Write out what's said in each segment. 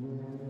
Gracias.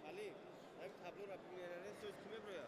Ali, hem tablo rapimlerine söz kime buraya?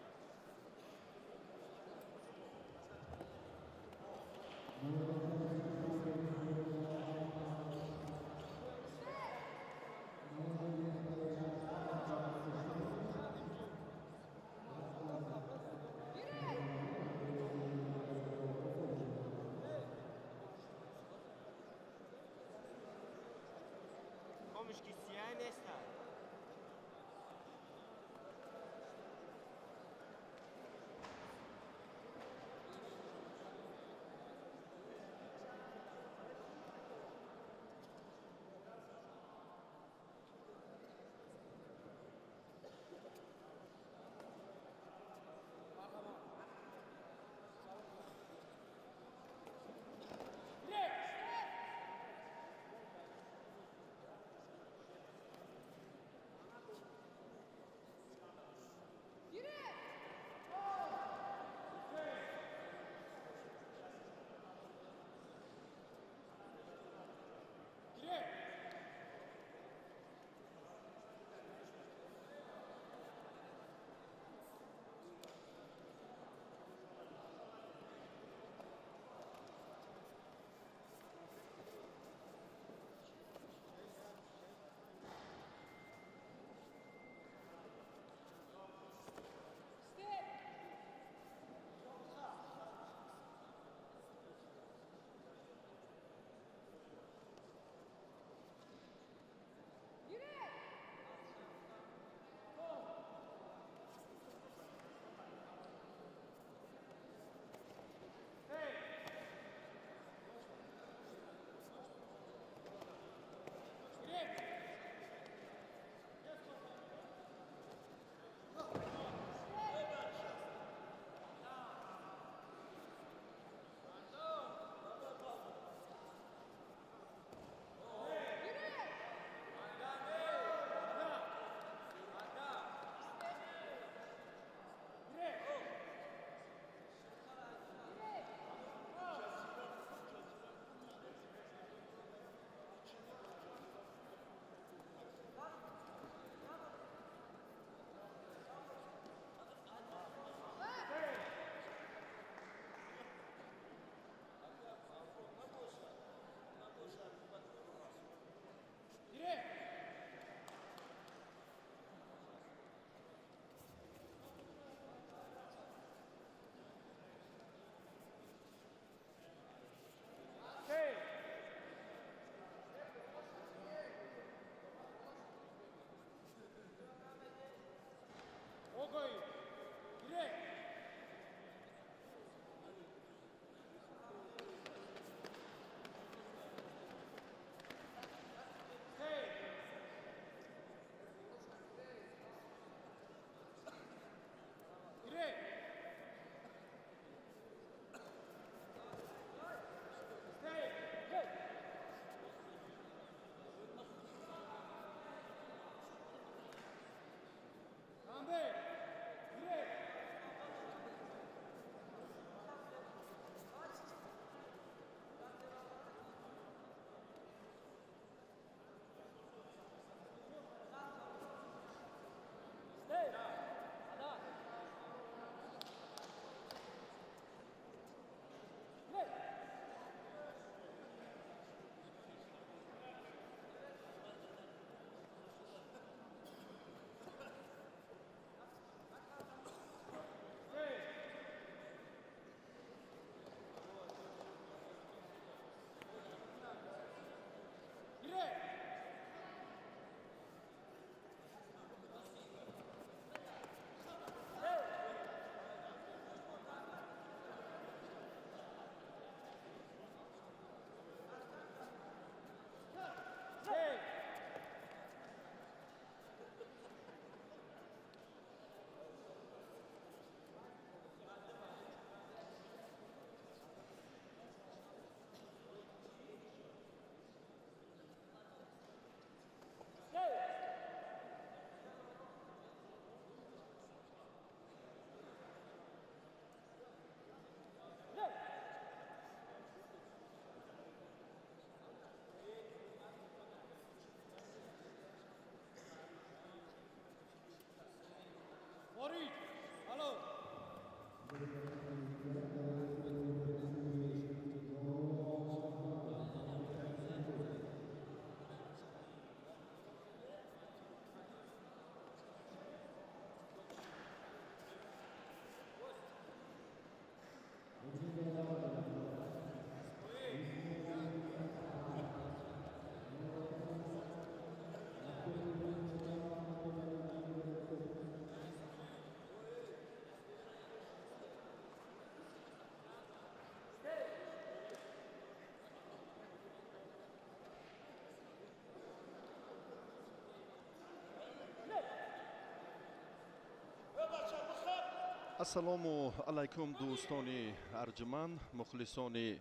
ассалому алайкум дӯстони арҷуманд, мухлисони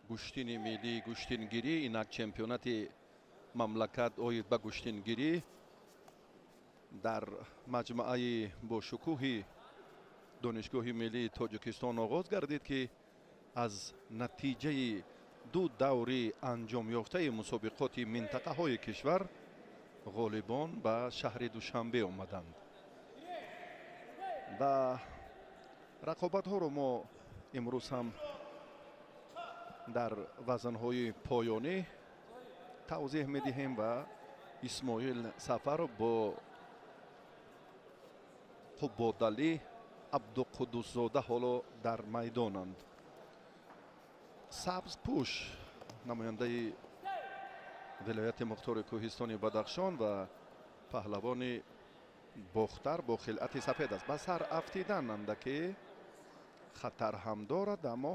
гӯштини миллии гӯштингирӣ. Инак чемпионати мамлакат оид ба гӯштингирӣ дар маҷмӯаи бошукӯҳи донишгоҳи миллии тоҷикистон оғоз гардид, ки аз натиҷаи ду даври анҷомёфтаи мусобиқоти минтақаҳои кишвар ғолибон ба шаҳри Душанбе омаданд. Ба рақобатҳоро мо имрӯз ҳам дар вазнҳои поёнӣ тавзеҳ медиҳем ва исмоил Сафар бо қуббодалӣ Абдуқуддусзода ҳоло дар майдонанд. Сабзпӯш намояндаи вилояти мухтори Кӯҳистони Бадахшон ва паҳлавони бохтар бо хилъати сафед аст. Ба сар афтидан андаке хатар ҳам дорад, аммо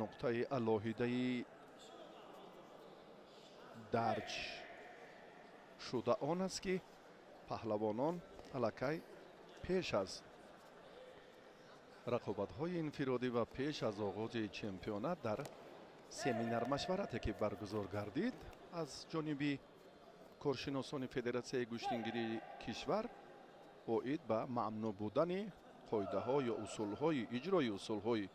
нуқтаи алоҳидаи дарҷ шуда он аст, ки паҳлавонон аллакай пеш аз рақобатҳои инфиродӣ ва пеш аз оғози чемпионат дар семинар-машварате ки баргузор гардид аз ҷониби коршиносони Федератсияи гӯштингирии кишвар оид ба мамнӯъ будани қоидаҳо ё усулҳои иҷрои усулҳои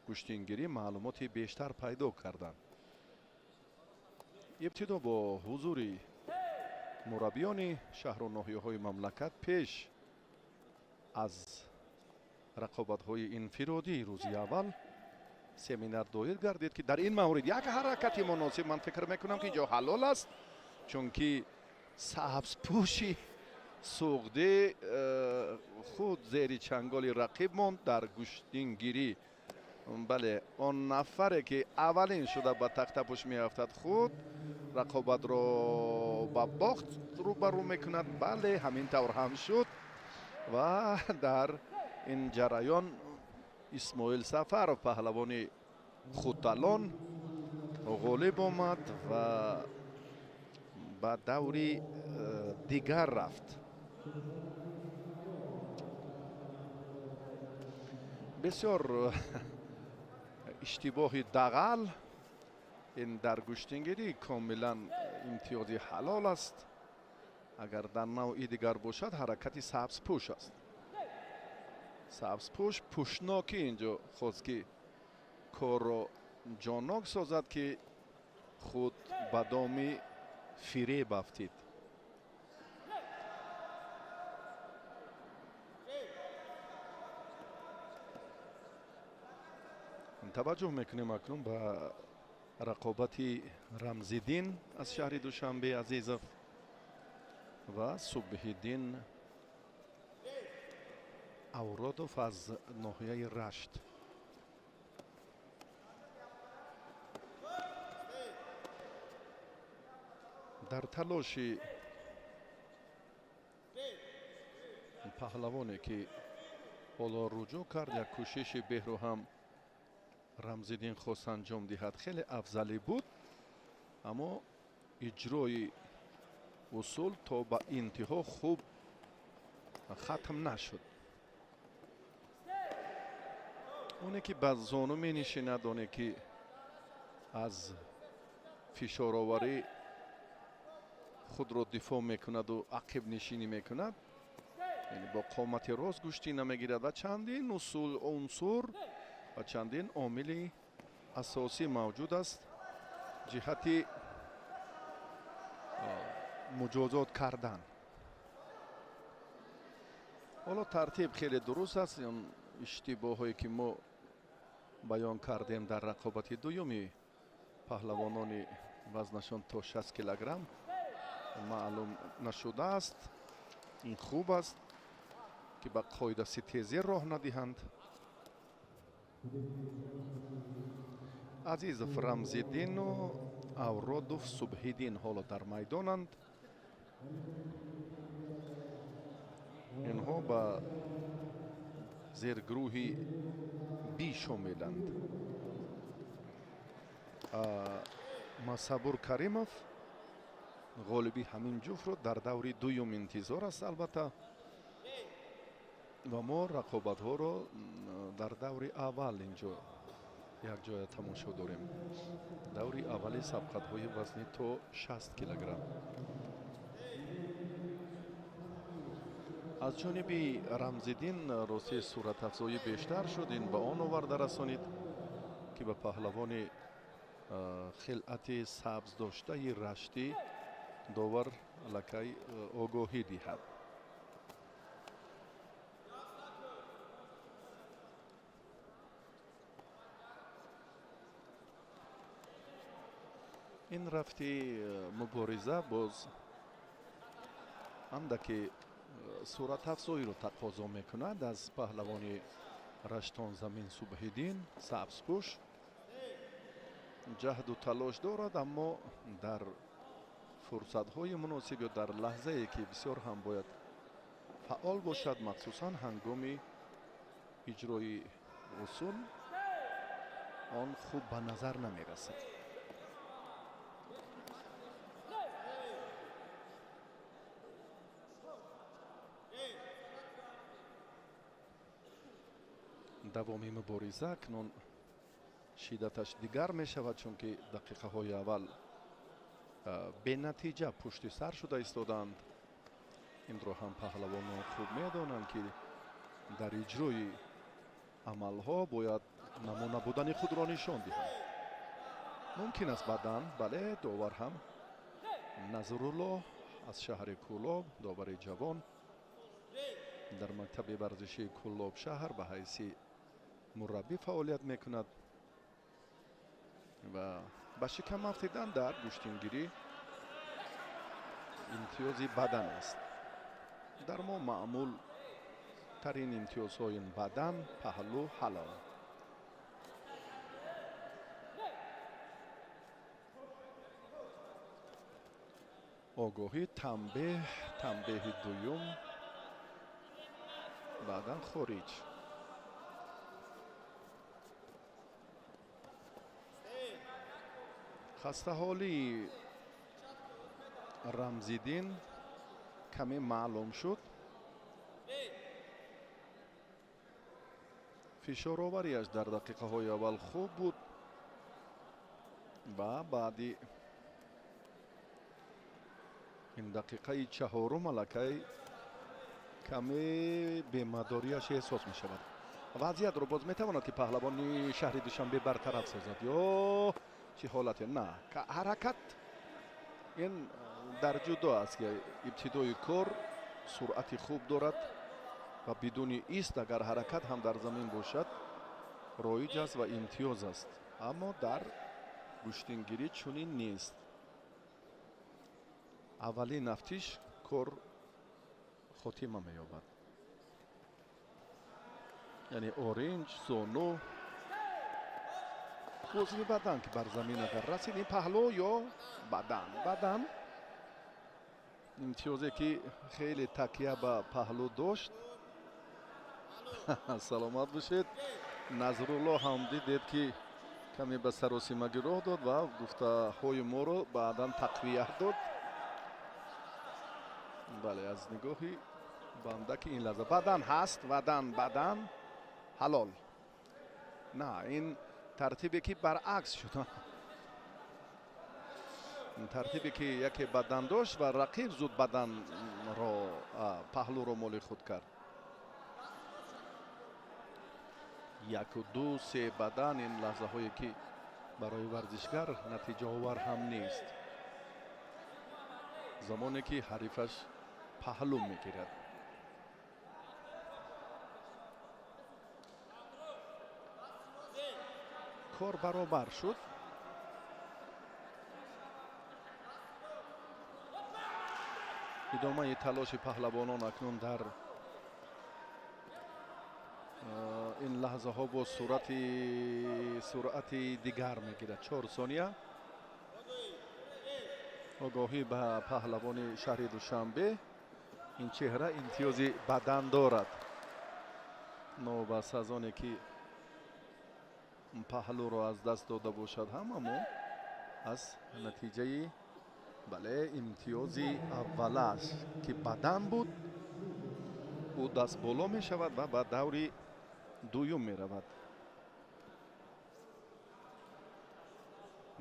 гӯштингирӣ маълумоти бештар пайдо карданд. ибтидо бо ҳузури мураббиёни шаҳру ноҳияҳои мамлакат пеш аз рақобатҳои инфиродии рӯзи аввал семинар доир гардид, ки дар ин маврид як ҳаракати муносиб ман фикр мекунам, ки ҷо ҳалол аст, чунки сабзпӯши суғдӣ худ зери чанголи рақиб монд дар гӯштингирӣ. бале он нафаре ки аввалин шуда ба тахтапӯш меафтад, худ рақобатро ба бохт рӯбарӯ мекунад. бале ҳамин тавр ҳам шуд ва дар ин ҷараён исмоил Сафаров паҳлавони худталон ғолиб омад ва ба даври дигар рафт. бисёр иштибоҳи дағал ин дар гӯштингирӣ комилан имтиёзи ҳалол аст. агар дар навъи дигар бошад, ҳаракати сабзпӯш аст. сабзпӯш пӯшнокӣ инҷо хост, ки корро ҷоннок созад, ки худ ба доми фиреб афтид. таваҷҷӯҳ мекунем акнун ба рақобати Рамзиддин аз шаҳри Душанбе Азизов ва Субҳиддин Авродов аз ноҳияи Рашт. дар талоши паҳлавоне ки ҳоло руҷӯъ кард, як кӯшиши беҳру ҳам Рамзиддин хост анҷом диҳад, хеле афзалӣ буд, аммо иҷрои усул то ба интиҳо хуб хатм нашуд. оне ки ба зону менишинад, оне ки аз фишороварӣ худро дифоъ мекунаду ақибнишинӣ мекунад, яъне бо қомати рост гӯштӣ намегирад ва чандин усул унсур ва чандин омили асосӣ мавҷуд аст ҷиҳати муҷозот кардан. حالا ترتیب خیلی درست است. اون اشتباهی که ما بیان کردیم در رقابت دومی پهلوانان وزنشان تا 60 کیلوگرم معلوم نشده است. این خوب است که به قاعده ستیزی راه ندهند. عزیزов рамзиддин و авродов субҳиддин ҳоло дар майдонанд. инҳо ба зергурӯҳи б шомиланд. масабур каримов ғолиби ҳамин ҷуфтро дар даври дуюм интизор аст албатта, ва мо рақобатҳоро дар даври аввал инҷо якҷоя тамошо дорем. даври аввали сабқатҳои вазни то 60 килограмм. аз ҷониби рамзиддин рости суратафзоӣ бештар шуд. ин ба он оварда расонид ки ба паҳлавони хилъати сабз доштаи раштӣ довар аллакай огоҳӣ диҳад. ин рафти мубориза боз андаке суратафзоиро тақозо мекунад аз паҳлавони раштон замин субҳиддин сабзпӯш. ҷаҳду талош дорад, аммо дар фурсатҳои муносиб ё дар лаҳзае ки бисёр ҳам бояд фаъол бошад, махсусан ҳангоми иҷрои усул, он хуб ба назар намерасад. давоми мубориза акнун шиддаташ дигар мешавад, чунки дақиқаҳои аввал бенатиҷа пушти сар шуда истоданд. инро ҳам паҳлавонон хуб медонанд ки дар иҷрои амалҳо бояд намуна будани худро нишон диҳанд. мумкин аст баъдан бале довар ҳам назрулло аз шаҳри кӯлоб, довари ҷавон дар мактаби варзишии кӯлоб шаҳр ба ҳайси мураббӣ фаъолият мекунад ва ба шикам афтидан дар гӯштингирӣ имтиёзи бадан аст. дар мо маъмул тарин имтиёзҳои бадан, паҳлӯ, ҳалол. огоҳӣ, танбеҳи дуюм, баъдан хориҷ. хастаҳолии рамзиддин каме маълум шуд. фишоровариаш дар дақиқаҳои аввал хуб буд ва баъди ин дақиқаи чаҳорум аллакай каме бемадориаш эҳсос мешавад. вазъиятро боз метавонад ки паҳлавони шаҳри душанбе бартараф созад ё чӣ ҳолате? На, ҳаракат ин дар ҷудо аст ки ибтидои кор суръати хуб дорад ва бидуни ист агар ҳаракат ҳам дар замин бошад роиҷ аст ва имтиёз аст. аммо дар гӯштингирӣ чунин нест. аввалин нафтиш кор хотима меёбад. яъне оринҷ, зону, вузни бадан ки бар замин агар расид, ин паҳлӯ ё бадан имтиёзе ки хеле такя ба паҳлӯ дошт. саломат бошед. назрулло ҳам дидед ки каме ба саросимагӣ роҳ дод ва гуфтаҳои моро баъдан тақвия дод. бале, аз нигоҳи банда ки ин лаҳза бадан ҳаст, бадан ҳалол. на, ин тартибе ки баръакс шуда. тартибе ки яке бадан дошт ва рақиб зуд баданро, паҳлӯро моли худ кард. 1, 2, 3 бадан ин лаҳзаҳое ки барои варзишгар натиҷаовар ҳам нест. замоне ки ҳарифаш паҳлӯ мегирад. کار برابر شد. ادامه تلاش پهلوانان اکنون در این لحظه ها با سرعت دیگر میگیرد. 4 ثانیه آگاهی به پهلوان شهر دوشنبه. این چهره امتیازی بدن دارد. نوبت از آنه که پهلو را از دست داده باشد هم، اما از نتیجه بله امتیازی اولش که بدن بود او دست بالا می شود و به دوری دویم می رود.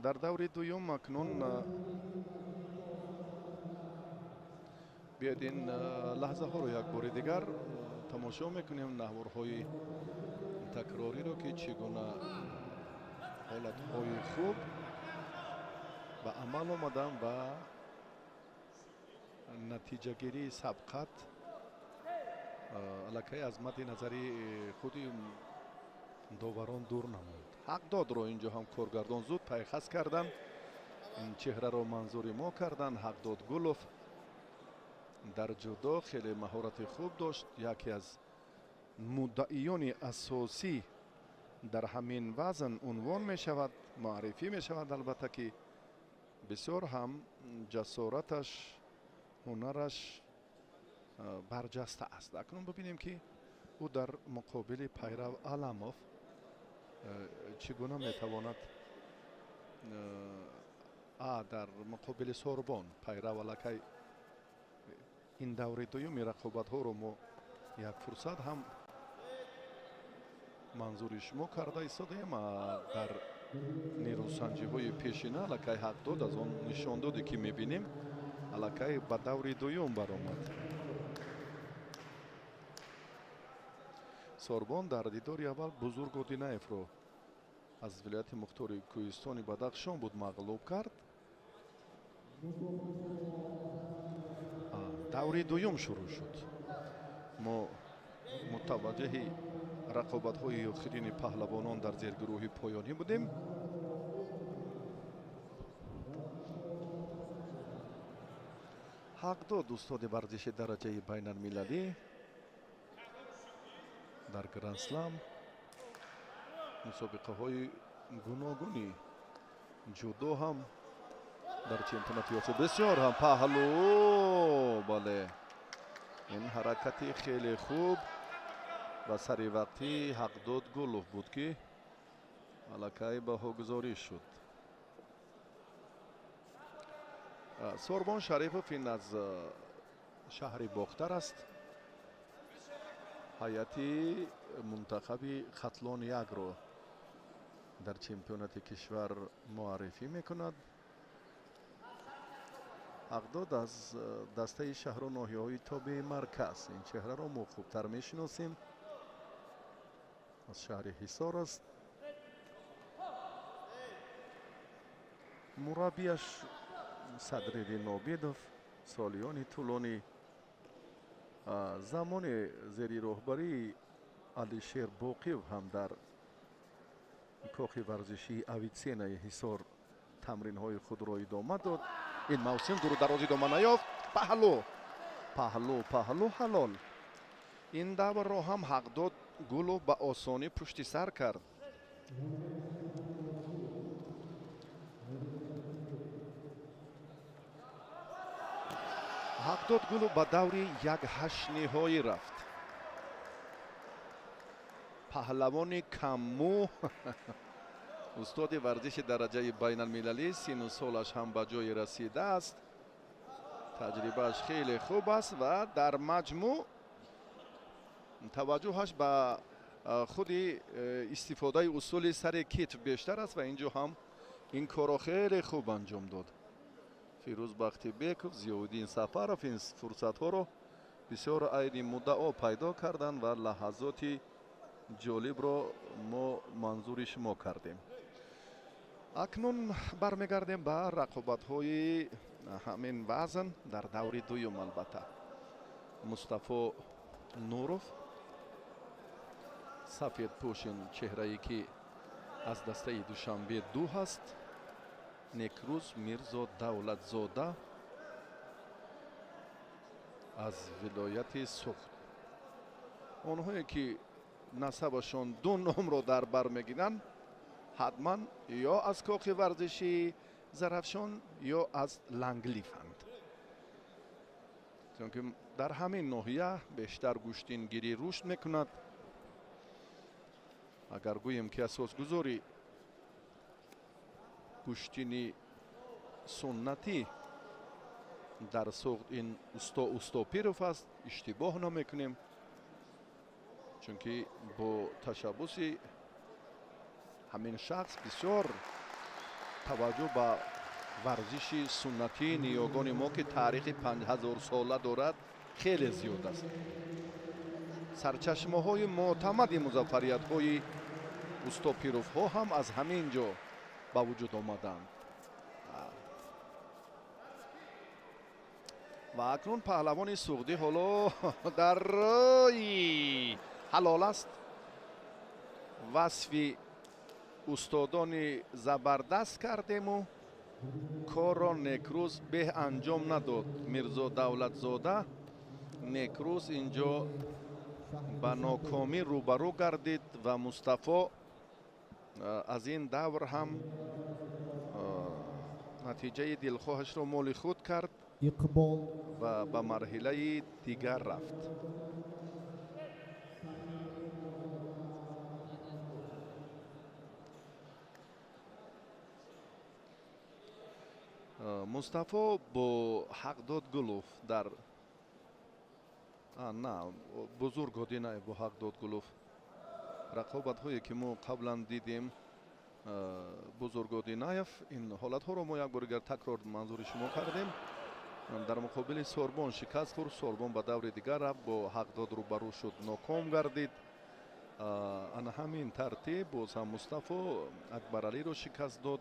در دوری دویم اکنون بیاید این لحظه ها رو یک بار دیگر تماشا میکنیم، نحوارهای تکراری رو که چگونه حالت های خوب و عمل آمدن و نتیجه گیری سبقت علاقه از مد نظری خودی داوران دور نموند. حق داد رو اینجا هم کارگردان زود پیخست کردن، این چهره رو منظوری ما کردن. حق داد گلوف در جودو خیلی مهارت خوب داشت، یکی از مدعیان اساسی در همین وزن عنوان می شود، معرفی می شود. البته که بسیار هم جسارتش، هنرش برجسته است. اکنون ببینیم که او در مقابل پیرو علموف چگونه می تواند در مقابل سوربون پیرو علاقه این دوره دومی رقابت ها رو ما یک فرصت هم منظورش ما کرده ایستادیم. در نیروسنجی های پیشینه علاقه حق داد از آن نشان داده که میبینیم علاقه به دوره دوم برآمد. سوربون در دیداری اول بزرگودینایف رو از ولایت مختار کوهستان بدخشان بود مغلوب کرد. دوره دوم شروع شد. ما متوجه رقابت های آخرین پهلوانان در زیرگروه پایانی بودیم. حق داد استاد ورزش درجه بین المللی در گرند اسلم مسابقه های گوناگونی جودو هم در چمپیونات آسیا بسیار هم پهلو. بله این حرکتی خیلی خوب و سری وقتی حق داد گلوف بود که علاقه به گذاری شد. سوربون شریفوف این از شهر باختر است. هیئت منتخب خطلان یک رو در چمپیونات کشور معرفی میکند. حق داد از دسته شهر و ناحیه های تابع مرکز. این چهره را ما خوبتر میشناسیم، از شهر حصار است. مربیش صدرالدین نابیدوف سالیان طولانی زمان زیر رهبری علیشیر باقیو هم در کاخ ورزشی اویتسینه حصار تمرین های خود را ادامه داد. این موسم دور دراز ادامه نیافت. پهلو حلال. این دور را هم حق داد گلو به آسانی پشت سر کرد. حق داد گلو به دوری یک 8 نهایی رفت. پهلوان کمو استاد ورزش درجه بین المللی، سن و سالش هم به جای رسیده است. تجربهش خیلی خوب است و در مجموع توجهش به خود استفاده اصول سر کتف بیشتر است و اینجا هم این کار خیلی خوب انجام داد. فیروز بختی بیکوف، ضیاءالدین سفرов این فرصت ها رو بسیار عین مدعا پیدا کردن و لحظات جالب رو ما منظورش ما کردیم. اکنون برمیگردیم به رقابت های همین وزن در دوره دوم. البته مصطفی نوروف سفید پوشین چهره ای که از دسته دوشنبه 2 هست. نکروز میرزا دولتزاده از ولایت سوخت. آنهایی که نسبشان 2 نام رو در بر میگیرن حتما یا از کاخ ورزشی زرافشان یا از لنگلیفند، چون که در همین ناحیه بیشتر گوشتین گیری رشد میکند. اگر گوییم که اساسگذاری گوشتینی سنتی در سوخت این استا پیروف است، اشتباه نمیکنیم، چون که با تشبس همین شخص بسیار توجه به ورزش سنتی نیاگان ما که تاریخ 5000 ساله دارد خیلی زیاد است. سرچشمه های معتمد مظفریت های استا پیروف ها هم از همین جا به وجود آمدند. و اکنون پهلوان سوختی حالا در رای حلال است. وصف استادان زبردست کردیم و کار را نکروز به انجام نداد. میرزا دولتزاده نکروز اینجا به ناکامی روبرو گردید و مصطفی از این دور هم نتیجه دلخواهش را مال خود کرد و به مرحله دیگر رفت. مصطفی با حقداد گلوف در نه بزرگ نه با حقداد گلوف رقابت هایی که ما قبلا دیدیم بزرگادی نایف این حالت ها رو ما یک بار تکرار منظور شما کردیم. در مقابل سوربون شکست خورد. سوربون به دور دیگر رفت، با حقداد روبرو شد، ناکام گردید. ان همین ترتیب باز هم مصطفی اکبرعلی رو شکست داد،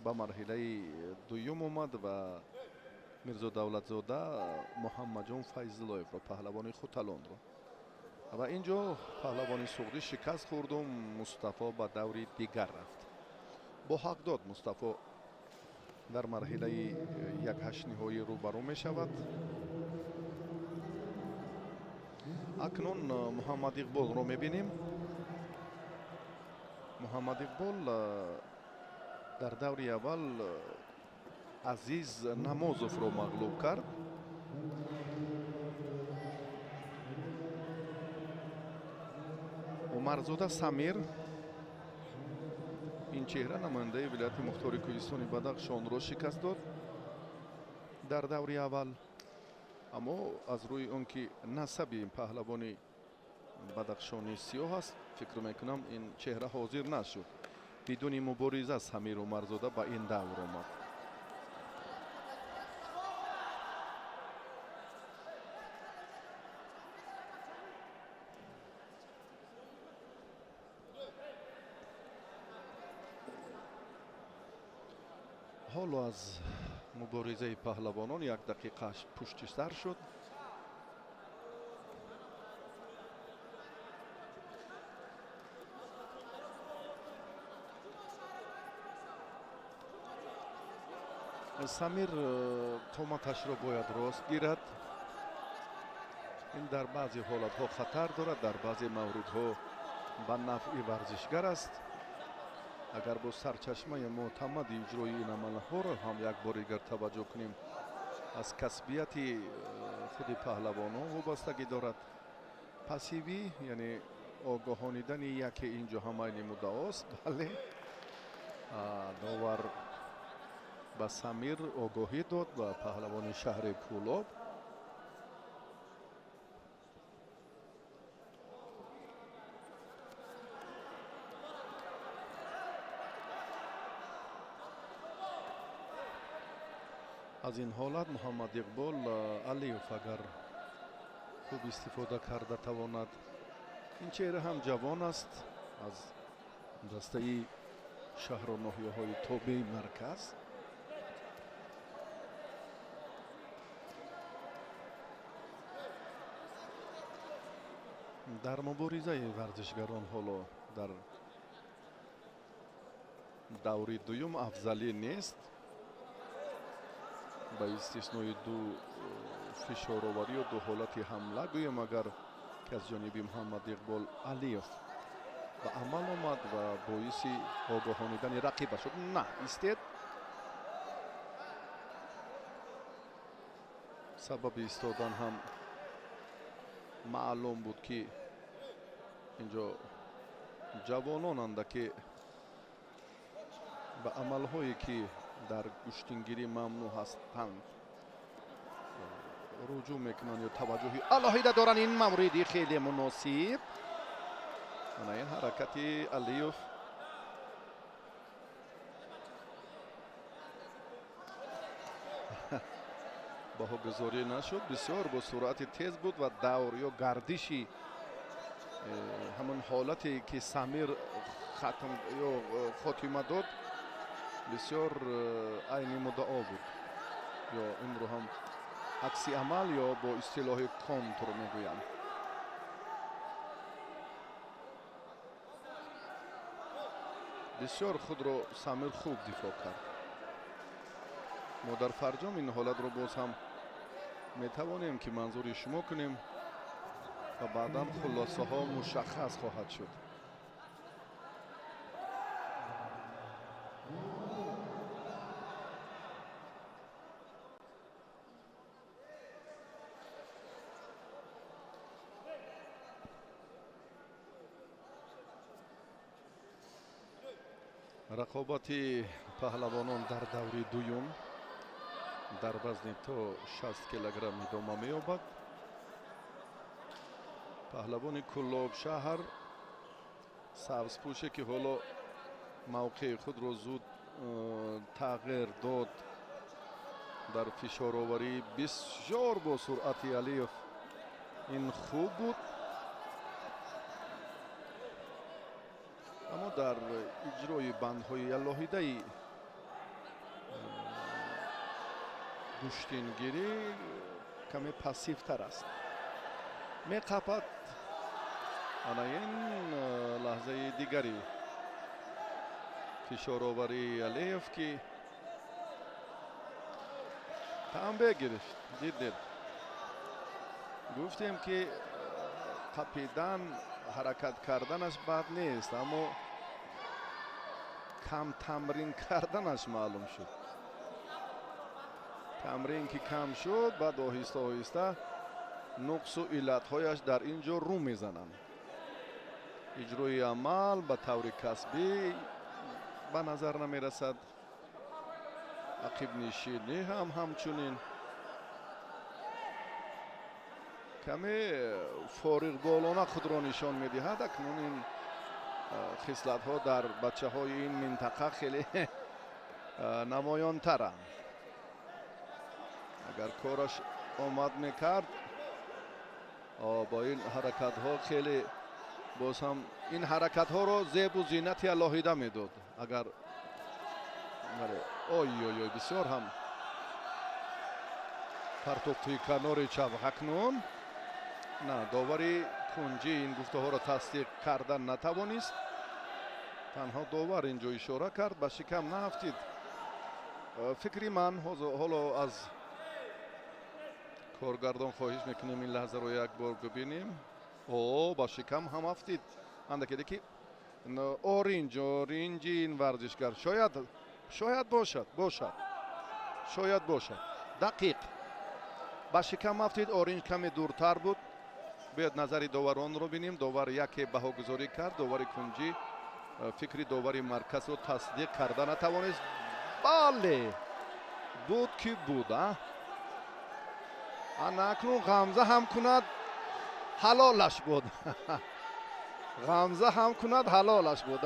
به مرحله دوم اومد و میرزا دولتزاده محمد جان فیضلایف رو پهلوان خود تلاند رو و اینجا پهلوان سوختی شکست خورد و مصطفی به دور دیگر رفت. با حقداد مصطفی در مرحله یک هشت نهایی روبرو می شود. اکنون محمد اقبال رو می بینیم. محمد اقبال در دور اول عزیز نمازوف رو مغلوب کرد. عمرزاده سمیر این چهره نماینده ولایت مختار کوهستان بدخشان را شکست داد در دور اول. اما از روی اون که نسب این پهلوانی بدخشانی سیاه است، فکر میکنم این چهره حاضر نشد. بدون مبارزه سمیر عمرزاده به این دور آمد. حالا از مبارزه پهلوانان 1 دقیقه پشت سر شد. سمیر قامتش را باید راست گیرد. این در بعضی حالت ها خطر دارد، در بعضی مورد ها به نفع ورزشگر است. اگر با سرچشمه معتمد اجرای این عمل ها را هم یک بار دیگر توجه کنیم، از کسبیت خود پهلوان ها وابستگی دارد. پسیوی یعنی آگاهانیدن یکی اینجا همین مدعاست. بله، داور به سمیر آگاهی داد و پهلوان شهر کولاب از این حالت محمد اقبال علیوف اگر خوب استفاده کرده تواند. این چهره هم جوان است، از دسته شهر و ناحیه های تابع مرکز. در مبارزه ورزشگران حالا در даври дуюм афзалӣ нест ба истиснои ду фишороварию ду ҳолати ҳамла. гӯем агар ки аз ҷониби Муҳаммад Иқбол Алиев ба амал омад ва боиси огоҳонидани рақиба шуд. На истед сабаби истодан ҳам маълум буд ки инҷо ҷавононанда ки ба амалҳое ки дар куштингирӣ мамнӯъ ҳастанд руҷӯъ мекунанд ё таваҷҷӯҳи алоҳида доранд. ин мавриди хеле муносиб. ана ин ҳаракати Алиев баҳогузорӣ нашуд. бисёр бо суръати тез буд ва давр ё гардиши ҳамон ҳолате ки Самир хатм ё хотима дод бисёр айни муддао буд. ё инро ҳам акси амал ё бо истилоҳи контр мегӯянд. бисёр худро Самир хуб дифоъ кард. мо дар фарҷом ин ҳолатро боз ҳам метавонем ки манзури шумо кунем ва баъдан хулосаҳо мушаххас хоҳад шуд. рақобати паҳлавонон дар даври дуюм дар вазни то 60 килограмм идома меёбад. паҳлавони Куллобшаҳр сабзпӯше ки ҳоло мавқеи худро зуд тағйир дод дар фишороварӣ бисёр бо суръати Алиев ин хуб буд. аммо дар иҷрои бандҳои алоҳидаи куштингирӣ каме пассивтар аст. меқапад. ана ин лаҳзаи дигари фишороварии Алиев ки танбе гирифт. дидед гуфтем ки қапидан ҳаракат карданаш бад нест, аммо кам тамрин карданаш маълум шуд. тамрин ки кам шуд, баъд оҳиста оҳиста нуқсу иллатҳояш дар ин ҷо рӯ мезананд. иҷрои амал ба таври касбӣ ба назар намерасад. ақибнишинӣ ҳам ҳамчунин. каме фориғболона худро нишон медиҳад. акнун ин хислатҳо дар бачаҳои ин минтақа хеле намоёнтаранд. агар кораш омад мекард бо ин ҳаракатҳо хеле боз ҳам ин ҳаракатҳоро зебу зиннати алоҳида медод. агар ой бисёр ҳам партофтии канори чап. акнун на довари кунҷӣ ин гуфтаҳоро тасдиқ кардан натавонист. танҳо довар ин ҷо ишора кард. ба шикам наафтид. фикри ман ҳоло аз коргардон хоҳиш мекунем ин лаҳзаро як бор бибинем. ба шикам ҳам афтид. андакеде ки оринҷи ин варзишгар шояд бошад дақиқ ба шикам афтид. оринҷ каме дуртар буд. бояд назари доваронро бинем. довар яке баҳогузорӣ кард. довари кунҷӣ фикри довари марказро тасдиқ карда натавонист. бале буд ки буд. ана акнун ғамза ҳам кунад ҳалолаш буд. ғамза ҳам кунад ҳалолаш буд.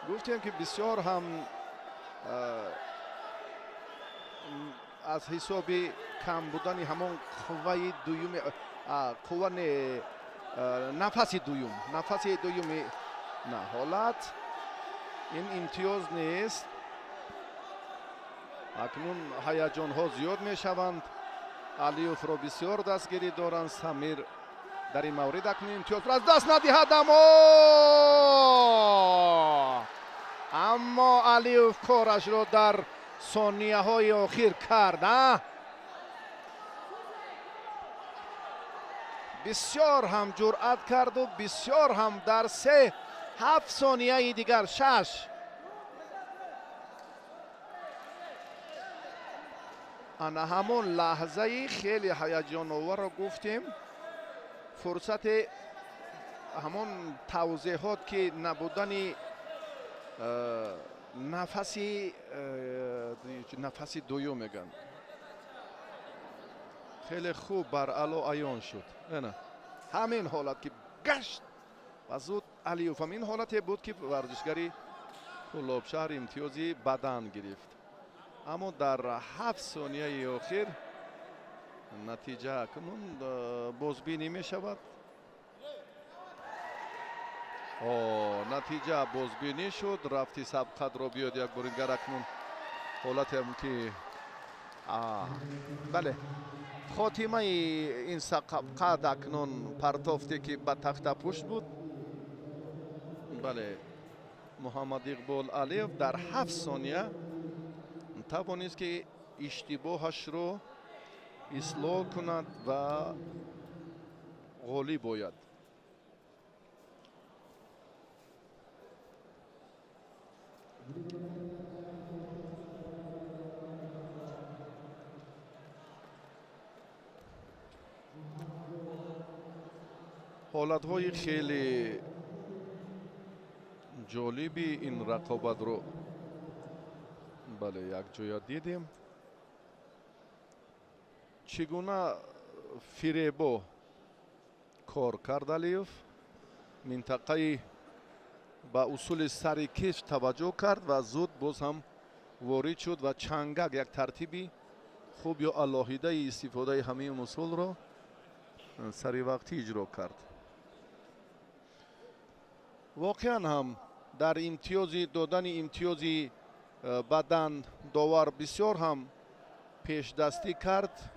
гуфтем ки бисёр ҳам аз ҳисоби кам будани ҳамон қувваи дуюми нафаси дуюми на ҳолат ин имтиёз нест. акнун ҳаяҷонҳо зиёд мешаванд. Алиевро бисёр дастгирӣ доранд. Самир дар ин маврид акнун имтиёзро аз даст надиҳад. аммо اما علیوف کارش رو در ثانیه های آخر کرد. بسیار هم جرأت کرد و بسیار هم در 7 ثانیه دیگر 6 انا همون لحظه خیلی هیجان آور رو گفتیم، فرصت همون توضیحات که نبودن نفسی دویو میگن خیلی خوب بر علو عیان شد. نه همین حالت که گشت و زود علیوف هم این حالتی بود که ورزشگری طلابشهر امتیازی بدن گرفت، اما در 7 ثانیه آخر نتیجه اکنون بازبینی می شود. نتیجه بازبینی شد، رفتی سبقت را بیاد یک بار دیگر. اکنون حالت هم که بله خاتمه این سبقت اکنون پرتافتی که به تخت پشت بود. بله محمد اقبال علیوف در 7 ثانیه توانست که اشتباهش رو اصلاح کند و غالب باید. حالت های خیلی جالبی این رقابت رو بله یک جای دیدیم. چگونه فریبو کار کرد علیوف، منطقه با اصول سری کش توجه کرد و زود باز هم وارد شد و چنگک یک ترتیبی خوب یا علاهیده استفاده همین اصول رو سری وقتی اجرا کرد. واقعا هم در امتیازی دادن امتیازی بدن داور بسیار هم پیش دستی کرد.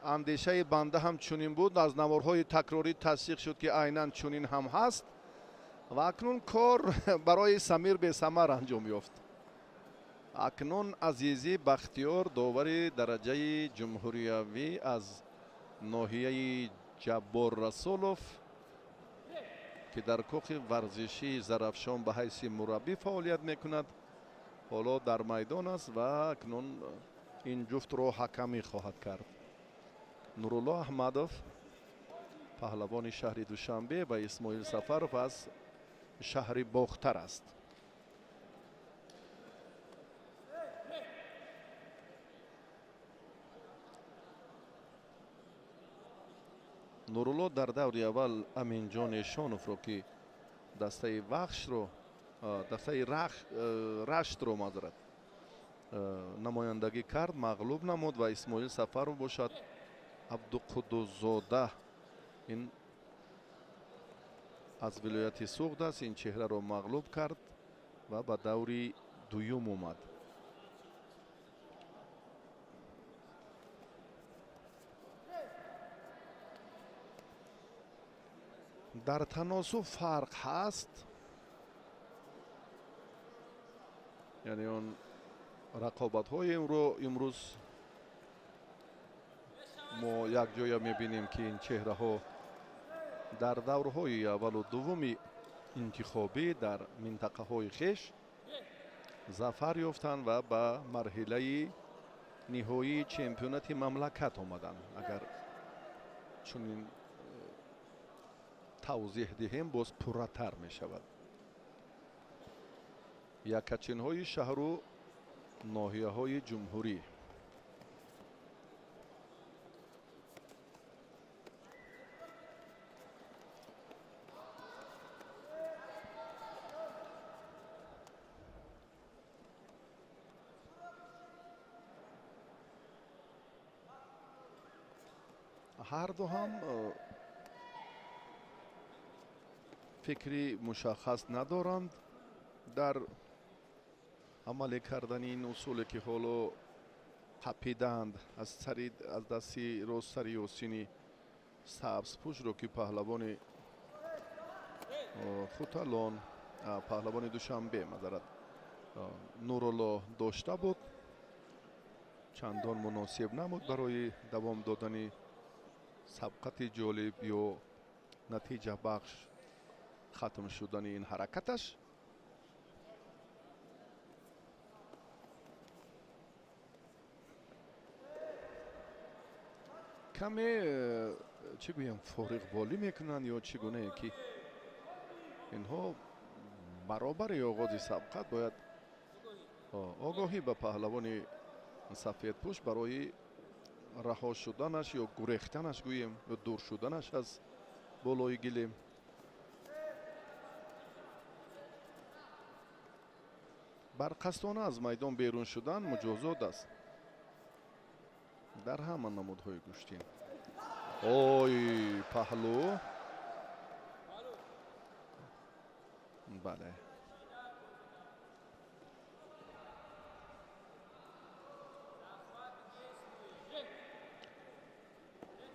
اندیشه بنده هم چنین بود، از نوارهای تکراری تصدیق شد که عیناً چنین هم هست و اکنون کار برای سمیر به ثمر انجام یافت. اکنون عزیزی بختیار داور درجه جمهوریوی از ناحیه جبار رسولوف که در کاخ ورزشی زرافشان به حیث مربی فعالیت میکند حالا در میدان است و اکنون این جفت را حکمی خواهد کرد. نورالله احمدوف پهلوان شهر دوشنبه و اسماعیل سفرов از شهر باختر است. نورالله در دور اول امینجان شانوف رو که دسته وخش رو دسته رشت رو معذرت نمایندگی کرد، مغلوب نمود و اسماعیل سفرov باشد عبدالقدوسزاده این از ولایت سوخت است، این چهره رو مغلوب کرد و به دوری دویم اومد. در تناسب فرق هست، یعنی اون رقابت های امروز ما یک جایی میبینیم که این چهره ها در دورهای اول و دوم انتخابی در منطقه های خویش ظفر یافتند و به مرحله نهایی چمپیونات مملکت آمدند. اگر چنین توضیح دهیم باز پرتر می شود. یکچین های شهر و ناحیه های جمهوری هر دو هم فکری مشخص ندارند در عمل کردن این اصول که حالا تپیدند از دستی روسری و سینی سبز پوش رو که پهلوان خوتالان پهلوان دوشنبه مذارت نورالله داشته بود، چندان مناسب نبود برای دوام دادن سبقت جالب یا نتیجه بخش ختم شدن این حرکتش. کمی چی گویم فارغ بالی میکنن یا چگونه که اینها برابر آغاز سبقت باید آگاهی به پهلوان سفید پوش برای رها شدنش یا گریختنش گویم یا دور شدنش از بالای گلیم. برقصدانه از میدان بیرون شدن مجازات است در همه نمودهای گوشتین. اوی پهلو، بله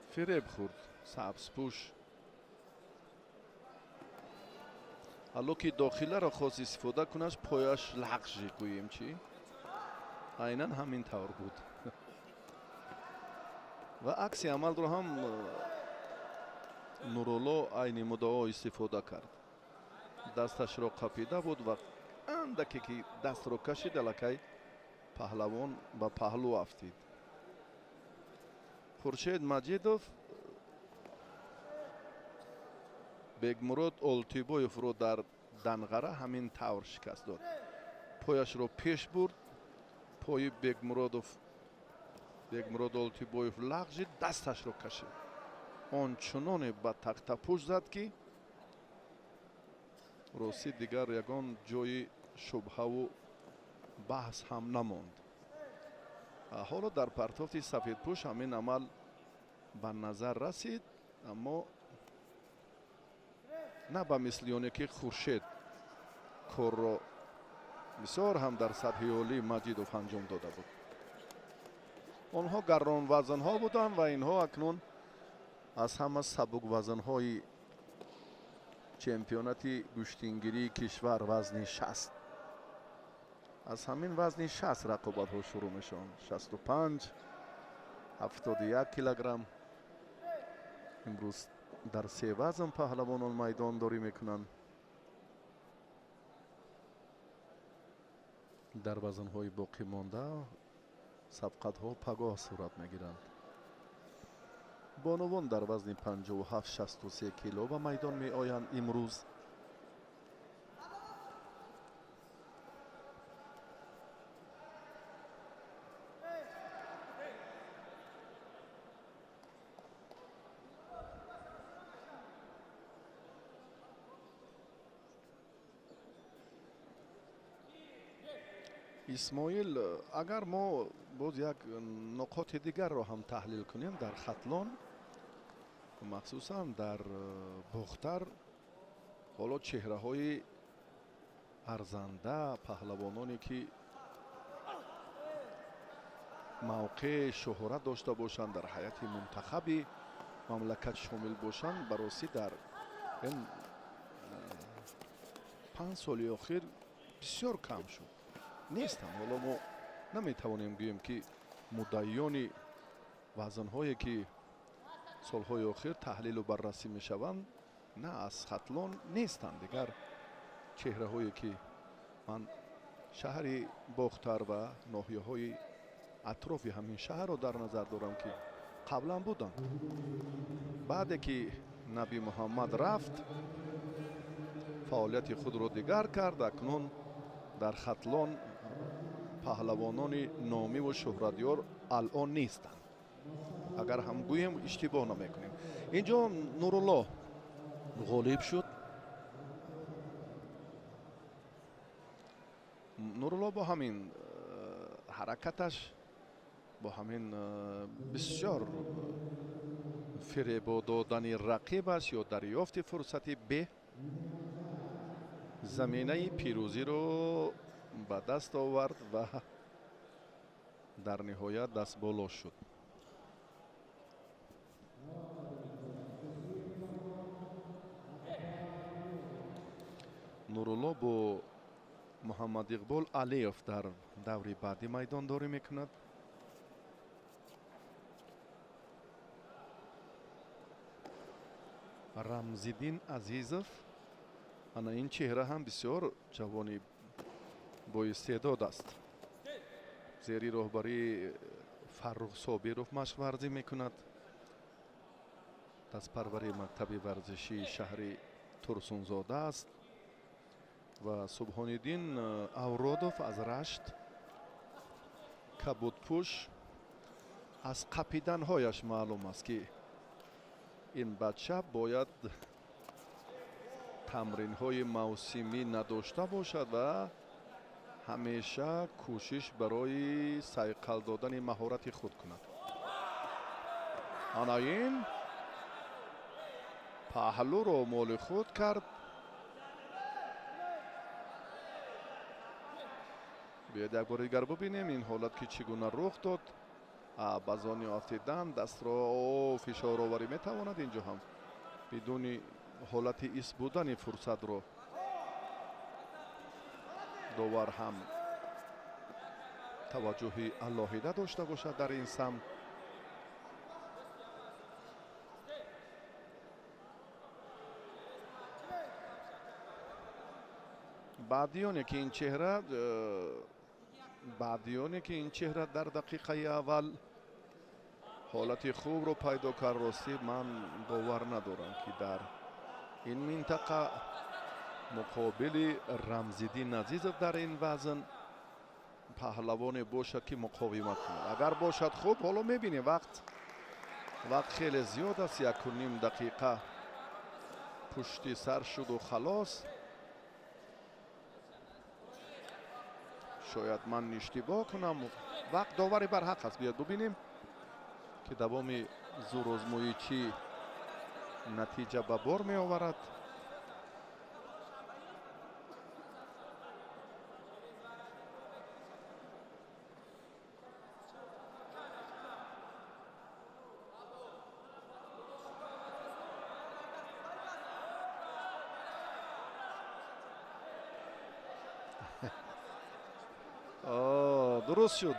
فریب خورد سبز پوش. حالا که داخله را خواست استفاده کنش پایش لغژی گوییم چی عیناً همین طور بود و عکس عمل رو هم نورالله عین مدعا استفاده کرد. دستش را قپیده بود و اندکی که دست را کشید لکه پهلوان به پهلو افتید. خورشید مجیدوف بگمراد اولتیبویف رو در دنغره همین طور شکست داد. پایش رو پیش برد، پای بگمراد اولتیبویف لغزید، دستش رو کشید. آنچنان به تخته پوش زد که راستی دیگر یگان جای شبهه و بحث هم نماند. حالا در پرتافت سفید پوش همین عمل به نظر رسید، اما نه به مثلیونه که خورشید کار را بسیار هم در سطح عالی مجیدوف انجام داده بود. آنها گران وزن ها بودند و اینها اکنون از همه سبک وزن های چمپیونات گوشتینگیری کشور وزن 60 از همین وزن 60 رقابت ها شروع میشن. 65 71 کیلوگرم. امروز در 3 وزن پهلوانان میدان داری میکنن. در وزن های باقی مانده سبقت ها پگاه صورت میگیرند. بانوان در وزن 57 63 کیلو و میدان می آیند امروز. اسماعیل اگر ما باز یک نقاط دیگر را هم تحلیل کنیم در خطلان مخصوصا در باختر، حالا چهره های ارزنده پهلوانانی که موقع شهرت داشته باشند در حیات منتخب مملکت شامل باشند بررسی در این 5 سال اخیر بسیار کم شد نیستن. حالا ما نمیتوانیم بگوییم که مدعیان وزنهایی که سالهای اخیر تحلیل و بررسی میشوند نه از خطلان نیستند. دیگر چهره هایی که من شهر باختر و ناحیه های اطراف همین شهر رو در نظر دارم که قبلا بودن. بعد که نبی محمد رفت فعالیت خود را دیگر کرد. اکنون در خطلان پهلوانان نامی و شهرتیار الان نیستند. اگر هم گویم اشتباه نمیکنیم. اینجا نورالله غالب شد. نورالله با همین حرکتش، با همین بسیار فریب دادن رقیبش یا دریافت فرصتی به زمینه پیروزی رو به دست آورد و در نهایت دست بالا شد. нурулло бо муҳаммад иқбол алиев дар даври баъдӣ майдондорӣ мекунад. рамзиддин азизов, ана ин чеҳра ҳам бисёр ҷавони боистеъдод аст. зери роҳбарии фаррух собиров машқварзӣ мекунад. дастпарвари мактаби варзишии шаҳри турсунзода аст. ва субҳониддин авродов аз рашт, кабудпӯш, аз қапиданҳояш маълум аст ки ин бача бояд тамринҳои мавсимӣ надошта бошад ва ҳамеша кӯшиш барои сайқал додани маҳорати худ кунад. ана ин паҳлӯро моли худ кард. биёед як бори дигар бубинем ин ҳолат ки чӣ гуна рух дод. ба зони афтидан дастро фишороварӣ метавонад. инҷо ҳам бидуни ҳолати ист будани фурсатро довар ҳам таваҷҷӯҳи алоҳида дошта бошад дар ин самт. баъдиёне ки ин чеҳра дар дақиқаи аввал ҳолати хубро пайдо кард, ростӣ ман бовар надорам ки дар ин минтақа муқобили рамзиддин азизов дар ин вазн паҳлавоне бошад ки муқовимат кунад. агар бошад хуб, ҳоло мебинем вақт хеле зиёд аст. 1.5 дақиқа пушти сар шуду халос. шояд ман иштибоҳ кунам. вақт довари барҳақ аст. биёед бубинем ки давоми зӯрозмӯӣ чӣ натиҷа ба бор меоварад. дуруст шуд.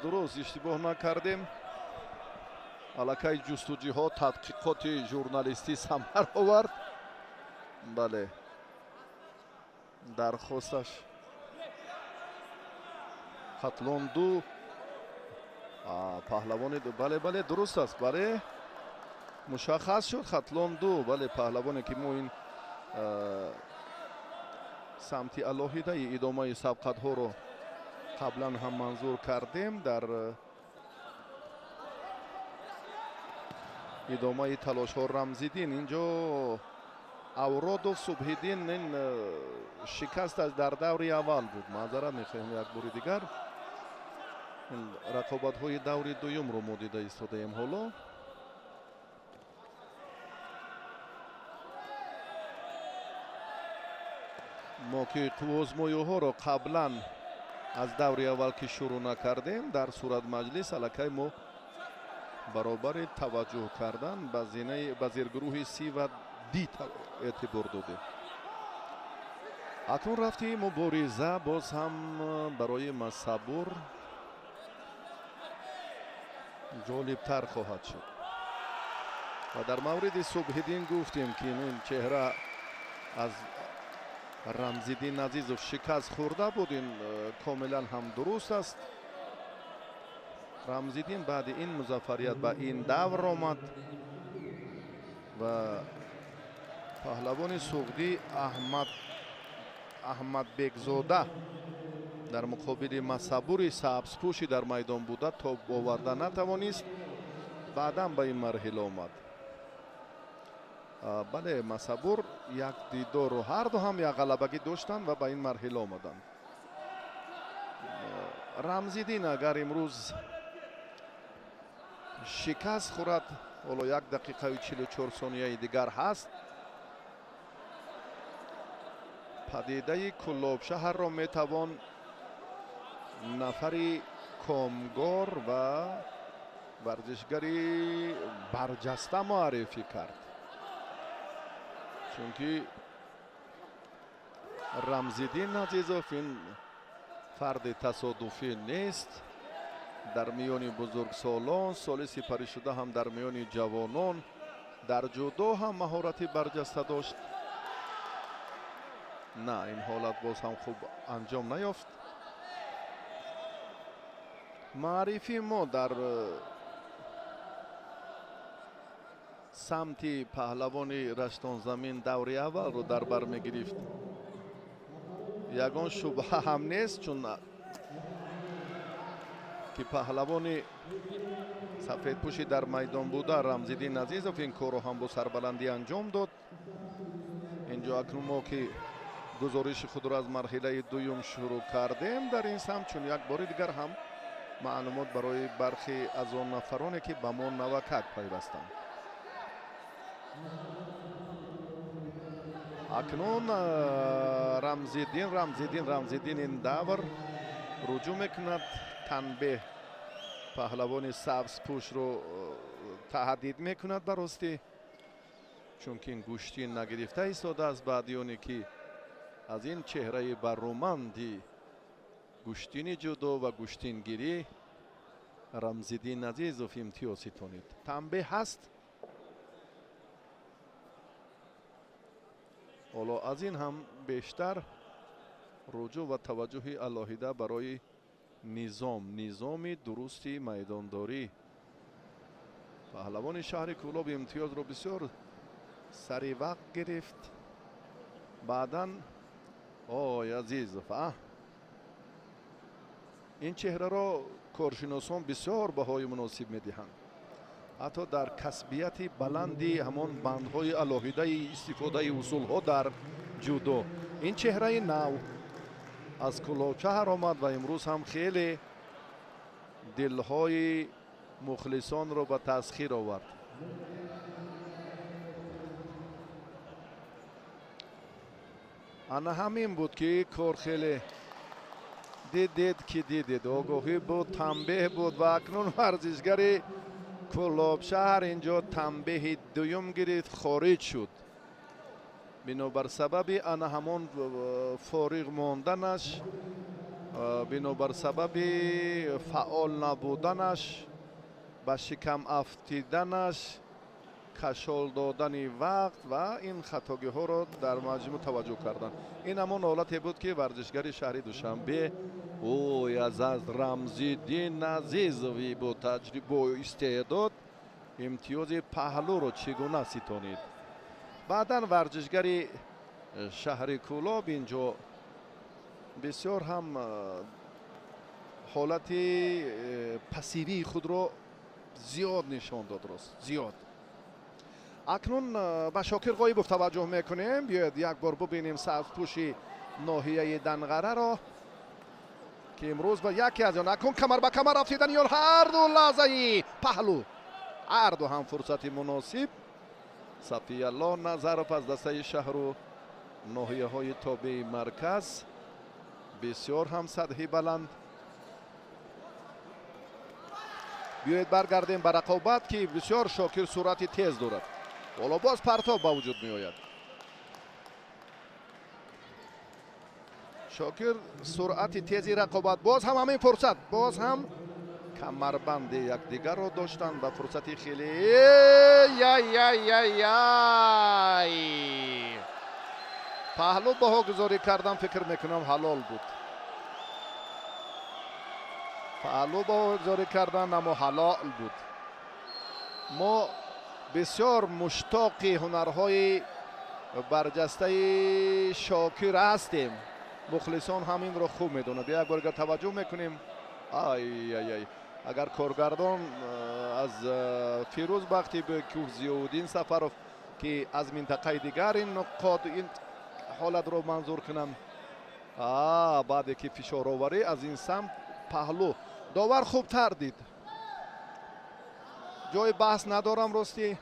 дуруст иштибоҳ накардем. аллакай ҷустуҷӯҳо, тадқиқоти журналистӣ самар овард. бале, дархосташ хатлон ду паҳлавони бале дуруст аст. бале, мушаххас шуд хатлон ду. бале, паҳлавоне ки мо ин самти алоҳидаи идомаи сабқатҳоро қаблан ҳам манзур кардем. дар идомаи талошҳо Рамзиддин, инҷо Авродов, Субҳиддин, ин шикасташ дар даври аввал буд. маъзарат мехоҳем як бори дигар. рақобатҳои даври дуюмро мо дида истодаем ҳоло. мо ки қуввозмоюҳоро қаблан аз даври аввал ки шурӯъ накардем, дар сурат маҷлис аллакай мо баробари таваҷҷӯҳ кардан ба зиргурӯҳи C ва D эътибор додем. акнун рафти мубориза боз ҳам барои Масабур ҷолибтар хоҳад шуд. ва дар мавриди Субҳиддин гуфтем ки ин чеҳра аз Рамзиддин Азизов шикаст хӯрда буд. ин комилан ҳам дуруст аст. Рамзиддин баъди ин музаффарият ба ин давр омад ва паҳлавони суғдӣ Аҳмадбекзода дар муқобили Масабури сабзпӯши дар майдон буда тоб оварда натавонист. баъдан ба ин марҳила омад. бале, Масабур як дидору ҳарду ҳам як ғалабагӣ доштанд ва ба ин марҳила омаданд. Рамзиддин агар имрӯз шикаст хӯрад, ҳоло 1 дақиқаю 44 сонияи дигар ҳаст, падидаи Куллобшаҳрро метавон нафари комгор ва варзишгари барҷаста муаррифӣ кард. чунки рамзиддин азизов ин фарди тасодуфӣ нест. дар миёни бузургсолон, соли сипаришуда ҳам дар миёни ҷавонон, дар ҷудо ҳам маҳорати барҷаста дошт. на, ин ҳолат боз ҳам хуб анҷом наёфт. маърифи мо дар самти паҳлавони раштонзамин даври аввалро дар бар мегирифт. ягон шубҳа ҳам нест, чун ки паҳлавони сафедпӯши дар майдон буда рамзиддин азизов ин корро ҳам бо сарбаландӣ анҷом дод. инҷо акнун мо ки гузориши худро аз марҳилаи дуюм шурӯъ кардем дар ин самт, чун як бори дигар ҳам маълумот барои бархе аз он нафароне ки ба мо навакак пайвастанд. акнун рамзиддин ин давр руҷӯъ мекунад. танбеҳ паҳлавони сабзпӯшро таҳдид мекунад ба ростӣ, чунки ин гӯштин нагирифта истодааст баъди оне ки аз ин чеҳраи барруманди гӯштини ҷудо ва гӯштингирӣ рамзиддин азизов имтиёз ситонид. танбеҳ ҳаст. ҳоло аз ин ҳам бештар руҷӯъ ва таваҷҷӯҳи алоҳида барои низоми дурусти майдондорӣ. паҳлавони шаҳри кӯлоб имтиёзро бисёр сари вақт гирифт. баъдан ой азизов, ин чеҳраро коршиносон бисёр баҳои муносиб медиҳанд. ҳатто дар касбияти баланди ҳамон бандҳои алоҳидаи истифодаи усулҳо дар ҷудо. ин чеҳраи нав аз кӯлобшаҳр омад ва имрӯз ҳам хеле дилҳои мухлисонро ба тасхир овард. ана ҳамин буд ки кор хеле дидед огоҳӣ буд, танбеҳ буд ва акнун варзишгари кӯлобшаҳр инҷо танбеҳи дуюм гирифт, хориҷ шуд. бинобар сабаби ана ҳамон фориғ монданаш, бинобар сабаби фаъол набуданаш, ба шикам афтиданаш, кашол додани вақт ва ин хатогиҳоро дар маҷмӯъ таваҷҷӯҳ карданд. ин ҳамон ҳолате буд ки варзишгари шаҳри душанбе ой аз рамзиддин азизови бо таҷрибо истеъдод имтиёзи паҳлӯро чӣ гуна ситонид. баъдан варзишгари шаҳри кӯлоб инҷо бисёр ҳам ҳолати пассивии худро зиёд нишон дод. рост зиёд. акнун ба Шокир Ғоибов таваҷҷӯҳ мекунем. биёед як бор бубинем сабзпӯши ноҳияи Данғараро ки имрӯз ба яке аз он акнун камар ба камар афтидани ён ҳарду лаҳзаи паҳлӯ, ҳарду ҳам фурсати муносиб. Сафиялло Назаров аз дастаи шаҳру ноҳияҳои тобеи марказ бисёр ҳам сатҳи баланд. биёед баргардем ба рақобат ки бисёр Шокир суръати тез дорад. ҳоло боз партоб ба вуҷуд меояд. Шокир суръати тези рақобат, боз ҳам ҳамин фурсат, боз ҳам камарбанди якдигарро доштанд ба фурсати хеле паҳлӯ баҳогузорӣ кардан фикр мекунам ҳалол буд. паҳлӯ баҳогузорӣ кардан амо ҳалол буд. мо бисёр муштоқи ҳунарҳои барҷастаи Шокир ҳастем. мухлисон ҳаминро хуб медонад. як бор агар таваҷҷӯҳ мекунем, агар коргардон аз Фирӯзбахти Бекӯ, Зиёуддин Сафаров ки аз минтақаи дигар ин нуқод ин ҳолатро манзур кунам, баъде ки фишороварӣ аз ин самт паҳлӯ довар хубтар дид. ҷои баҳс надорам ростӣ.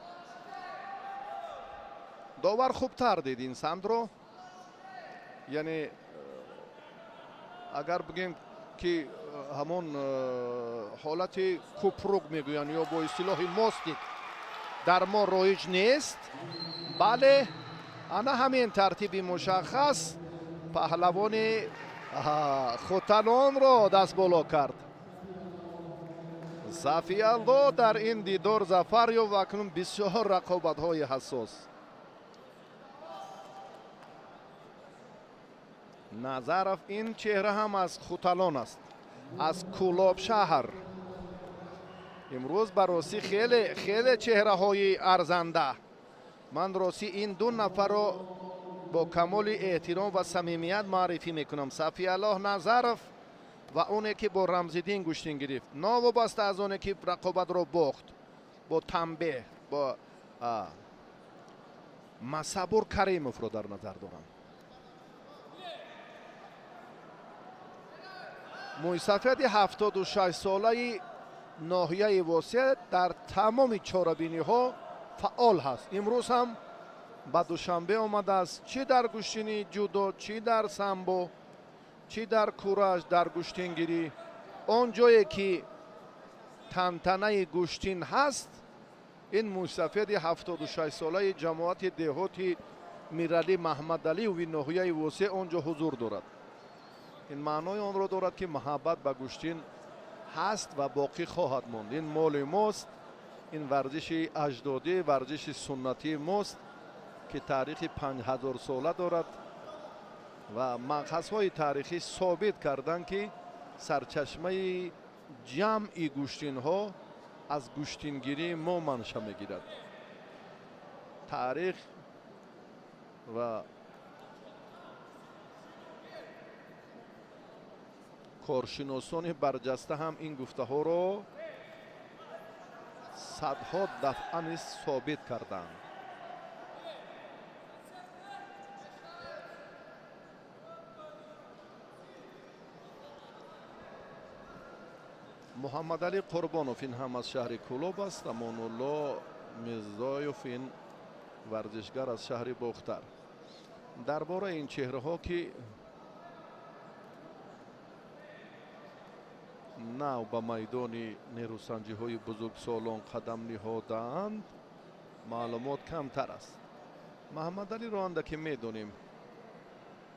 довар хубтар дид ин самтро. яъне агар бигем ки ҳамон ҳолати купрук мегӯянд ё бо истилоҳи мостик дар мо роиҷ нест, бале ана ҳамин тартиби мушаххас پهلوانی خوتلان را دست بالا کرد. صفیالله در این دیدار ظفر یافت و اکنون بسیار رقابت‌های حساس. نظرف این چهره هم از خوتلان است، از کولاب شهر. امروز بررسی خیلی چهره های ارزنده. من راستی این دو نفر را با کمال احترام و صمیمیت معرفی میکنم. صفیالله نظرف و اونه که با رمزالدین گشتین گرفت، ناوابسته از اونه که رقابت را باخت با تنبیه، با مصبور کریموف رو در نظر دارم. مویسفید 76 ساله ناحیه واسع در تمام چاربینی ها فعال هست. امروز هم به دوشنبه آمده است، چی در گشتینی جودو، چی در سامبو، چی در کورش، در گشتینگیری. اون جایی که تنتنه گشتین هست، این مویسفید 76 ساله جماعت دهاتی میرعلی محمد علی و ناحیه واسع اونجا حضور دارد. این معنای آن را دارد که محبت به گشتین هست و باقی خواهد ماند. این مال ماست، این ورزش اجدادی، ورزش سنتی ماست که تاریخ 5000 ساله دارد و مأخذهای تاریخی ثابت کردند که سرچشمه جمعی گشتین ها از گشتینگیری ما منشأ میگیرد. تاریخ و کارشناسان برجسته هم این گفته ها را صدها دفعه نیز ثابت کردند. محمد علی قربانوف این هم از شهر کولاب است. امان الله میرزایوف این ورزشگر از شهر باختر. درباره این چهره ها که نو به میدان نیروسنجی های بزرگسالان قدم نهادند معلومات کمتر است. محمد علی را اندکی میدونیم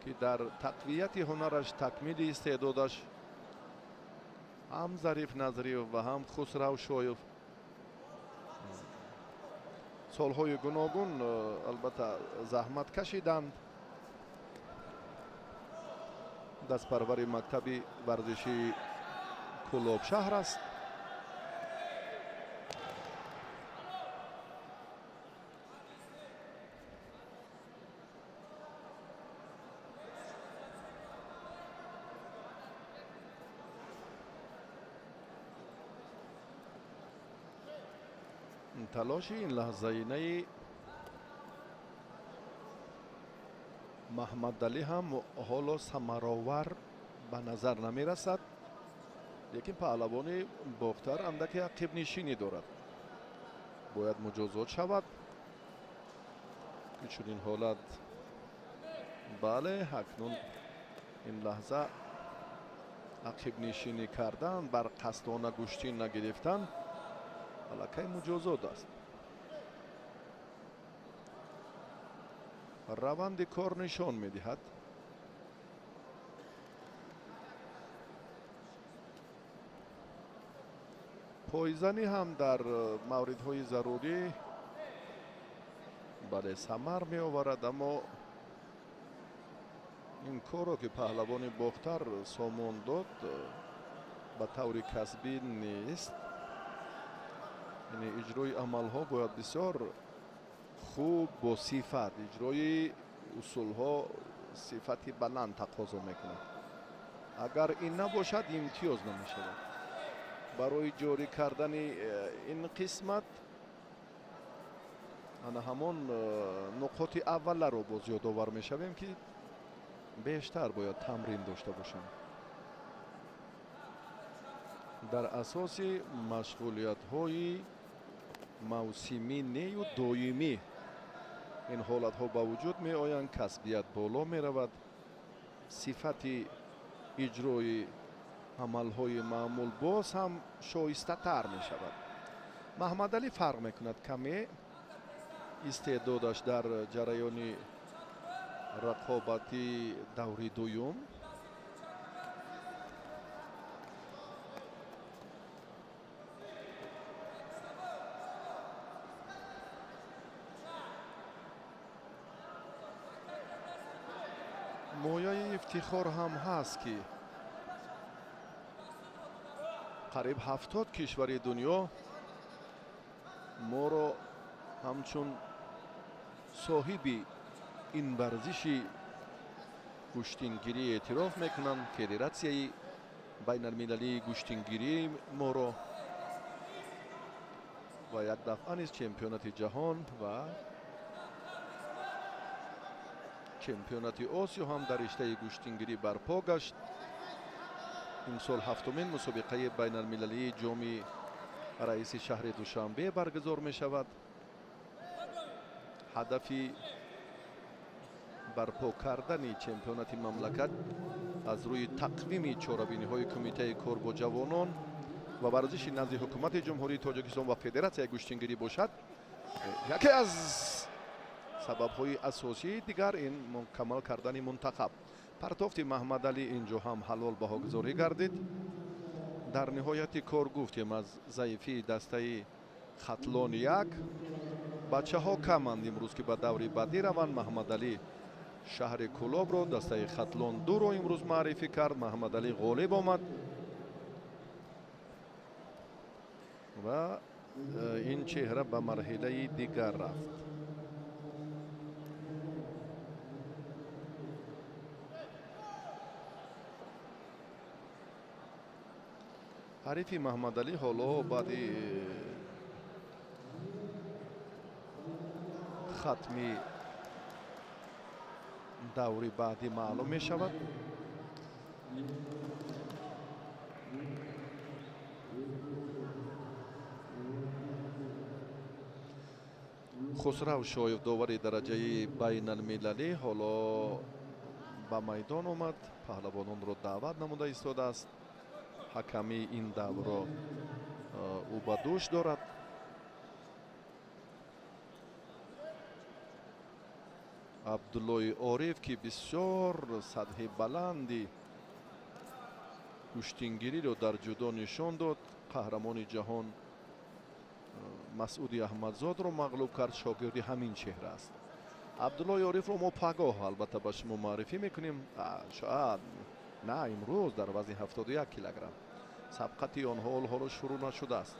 که در تقویت هنرش، تکمیل استعدادش، هم ظریف نظری و هم خسرو شایف سالهای گوناگون البته زحمت کشیدند. دست پرور مکتب ورزشی کولاب شهر است. تلاش این لحظه اینه محمد علی هم حالا ثمرآور به نظر نمی رسد، لیکن پهلوان باختر اندک عقب نشینی دارد. باید مجازات شود که چون این حالت بله اکنون این لحظه عقب نشینی کردن، بر قصدانه گشتین نگرفتن علاقه مجازات است. روند کار نشان میدهد پایزنی هم در موردهای ضروری بله ثمر می آورد، اما این کار را که پهلوان باختر سامان داد به طور کسبی نیست. یعنی اجرای عمل ها باید بسیار خوب با صفت، اجرای اصول ها صفتی بلند تقاضا میکنه. اگر این نباشد امتیاز نمی شود. برای جاری کردن این قسمت انا همون نقاط اول رو باز یادآور می شویم که بیشتر باید تمرین داشته باشیم. در اساس مشغولیت های موسمی نی و دائمی این حالت ها با وجود می آیند، کسبیت بالا می رود، صفت اجرای عمل های معمول باز هم شایسته تر می شود. محمد علی فرق می کند، کمی استعدادش در جریان рақобати даври дуюм. мояи ифтихор ҳам ҳаст ки қариб 70 кишвари дунё моро ҳамчун соҳиби ин варзиши гӯштингирӣ эътироф мекунанд. федератсияи байналмилалии гӯштингирӣ моро ва якдафъа низ чемпионати ҷаҳон ва чемпионати осиё ҳам дар риштаи гӯштингирӣ барпо гашт. имсол ҳафтумин мусобиқаи байналмилалии ҷоми раиси шаҳри душанбе баргузор мешавад. ҳадафи барпо кардани чемпионати мамлакат аз рӯи тақвими чорабиниҳои кумитаи кор бо ҷавонон ва варзиши назди ҳукумати ҷумҳурии тоҷикистон ва федератсияи гӯштингирӣ бошад. яке аз сабабҳои асосии дигар ин мукаммал кардани мунтахаб. партофти маҳмадалӣ инҷо ҳам ҳалол баҳогузорӣ гардид. дар ниҳояти кор гуфтем аз заифии дастаи хатлон як бачаҳо каманд имрӯз ки ба даври баъдӣ раванд. маҳмадалӣ шаҳри кӯлобро дастаи хатлон дуро имрӯз маърифӣ кард. маҳмадалӣ ғолиб омад ва ин чеҳра ба марҳилаи дигар рафт. ҳарифи маҳмадалӣ ҳоло баъди хатми даври баъдӣ маълум мешавад. хусрав шоев довари дараҷаи байналмилалӣ ҳоло ба майдон омад. паҳлавононро даъват намуда истодааст. ҳаками ин давро ӯ ба дӯш дорад. абдуллои ориф ки бисёр сатҳи баланди гӯштингириро дар ҷудо нишон дод. қаҳрамони ҷаҳон масъуди аҳмадзодро мағлуб кард. шогирди ҳамин чеҳра аст. абдуллои орифро мо пагоҳ албатта ба шумо маърифӣ мекунем. шояд на имрӯз дар вазни 71 килограмм. сабқати он ҳолҳоро шурӯъ нашудааст.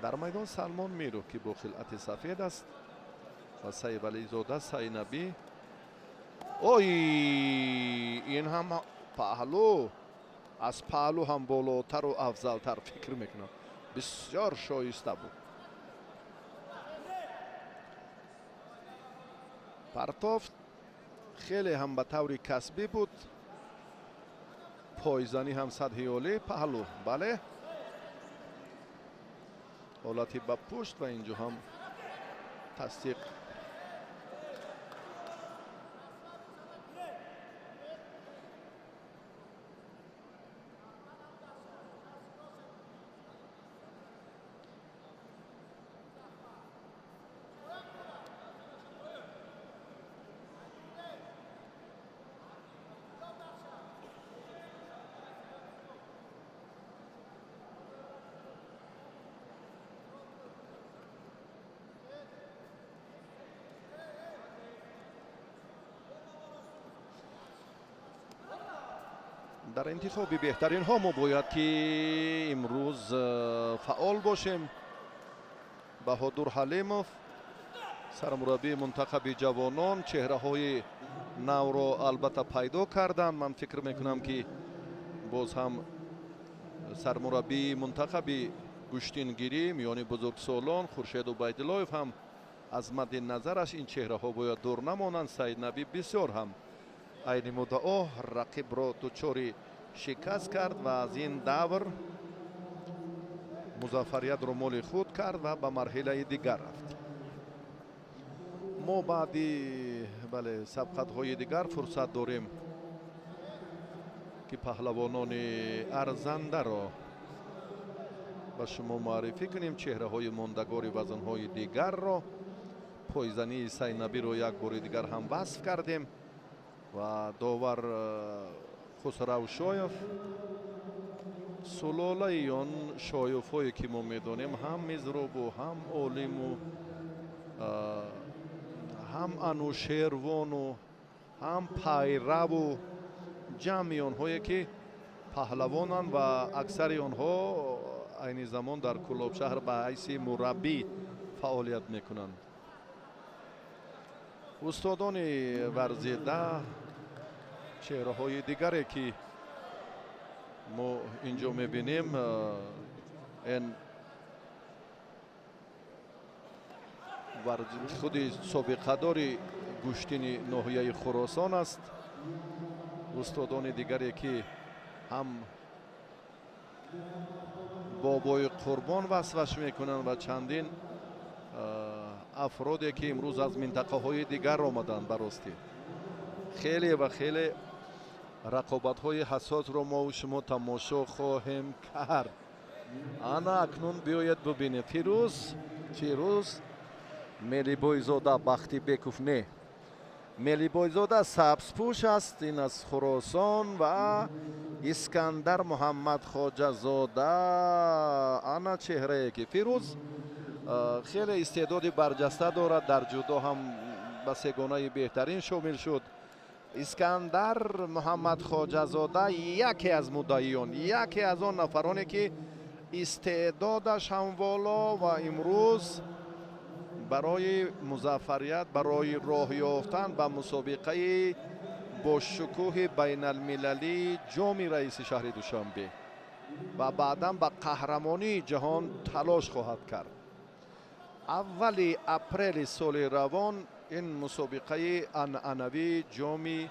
дар майдон салмон миров ки бо хилъати сафед аст ва сайвализода сайнабӣ. ой ин ҳам паҳлӯ аз паҳлӯ ҳам болотару афзалтар фикр мекунам. бисёр шоиста буд. партоф хеле ҳам ба таври касбӣ буд. пойзанӣ ҳам сатҳи олӣ. паҳлӯ бале ҳолати ба пушт ва инҷо ҳам тасдиқ. дар интихоби беҳтаринҳо мо бояд ки имрӯз фаъол бошем. баҳодур ҳалимов сармураббии мунтахаби ҷавонон чеҳраҳои навро албатта пайдо карданд. ман фикр мекунам ки боз ҳам сармураббии мунтахаби гӯштингирӣ миёни бузургсолон хуршед убайдуллоев ҳам аз мадди назараш ин чеҳраҳо бояд дур намонанд. саиднабӣ бисёр ҳам айни муддао рақибро дучори шикаст кард ва аз ин давр музаффариятро моли худ кард ва ба марҳилаи дигар рафт. мо баъди сабқатҳои дигар фурсат дорем ки паҳлавонони арзандаро ба шумо маърифӣ кунем. чеҳраҳои мондагори вазнҳои дигарро пойзании сайнабиро як бори дигар ҳам васф кардем. و داور خسرو شایف. سلاله آن شایف هایی که ما میدانیم هم مزراب و هم عالم و هم انوشیروان و هم پیرو و جمعی آنهایی که پهلوانند و اکثر آنها این زمان در کلاب شهر به حیث مربی فعالیت میکنند. استادان ورزیده چهره های دیگری که ما اینجا میبینیم این خود سابقه داری گشتین ناحیه خراسان است. استادان دیگری که هم بابای قربان وصفش میکنند و چندین افرادی که امروز از منطقه های دیگر آمدند. براستی خیلی و خیلی رقابت های حساس رو ما و شما تماشا خواهیم کرد. انا اکنون بیاید ببینید فیروز ملی بایزاده بختی بکوف نه ملی بایزاده سبزپوش است، این از خراسان، و اسکندر محمد خواجه زاده. انا چهره که فیروز خیلی استعداد برجسته دارد، در جودو هم به سگانه بهترین شامل شد. اسکندر محمد خواجه زاده یکی از مدعیان، یکی از آن نفرانی که استعدادش هم والا و امروز برای مظفریت، برای راه یافتن به مسابقه با شکوه بین المللی جام رئیس شهر دوشنبه و بعدا به قهرمانی جهان تلاش خواهد کرد. اول اپریل سال روان این مسابقه عنعنوی جام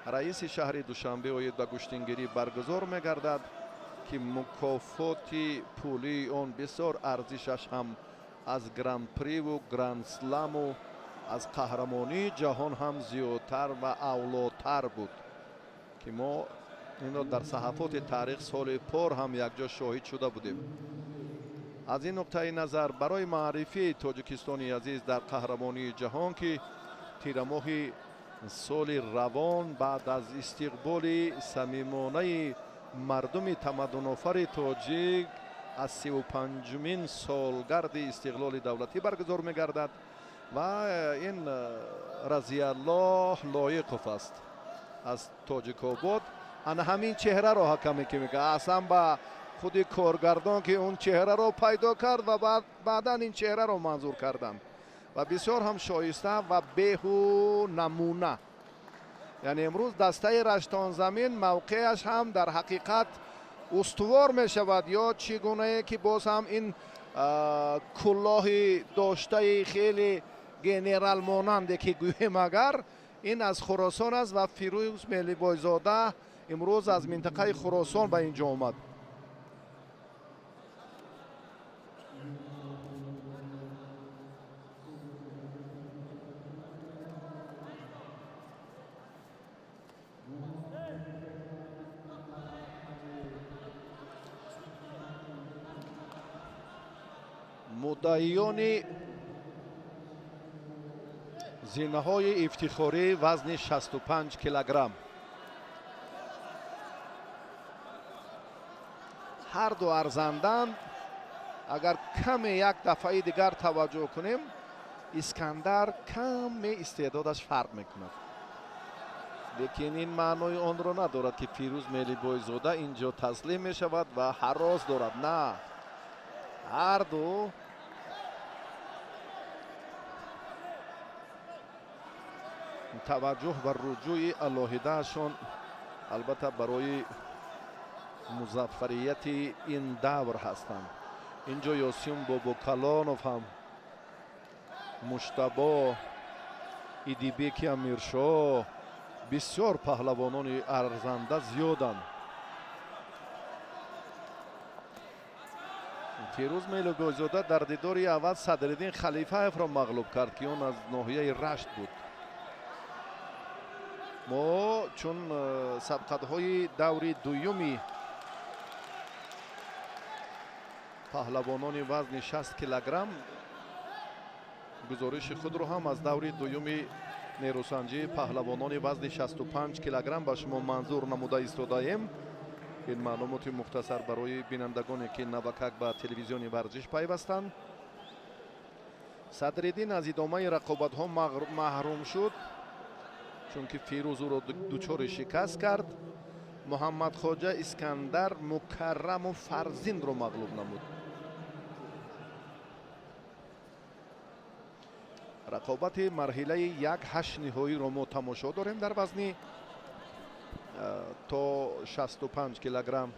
رئیس شهر دوشنبه باید به گشتنگیری برگزار می‌گردد که مکافات پولی آن بسیار ارزشش هم از گراند پری و گراند سلم و از قهرمانی جهان هم زیادتر و اولاتر بود که ما اینو در صحفات تاریخ سال پر هم یک جا شاهد شده بودیم. از این نقطه نظر برای معرفی تاجیکستانی عزیز در قهرمانی جهان که تیر ماه سال روان بعد از استقبال صمیمانه مردم تمدن آفر تاجیک از 35مین سالگرد استقلال دولتی برگزار می‌گردد و این رضی الله لایق است از تاجیک آباد. ان همین چهره را حکمی که میگه اصلا با خود کارگردان که اون چهره را پیدا کرد و بعدا این چهره را منظور کردند و بسیار هم شایسته و بهو نمونه. یعنی امروز دسته رشتان زمین موقعش هم در حقیقت استوار می شود یا چگونه که باز هم این کلاه داشته خیلی گنرال ماننده که گویم اگر این از خراسان است و فیروز ملی بایزاده امروز از منطقه خراسان به اینجا آمد. مدعیان زینه های افتخاری وزن 65 کیلوگرم هر دو ارزندند. اگر کم یک دفعه دیگر توجه کنیم اسکندر کم استعدادش فرق میکند، لیکن این معنای آن را ندارد که فیروز ملی بایزاده اینجا تسلیم می شود و هراس دارد. نه، هر دو توجه و رجوع علاهیده شان البته برای مظفریت این دور هستند. اینجا یاسین بابا کلانوف هم، مشتبه ایدیبیک امیرشاه، بسیار پهلوانان ارزنده زیادند. فیروز ملی بایزاده در دیداری اول صدرالدین خلیفه را مغلوب کرد که اون از ناحیه رشت بود. ما چون سبقت های دوری دویمی پهلوانان وزن 60 کیلوگرم گزارش خود رو هم از دوری دویمی нерӯсанҷии паҳлавонони вазни 65 килограмм ба шумо манзур намуда истодаем. ин маълумоти мухтасар барои бинандагоне ки навакак ба телевизиони варзиш пайвастанд. Садриддин аз идомаи рақобатҳо маҳрум шуд, чунки фирӯз ӯро дучори шикаст кард. муҳаммадхоҷа искандар мукарраму фарзиндро мағлуб намуд. рақобати марҳилаи 1/8 ниҳоиро мо тамошо дорем дар вазни то 65 килограмм.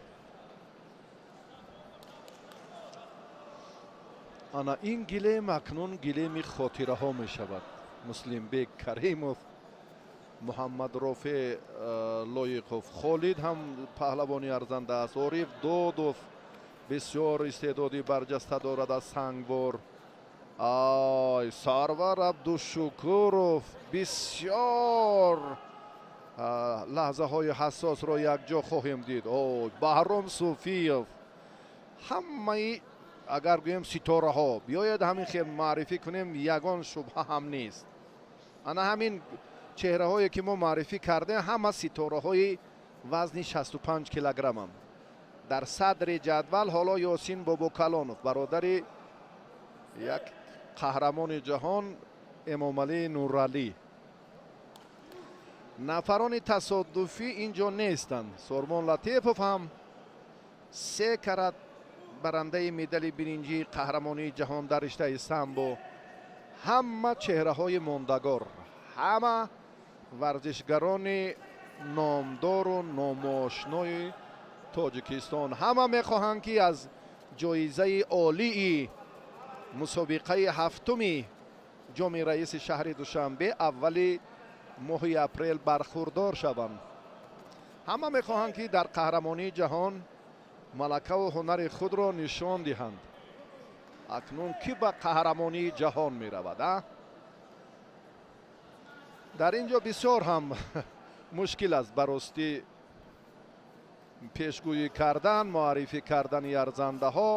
ана ин гилем акнун гилеми хотираҳо мешавад. муслимбек каримов, муҳаммад рофе лоиқов, холид ҳам паҳлавони арзанда аст, ориф додов бисёр истеъдоди барҷаста дорад аз сангбор. ай сарвар абдушукуров бисёр лаҳзаҳои ҳассосро якҷо хоҳем дид. ой баҳром суфиев, ҳамаи агар гӯем ситораҳо биёед ҳамин хел маърифӣ кунем, ягон шубҳа ҳам нест. ана ҳамин чеҳраҳое ки мо маърифӣ кардем ҳама ситораҳои вазни 65 килограммам. дар садри ҷадвал ҳоло ёсин бобокалонов, бародари як қаҳрамони ҷаҳон эмомалии нуралӣ. нафарони тасодуфӣ ин ҷо нестанд. сормон латифов ҳам 3 карат барандаи медали биринҷии қаҳрамонии ҷаҳон дар риштаи самбо. ҳама чеҳраҳои мондагор, ҳама варзишгарони номдору номошнои тоҷикистон, ҳама мехоҳанд ки аз ҷоизаи олии мусобиқаи ҳафтуми ҷоми раиси шаҳри душанбе аввали моҳи апрел бархурдор шаванд. ҳама мехоҳанд ки дар қаҳрамонии ҷаҳон малакаву ҳунари худро нишон диҳанд. акнун кӣ ба қаҳрамонии ҷаҳон меравад? дар ин ҷо бисёр ҳам мушкил аст барости пешгӯӣ кардан, муаррифӣ кардани арзандаҳо.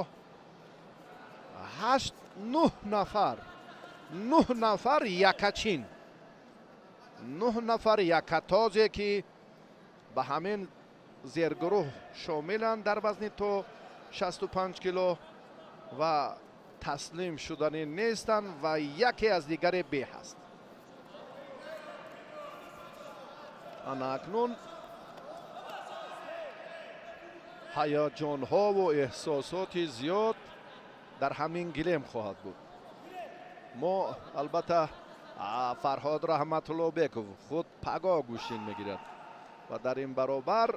9 нафар якачин, 9 нафар якатозе ки ба ҳамин зергурӯҳ шомиланд дар вазни то 65 кило ва таслим шудани нестанд ва яке аз дигаре беҳ аст. ана акнун ҳаяҷонҳову эҳсосоти зиёд дар ҳамин гилем хоҳад буд. мо албатта фарҳод раҳматуллобеков худ паго гӯшин мегирад ва дар ин баробар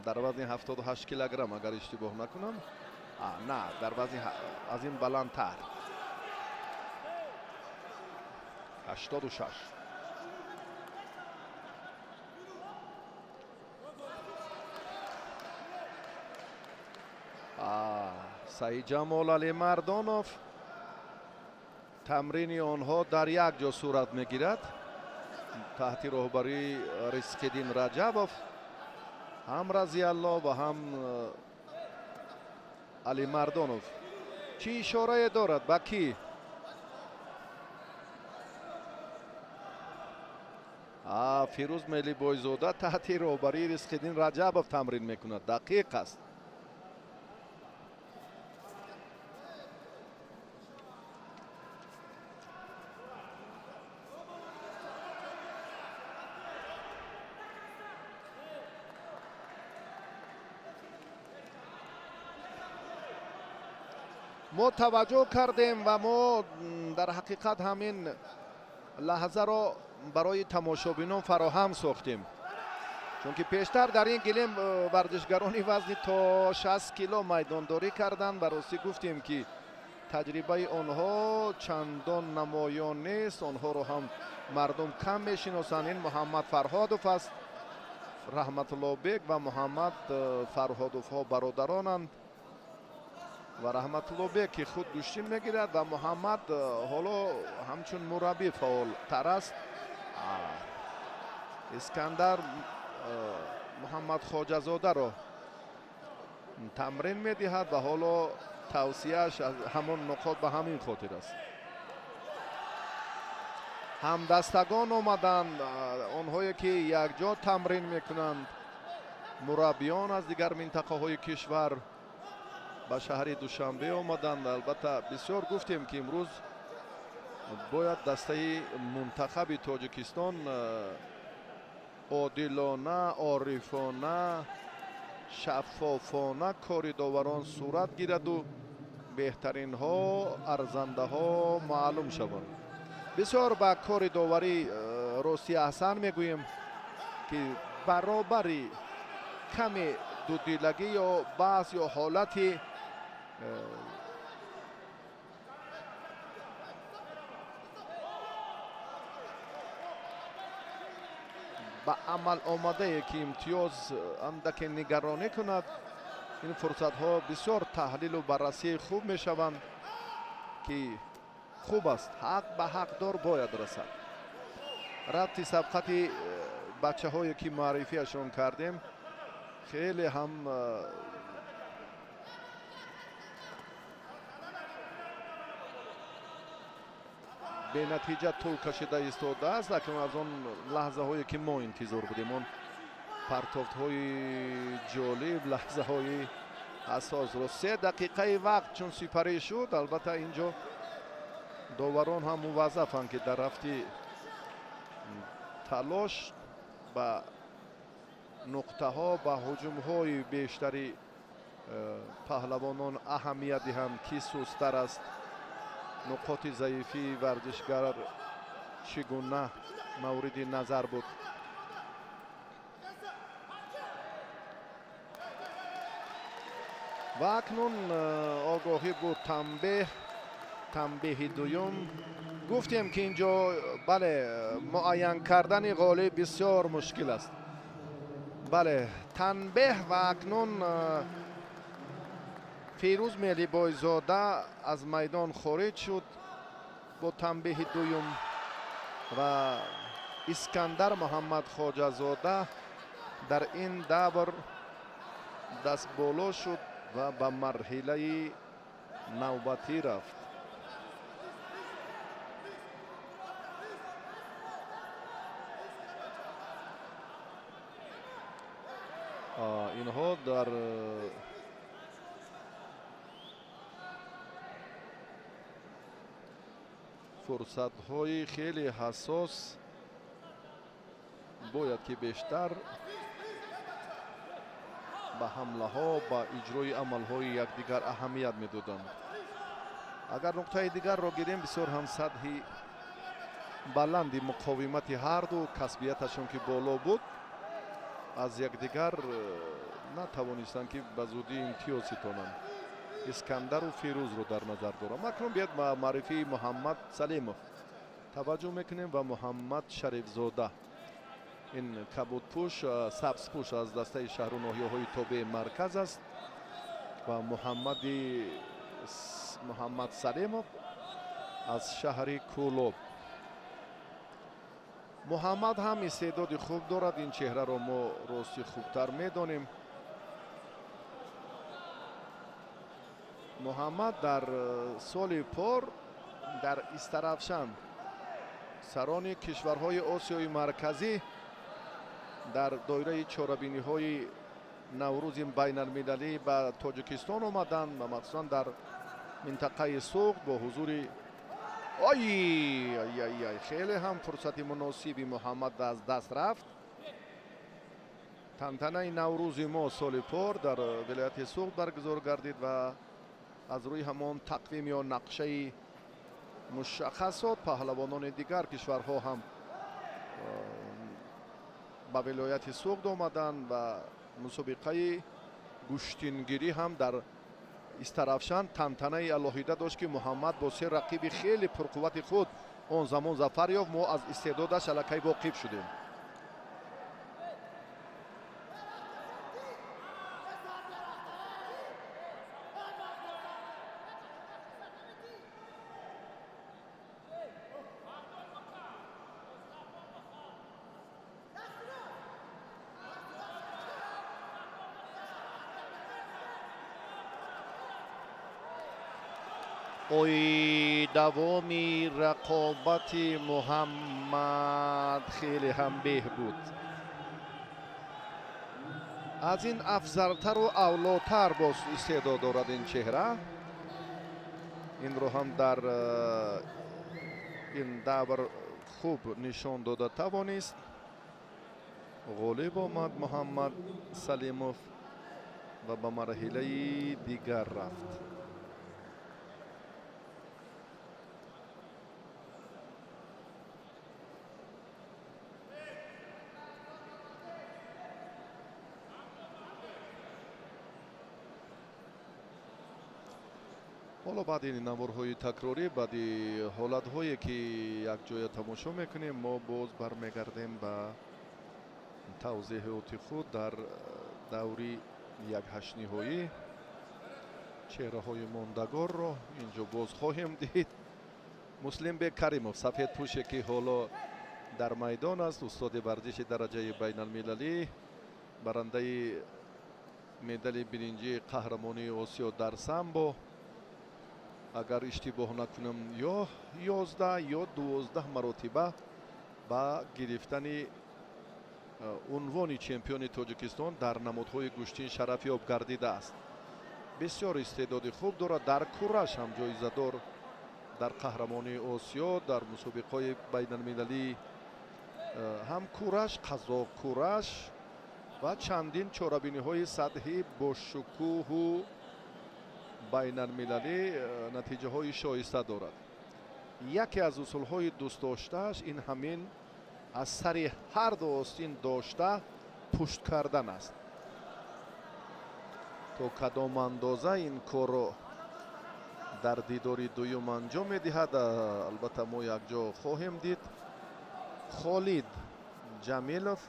дар вазни 78 килограмм агар иштибоҳ накунам, на дар вазни аз ин баландтар 86. саидҷамол алимардонов, тамрини онҳо дар як ҷо сурат мегирад таҳти роҳбарии ризқиддин раҷабов. ҳам разиалло ва ҳам алимардонов. чӣ ишорае дорад ба кӣ? фирӯз мелибойзода таҳти роҳбарии ризқиддин раҷабов тамрин мекунад. дақиқ аст. мо таваҷҷӯҳ кардем ва мо дар ҳақиқат ҳамин лаҳзаро барои тамошобинон фароҳам сохтем, чунки пештар дар ин гилем варзишгарони вазни то 60 кило майдондорӣ карданд. ба ростӣ гуфтем ки таҷрибаи онҳо чандон намоён нест, онҳоро ҳам мардум кам мешиносанд. ин муҳаммад фарҳодов аст, раҳматуллобек ва муҳаммад фарҳодовҳо бародаронанд ва раҳматуллобек ки худ гӯштин мегирад ва муҳаммад ҳоло ҳамчун мураббӣ фаъолтар аст. искандар муҳаммадхоҷазодаро тамрин медиҳад ва ҳоло тавсияш аз ҳамон нуқот ба ҳамин хотир аст. همدستگان آمدند، آنهایی که یک جا تمرین میکنند، مربیان از دیگر منطقه های کشور به شهر دوشنبه آمدند. البته بسیار گفتیم که امروز باید دسته منتخب تاجیکستان عادلانه، عارفانه، شفافانه کار داوران صورت گیرد و بهترین ها، ارزنده ها معلوم شوند. بسیار با کار داوری راستی احسان میگوییم که برابری کمی دودیلگی یا بعض یا حالتی با عمل آمده که امتیاز اندک نگرانی کند، این فرصت ها بسیار تحلیل و بررسی خوب می شوند که خوب است. حق به حق دار باید رسد. ربط سبقت بچه هایی که معرفیشون کردیم خیلی هم به نتیجه طول کشیده ایستاده است، لیکن از اون لحظه هایی که ما انتظار بودیم، اون پرتافت های جالب، لحظه های اساس رو 3 دقیقه وقت چون سپری شد. البته اینجا داوران هم موظفند که در رفتی تلاش با نقطه ها و هجوم های بیشتری پهلوانان اهمیت دهند که سست‌تر است، نقاط ضعیفی ورزشگر چگونه مورد نظر بود. و اکنون آگاهی بود تنبیه دوم. گفتیم که اینجا بله معین کردن غالب بسیار مشکل است. بله تنبیه و اکنون فیروز ملی بایزاده از میدان خارج شد با تنبیه دوم و اسکندر محمد خواجه زاده در این دور دست بالا شد و به مرحله نوبتی رفت. اینها در فرصت های خیلی حساس باید که بیشتر به حمله ها با اجرای عمل های یکدیگر اهمیت میدادند. اگر نقطه دیگر را گیریم بسیار هم سطح بلندی مقاومت هر دو کسبیتشون که بالا بود از یکدیگر نتوانستند که به زودی امتیاز ستانند. اسکندر و فیروز رو در نظر دارم. اکنون بیاد با معرفی محمد سلیموف توجه میکنیم و محمد شریف زاده، این کبود پوش سبز پوش از دسته شهر و ناحیه های تابع مرکز است و محمد سلیموف از شهر کولوب. محمد هم استعداد خوب دارد، این چهره را ما راستی خوبتر میدانیم. محمد در سال پر در استرافشان سران کشورهای آسیای مرکزی در دایره چهاربینی های نوروز بین المللی به تاجیکستان آمدند و مخصوصا در منطقه سوق با حضور خیلی هم فرصت مناسبی محمد از دست رفت. تنتنه نوروز ما سال پر در ولایت سوق برگزار گردید و از روی همان تقویم یا نقشه مشخصات پهلوانان دیگر کشورها هم به ولایت سوق آمدند و مسابقه گشتینگیری هم در استرافشان تنتنه الهیده داشت که محمد با 3 رقیب خیلی پرقوت خود اون زمان ظفر یافت. ما از استعدادش الکی واقف شدیم. اوی دوامی رقابت محمد خیلی هم بهبود. از این افضلتر و اولاتر باز استعداد دارد این چهره. این رو هم در این دور خوب نشان داده توانست. غالب آمد محمد سلیموف و به مرحله دیگر رفت. حالا بعد این نوارهای تکراری، بعد حالت‌هایی که یک جای تماشا میکنیم، ما باز برمیگردیم به توضیحات خود در دوری یک هشت نهایی. چهره های ماندگار را اینجا باز خواهیم دید. مسلم بک کریموف سفید پوشه که حالا در میدان است، استاد ورزش درجه بین المللی، برنده مدال برنجی قهرمانی آسیا در سامبو. اگر اشتباه نکنم یا 11 یا 12 مرتبه با گرفتن عنوان چمپیون تاجیکستان در نمودهای گشتین شرف یاب گردیده است. بسیار استعداد خوب دارد. در کورش هم جایزه دار در قهرمانی آسیا، در مسابقه بین المللی هم کورش، قزاق کورش و چندین چاره‌بینی های سطحی با شکوه و بین المللی نتیجه های شایسته دارد. یکی از اصول های دوست داشتهش این همین از سر هر دو آستین داشته پشت کردن است. تا کدام اندازه این کار را در دیداری دوم انجام میدهد البته ما یک جا خواهیم دید. خالد جمیلوف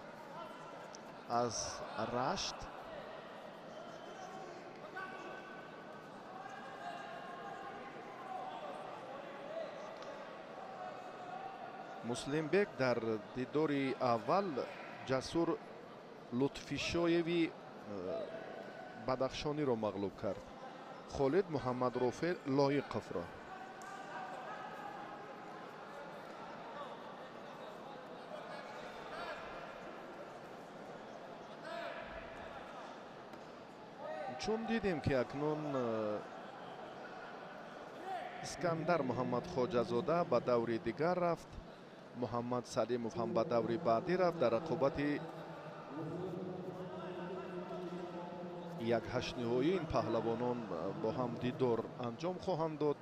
از رشت، مسلم بک در دیداری اول جسور لطفیشایوی بدخشانی را مغلوب کرد. خالد محمد رافع لایقов را. چون دیدیم که اکنون اسکندر محمد خواجه‌زاده به دوری دیگر رفت، محمد سلیموف هم به دوری بعدی رفت. در رقابت یک هشت نهایی این پهلوانان با هم دیدار انجام خواهند داد.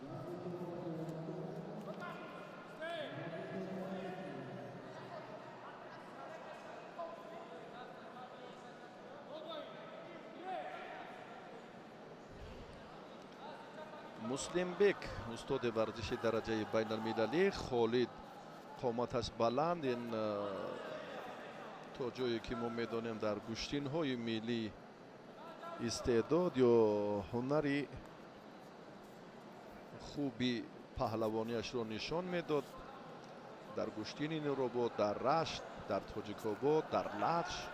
مسلم بک استاد ورزش درجه بین المللی، خالد قامتش بلند، این تا جایی که ما میدانیم در گشتین های ملی استعداد یا هنری خوبی پهلوانیش را نشان میداد. در گشتین نوروباد، در رشت، در تاجیک‌آباد، در لخش.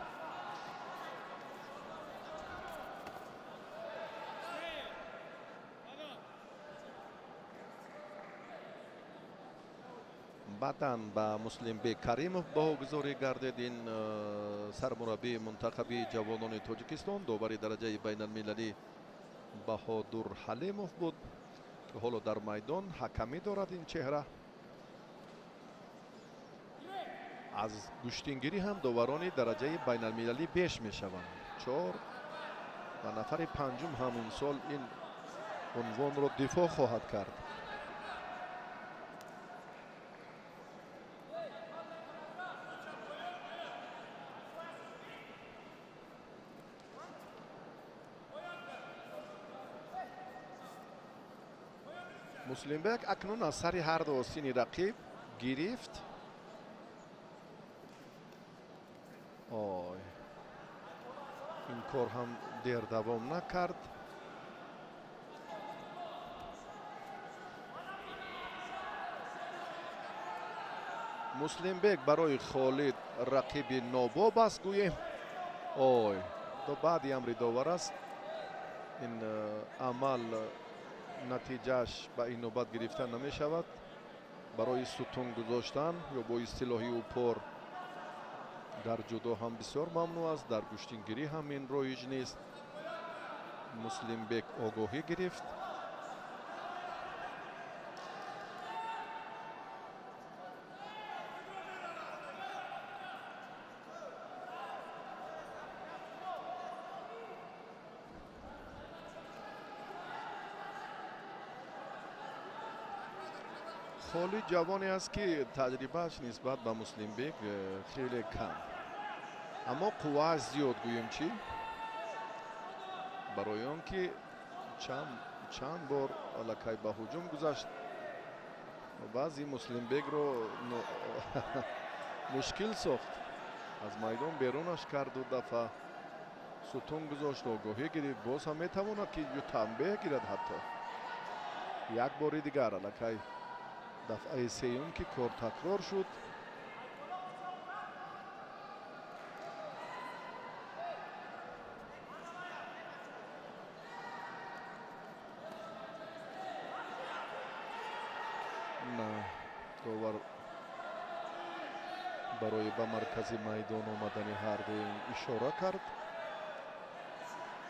بعداً به مسلم بک کریموف بهاگذاری گردید. این سرمربی منتخب جوانان تاجیکستان، داور درجه بین المللی بهادر حلیموف بود که حالا در میدان حکمی دارد. این چهره از گشتینگیری هم داوران درجه بین المللی بیش می شوند. 4 و نفر پنجم همین سال این عنوان را دفاع خواهد کرد. مسلم بک اکنون از سر هر دو آستین رقیب گرفت. این کار هم دیر دوام نکرد. مسلم بک برای خالد رقیب ناباب است گوییم. دو بعدی امر داور است. این عمل натиҷааш ба ин нӯбат гирифта намешавад. барои сутун гузоштан ё бо истилоҳи упор дар ҷудо ҳам бисёр мамнӯъ аст, дар гӯштингирӣ ҳам ин роиҷ нест. муслимбек огоҳӣ гирифт. холид ҷавоне аст ки таҷрибааш нисбат ба муслимбек хеле кам, аммо қуввааш зиёд, гӯем чӣ, барои он ки чанд бор аллакай ба ҳуҷум гузашт. баъзи муслимбекро мушкил сохт, аз майдон берунаш карду дафъа сутун гузошт, огоҳӣ гирифт. боз ҳам метавонад ки танбеҳ гирад. ҳатто як бори дигар аллакай дафъаи сеюм ки кор такрор шуд. на довар барои ба маркази майдон омадани ҳардуин ишора кард.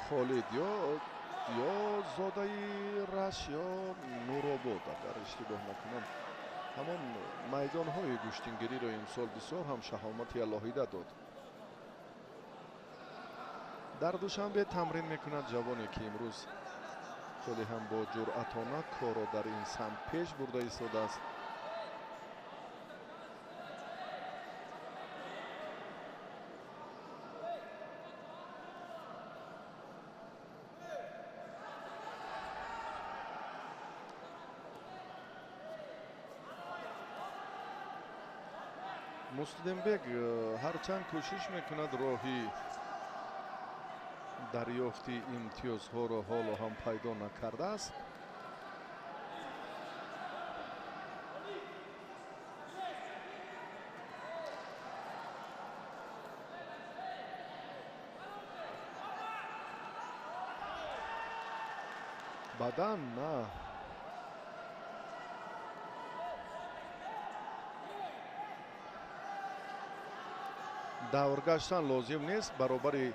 холид ё зодаи раш ё нуробод, агар иштибоҳ накунам, ҳамон майдонҳои гӯштингириро имсол бисёр ҳам шаҳомати алоҳида дод. дар душанбе тамрин мекунад ҷавоне ки имрӯз хеле ҳам бо ҷуръатона корро дар ин самт пеш бурда истодааст. муслимбек ҳарчанд кӯшиш мекунад роҳи дарёфти имтиёзҳоро ҳоло ҳам пайдо накардааст. бадан на давргаштан лозим нест. баробари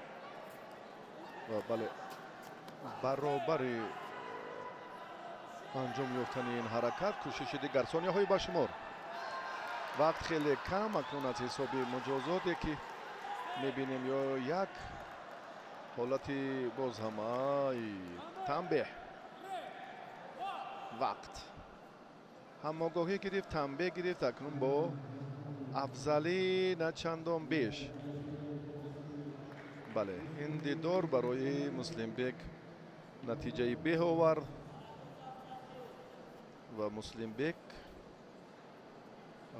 анҷом ёфтани ин ҳаракат кӯшиши дигар. сонияҳои ба шумор, вақт хеле кам. акнун аз ҳисоби муҷозоте ки мебинем ё як ҳолати боз ҳам танбеҳ вақт ҳам огоҳӣ гирифт, танбеҳ гирифт. акнун бо афзалӣ на чандон беш. бале, ин дидор барои муслимбек натиҷаи беҳ овард ва муслимбек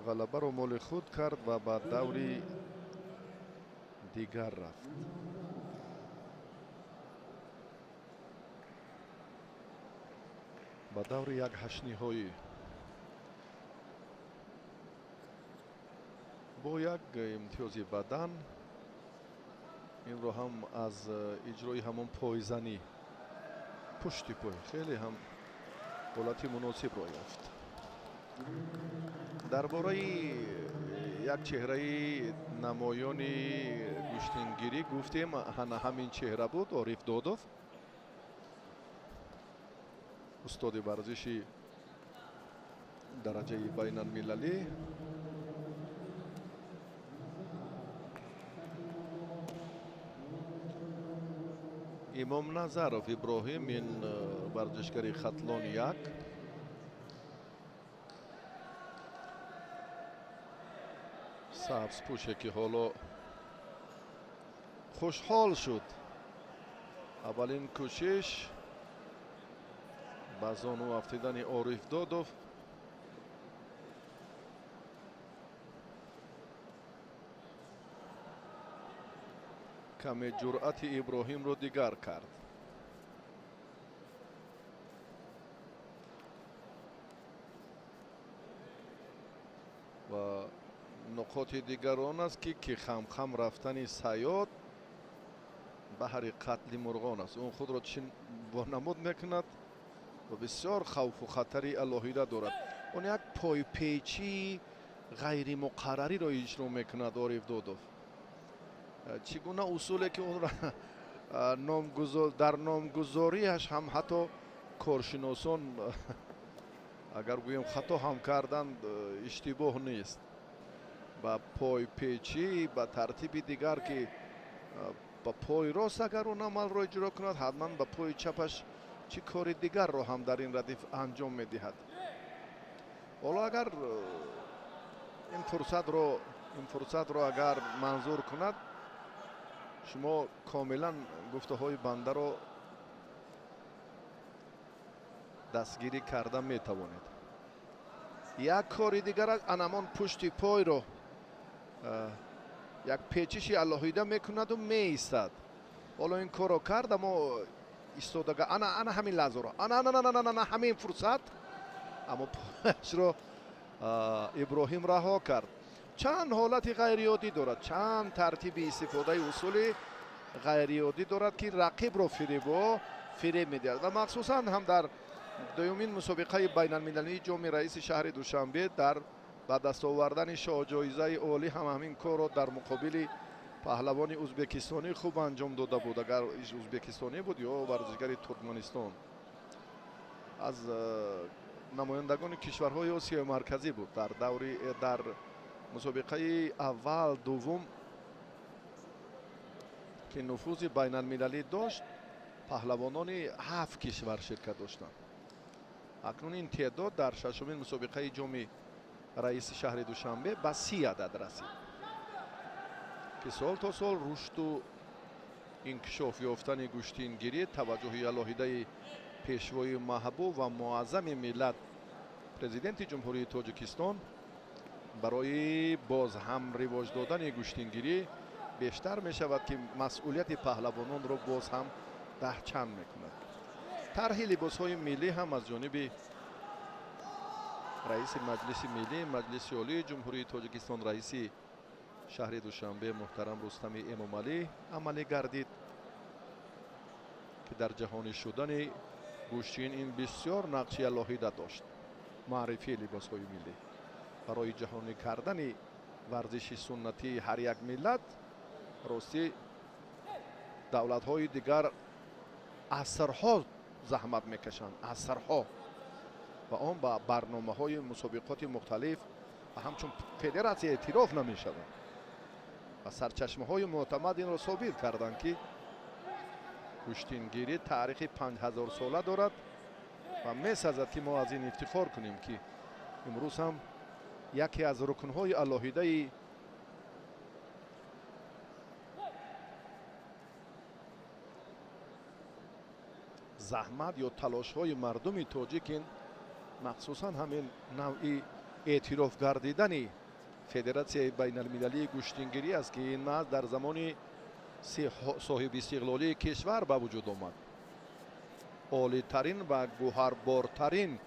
ғалабаро моли худ кард ва ба даври дигар рафт. ба даври як ҳаштниҳоӣ бо як имтиёзи бадан. инро ҳам аз иҷрои ҳамон пойзанӣ пушти пой хеле ҳам ҳолати муносибро ёфт. дар бораи як чеҳраи намоёни гӯштингирӣ гуфтем, ҳамин чеҳра буд Ориф Додов, устоди варзиши дараҷаи байналмилалӣ. имом Назаров Иброҳим, ин варзишгари хатлон як. сабзпӯше ки ҳоло хушҳол шуд. аввалин кӯшиш ба зону афтидани Ориф Додов. каме ҷуръати Иброҳимро дигар кард. ва нуқоти дигар он аст ки хамхам рафтани Саёд баҳри қатли мурғон аст. он худро чӣ вонамуд мекунад, و بسیار خوف و خطری الهیده دارد. اون یک پای پیچی غیر مقرری را اجرا میکند عارف دودوف. چگونه اصولی که اون را در نامگذاریش هم حتی کارشناسان اگر گویم خطا هم کردند اشتباه نیست. با پای پیچی با ترتیب دیگر که با پای راست اگر اون عمل را اجرا کند حتما با پای چپش چی کار دیگر را هم در این ردیف انجام میدهد. حالا اگر این فرصت را اگر منظور کند شما کاملا گفته های بنده را دستگیری کرده می توانید. یک کاری دیگر از انمان پشت پای را یک پیچش الهیده میکند و می ایستد. حالا این کار را کرد اما ایستادگی انا همین لحظه را انا همین فرصت اما پایش را ابراهیم رها کرد. چند حالت غیر عادی دارد، چند ترتیب استفاده اصول غیر عادی دارد که رقیب را فریب میدهد و مخصوصا هم در دومین مسابقه بین المللی جام رئیس شهر دوشنبه در با دست آوردن جایزه عالی هم همین کار را در مقابل پهلوان ازبکستانی خوب انجام داده بود. اگر ازبکستانی بود یا ورزشگر ترکمنستان از نمایندگان کشورهای آسیای مرکزی بود. در مسابقه اول دوم که نفوذ بین المللی داشت پهلوانان 7 کشور شرکت داشتند. اکنون این تعداد در ششمین مسابقه جام رئیس شهر دوشنبه به 30 عدد رسید که سال تا سال رشد و انکشاف یافتن گوشتینگیری توجه الهیده پیشوای محبوب و معظم ملت پرزیدنت جمهوری تاجیکستان برای باز هم رواج دادن گوشتینگیری بیشتر می شود که مسئولیت پهلوانان را باز هم دهچند می کند. طرح لباس های ملی هم از جانب رئیس مجلس ملی مجلس عالی جمهوری تاجیکستان رئیس شهر دوشنبه محترم رستم امامعلی عملی گردید که در جهانی شدن گوشتین این بسیار نقش الهیده داشت. معرفی لباس های ملی برای جهانی کردن ورزش سنتی هر یک ملت راستی دولت های دیگر عصرها زحمت میکشند، عصرها، و آن با برنامه های مسابقات مختلف و همچون فدراسیون اعتراف نمی شود و سرچشمه های معتمد این را ثابت کردند که کشتینگیری تاریخ 5000 ساله دارد و می سازد که ما از این افتخار کنیم که امروز هم یکی از رکنهای الهیده زحمت یا تلاش های مردم تاجیک مخصوصا همین نوعی اعتراف گردیدن فدراسیون بین المللی گوشتینگیری است که این مرد در زمان صاحب استقلالی کشور به وجود آمد. عالی ترین و گوهربارترین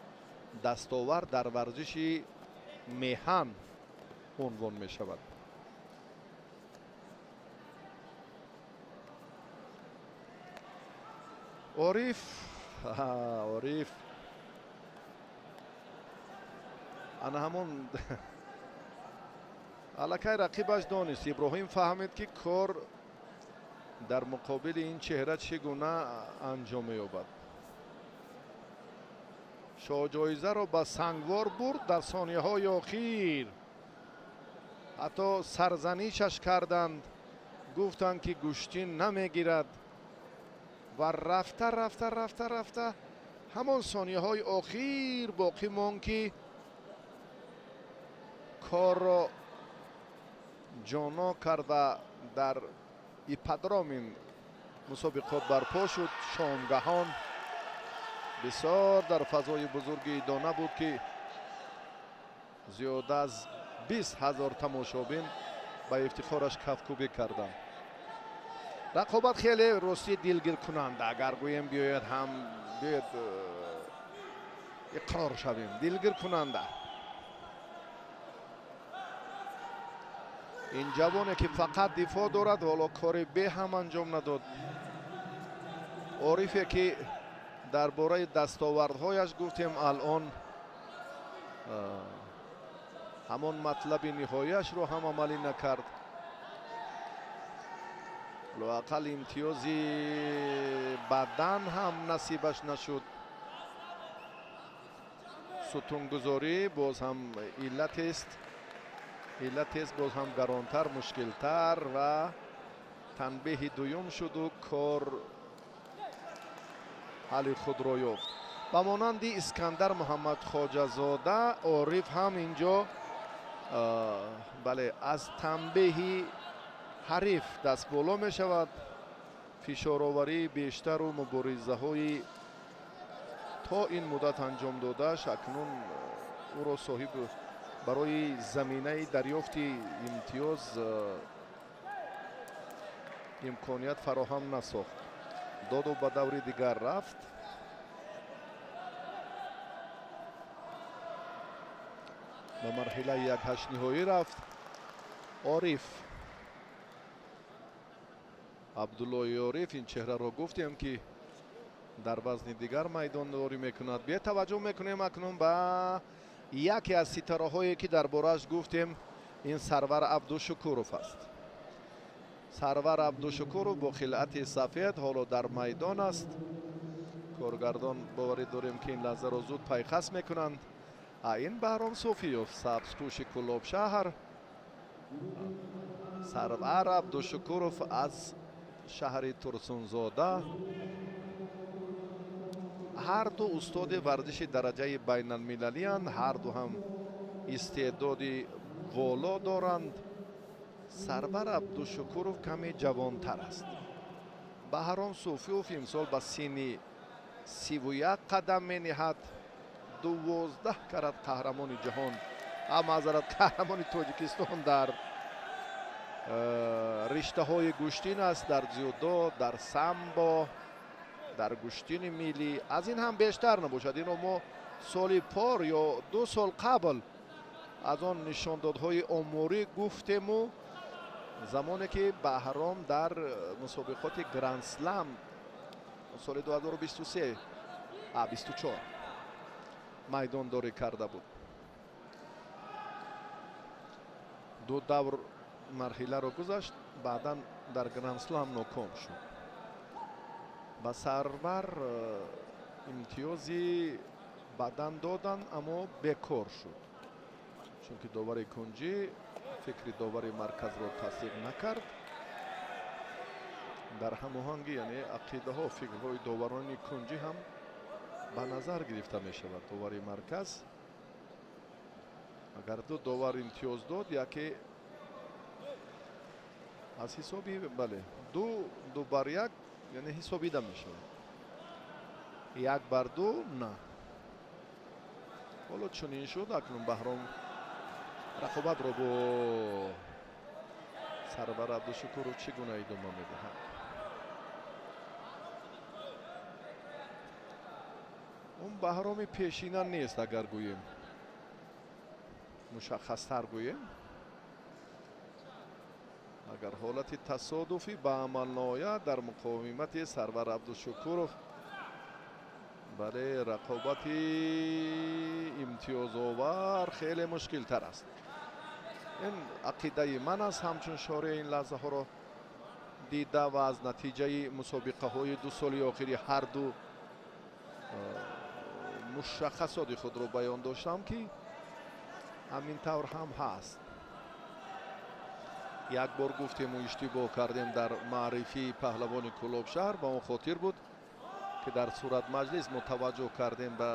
دستاورد در ورزش میهن عنوان می شود. عارف انا همون الکی رقیبش دانست. ابراهیم فهمید که کار در مقابل این چهره چگونه انجام یابد. جایزه را به سنگوار برد در ثانیه های اخیر. حتی سرزنشش کردند، گفتند که گوشتین نمیگیرد و رفته همان ثانیه های اخیر باقی ماند که کار را جانا کرده در ایپادرام این مسابقات برپا شد. شامگاهان بسیار در فضای بزرگی دانه بود که زیاد از 20,000 تماشابین به افتخارش کفکوبی کردند. رقابت خیلی راستی دلگیر کننده، اگر گویم بیاید هم بیاید اقرار شویم، دلگیر کننده. این جوانه که فقط دفاع دارد حالا کار به هم انجام نداد. عارفه که дар бораи дастовардҳояш гуфтем алон ҳамон матлаби ниҳояшро ҳам амалӣ накард. лоақал имтиёзи бадан ҳам насибаш нашуд. сутунгузорӣ боз ҳам иллатест, боз ҳам гаронтар, мушкилтар ва танбеҳи дуюм шуду кор ҳалли худро ёфт. ба монанди Искандар Муҳаммадхоҷазода, Ориф ҳам инҷо бале аз танбеҳи ҳариф дастболо мешавад. фишороварии бештару муборизаҳои то ин муддат анҷом додааш акнун ӯро соҳиб барои заминаи дарёфти имтиёз имконият фароҳам насохт. доду ба даври дигар рафт. ба марҳилаи 1/8 ниҳоӣ рафт. Ориф, Абдуллои Ориф, ин чеҳраро гуфтем ки дар вазни дигар майдондорӣ мекунад. бетаваҷҷӯҳ мекунем акнун ба яке аз ситораҳое ки дар борааш гуфтем, ин Сарвар Абдушукуров аст. Сарвар Абдушукуров бо хилъати сафед ҳоло дар майдон аст. коргардон боварӣ дорем ки ин лаҳзаро зуд пайхас мекунанд. ин Баҳром Суфиёв, сабзпӯши Кулобшаҳр. Сарвар Абдушукуров аз шаҳри Турсунзода. ҳар ду устоди варзиши дараҷаи байналмилалиянд, ҳар ду ҳам истеъдоди воло доранд. Сарвар Абдушукуров каме ҷавонтар аст. Баҳром Суфиёв имсол ба синни 31 қадам мениҳад. 12 карат қаҳрамони ҷаҳон, маъзарат, қаҳрамони Тоҷикистон дар риштаҳои гӯштин аст, дар дзюдо, дар самбо, дар гӯштини миллӣ. аз ин ҳам бештар набошад. инро мо соли пор ё 2 сол қабл аз он нишондодҳои омурӣ гуфтему, замоне ки Баҳром дар мусобиқоти Гранд Слам соли 2023-24 майдондорӣ карда буд. 2 давр марҳиларо гузашт, баъдан дар Гранд Слам ноком шуд. ба Сарвар имтиёзи бадан доданд, аммо бекор шуд, чунки довари кунҷӣ фикри довари марказро тасдиқ накард. дар ҳамоҳангӣ, яъне ақидаҳо, фикрҳои доварони кунҷӣ ҳам ба назар гирифта мешавад. довари марказ агар 2 довар имтиёз дод, яке аз ҳисоби бале 2 бар 1 яъне ҳисобида мешавад. 1 бар 2 на. ҳоло чунин шуд. акнун Баҳром рақобатро бо Сарвар Абдушукуров чӣ гуна идома медиҳад? он Баҳроми пешина нест, агар гӯем мушаххастар гӯем. агар ҳолати тасодуфӣ ба амал наояд дар муқовимати Сарвар Абдушукуров, бале рақобати имтиёзовар хеле мушкилтар аст. ин ақидаи ман аст. ҳамчун шория ин лаҳзаҳоро дида ва аз натиҷаи мусобиқаҳои 2 соли охири ҳар ду мушаххасоти худро баён доштам ки ҳамин тавр ҳам ҳаст. як бор гуфтему иштибоҳ кардем дар маърифии паҳлавони Кулобшаҳр. ба он хотир буд ки дар суратмаҷлис мо таваҷҷӯҳ кардем ба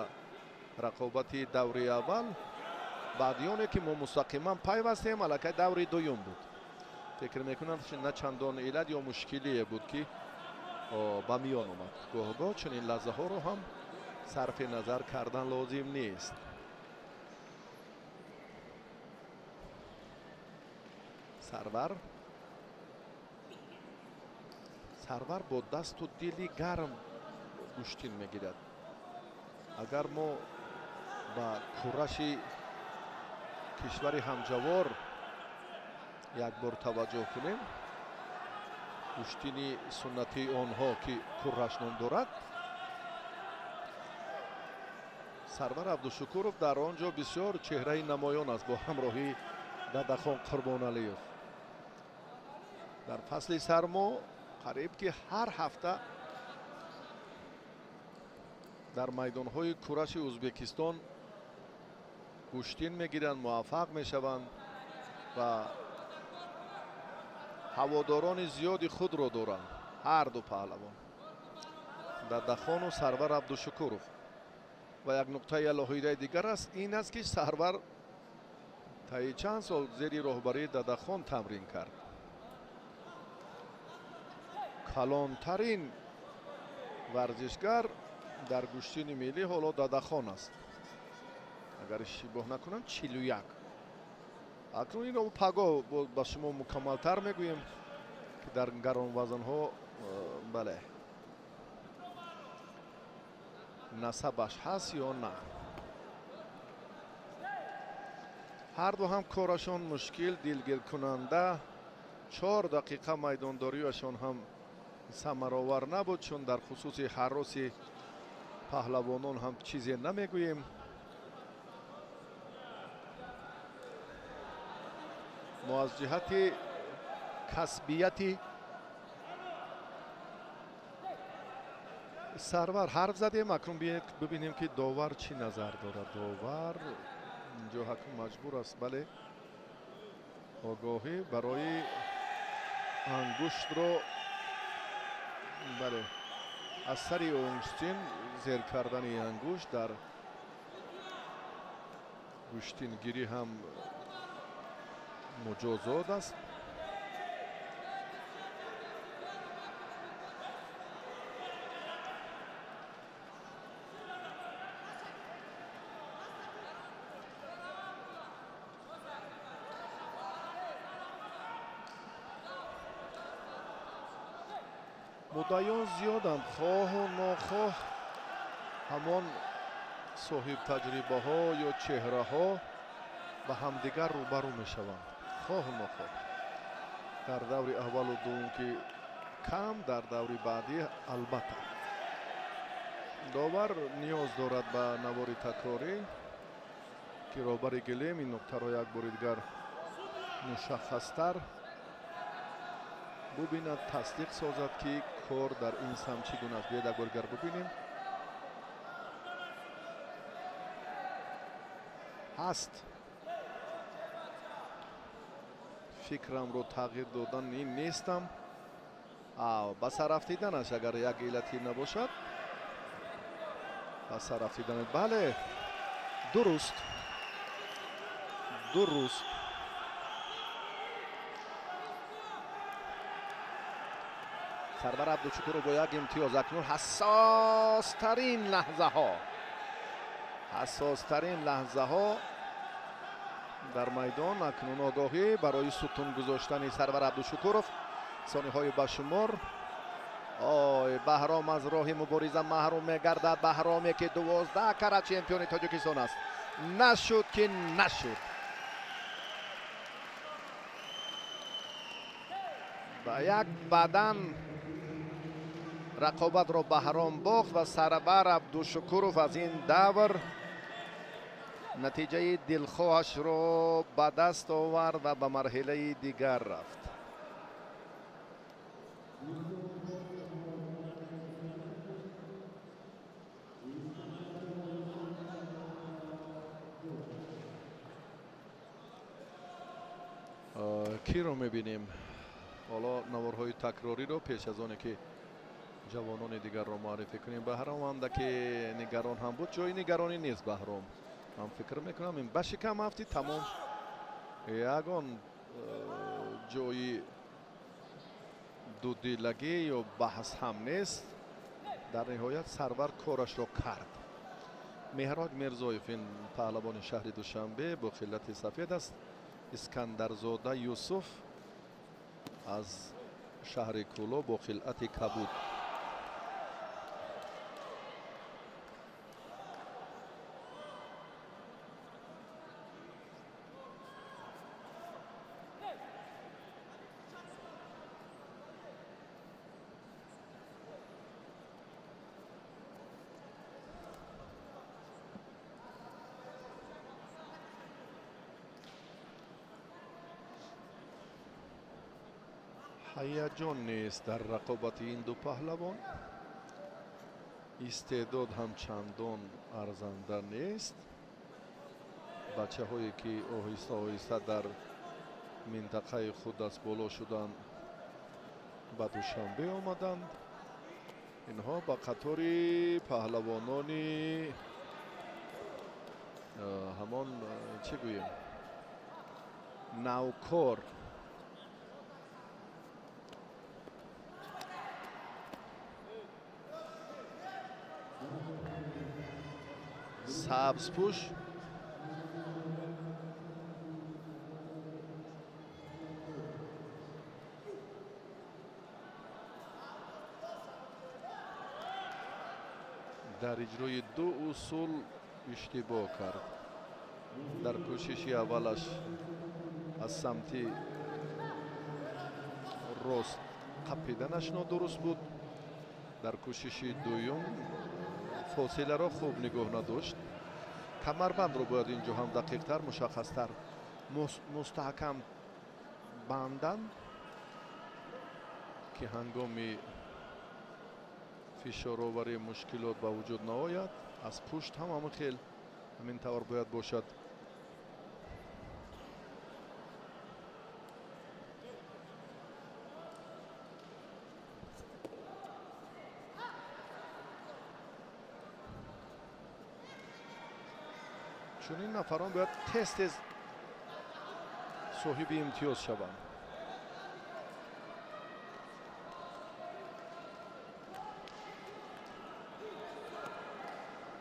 рақобати даври аввал. баъдиёне ки мо мустақиман пайвастем, аллакай даври дуюм буд. фикр мекунам на чандон иллат ё мушкилие буд ки ба миён омад. гоҳ-гоҳ чунин лаҳзаҳоро ҳам сарфи назар кардан лозим нест. Сарвар бо дасту дили гарм гӯштин мегирад. агар мо ба кураши кишвари ҳамҷавор як бор таваҷҷӯҳ кунем, гӯштини суннатии онҳо ки кураш ном дорад, سرور عبدالشکورов дар он ҷо бисёр чеҳраи намоён аст бо ҳамроҳии дадахон қурбоналиев. дар фасли сармо қариб ки ҳар ҳафта дар майдонҳои кураши ӯзбекистон куштин мегиранд, муваффақ мешаванд ва ҳаводорони зиёди худро доранд ҳар ду паҳлавон, дадахону Сарвар Абдушукуров. ва як нуқтаи алоҳидаи дигар аст, ин аст ки Сарвар таи чанд сол зери роҳбарии Дадахон тамрин кард. калонтарин варзишгар дар гӯштини миллӣ ҳоло Дадахон аст. агар иштибоҳ накунам 41. акнун инро пагоҳ ба шумо мукаммалтар мегӯем ки дар гаронвазнҳо бале насабаш ҳаст ё на. ҳарду ҳам корашон мушкил, дилгиркунанда. 4 дақиқа майдондориашон ҳам самаровар набуд, чун дар хусуси ҳарроси паҳлавонон ҳам чизе намегӯем. мо аз ҷиҳати касбияти Сарвар ҳарф задем. акнун бибинем ки довар чӣ назар дорад. довар инҷо ҳакм маҷбур аст бале огоҳӣ барои ангуштро бале аз сари онгштин зер кардани ангушт дар гӯштингирӣ ҳам муҷозот аст. муддаён зиёданд, хоҳу нохоҳ ҳамон соҳибтаҷрибаҳо ё чеҳраҳо ба ҳамдигар рӯбарӯ мешаванд. хоҳу нохоҳ дар даври аввалу дуввум ки кам, дар даври баъдӣ албатта. довар ниёз дорад ба навори такрорӣ ки роҳбари гилем ин нуқтаро як бори дигар мушаххастар бубинад, тасдиқ созад ки кор дар ин самт чӣ гуна аст. биёед як бори дигар бубинем. ҳаст фикрамро тағйир додан ин нестам. ба сар рафтиданаш агар як иллатӣ набошад, ба сар рафтидан бале дуруст дуруст. Сарвар Абдушукуров бо як имтиёз. акнун ҳассостарин лаҳзаҳо дар майдон. акнун огоҳӣ барои сутун гузоштани Сарвар Абдушукуров. сониҳои башумор. ой баҳром аз роҳи мубориза маҳрум мегардад. баҳроме ки 12 кара чемпиони тоҷикистон аст. нашуд ки нашуд. ба як бадан рақобатро баҳром бохт ва Сарвар Абдушукуров аз ин давр натиҷаи дилхоҳашро ба даст овард ва ба марҳилаи дигар рафт. киро мебинем ҳоло наворҳои такрориро пеш аз оне ки ҷавонони дигарро муаррифӣ кунем. баҳром андаке нигарон ҳам буд. ҷои нигаронӣ нест баҳром. ман фикр мекунам ин ба шикам ҳафти тамом ягон ҷои дудилагӣ ё баҳс ҳам нест. дар ниҳоят Сарвар корашро кард. меҳрод мирзоев ин паҳлавони шаҳри душанбе бо хилати сафед аст. искандарзода юсуф аз шаҳри кӯло бо хилати кабуд. هیجان نیست در رقابت این دو پهلوان. استعداد هم چندان ارزنده نیست. بچه هایی که آهسته آهسته در منطقه خود از بالا شدن به دوشنبه آمدند. اینها با قطار پهلوانان همان چه گوییم نوکار سبزپوش در اجرای دو اصول اشتباه کرد. در کوشش اولش از سمت راست قپیدنش نادرست بود. در کوشش دوم فاصله را خوب نگاه نداشت. کمربند رو باید اینجا هم دقیق تر مشخص تر مستحکم بندن که هنگام فشار آوری مشکلات به وجود نآید. از پشت هم همین خیلی همین طور باید باشد. چون این نفران باید تست صاحب امتیاز شوند.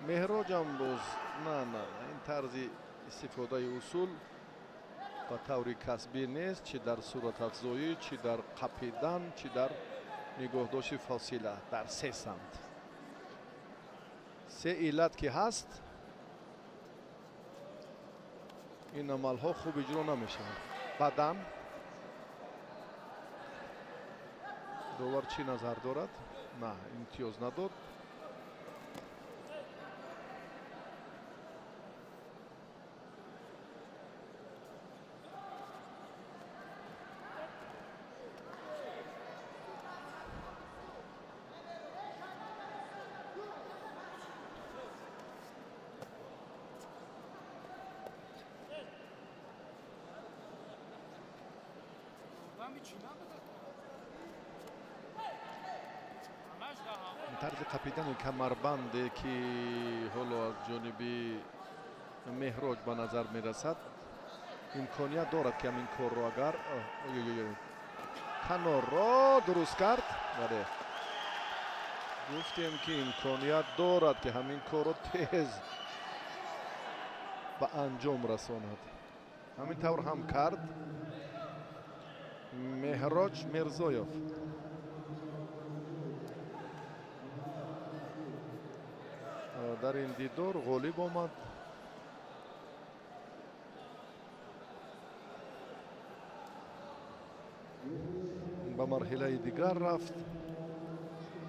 مهراج هم باز نه این طرز استفاده اصول با طور کسبی نیست، چی در صورت افزایی، چی در قپیدن، چی در نگاهداشت فاصله در 3 سمت. 3 علت که هست این عمل ها خوب اجرا نمیشه. بعدم داور چی نظر دارد؟ نه امتیاز نداد. طرز قپیدن کمربند که حالا از جانب مهراج به نظر می رسد امکانیت دارد که همین کار را اگر کنار را درست کرد. بله گفتیم که امکانیت دارد که همین کار را تیز به انجام رساند. همین طور هم کرد مهراج میرزایف. در این دیدار غالب آمد. به مرحله دیگر رفت.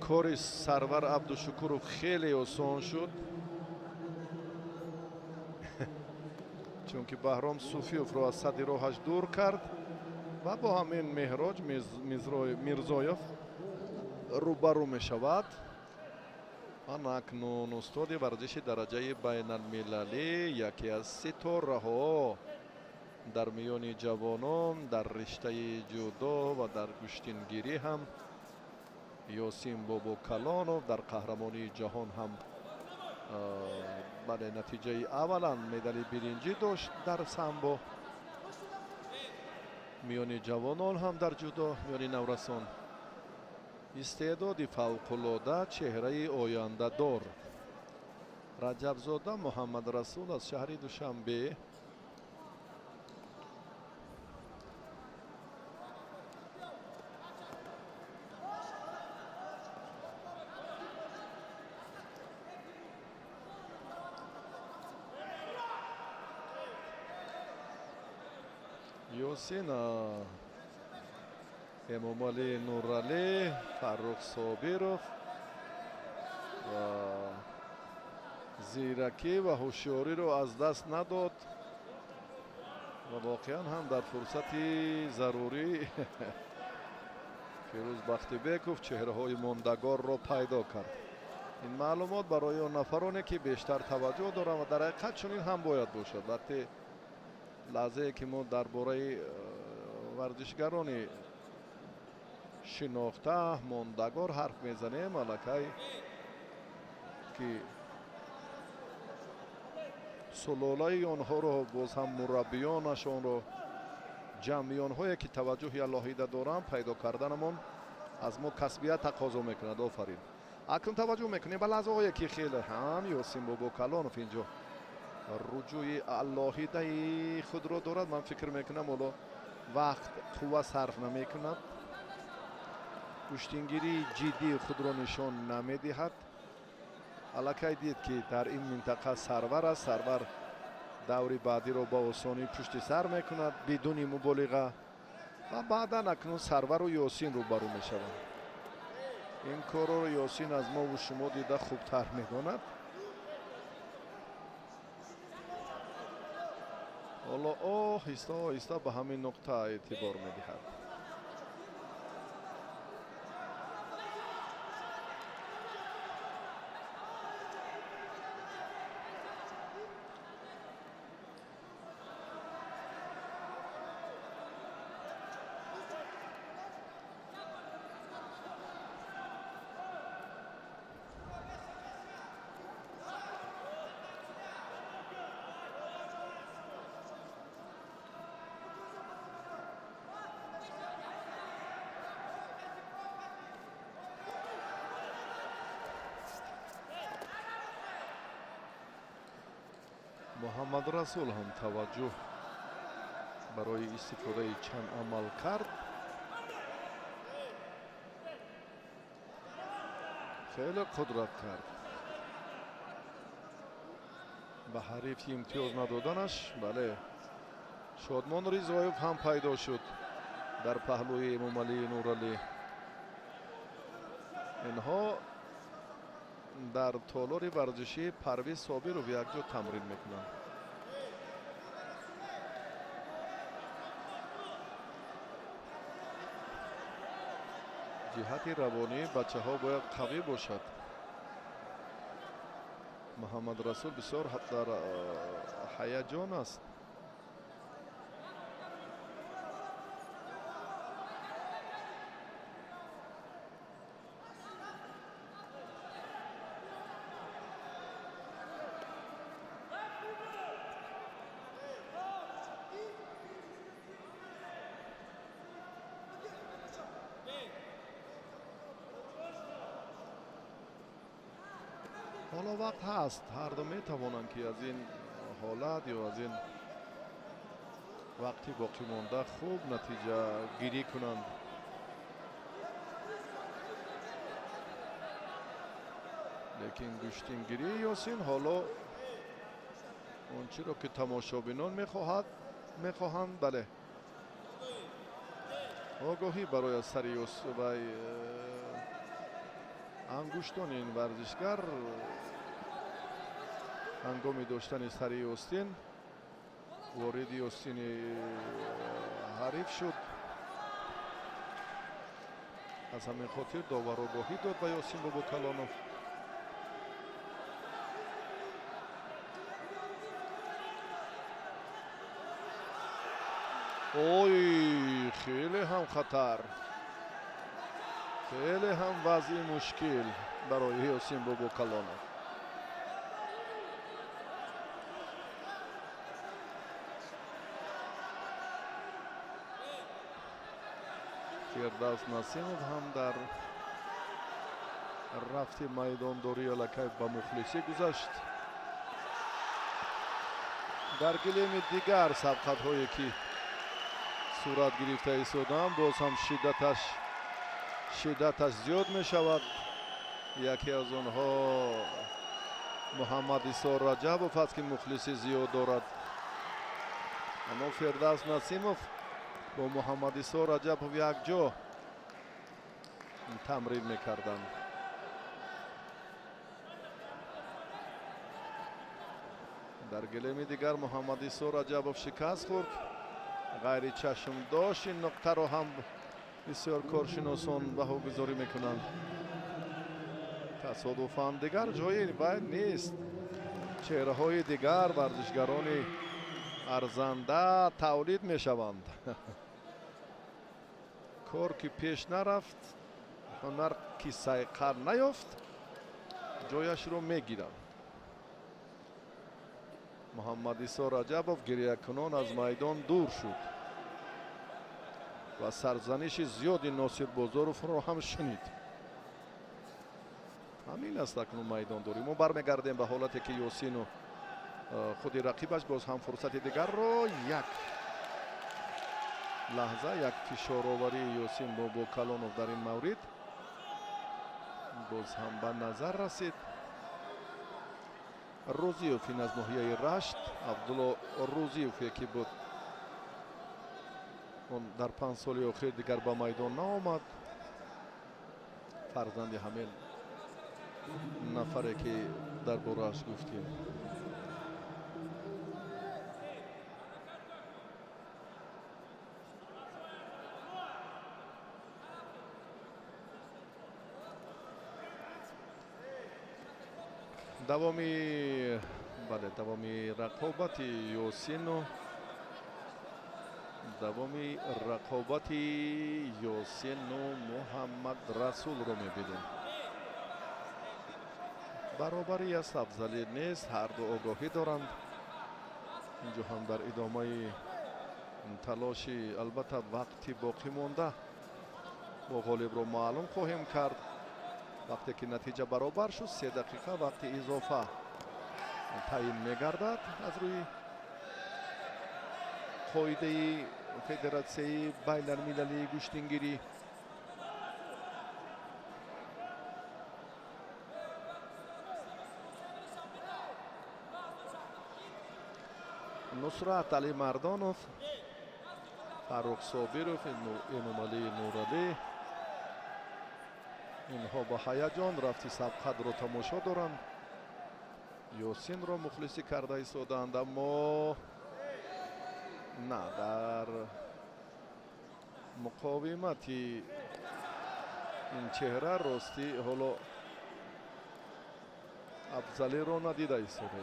کار سرور عبدالشکورov خیلی آسان شد چون که بهرام صوفیوف را از صد راهش دور کرد و با همین مهراج میرزایف روبرو می شود. آن اکنون استاد ورزش درجه بین المللی یکی از ستاره ها در میان جوانان در رشته جودو و در گشتنگیری هم یاسین بابو کلانوف در قهرمانی جهان هم برای نتیجه اولا مدال برنجی داشت در سامبو. میان جوانان هم در جودو میان نورسان استعداد فوق‌العاده چهره آینده دار. رجبزاده محمد رسول از شهر دوشنبه یاسین امامعلی نورعلی فرخ صابرов و زیرکی و هوشیاری رو از دست نداد و واقعا هم در فرصت ضروری фирӯз бахтибеков чеҳраҳои мондагорро пайдо кард. ин маълумот барои он нафароне ки бештар таваҷҷӯҳ доранд ва дар ҳақиқат чунин ҳам бояд бошад. вақте лаҳзае ки мо дар бораи варзишгарони шинохта мондагор ҳарф мезанем, аллакай ки сулолаи онҳоро боз ҳам мураббиёнашонро ҷамъи онҳое ки таваҷҷӯҳи алоҳида доранд пайдо карданамон аз мо касбият тақозо мекунад. офарин. акнун таваҷҷӯҳ мекунем ба лаҳзаҳое ки хеле ҳам ёсин бобокалонов инҷо руҷӯи алоҳидаи худро дорад. ман фикр мекунам ҳоло вақт қувва сарф намекунад, куштингирии ҷиддии худро нишон намедиҳад. аллакай дид ки дар ин минтақа сарвар аст. сарвар даври баъдиро ба осонӣ пушти сар мекунад бидуни муболиға ва баъдан акнун сарвару ёсин рӯбарӯ мешаванд. ин корро ёсин аз мову шумо дида хубтар медонад. ҳоло оҳиста оҳиста ба ҳамин нуқта эътибор медиҳад. муҳаммад расул ҳам таваҷҷӯҳ барои истифодаи чанд амал кард. хеле қудрат кард ба ҳариф имтиёз надоданаш. бале, шодмон ризоев ҳам пайдо шуд дар паҳлӯи эмомалии нуралӣ. инҳо дар толори варзиши парвиз собиров якҷо тамрин мекунанд. ҷиҳати равонӣ бачаҳо бояд қавӣ бошад. муҳаммад расул бисёр дар ҳаяҷон аст. ҳоло вақт ҳаст, ҳарду метавонанд ки аз ин ҳолат ё аз ин вақти боқимонда хуб натиҷа гирӣ кунанд. лекин гӯштингирии ёсин ҳоло он чиро ки тамошобинон мехоҳанд, бале, огоҳӣ барои аз сари вай ангуштони ин варзишгар ҳангоми доштани сари остин вориди остини ҳариф шуд. аз ҳамин хотир довар огоҳӣ дод ба ёсин бобокалонов. ой, хеле ҳам хатар, хеле ҳам вазъи мушкил барои ёсин бобокалонов. фирдавс насимов ҳам дар рафти майдондорӣ аллакай ба мухлисӣ гузашт. дар гилеми дигар сабқатҳое ки сурат гирифта истодаанд боз ҳам шиддаташ зиёд мешавад. яке аз онҳо муҳаммад исор раҷабов аст ки мухлиси зиёд дорад. аммо фирдавс насимов бо муҳаммад исор раҷабов якҷо тамрин мекарданд. дар гилеми дигар муҳаммад исор раҷабов шикаст хӯрд. ғайри чашм дошт ин нуқтаро ҳам بسیار کارشناسان بهاگذاری میکنند تصادفاً دیگر جایی باید نیست. چهره های دیگر ورزشگران ارزنده تولید می شوند. کار که پیش نرفت، هنر که سیقل نیافت، جایش رو می گیرند. محمد عیسی رجبов گریه کنان از میدان دور شد و سرزنش زیادی ناصر بازارов رو هم شنید. همین است اکنون میدان داری. ما برمیگردیم به حالتی که یاسین و خود رقیبش باز هم فرصت دیگر رو یک لحظه یک فشار آوری یاسین با کلانوف در این مورد باز هم به نظر رسید. روزیوف این از ناحیه رشت، عبدالله روزیوف یکی بود اون در 5 سال اخیر دیگر به میدان نآمد. فرزند همین نفره که در بارش گفتیم. دوامی رقابت یاسین و محمد رسول رو میبینیم. برابری است، افضلی نیست، هر دو آگاهی دارند. اینجا هم در ادامه تلاشی البته وقتی باقی مونده با غالب رو معلوم خواهیم کرد. وقتی که نتیجه برابر شد 3 دقیقه وقتی اضافه تعیین میگردد از روی قاعده فدراسیون بین المللی گشتنگیری. نصرت علی مردانوف، فاروق صابروف، امامعلی نورعلی، اینها با هیجان رفتی سبقت رو تماشا دارند. یاسین رو مخلصی کرده ایستادند، اما نه، در مقاومتی این چهره راستی حالا افضلی رو ندیده ایستاده.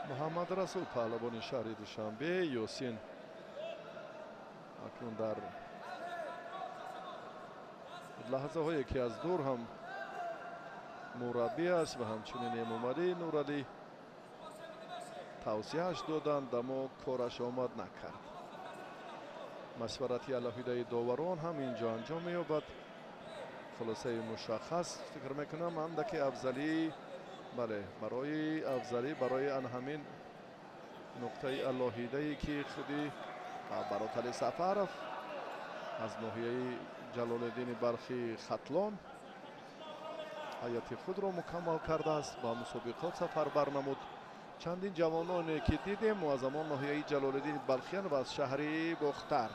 محمد رسول پهلوان شهر دوشنبه، یاسین اکنون در لحظه هایی که از دور هم مربی است و همچنین امامعلی نورعلی توصیهش دادند اما کارش آمد نکرد. مشورتی علیحده داوران هم اینجا انجام می‌یابد. خلاصه مشخص فکر میکنم اندکی افضلی، بله، برای آن همین نقطه علیحده‌ای که خودی براتر سفرов از ناحیه جلال الدین بلخی ختلان حیات خود را مکمل کرده است. با مسابقات سفر برنمود. چندین جوانانی که دیدیم و از همان ناحیه جلال الدین بلخیان و از شهری بختر.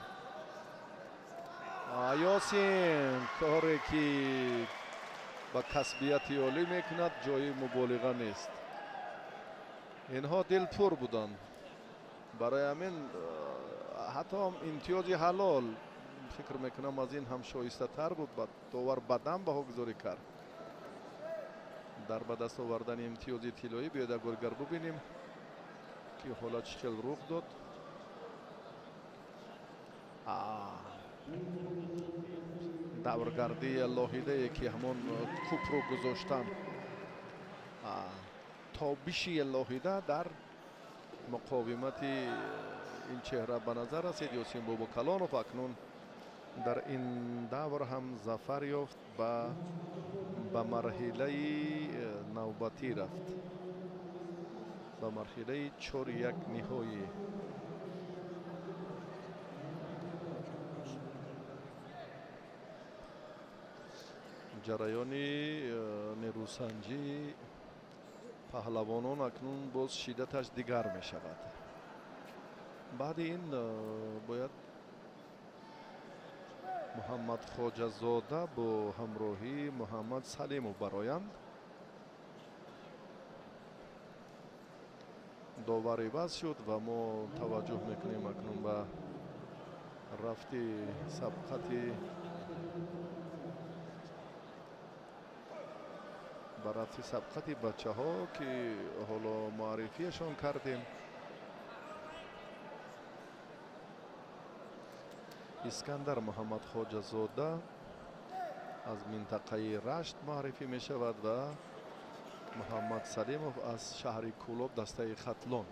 یاسین کاری که با کسبیت عالی میکند جای مبالغه نیست. اینها دلپور بودند، برای همین حتی امتیاز حلال فکر میکنم از این هم شایسته تر بود. داور بدم بهاگذاری کرد در به دست آوردن امتیاز طلایی. بیاید اگر ببینیم که حالا چه رخ داد. دورگردی لاحیده که همون کوپ رو گذاشتن، تابشی لاحیده در مقاومت این چهره به نظر رسید. یاسین بابکلانوف اکنون در این دور هم ظفر یافت و به مرحله نوبتی رفت، به مرحله 4-1 نهایی. جریان نیروسنجی پهلوانان اکنون باز شدتش دیگر می شود. بعد این باید محمد خواجه زاده با همراهی محمد سلیمو برایند. داور عوض شد و ما توجه میکنیم اکنون به رفتی سبقتی بچه ها که حالا معرفیشان کردیم. اسکندر محمد خواجه زاده از منطقه رشت معرفی می شود و محمد سلیمов از شهر کولوب دسته خطلون.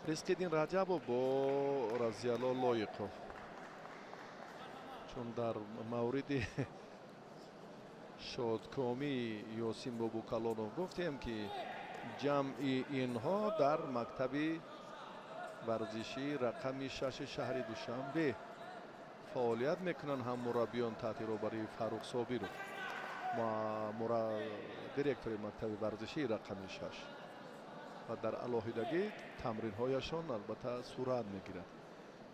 رزق‌الدین رجبов با رضی‌الله لایقov، چون در مورد شادکامی یاسین بابوکلانov گفتیم که جمع اینها در مکتب ورزشی رقم 6 شهر دوشنبه فعالیت میکنن. هم مربیان تحت رهبری فاروق صابرov و دیرکتور مکتب ورزشی رقم 6 و در علاهیدگی تمرین هایشان البته صورت میگیرد.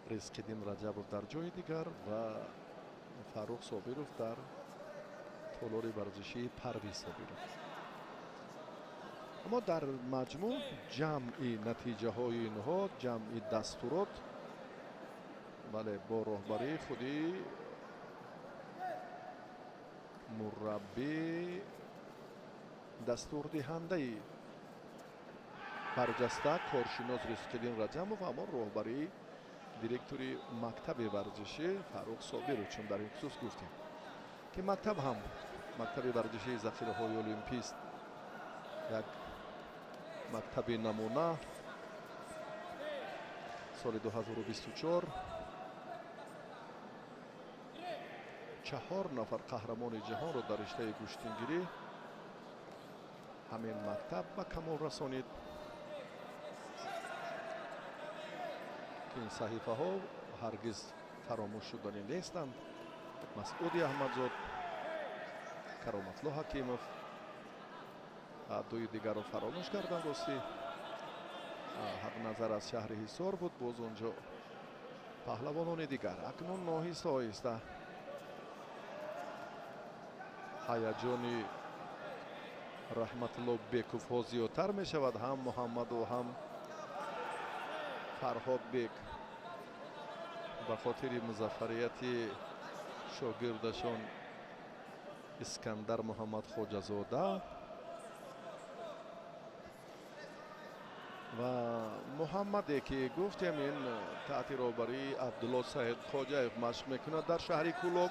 رزق‌الدین رجبov در جای دیگر و فاروق صابرov در تالار ورزشی پرویز صابرov. اما در مجموع جمعی نتیجه های اینها، جمعی دستورات، بله، با راهبری خودی مربی دستور دهنده برجسته کارشناس رزق‌الدین رجبov، اما راهبری دیرکتوری مکتب ورزشی فاروق صابرov، چون در این خصوص گفتیم که مکتب هم مکتب ورزشی ذخیره های المپی است، یک مکتب نمونه. سال 2024 4 نفر قهرمان جهان را در رشته گشتنگیری همین مکتب به کمال رسانید که این صحیفه ها هرگز فراموش شدنی نیستند. مسعود احمدزاد، کرامت‌الله حکیمов، دوی دیگر را فراموش کردند. راستی حق نظر از شهر حصار بود، باز اونجا پهلوانان دیگر. اکنون آهسته آهسته هیجان رحمت‌الله بیکوف ها زیادتر می شود. هم محمد و هم فرهاد بیک به خاطر مظفریت شاگردشان اسکندر محمد خواجه زاده و محمدی که گفتیم این تحت رهبری عبدالله سعید خواجه مشق میکند در شهر کولوب.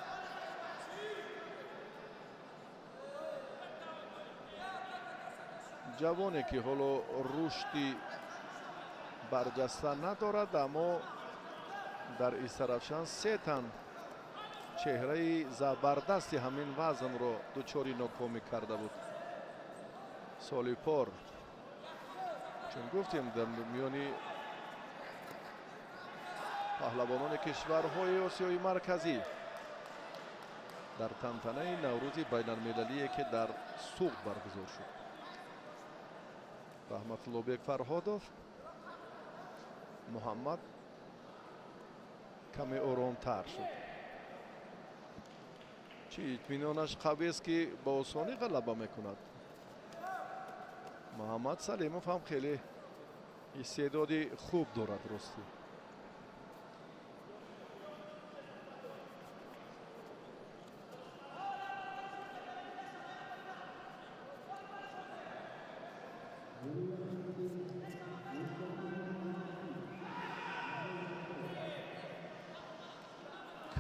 جوانی که حالا رشدی برجسته ندارد، اما در ایسترفشان 3 تن چهره زبردستی همین وزن را دچار ناکامی کرده بود سال پار. چون گفتیم در میانی پهلوانان کشورهای آسیای مرکزی در تنطنه نوروز بین المللی که در سوق برگزار شد، رحمت‌الله بیک فرهادov، محمد کمی آرام‌تر شد. چی اطمینانش قوی است که با آسانی غلبه میکند. محمد سلیمov هم خیلی استعداد خوب دارد. راستی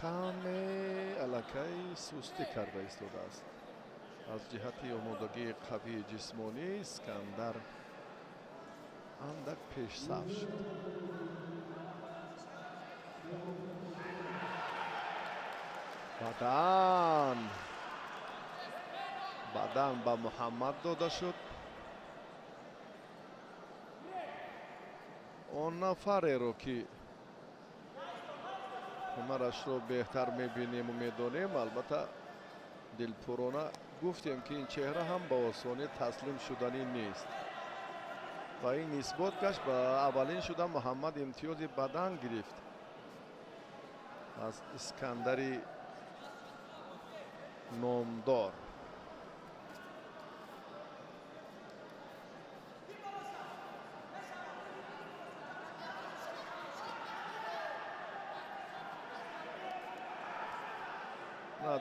کمی الکی سستی کرده ایستاده است. از جهت آمادگی قوی جسمانی اسکندر اندک پیش صف شد. بدن به محمد داده شد. اون نفری رو که هنرش رو بهتر میبینیم و میدانیم، البته دلپرانه گفتیم که این چهره هم با آسانی تسلیم شدنی نیست و این اثبات گشت. به اولین شدن محمد امتیاز بدن گرفت از اسکندری نامدار.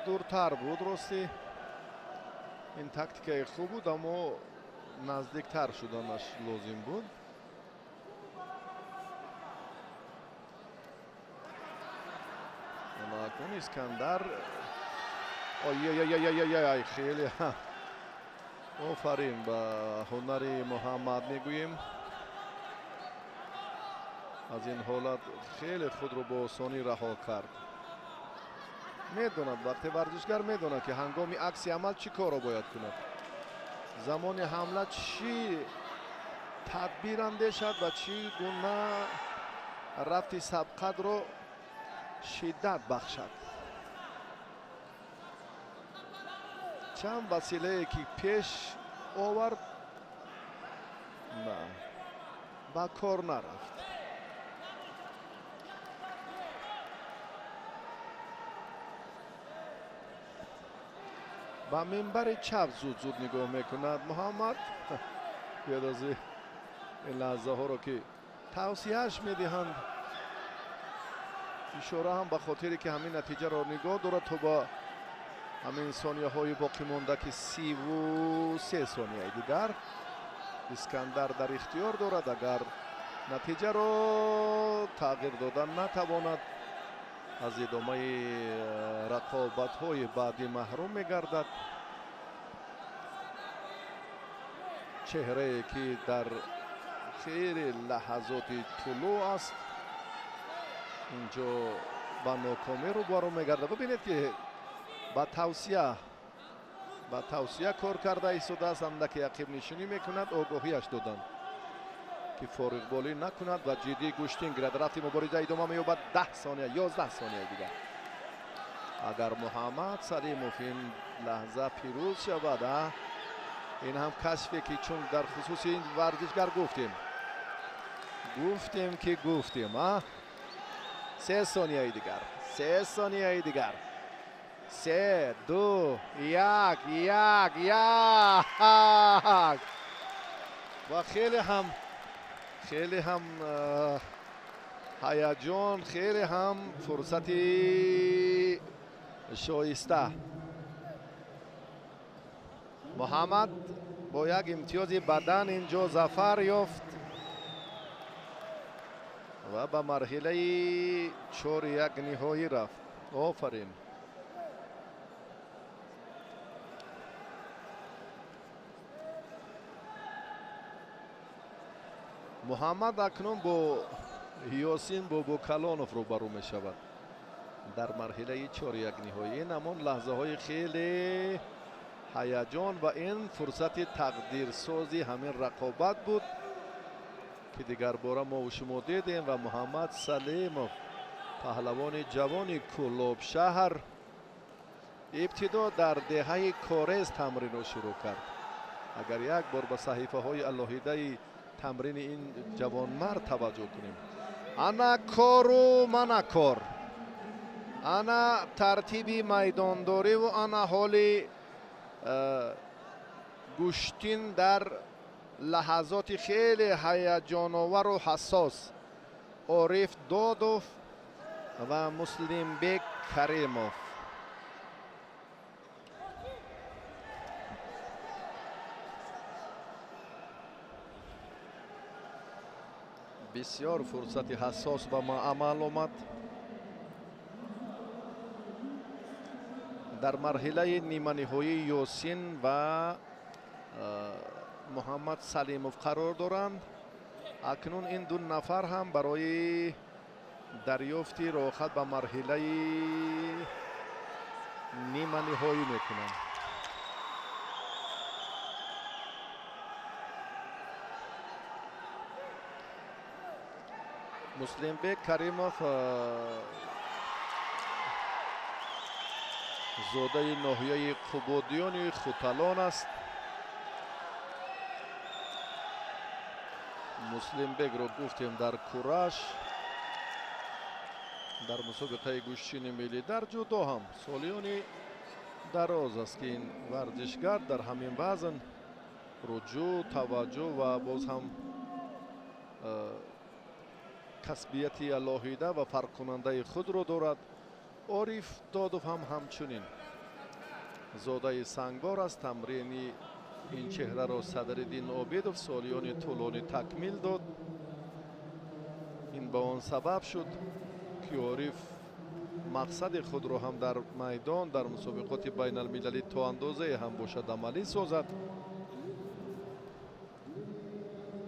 дуртар буд рости. ин тактикаи хуб буд, аммо наздиктар шуданаш лозим буд. акун Искандар ой хеле офарин ба ҳунари Муҳаммад мегӯем. аз ин ҳолат хеле худро бо осонӣ раҳо кард. медонад, вақте варзишгар медонад ки ҳангоми акси амал чӣ корро бояд кунад, замони ҳамла чӣ тадбир андешад ва чӣ гуна рафти сабқатро шиддат бахшад. чанд василае ки пеш овард, ба кор нарафт. ба минбари чап зуд нигоҳ мекунад Муҳаммад. биёд аз ин лаҳзаҳоро ки тавсияаш медиҳанд, ишора ҳам ба хотире ки ҳамин натиҷаро нигоҳ дорад, то ба ҳамин сонияҳои боқӣ монда ки 33 сонияи дигар Искандар дар ихтиёр дорад. агар натиҷаро тағйир дода натавонад, аз идомаи рақобатҳои баъдӣ маҳрум мегардад. чеҳрае ки дар хейри лаҳазоти тулӯъ аст, инҷо ба нокомӣ рӯбарӯ мегардад. бубинед ки ба тавсия кор карда истодааст, андаке ақибнишинӣ мекунад, огоҳияш доданд ки фориғболӣ накунад ва ҷиддӣ гӯштин гирад. рафти мубориза идома меёбад. 10 сония 11 сонияи дигар. агар Муҳаммад Салимов ин лаҳза пирӯз шавад, ин ҳам кашфе ки чун дар хусуси ин варзишгар гуфтем 3 сонияи дигар. 3 сонияи дигар. 3 2 1 ва хеле ҳам ҳаяҷон, хеле ҳам фурсати шоиста. Муҳаммад бо як имтиёзи бадан инҷо зафар ёфт ва ба марҳилаи 4-1 ниҳоӣ рафт. офарин. Муҳаммад акнун бо Ёсин Бобокалонов рӯбарӯ мешавад дар марҳилаи 4-1 ниҳоӣ. ин ҳамон лаҳзаҳои хеле ҳаяҷон ва ин фурсати тақдирсози ҳамин рақобат буд ки дигарбора мо шумо дидем ва Муҳаммад Салимов, паҳлавони ҷавони Кӯлобшаҳр, ибтидо дар деҳаи корез тамринро шурӯъ кард. агар як бор ба саҳифаҳои алоҳидаи тамрини ин ҷавонмард таваҷҷӯҳ кунем, ана кору мана кор, ана тартиби майдондориву ана ҳоли гӯштин дар лаҳазоти хеле ҳаяҷоновару ҳассос. Ориф Додов ва Муслимбек Каримов. бисёр фурсати ҳассос ба амал омад. дар марҳилаи ниманиҳоии Ёсин ва Муҳаммад Салимов қарор доранд. акнун ин ду нафар ҳам барои дарёфти роҳхат ба марҳилаи ниманиҳоӣ мекунанд. Муслимбек Каримов зодаи ноҳияи Қубодиёни Хуталон аст. Муслимбекро гуфтем дар кураш, дар мусобиқаи гӯштини миллӣ, дар ҷудо ҳам солиёни дароз аст ки ин варзишгар дар ҳамин вазн руҷӯъ, таваҷҷӯҳ ва боз ҳам касбияти алоҳида ва фарқкунандаи худро дорад. عارف دادوف هم همچنین زاده سنگبار است. تمرینی این چهره را صدرالدین عابدوف سالیان طولانی تکمیل داد. این به آن سبب شد که عارف مقصد خود را هم در میدان در مسابقات بین المللی تا اندازه هم باشد عملی سازد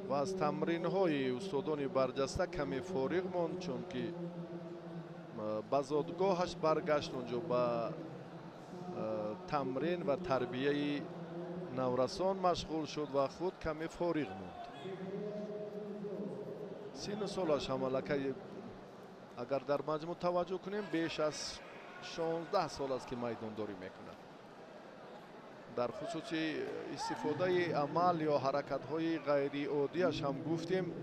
و از تمرین های استادان برجسته کمی فارغ ماند، چون که به زادگاهش برگشت، اونجا به تمرین و تربیه نورسان مشغول شد و خود کمی فارغ ماند. سن سالش هم الکی اگر در مجموع توجه کنیم بیش از 16 سال است که میدان داری میکنه. در خصوص استفاده عمل یا حرکت های غیری عادیش هم گفتیم،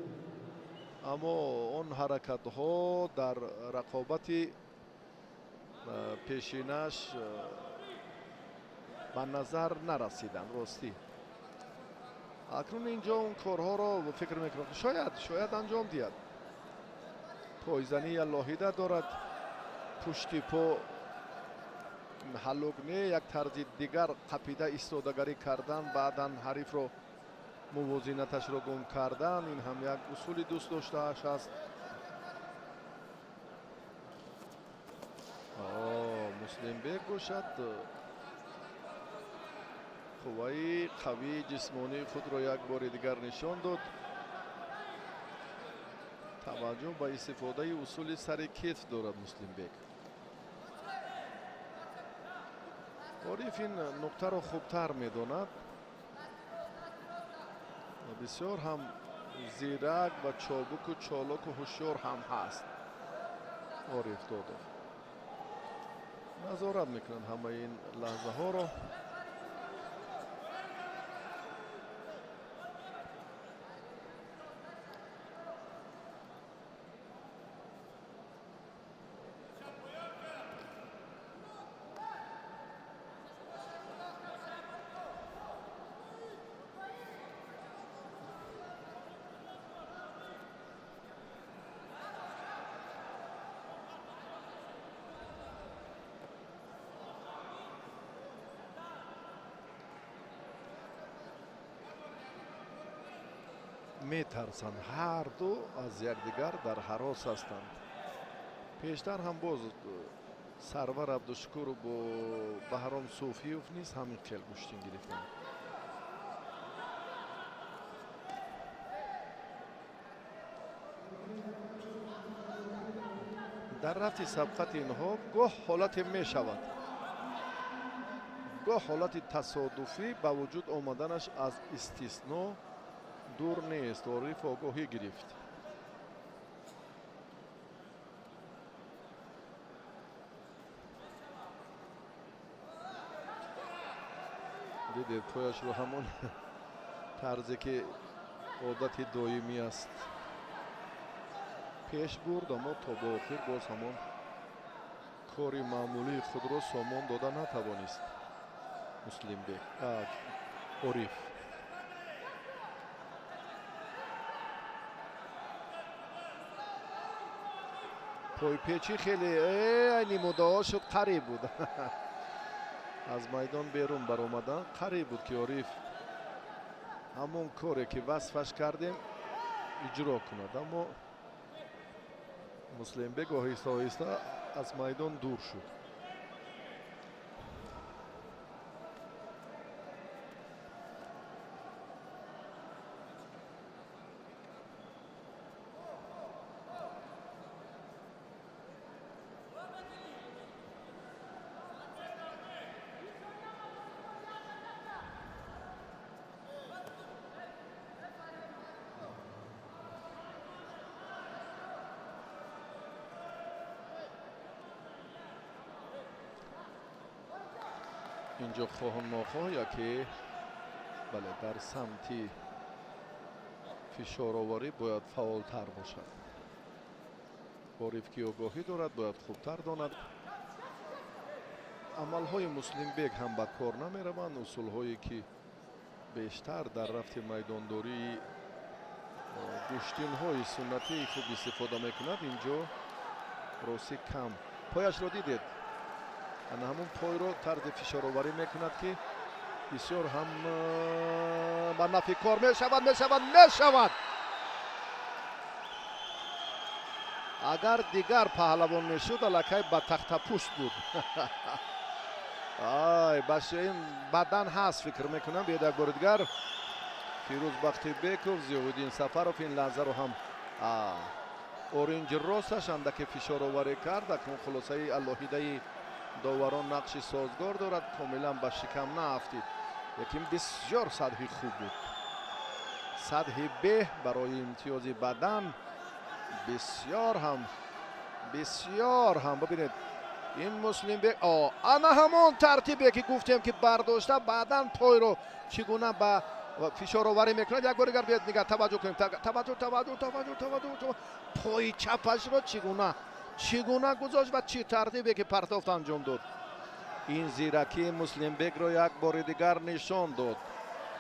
اما اون حرکت ها در رقابت پیشینش به نظر نرسیدن. راستی اکنون اینجا اون کارها را فکر میکنم شاید انجام دید. پایزنی لاهیده دارد، پشتی پا حلوگنه، یک طرز دیگر قپیده ایستادگری کردن، بعدا حریف را موازینتش را گم کردن، این هم یک اصول دوست داشته است. مسلم بیگ باشد قوه قوی جسمانی خود را یک بار دیگر نشان داد. توجه به استفاده اصول سر کتف دارد مسلم بیگ. عارف این نقطه را خوبتر میداند. بسیار هم زیرک و چابک و چالاک و هوشیار هم هست. عارف دادوف نظارت میکنند همه این لحظه ها را. میترسند هر دو از یکدیگر در هراس هستند. پیشتر هم باز سرور عبدالشکور و با بهرام صوفیوف نیز همین خیل گشتین گرفتند. در رفت سبقت اینها گاه حالت می شود، گاه حالت تصادفی با وجود آمدنش از استثناء دور نیست. عارف آگاهی گرفت. دیدید پایش رو همون طرزی که عادت دائمی است پیش برد، اما تا به آخر باز همون کاری معمولی خود را سامان داده نتوانست مسلم بیگ. عارف پای پیچی خیلی اینی مدعا شد، قریب بود از میدان بیرون بر آمدن. قریب بود که عارف همون کاری که وصفش کردیم اجرا کند، اما مسلم بیگ آهسته آهسته از میدان دور شد. اینجا خواهان ناخواه یکی بله در سمتی فشار آوری باید فعالتر باشد. عارف که آگاهی دارد باید خوبتر داند. عملهای مسلم بیگ هم به کار نمی روند. اصول هایی که بیشتر در رفت میدانداری گشتین های سنتی خوب استفاده می کند اینجا راستی کم پایش رو دیدید، انا همون پای رو طرز فشار آوری میکند که بسیار هم بر نفع کار میشود. اگر دیگر پهلوان میشد الکی با تخت پوست بود. آی باشه این بدن هست فکر میکنم. بیاد یک بار دیگر فیروز بختیبکوف زیاودین سفرов این لحظه رو هم اورنج راستش اندک فشار آوری کرد. اکنون خلاصه الوهیده داوران نقش سازگار دارد، کاملا به شکم نافتید، لیکن بسیار سطح خوب بود، سطح به برای امتیاز بدن بسیار هم ببینید این مسلم بک انا همون ترتیبی که گفتیم که برداشته بعدن پای رو چگونه به فشار آوری میکنه. یک بار دیگر بیاد نگاه توجه کنیم. توجه پای چپش رو چگونه گذاشت و چی ترتیبی که پرتافت انجام داد. این زیرکی مسلم بک رو یک بار دیگر نشان داد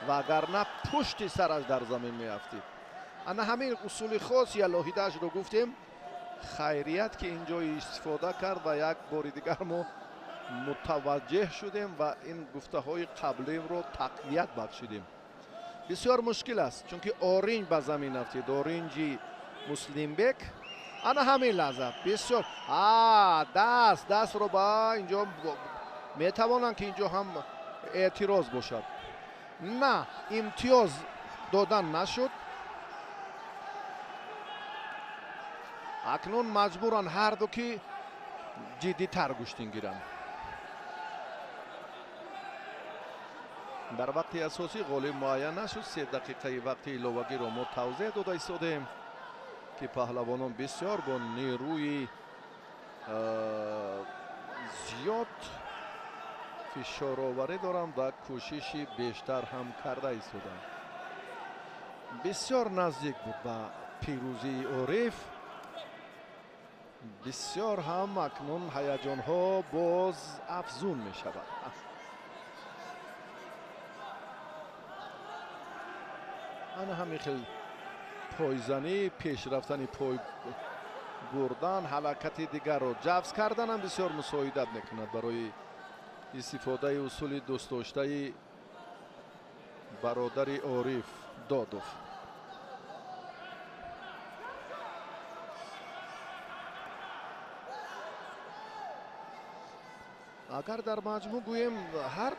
و اگرنه پشت سرش در زمین میافتید. انا همین اصول خاص یا لاهیدهش رو گفتیم، خیریت که اینجا استفاده کرد و یک بار دیگر ما متوجه شدیم و این گفته های قبلی رو تقویت بخشیدیم. بسیار مشکل است چون که اورنج به زمین افتید، اورنجی مسلم بک. انا همین لحظه بسیار دست رو با اینجا میتوانند که اینجا هم اعتراض باشد. نه امتیاز دادن نشد. اکنون مجبورن هر دو که جدی تر گوشتین گیرن. در وقت اساسی غالب معین نشد. 3 دقیقه وقت ایلاوگی رو ما توضیح داده ایستادیم که پهلوانان بسیار با نیروی زیاد فشار آوری دارند و کوشش بیشتر هم کرده ایستادند. بسیار نزدیک بود به پیروزی عارف. بسیار هم اکنون هیجان ها باز افزون می شود. انا همین خیلی پایزنی، پیش رفتن پای بردن، حرکت دیگر رو جذب کردن هم بسیار مساعدت میکند برای استفاده اصول دوست داشته برادر عارف دادوف. اگر در مجموع گوییم هر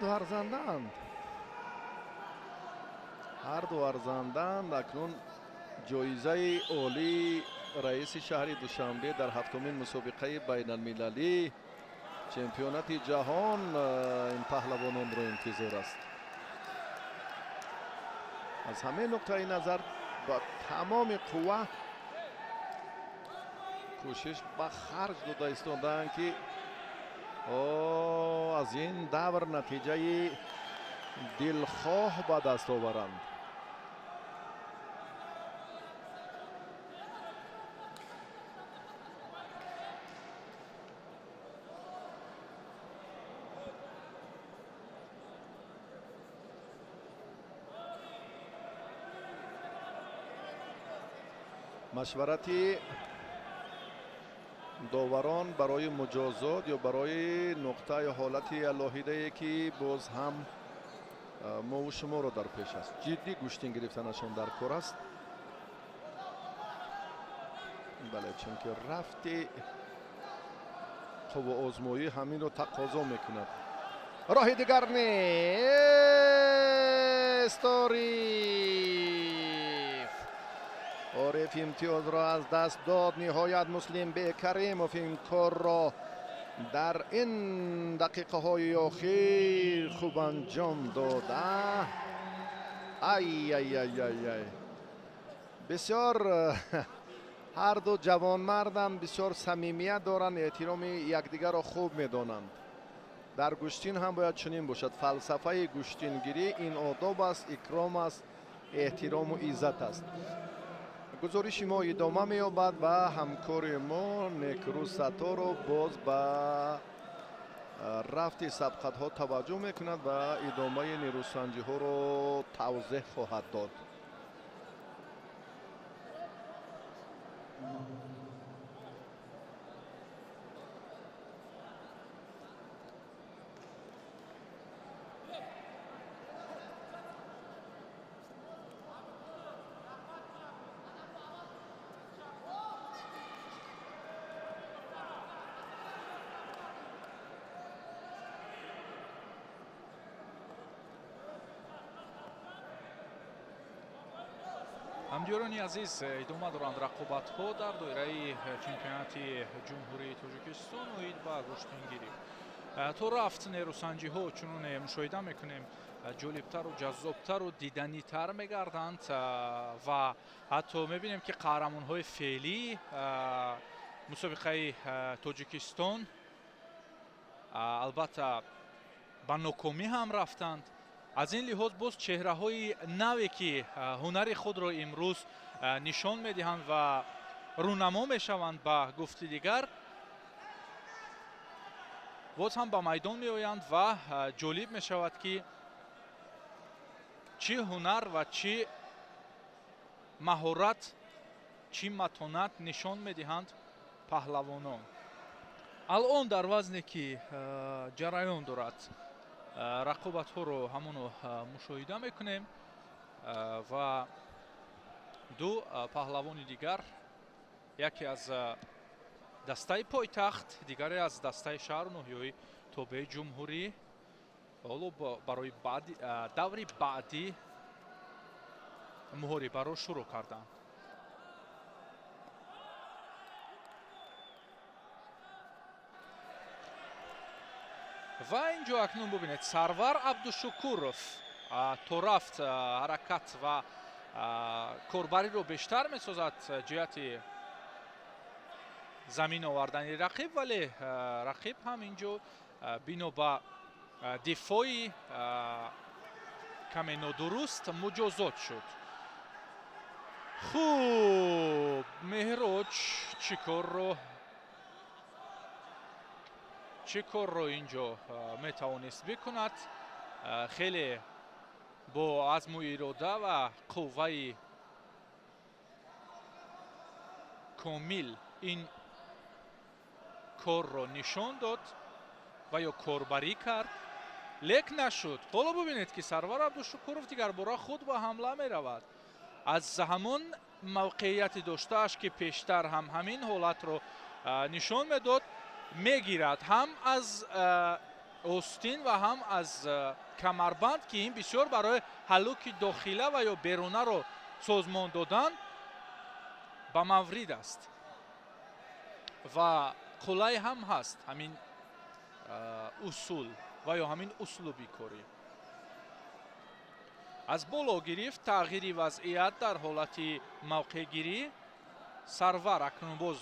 دو ارزندند اکنون جایزه عالی رئیس شهر دوشنبه در 7مین مسابقه بین المللی چمپیونات جهان این پهلوانان رو انتظار است. از همه نقطه نظر با تمام قوه کوشش به خرج داده ایستادند که از این دور نتیجه دلخواه به دست آورند. مشورتی داوران برای مجازات یا برای نقطه حالتی الوهیده که باز هم ما و شما رو در پیش است. جدی گوشتین گرفتنشان در کار است. بله چون که رفت قوه آزمایی همین رو تقاضا میکند. راه دیگر نیست. عارف امتیاز را از دست داد. نهایت مسلم بک کریموف این کار را در این دقیقه های اخیر خوب انجام داده. بسیار هر دو جوان مردم بسیار صمیمیت دارند، احترام یکدیگر را خوب میدانند. در گوشتین هم باید چنین باشد. فلسفه گوشتینگیری این آداب است، اکرام است، احترام و عزت است. گزارش ما ادامه می‌یابد و همکار ما نیکروز ستار باز به رفت سبقت ها توجه میکند و ادامه نیروسنجی ها رو توضیح خواهد داد. ҳамдиёрони азиз, идома доранд рақобатҳо дар доираи чемпионати ҷумҳурии Тоҷикистон оид ба гӯштингирӣ. То рафт нерӯсанҷиҳо чуноне мушоҳида мекунем ҷолибтару ҷаззобтару диданитар мегарданд ва ҳатто мебинем ки қаҳрамонҳои феълӣ мусобиқаи Тоҷикистон албатта ба нокомӣ ҳам рафтанд. аз ин лиҳоз боз чеҳраҳои наве ки ҳунари худро имрӯз нишон медиҳанд ва рӯнамо мешаванд ба гуфти дигар, боз ҳам ба майдон меоянд ва ҷолиб мешавад ки чӣ ҳунар ва чӣ маҳорат, чӣ матонат нишон медиҳанд паҳлавонон. алон дар вазне ки ҷараён дорад, рақобатҳоро ҳамоно мушоҳида мекунем ва ду паҳлавони дигар, яке аз дастаи пойтахт, дигаре аз дастаи шаҳру ноҳияҳои тобеи ҷумҳурӣ, ҳоло барои даври баъдӣ муҳорибаро шурӯъ карданд. ва инҷо акнун бубинед Сарвар Абдушукуров то рафт ҳаракат ва корбариро бештар месозад ҷиҳати замин овардани рақиб, вале рақиб ҳам инҷо бино ба дифои каме нодуруст муҷозот шуд. хуб, Меҳроҷ чӣ корро инҷо метавонист бикунад? хеле бо азму ирода ва қувваи комил ин корро нишон дод ва ё корбарӣ кард, лек нашуд. ҳоло бубинед ки Сарвар Абдушукуров дигарбора худ ба ҳамла меравад. аз ҳамон мавқеияте доштааш ки пештар ҳам ҳамин ҳолатро нишон медод, мегирад ҳам аз остин ва ҳам аз камарбанд, ки ин бисёр барои ҳалуки дохила ва ё берунаро созмон додан ба маврид аст ва қулай ҳам ҳаст ҳамин усул ва ё ҳамин услуби корӣ. аз боло гирифт тағйири вазъият дар ҳолати мавқеъгирӣ. Сарвар акнун боз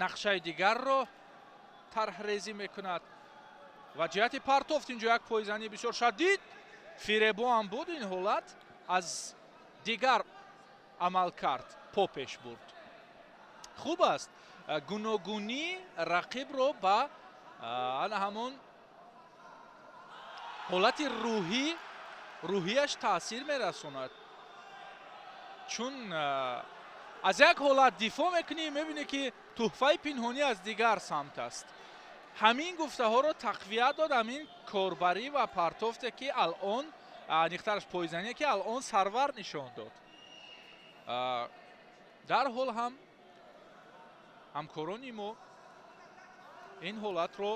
нақшаи дигарро тарҳрезӣ мекунад ва ҷиҳати партофт инҷо як пойзанӣ бисёр шадид, фиребо ҳам буд ин ҳолат, аз дигар амал кард, по пеш бурд. хуб аст, гуногунӣ рақибро ба ана ҳамон ҳолати рӯҳияш таъсир мерасонад, чун аз як ҳолат дифоъ мекунӣ, мебинӣ ки тӯҳфаи пинҳонӣ аз дигар самт аст. ҳамин гуфтаҳоро тақвият дод ҳамин корбарӣ ва партофте ки алон, нихтараш пойзание ки алон Сарвар нишон дод. дар ҳол ҳам ҳамкорони мо ин ҳолатро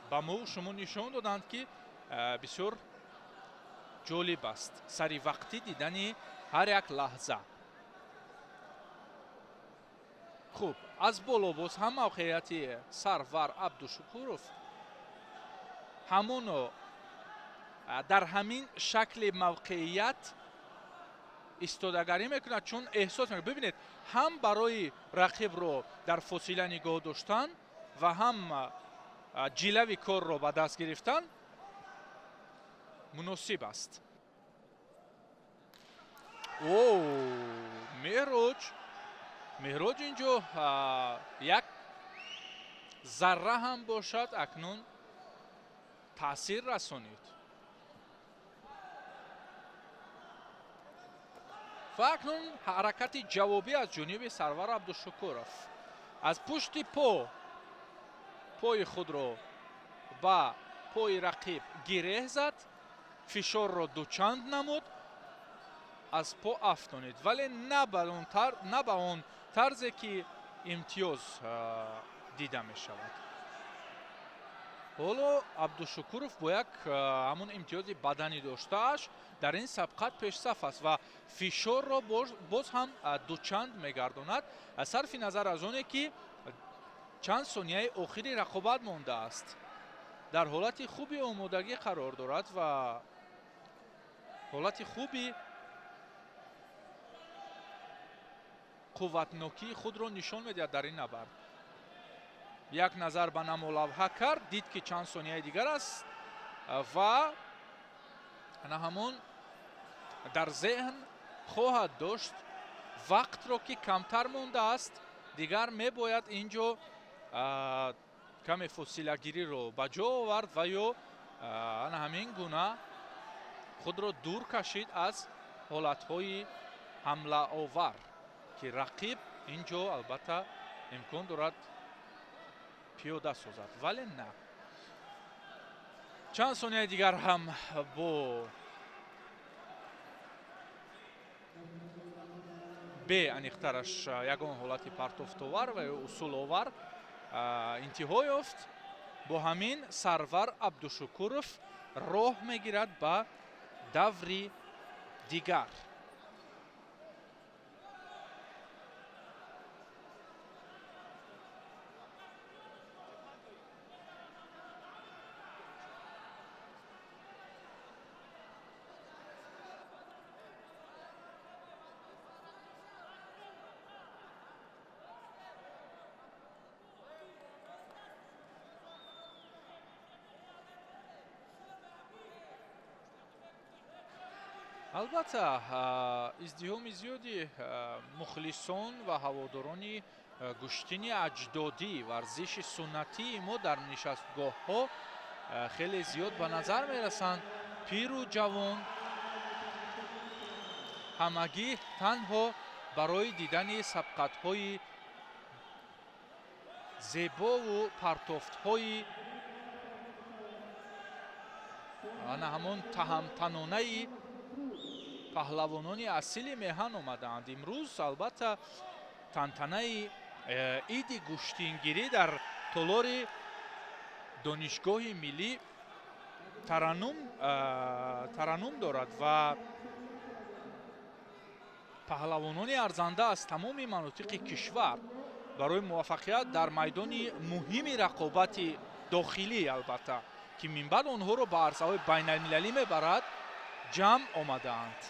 ба мо шумо нишон доданд ки бисёр ҷолиб аст саривақтӣ дидани ҳар як лаҳза. хуб, аз боло боз ҳам мавқеияти Сарвар Абдушукуров ҳамоно дар ҳамин шакли мавқеият истодагарӣ мекунад, чун эҳсос мекунад. бибинед, ҳам барои рақибро дар фосила нигоҳ доштан ва ҳам ҷилави корро ба даст гирифтан муносиб аст. Меҳроҷ инҷо як зарра ҳам бошад акнун таъсир расонид. ва акнун ҳаракати ҷавобӣ аз ҷониби Сарвар Абдушукуров. аз пушти пои худро ба пои рақиб гиреҳ зад, фишорро дучанд намуд, аз по афтонид, вале на ба он тарзе ки имтиёз дида мешавад. ҳоло абдушукуров бо як ҳамун имтиёзи баданӣ доштааш дар ин сабқат пешсаф аст ва фишорро боз ҳам дучанд мегардонад. сарфи назар аз оне ки чанд сонияи охири рақобат мондааст, дар ҳолати хуби омодагӣ қарор дорад ва ҳолати хуби қувватнокии худро нишон медиҳад дар ин набард. як назар ба намолавҳа кард, дид ки чанд сонияи дигар аст ва ана ҳамон дар зеҳн хоҳад дошт вақтро ки камтар мондааст, дигар мебояд ин ҷо каме фосилагириро ба ҷо овард ва ё ана ҳамин гуна худро дур кашид аз ҳолатҳои ҳамлаовар ки рақиб ин ҷо албатта имкон дорад пиёда созад, вале на. Чанд сонияи дигар ҳам бо бе аниқтараш ягон ҳолати партофтовар ва ё усуловар интиҳо ёфт. Бо ҳамин Сарвар Абдушукуров роҳ мегирад ба даври дигар. албатта издиҳоми зиёди мухлисон ва ҳаводорони гӯштини аҷдодӣ варзиши суннатии мо дар нишастгоҳҳо хеле зиёд ба назар мерасанд. пиру ҷавон ҳамагӣ танҳо барои дидани сабқатҳои зебову партофтҳои ана ҳамон таҳамтанонаи паҳлавонони асили меҳан омадаанд. имрӯз албатта тантанаи иди гӯштингирӣ дар толори донишгоҳи миллӣ тараннум дорад ва паҳлавонони арзанда аз тамоми манотиқи кишвар барои муваффақият дар майдони муҳими рақобати дохилӣ албатта ки минбаъд онҳоро ба арсаҳои байналмилалӣ мебарад ҷамъ омадаанд.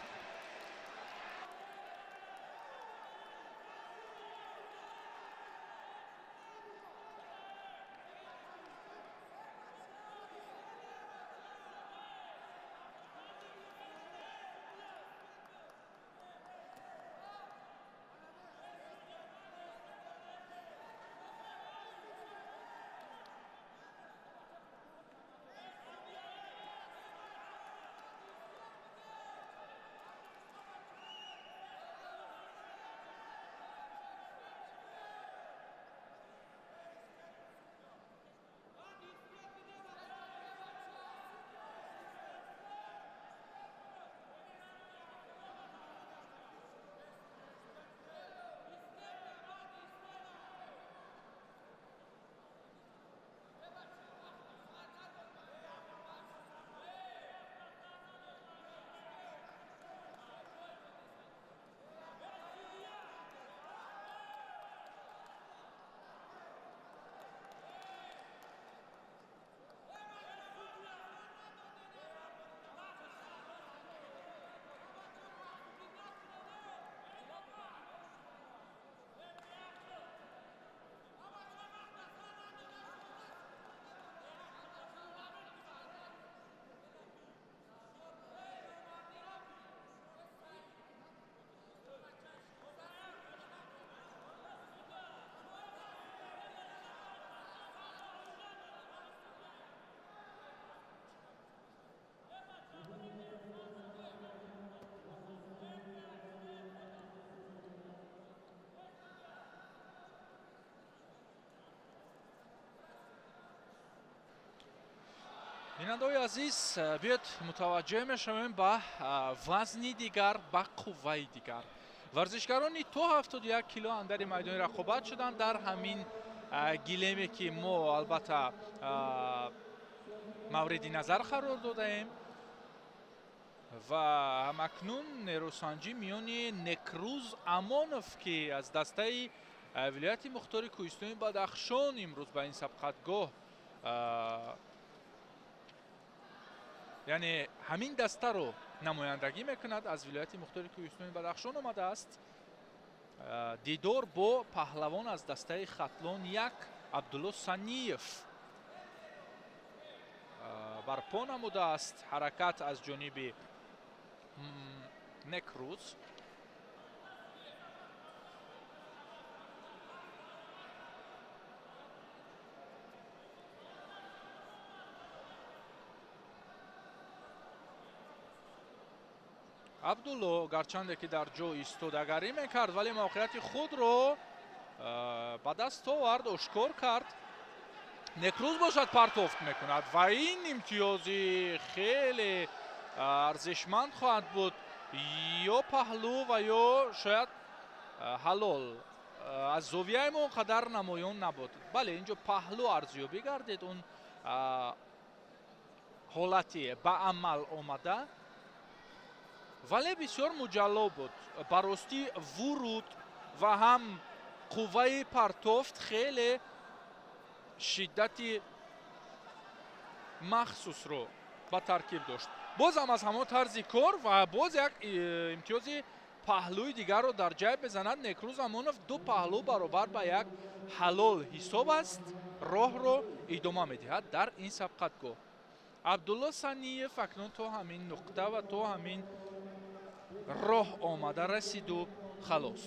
бинандаҳои азиз, биёед мутаваҷҷеҳ мешавем ба вазни дигар, ба қувваи дигар. варзишгарони то 71 кило андари майдони рақобат шуданд дар ҳамин гилеме ки мо албатта мавриди назар қарор додаем ва ҳамакнун нерӯсанҷӣ миёни Некрӯз Амонов ки аз дастаи вилояти Мухтори Кӯҳистони Бадахшон имрӯз ба ин сабқатгоҳ яъне ҳамин дастаро намояндагӣ мекунад. Аз вилояти Мухтори Кӯҳистони Бадахшон омадааст. дидор бо паҳлавон аз дастаи хатлон як Абдулло Саниев барпо намудааст. ҳаракат аз ҷониби Некрӯз. абдулло гарчанде ки дар ҷо истодагарӣ мекард, вале мавқеияти худро ба даст овард, ошкор кард. Некрӯз бошад партофт мекунад ва ин имтиёзи хеле арзишманд хоҳад буд. ё паҳлӯ ва ё шояд ҳалол. аз зовияи мо он қадар намоён набуд. бале инҷо паҳлӯ арзёбӣ гардид, он ҳолати ба амал омада, вале бисёр муҷалло буд. барости вуруд ва ҳам қувваи партофт хеле шиддати махсусро ба таркиб дошт. боз ҳам аз ҳамон тарзи кор ва боз як имтиёзи паҳлӯи дигарро дар ҷайб мезанад. Некрӯз Амонов ду паҳлӯ баробар ба як ҳалол ҳисоб аст. роҳро идома медиҳад дар ин сабқатгоҳ. Абдулло Саниев акнун то ҳамин нуқта ва то ҳамин роҳ омада расиду халос.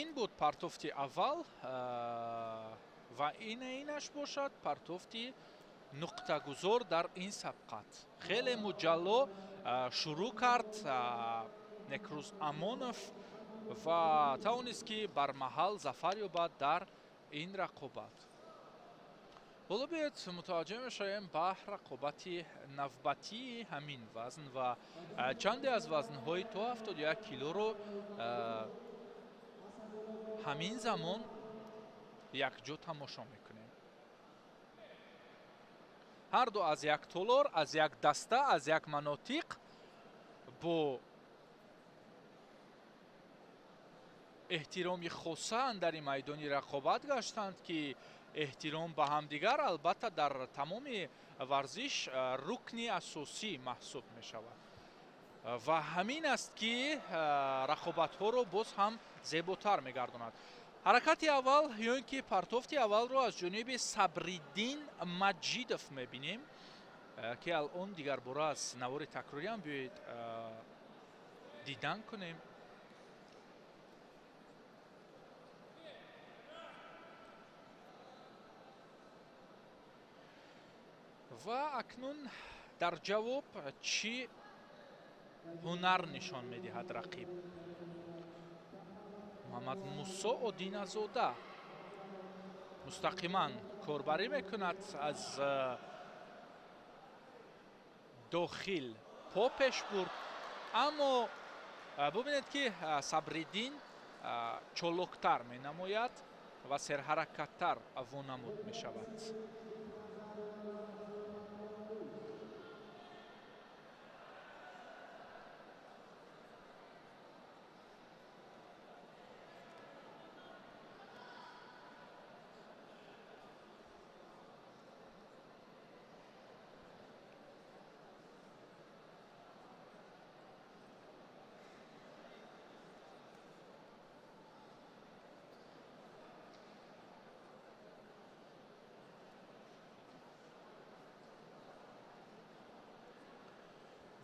ин буд партофти аввал ва инаш бошад партофти нуқтагузор дар ин сабқат. хеле муҷалло шурӯъ кард Некрӯз Амонов ва тавонист ки бармаҳал зафар ёбад дар ин рақобат. ҳоло биёед мутаваҷҷеҳ мешавем ба рақобати навбатии ҳамин вазн ва чанде аз вазнҳои то 71 килоро ҳамин замон якҷо тамошо мекунем. ҳарду аз як толор, аз як даста, аз як манотиқ бо эҳтироми хоса дар майдони рақобат гаштанд ки эҳтиром ба ҳамдигар албатта дар тамоми варзиш рукни асосӣ маҳсуб мешавад ва ҳамин аст ки рақобатҳоро боз ҳам зеботар мегардонад. ҳаракати аввал ё ин ки партофти аввалро аз ҷониби Сабриддин Маҷидов мебинем ки алон дигарбора аз навори такрориам биёед дидан кунем. ва акнун дар ҷавоб чӣ ҳунар нишон медиҳад рақиб? Муҳаммад Мусо Одиназода мустақиман корбарӣ мекунад. аз дохил по пеш бурд, аммо бубинед ки Сабриддин чолоктар менамояд ва серҳаракаттар вонамуд мешавад.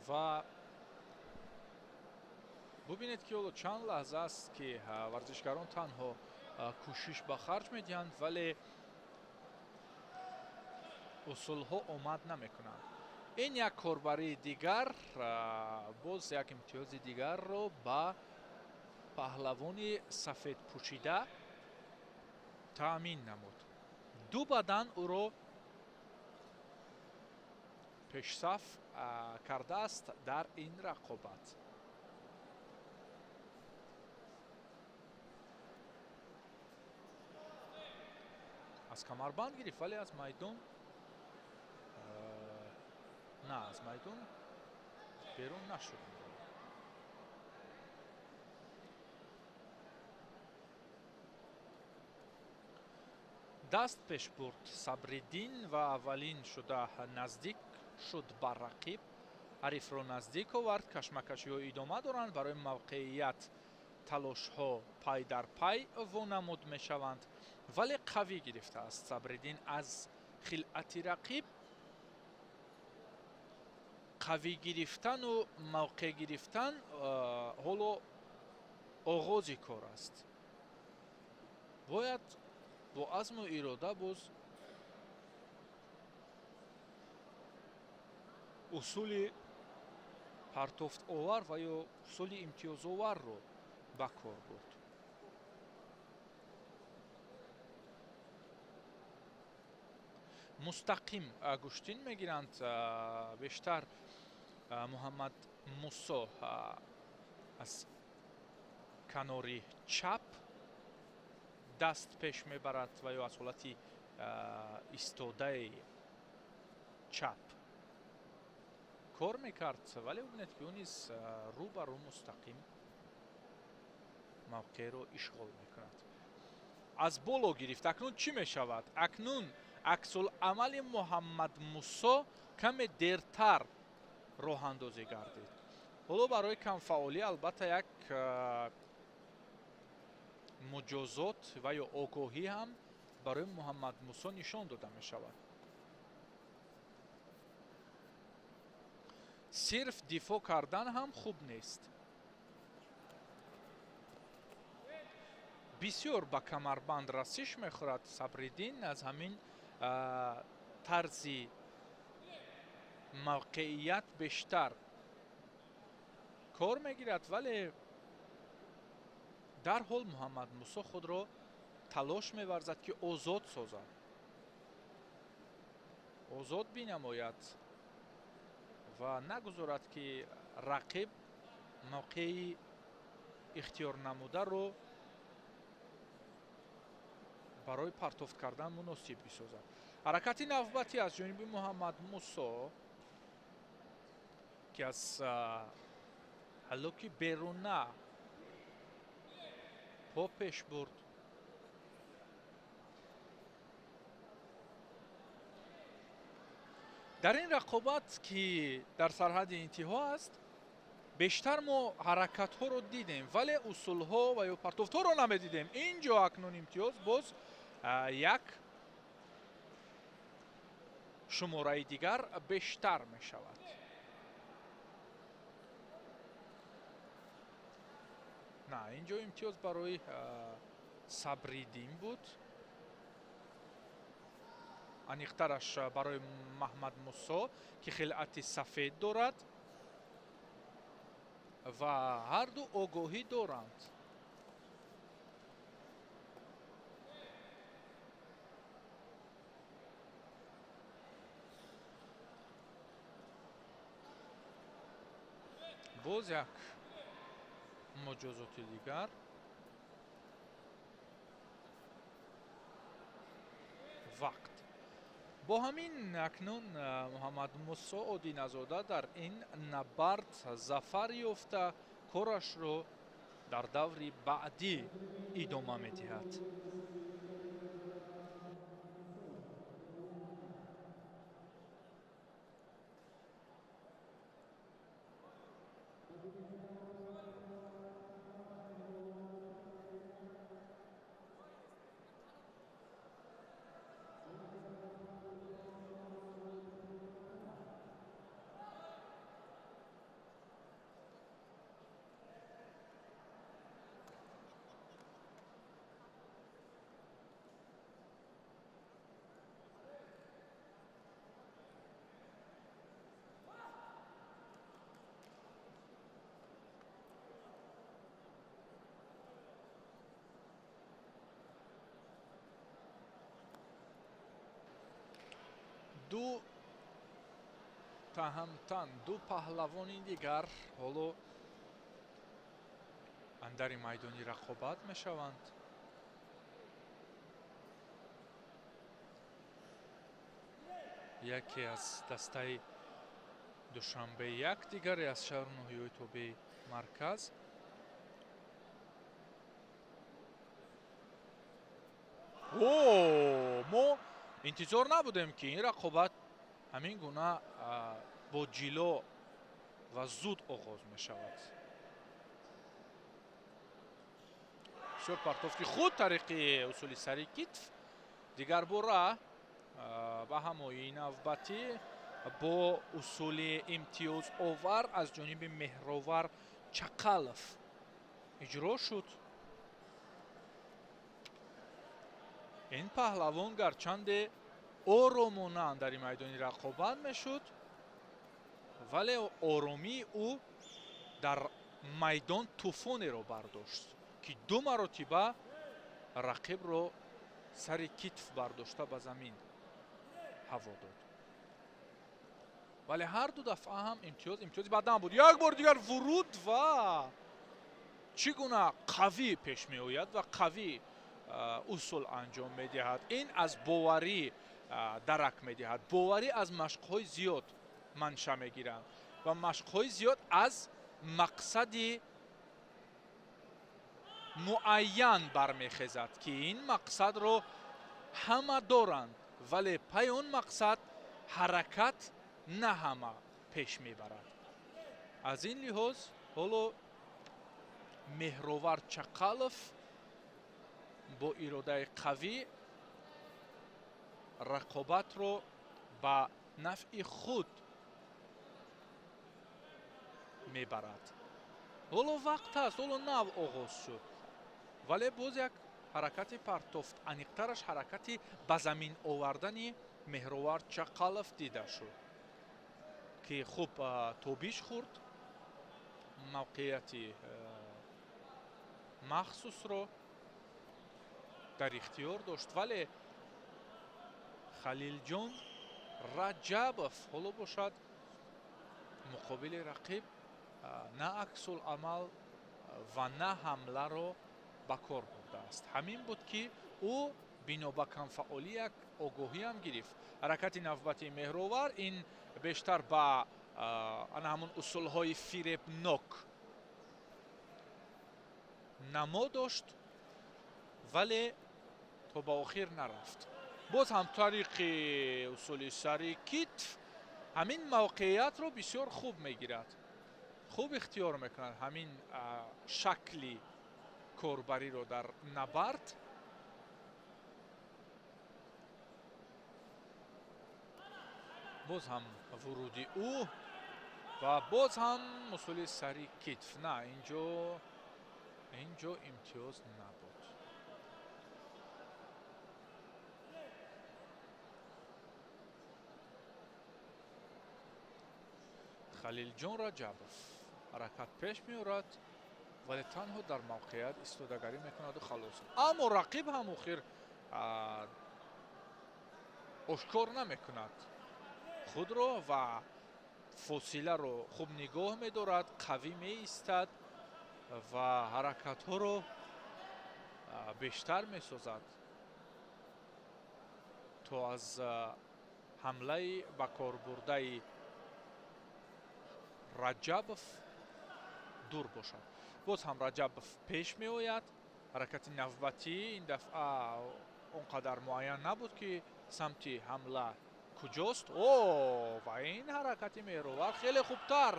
ва бубинед ки ҳоло чанд лаҳза аст ки варзишгарон танҳо кӯшиш ба харҷ медиҳанд, вале усулҳо омад намекунанд. ин як корбарии дигар, боз як имтиёзи дигарро ба паҳлавони сафедпӯшида таъмин намуд. ду бадан ӯро пешсаф кардааст дар ин рақобат. аз камарбанд гирифт, вале аз майдон на аз майдон берун нашуд. даст пеш бурд Сабриддин ва аввалин шуда наздик шуд ба рақиб. ҳарифро наздик овард. кашмакашиҳо идома доранд. барои мавқеият талошҳо пай дар пай вонамуд мешаванд. вале қавӣ гирифтааст Сабриддин аз хилъати рақиб. қавӣ гирифтану мавқеъ гирифтан ҳоло оғози кор аст. бояд бо азму ирода боз усули партофтовар ва ё усули имтиёзоварро ба кор бурд. мустақим гӯштин мегиранд бештар муҳаммад мусо аз канори чап даст пеш мебарад ва ё аз ҳолати истодаи чап кор мекард, вале бубинед ки ӯ низ рӯ ба рӯ мустақим мавқеъро ишғол мекунад. аз боло гирифт. акнун чӣ мешавад? акнун аксуламали муҳаммад мусо каме дертар роҳандозӣ гардид. ҳоло барои камфаъолӣ албатта як муҷозот ва ё огоҳӣ ҳам барои муҳаммад мусо нишон дода мешавад. сирф дифоъ кардан ҳам хуб нест. бисёр ба камарбанд расиш мехӯрад Сабриддин. аз ҳамин тарзи мавқеият бештар кор мегирад, вале дарҳол муҳаммад мусо худро талош меварзад ки озод созад, озод бинамояд ва нагузорад ки рақиб мавқеи ихтиёрнамударо барои партофт кардан муносиб бисозад. ҳаракати навбатӣ аз ҷониби муҳаммад мусо ки аз ҳаллоки беруна по пеш бурд. дар ин рақобат ки дар сарҳади интиҳо аст, бештар мо ҳаракатҳоро дидем, вале усулҳо ва ё партофтҳоро намедидем. ин ҷо акнун имтиёз боз як шумораи дигар бештар мешавад. на, ин ҷо имтиёз барои Сабриддин буд. аниқтараш барои маҳмад мусо ки хилъати сафед дорад ва ҳарду огоҳӣ доранд. боз як муҷозоти дигар. вақт. бо ҳамин акнун муҳаммад мусо одиназода дар ин набард зафар ёфта корашро дар даври баъдӣ идома медиҳад. ду таҳмтан ду паҳлавони дигар ҳоло андари майдони рақобат мешаванд. яке аз дастаи душанбе як, дигаре аз шаҳру ноҳияҳои тобеи марказ. мо интизор набудем ки ин рақобат ҳамин гуна бо ҷило ва зуд оғоз мешавад. бисёр партофти худ тариқи усули сари китф. дигар бора ба ҳамои навбатӣ бо усули имтиёзовар аз ҷониби меҳровар чақалов иҷро шуд. ин паҳлавон гарчанде оромона андари майдони рақобат мешуд, вале оромии ӯ дар майдон тӯфонеро бардошт ки ду маротиба рақибро сари китф бардошта ба замин ҳаво дод. вале ҳар ду дафъа ҳам имтиёзи бад набуд. як бор дигар вуруд ва чӣ гуна қавӣ пеш меояд ва қавӣ усул анҷом медиҳад. ин аз боварӣ дарак медиҳад. боварӣ аз машқҳои зиёд манша мегиранд ва машқҳои зиёд аз мақсади муайян бармехезад ки ин мақсадро ҳама доранд, вале пай он мақсад ҳаракат на ҳама пеш мебарад. аз ин лиҳоз ҳоло меҳровар чақалов бо иродаи қавӣ рақобатро ба нафъи худ мебарад. ҳоло вақт аст, ҳоло нав оғоз шуд, вале боз як ҳаракати партофт, аниқтараш ҳаракати ба замин овардани меҳровар чақалов дида шуд ки хуб тобиш хӯрд, мавқеияти махсусро дар ихтиёр дошт. вале халилҷон раҷабов ҳоло бошад муқобили рақиб на аксуламал ва на ҳамларо ба кор бурдааст. ҳамин буд ки ӯ бино ба камфаъолӣ як огоҳиам гирифт. ҳаракати навбатии меҳровар ин бештар ба ана ҳамон усулҳои фиребнок намо дошт, вале то ба охир нарафт. боз ҳам тариқи усули сари китф ҳамин мавқеиятро бисёр хуб мегирад, хуб ихтиёр мекунад ҳамин шакли корбариро дар набард. боз ҳам вуруди ӯ ва боз ҳам усули сари китф. на инҷо имтиёз набуд. халилҷон раҷабов ҳаракат пеш меорад, вале танҳо дар мавқеият истодагарӣ мекунаду халос. аммо рақиб ҳам охир ошкор намекунад худро ва фосиларо хуб нигоҳ медорад, қавӣ меистад ва ҳаракатҳоро бештар месозад то аз ҳамлаи ба корбурдаи раҷабов дур бошад. боз ҳам раҷабов пеш меояд. ҳаракати навбатӣ ин дафъа он қадар муайян набуд ки самти ҳамла куҷост. ва ин ҳаракати меҳровар хеле хубтар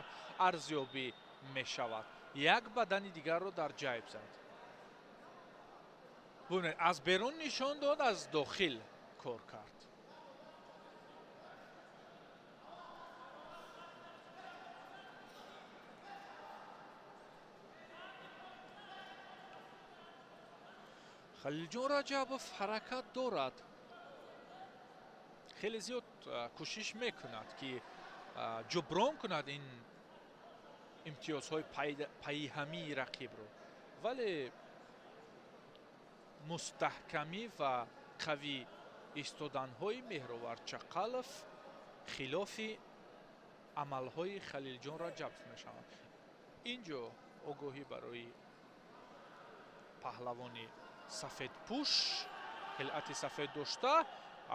арзёбӣ мешавад. як бадани дигарро дар ҷайб зад. бубинед, аз берун нишон дод, аз дохил кор кард. халилҷон раҷабов ҳаракат дорад, хеле зиёд кӯшиш мекунад ки ҷуброн кунад ин имтиёзҳои паиҳамии рақибро, вале мустаҳкамӣ ва қавӣ истоданҳои меҳровар чақалов хилофи амалҳои Халилҷонро ҷабт мешаванд. Инҷо огоҳӣ барои паҳлавони сафедпӯш, хилъати сафед дошта,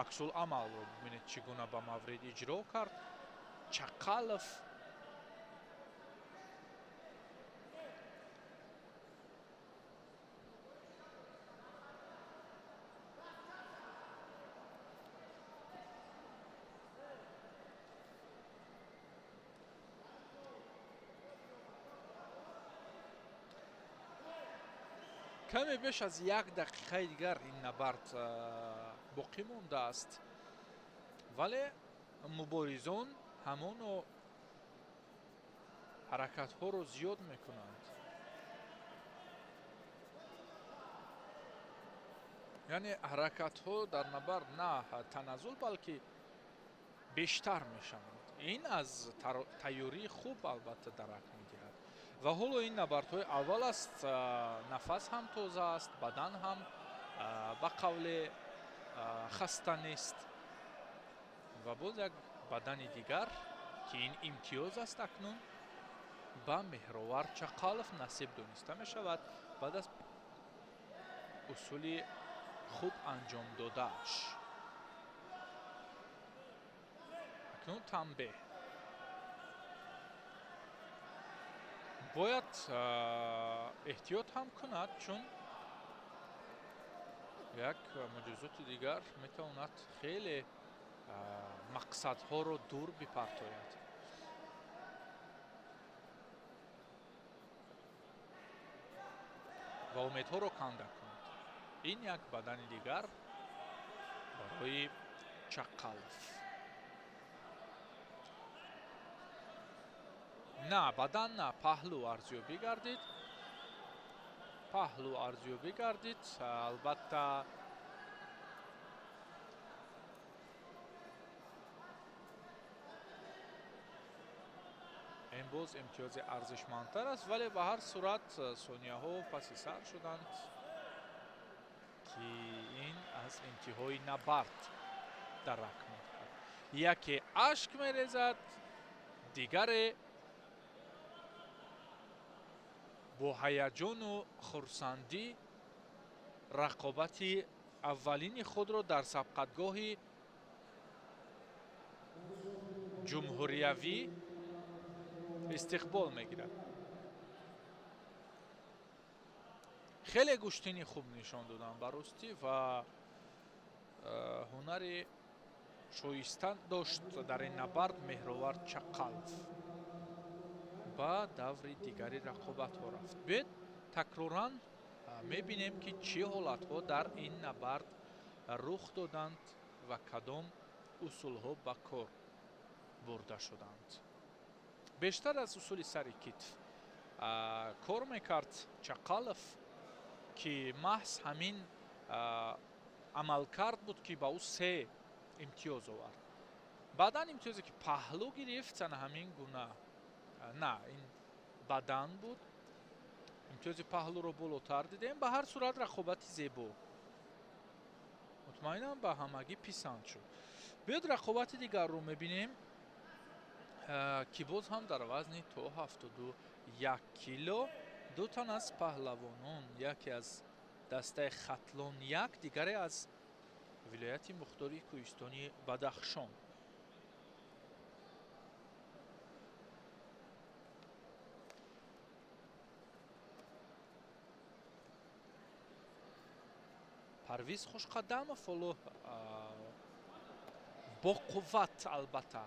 аксуламалро бибинед чӣ гуна ба Маврид иҷро кард. Чақалов каме беш аз 1 дақиқаи дигар ин набард боқӣ мондааст, вале муборизон ҳамоно ҳаракатҳоро зиёд мекунанд. яъне ҳаракатҳо дар набард на таназзул, балки бештар мешаванд. ин аз тайёрии хуб албатта дарак медиҳад. ва ҳоло ин набардҳои аввал аст, нафас ҳам тоза аст, бадан ҳам ба қавле хаста нест. ва боз як бадани дигар ки ин имтиёз аст акнун ба Меҳровар Чақалов насиб дониста мешавад баъд аз усули хуб анҷом додааш. акнун танбеҳ бояд эҳтиёт ҳам кунад, чун як муҷозоти дигар метавонад хеле мақсадҳоро дур бипартояд. ва умедҳоро канда кунад. ин як бадани дигар барои Чақалов. на бадан на паҳлӯ арзёбӣ гардид. паҳлӯ арзёбӣ гардид. албатта ин боз имтиёзи арзишмандтар аст, вале ба ҳар сурат сонияҳо паси сар шуданд ки ин аз интиҳои набард дарак медиҳад. яке ашк мерезад, дигаре бо ҳаяҷону хурсандӣ рақобати аввалини худро дар сабқатгоҳи ҷумҳуриявӣ истиқбол мегирад. хеле гӯштини хуб нишон доданд баростӣ ва ҳунари шоиста дошт дар ин набард Меҳровар Чақалов. ба даври дигари рақобатҳо рафт. биёед такроран мебинем ки чӣ ҳолатҳо дар ин набард рух доданд ва кадом усулҳо ба кор бурда шуданд. бештар аз усули сари китф кор мекард Чақалов, ки маҳз ҳамин амалкард буд ки ба ӯ 3 имтиёз овард. баъдан имтиёзе ки паҳлӯ гирифт, ана ҳамин гуна на ин бадан буд. имтиёзи паҳлӯро болотар дидем. ба ҳар сурат рақобати зебо, мутмаинам ба ҳамагӣ писанд шуд. биёд рақобати дигарро мебинем ки боз ҳам дар вазни то 71 кило ду тан аз паҳлавонон, яке аз дастаи Хатлон 1, дигаре аз вилояти мухтории кӯҳистони Бадахшон. Парвиз Хушқадамов ҳоло бо қувват албатта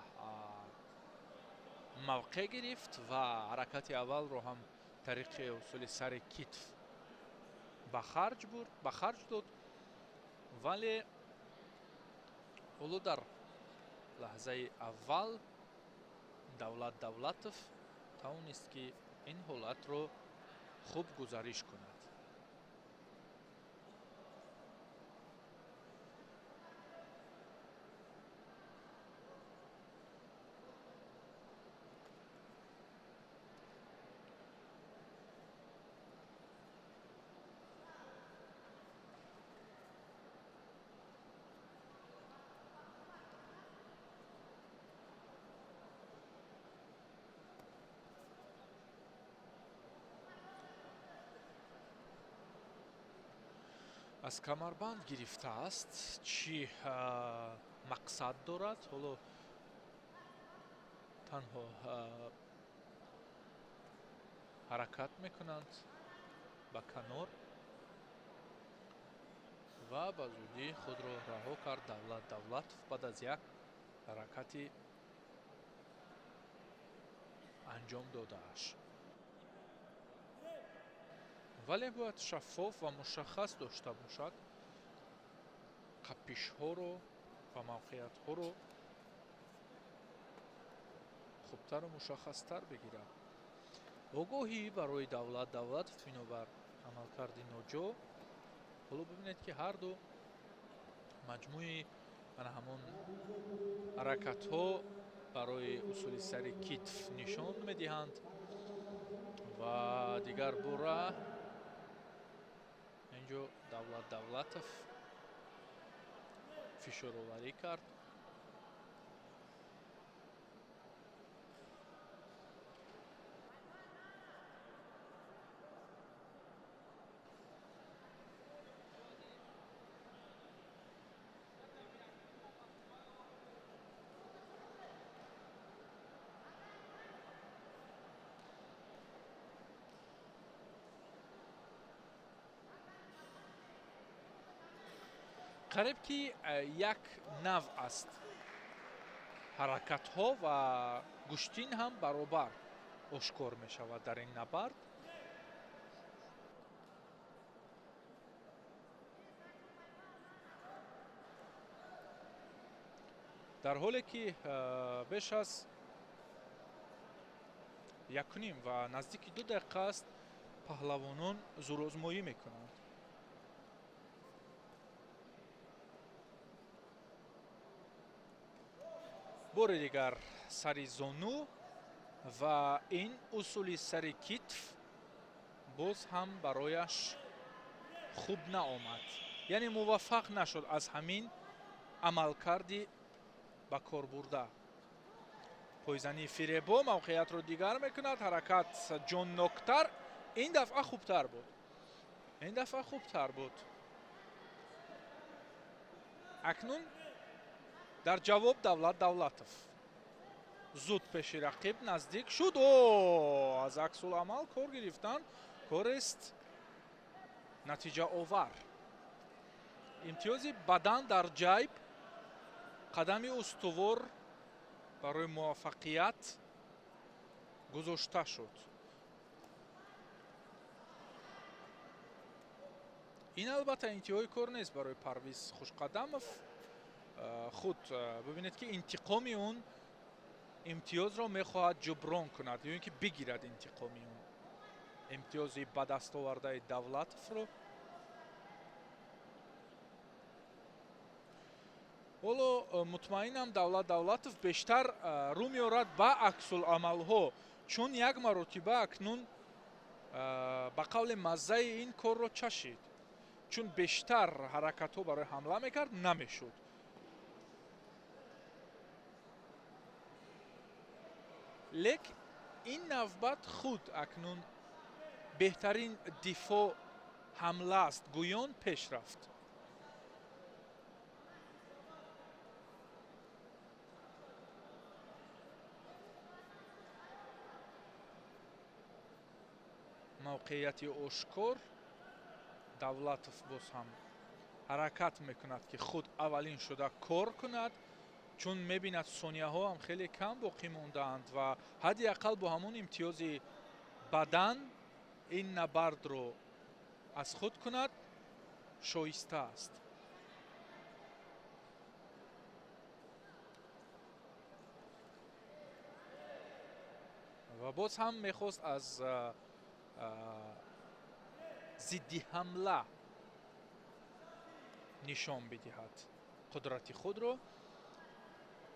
мавқеъ гирифт ва ҳаракати аввалро ҳам тариқи усули сари китф ба харҷ дод, вале ҳоло дар лаҳзаи аввал Давлат Давлатов тавонист ки ин ҳолатро хуб гузариш кунад. аз камарбанд гирифтааст. Чӣ мақсад дорад? ҳоло танҳо ҳаракат мекунанд ба канор ва ба зудӣ худро раҳо кард Давлат Давлатов баъд аз як ҳаракати анҷом додааш. вале бояд шаффоф ва мушаххас дошта бошад. қапишҳоро ва мавқеиятҳоро хубтару мушаххастар бигирад. огоҳӣ барои Давлат Давлатов бинобар амалкарди ноҷо. ҳоло бибинед ки ҳарду маҷмӯи ана ҳамон ҳаракатҳо барои усули сари китф нишон медиҳанд ва дигар бора инҷо Давлат Давлатов фишороварӣ кард. қариб ки як нав аст ҳаракатҳо ва гӯштин ҳам баробар ошкор мешавад дар ин набард. дар ҳоле ки беш аз 1.5 ва наздики 2 дақиқа аст паҳлавонон зӯрозмоӣ мекунанд. бори дигар сари зону ва ин усули сари китф боз ҳам барояш хуб наомад. яъне муваффақ нашуд аз ҳамин амалкарди ба корбурда. пойзани фиребо мавқеиятро дигар мекунад. ҳаракат ҷонноктар. ин дафъа хубтар буд. ин дафъа хубтар буд. акнун дар ҷавоб Давлат Давлатов зуд пеши рақиб наздик шуд. аз аксуламал кор гирифтан корест натиҷаовар. имтиёзи бадан дар ҷайб, қадами устувор барои муваффақият гузошта шуд. ин албатта интиҳои кор нест барои Парвиз Хушқадамов. худ бибинед ки интиқоми он имтиёзро мехоҳад ҷуброн кунад ё ин ки бигирад интиқоми он имтиёзи ба даст овардаи Давлатовро. ҳоло мутмаинам Давлат Давлатов бештар рӯ меорад ба аксуламалҳо, чун як маротиба акнун ба қавли маззаи ин корро чашид. чун бештар ҳаракатҳо барои ҳамла мекард, намешуд. лек ин навбат худ акнун беҳтарин дифоъ ҳамла аст, гӯён пеш рафт. мавқеияти ошкор. Давлатов боз ҳам ҳаракат мекунад ки худ аввалин шуда кор кунад, чун мебинад сонияҳо ҳам хеле кам боқӣ мондаанд ва ҳадди ақал бо ҳамон имтиёзи бадан ин набардро аз худ кунад шоиста аст. ва боз ҳам мехост аз зидди ҳамла нишон бидиҳад қудрати худро,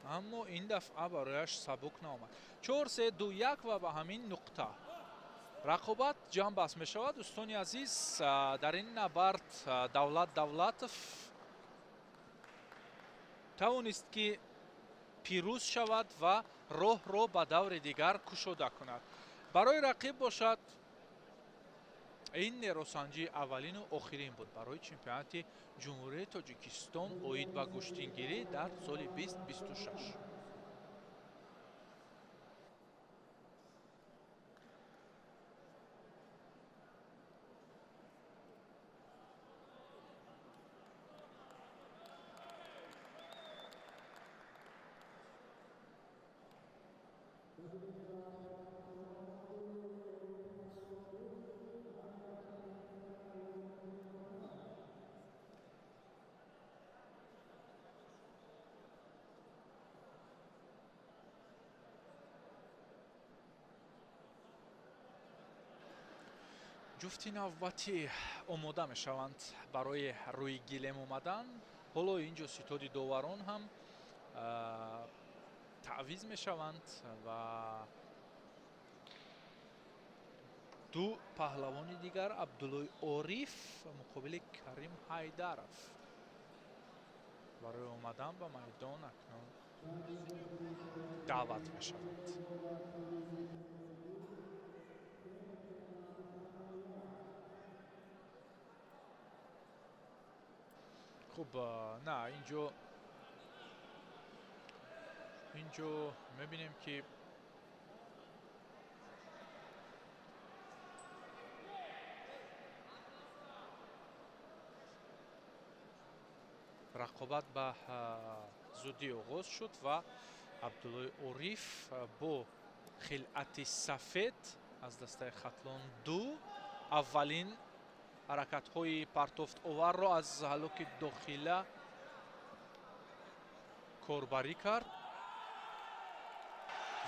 аммо ин дафъа барояш сабук наомад. 4-3-2-1 ва ба ҳамин нуқта рақобат ҷамъбаст мешавад. дӯстони азиз, дар ин набард Давлат Давлатов тавонист ки пирӯз шавад ва роҳро ба даври дигар кушода кунад. барои рақиб бошад این نروسنجی اولین و آخرین بود برای چمپیونات جمهوری تاجیکستان اوید به گشتینگیری در سال 2026. جفتی навбатӣ омода мешаванд барои рӯи гилем омадан. ҳоло инҷо ситоди доварон ҳам таъвиз мешаванд ва ду паҳлавони дигар абдуллои ориф муқобили Карим Ҳайдаров барои омадан ба майдон акнун даъват мешаванд. خب نه اینجا میبینیم که رقابت به زودی آغاز شد و عبدالله عریف با خلعت سفید از دسته خطلان دو اولین حرکت های پرتافت آور را از هلاک داخله کاربری کرد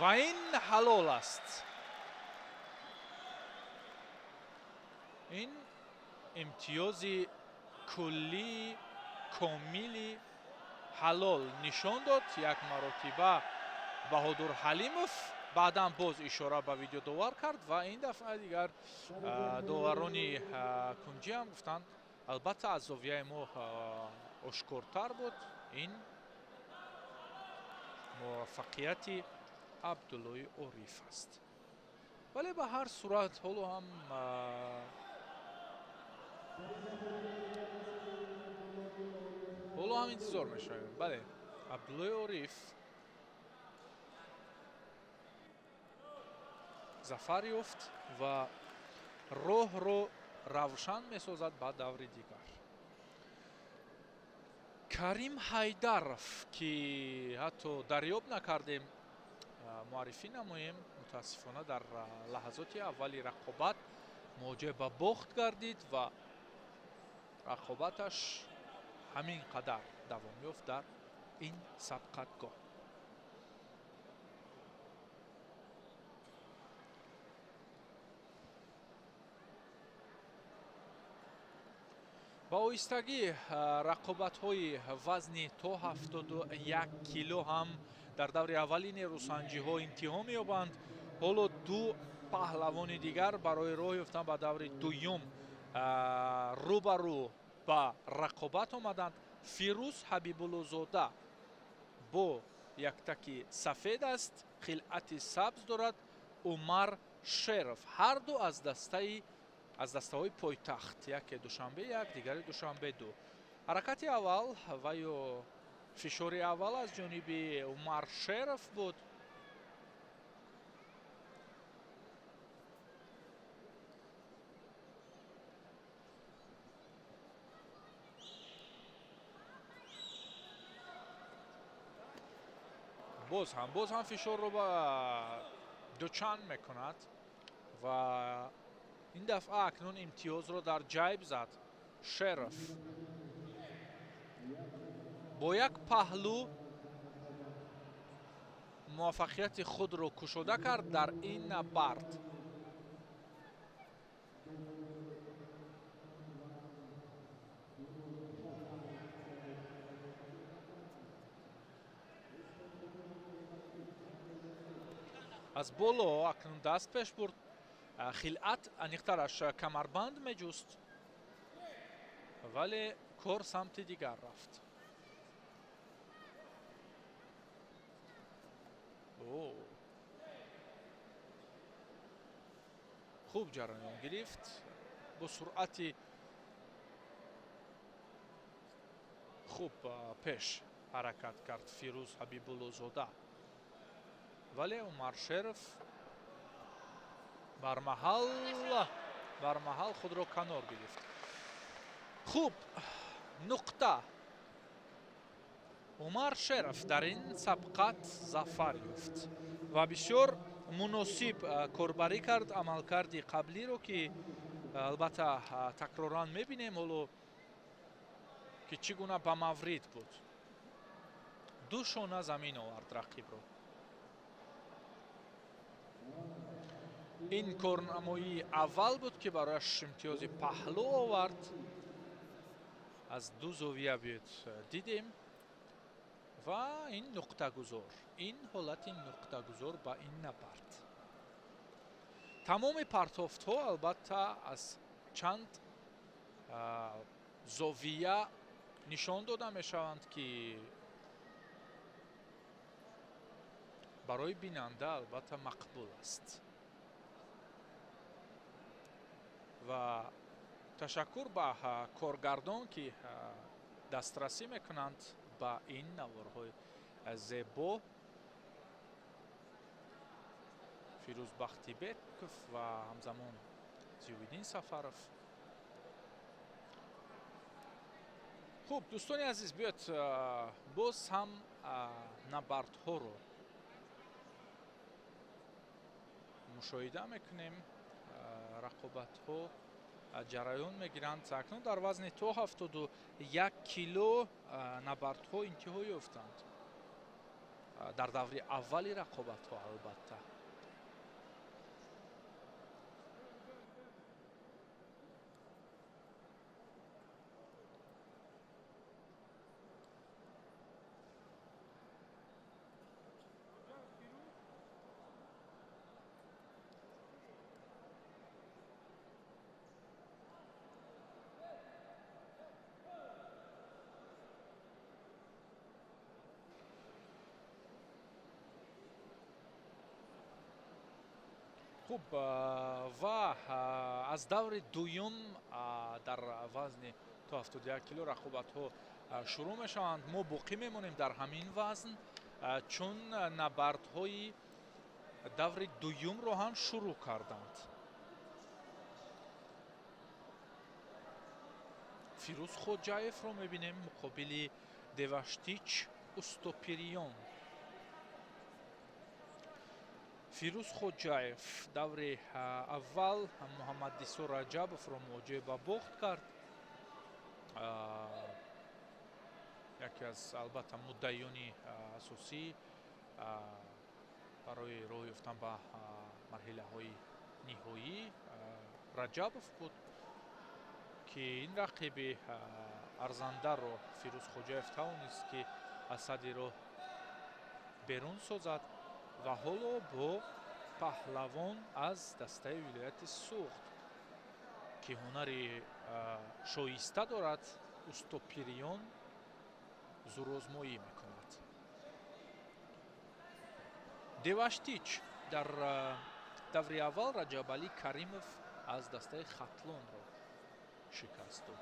و این حلال است. این امتیاز کلی کاملی حلال نشان داد. یک مرتبه بهادر حلیموف بعداً باز اشاره به ویدیو داور کرد و این دفعه دیگر داورانی کنجی هم گفتند البته از زاویه ما آشکارتر بود این موفقیت عبدالله عریف است. ولی به هر صورت حالا هم انتظار میشویم. بله عبدالله عریف ظفر یافت و راه رو روشن میسازد به دور دیگر. کریم حیدرов که حتی دریاب نکردیم معرفی نماییم، متاسفانه در لحظات اولی رقابت مواجه به باخت گردید و رقابتش همین قدر دوام یافت در این سبقتگاه. با آهستگی رقابت‌های وزنی تا 71 کیلو هم در دور اولی نیروسنجی‌ها انتها می‌یابند. حالا دو پهلوان دیگر برای راه یافتن به دور دوم روبرو به رقابت آمدند. فیروز حبیب‌الله‌زاده با یک تکی سفید است، خلعت سبز دارد. عمر شرف هر دو از دسته های پایتخت، یک دوشنبه یک دیگر دوشنبه دو. حرکت اول و یا فشار اول از جانب عمر شرف بود. باز هم فشار رو با دوچند میکند و این دفعه اکنون امتیاز رو در جیب زد. شرف با یک پهلو موفقیت خود رو کشوده کرد در این نبرد. از بالا اکنون دست پیش برد. خلعت انیخترش کمربند می جست ولی کار سمت دیگر رفت. خوب جریان گرفت با سرعتی خوب پیش حرکت کرد فیروز حبیب‌الله ولی عمر شریف بر محل خود را کنار گرفت. خوب نقطه عمر شریف در این سبقت ظفر یافت و بسیار مناسب کاربری کرد عملکرد قبلی رو که البته تکرارا میبینیم حالا که چگونه به مورد بود. دو شانه زمین آورد رقیب رو. این کارنمایی اول بود که برایش امتیاز پهلو آورد. از دو زاویه بیاد دیدیم و این نقطه گذار، این حالت نقطه گذار با این نبرد. تمام پرتافت ها البته از چند زاویه نشان داده می شوند که برای بیننده البته مقبول است و تشکر به کارگردان که دسترسی میکنند به این نوارهای زیبا. فیروز بختیبکov و همزمان زیاودین سفرов. خوب دوستان عزیز بیاد باز هم نبردها رو مشاهده میکنیم. رقابت ها جریان میگیرند. اکنون در وزن تا 71 کیلو نبرد ها انتها یافتند در دوره اولی رقابت ها. البته خوب و از دور دوم در وزن تا 71 کیلو رقابت ها شروع می شوند. ما باقی میمونیم در همین وزن چون نبرد های دور دوم رو هم شروع کردند. فیروز خوجایف رو میبینیم مقابل دوشتیچ اوستوپیریون. فیروز خوجایف دور اول محمد دیسو رجبов رو مواجه با باخت کرد. یکی از البته مدعیان اساسی برای راه یافتن به مرحله های نهایی رجبов بود که این رقیب ارزنده رو فیروز خوجایف توانست که از صدر رو بیرون سازد و حالا با پهلوان از دسته ولایت سوخت که هنر شایسته دارد اوستوپیریون زورآزمایی میکند. دوشتیچ در دوره اول رجبعلی کریمov از دسته خطلون را شکست داد.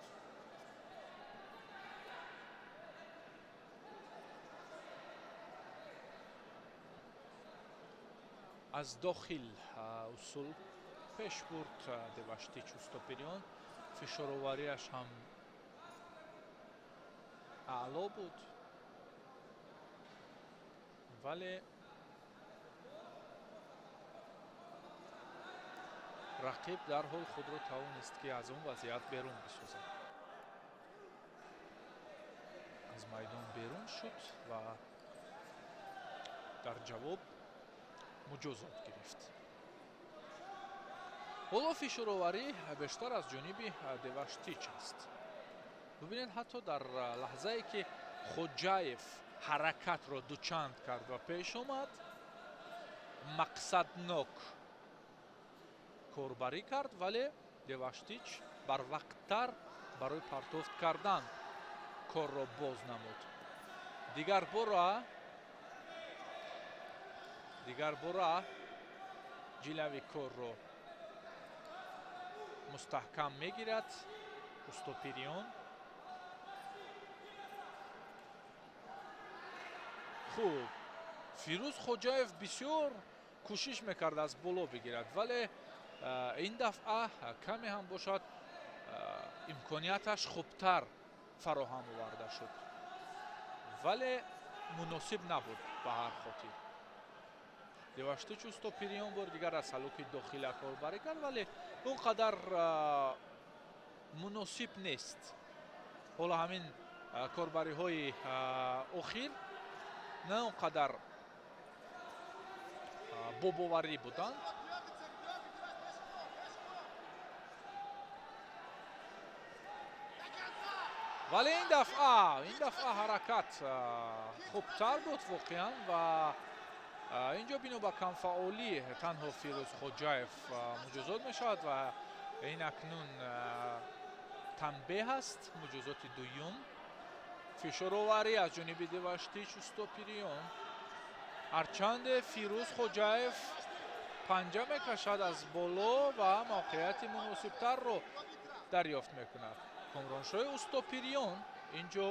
از داخل اصول پیش برد دوشتیچ اوستوپیریون. فشارآوریش هم اعلا بود ولی رقیب در حال خود را توانست که از اون وضعیت بیرون بسازد. از میدان بیرون شد و در جواب مجازات گرفت. حالا فشارآوری بیشتر از جانب دوشتیچ است. ببینید حتی در لحظه ای که خوجایف حرکت را دوچند کرد و پیش آمد مقصدناک کاربری کرد ولی دوشتیچ بر وقتتر برای پرتافت کردن کار را باز نمود. دیگر باره جلوی کار را мустаҳкам мегирад устопирион. хуб, фирӯз хоҷаев бисёр кӯшиш мекард аз боло бигирад, вале ин дафъа каме ҳам бошад имконияташ хубтар фароҳам оварда шуд, вале муносиб набуд ба ҳар хотир. деваштич устопирион бор дигар аз салоки дохила корбарӣ кард, вале он қадар муносиб нест. ҳоло ҳамин корбариҳои охир на он қадар бобоварӣ буданд. вале ин дафъа ҳаракат хубтар буд воқеан ва инҷо бино ба камфаъолӣ танҳо фирӯз хоҷаев муҷозот мешавад ва ин акнун танбеҳ аст. муҷозоти дуюм, фишороварӣ аз ҷониби деваштич устопирион. ҳарчанде фирӯз хоҷаев панҷа мекашад аз боло ва мавқеияти муносибтарро дарёфт мекунад. комроншоҳи устопирион инҷо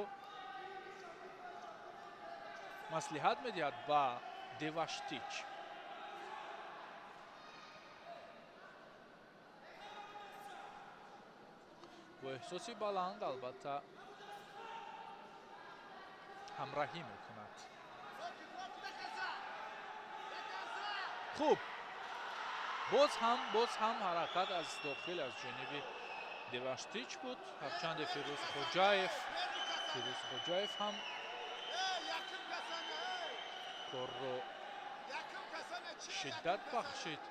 маслиҳат медиҳад ба деваштич. бо эҳсоси баланд албатта ҳамраҳӣ мекунад. хуб, боз ҳам ҳаракат аз дохил аз ҷониби деваштич буд, ҳарчанде фирӯз хоҷаев ҳам корро шиддат бахшид.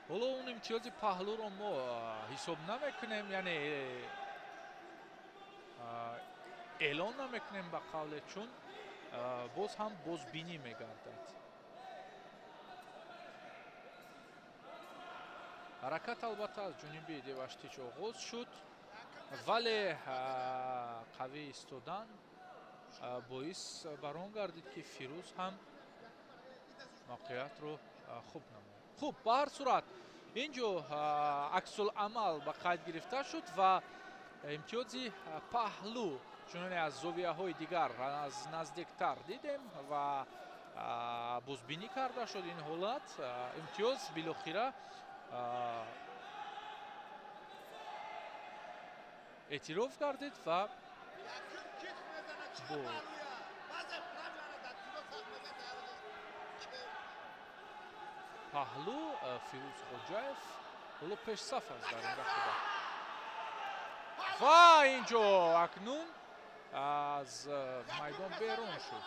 ҳоло он имтиёзи паҳлӯро мо ҳисоб намекунем, яъне эълон намекунем ба қавле, чун боз ҳам бозбинӣ мегардад. ҳаракат албатта аз ҷониби деваштич оғоз шуд, вале қавӣ истодан боис бар он гардид ки фирӯз ҳам мавқеиятро хуб намояд. хуб, ба ҳар сурат инҷо аксуламал ба қайд гирифта шуд ва имтиёзи паҳлӯ чуноне аз зовияҳои дигар аз наздиктар дидем ва бозбинӣ карда шуд ин ҳолат. имтиёз билохира эътироф гардид ва бо паҳлӯ фирӯз хоҷаев ҳоло пешсаф аст дар ин рақобат. ва инҷо акнун аз майдон берун шуд.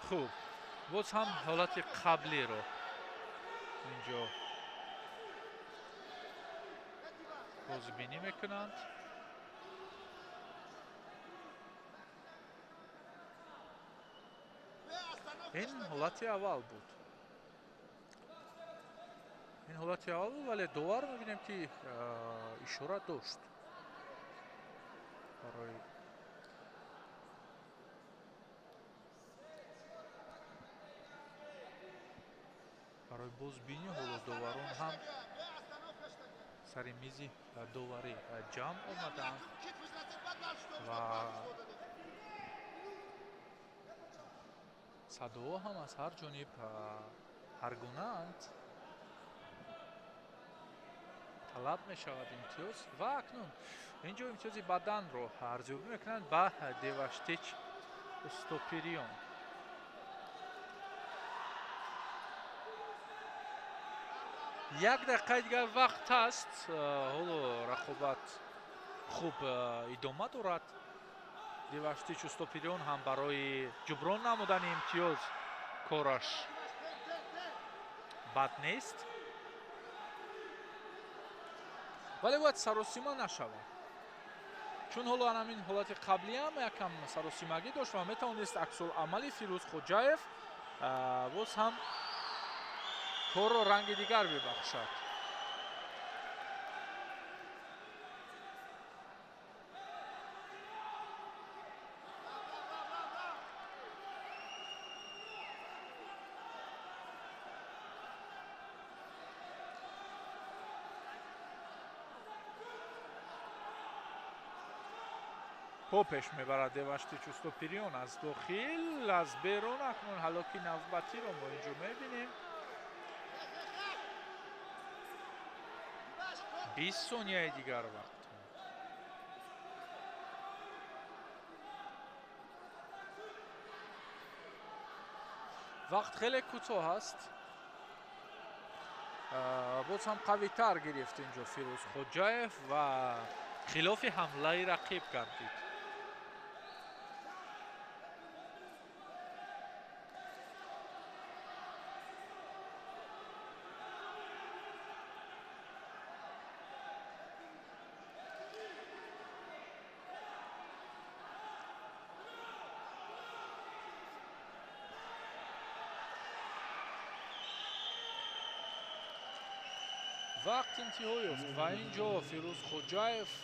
хуб, боз ҳам ҳолати қаблиро инҷо бозбинӣ мекунанд. ин ҳолати аввал буд. вале довар мебинем ки ишора дошт барои бозбинӣ. ҳоло доварон ҳам сари мизи доварӣ ҷамъ омаданд ва садоҳо ҳам аз ҳар ҷониб ҳаргунаанд. талаб мешавад имтиёз ва акнун инҷо имтиёзи баданро арзёбӣ мекунанд ба деваштич устопирион. як дақиқаи дигар вақт ҳаст. ҳоло рақобат хуб идома дорад. деваштич устопирион ҳам барои ҷуброн намудани имтиёз кораш бад нест, вале бояд саросима нашавад, чун ҳоло ҳамин ҳолати қаблӣ ҳам якам саросимагӣ дошт ва метавонист аксуламали фирӯз хоҷаев боз ҳам корро ранги дигар бибахшад. پوپش میبرد دیواشتی چوستوپیریون از داخل از بیرون. اکنون هلاکی نوبتی رو ما اینجا میبینیم. 20 ثانیه دیگر وقت. وقت خیلی کوتاه است. باز هم قوی تر گرفت اینجا فیروز خوجایف و خلاف حمله رقیب کردید. وقت انتهای است و اینجا فیروز خوجایف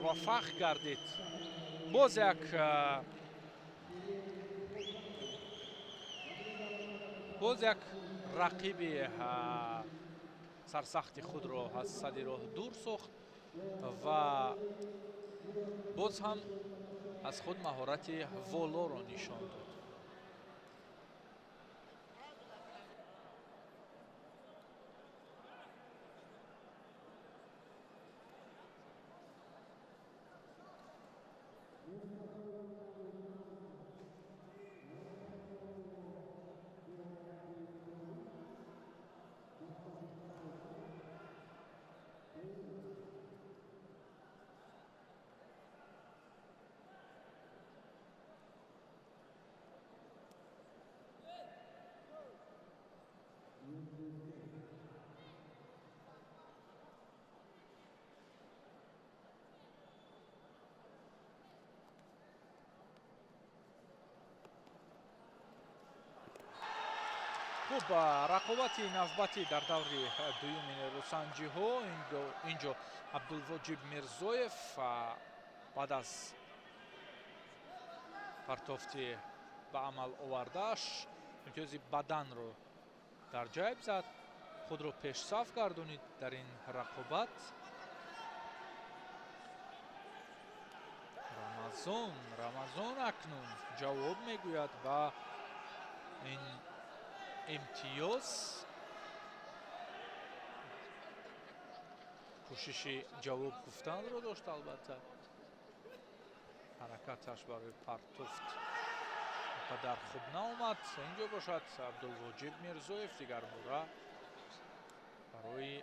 موفق گردید. باز یک رقیب سرسخت خود را از صدی راه دور ساخت و باز هم از خود مهارت والا را نشان داد. خوب رقابت نوبتی در دور دوم روسنجی ها. اینجا عبدالواجب میرزویف بعد از پرتافتی به عمل آوردهش امتیاز بدن رو در جیب زد، خود رو پیش صف گردونید در این رقابت. رمضان اکنون جواب میگوید و این امتیاز کوشش جواب گفتن رو داشت. البته حرکتش برای پرتفت قدر خوب نامد. اینجا باشد عبدالواجب میرزویف دیگر باره برای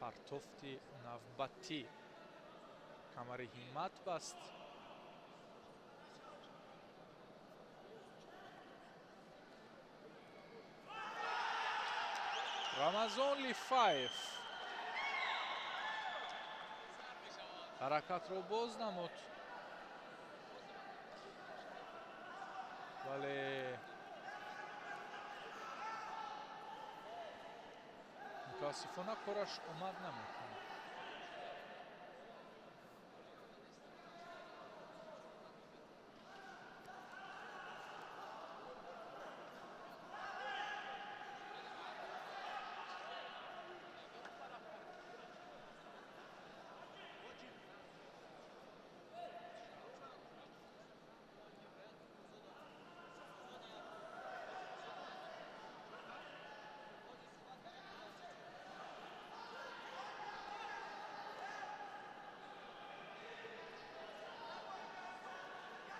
پرتفت نوبتی کمر همت بست. رمضان لیفایف حرکت رو باز نمود ولی متاسفانه کارش اومد نمیکنه.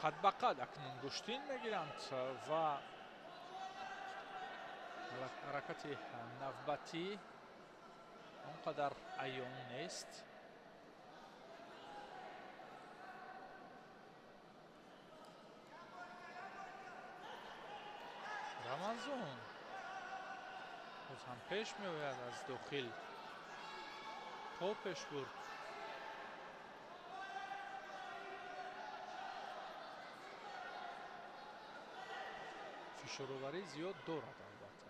قد به قد اکنون گشتین میگیرند و حرکت نوبتی اونقدر عیان نیست. رمضان باز هم پیش میآید از داخل پا پیش برد. فشاروری زیاد دارد البته.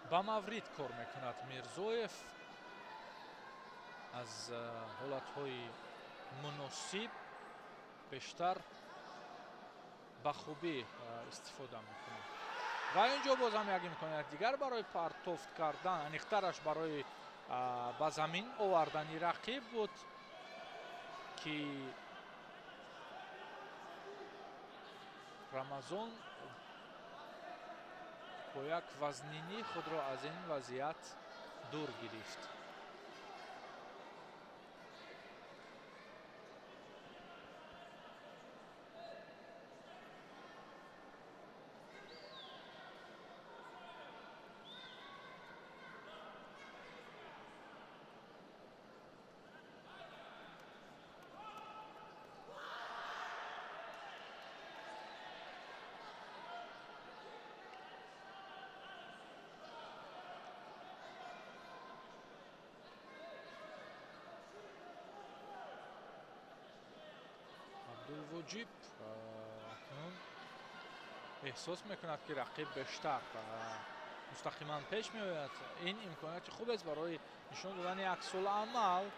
با مورید کار میکند میرزویف. از حالتهای مناسب بیشتر با خوبی استفاده میکنه. و اینجا باز هم یک امکانیت دیگر برای پرتافت کردن، انیخترش برای به زمین آوردن رقیب بود که رمضان با یک وزنینی خود را از این وضعیت دور گرفت. عبدالوجیب اکنون احساس میکند که رقیب بیشتر مستقیما پیش میآید. این امکانیت خوب است برای نشان دادن عکس العمل.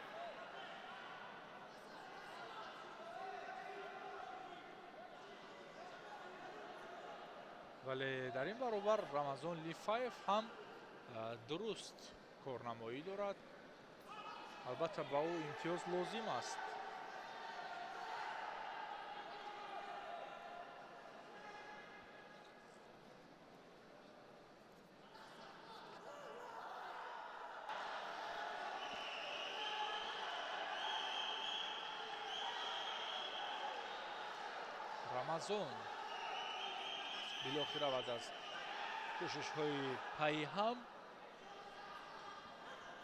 ولی در این برابر رمضان لیفایف هم درست کارنمایی دارد. البته با او امتیاز لازم است. رمضان بالاخره بعد از کوشش های پایی هم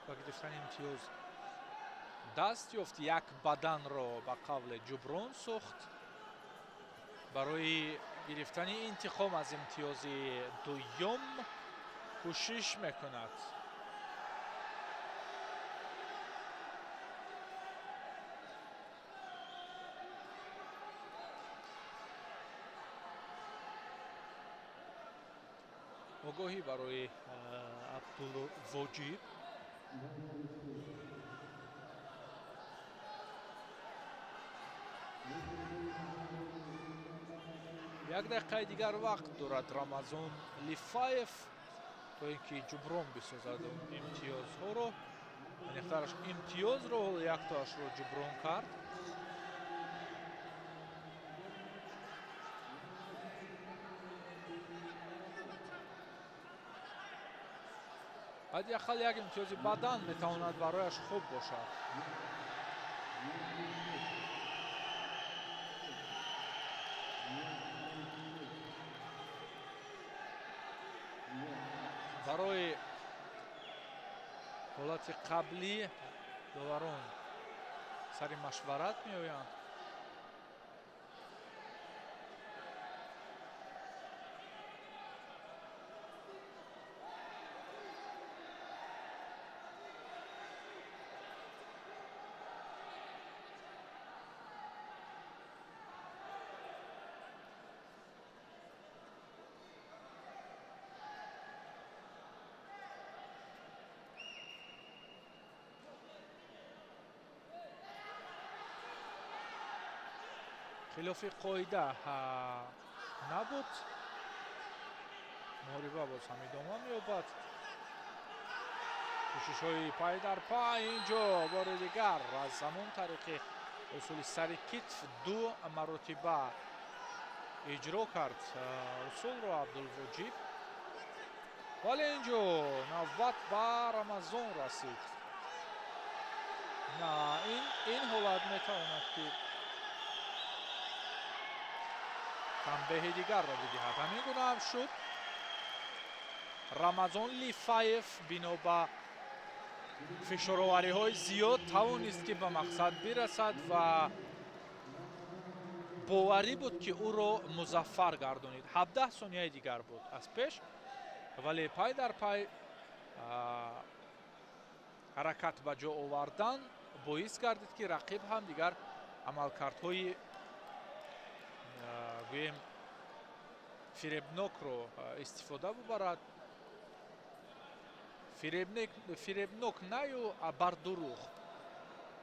با گرفتن امتیاز دست یافت. یک بدن را به قول جبران ساخت برای گرفتن انتقام از امتیاز دوم کوشش میکند. آگاهی برای عبدالوجیب. یک دقیقه دیگر وقت دارد رمضان لیفایف تا اینکه جبران بسازد امتیازها رو. نختارش امتیاز رو یک تاش رو جبران کرد. حداقل یک امتیاز بدن میتواند برایش خوب باشد. برای حالت قبلی داوران سر مشورت می آیند. خلاف قاعده نبود. محاربه باز هم ادامه می‌یابد. کوشش های پای در پای اینجا بار دیگر از همون طریق اصول سر کتف دو مرتبه اجرا کرد اصول رو عبدالوجیب. ولی اینجا نوبت به رمضان رسید. نه این حالت میتواند که تنبیه دیگر را بدهد. همین گونه هم شد. رمضان لیفایف بنا به فشارآوری های زیاد توانست که به مقصد برسد و باوری بود که او را مظفر گردانید. 17 ثانیه دیگر بود از پیش، ولی پای در پای حرکت به جا آوردن باعث گردید که رقیب هم دیگر عملکردهای گویم فریبناک رو استفاده ببرد. فریبناک نه یا بر دروغ.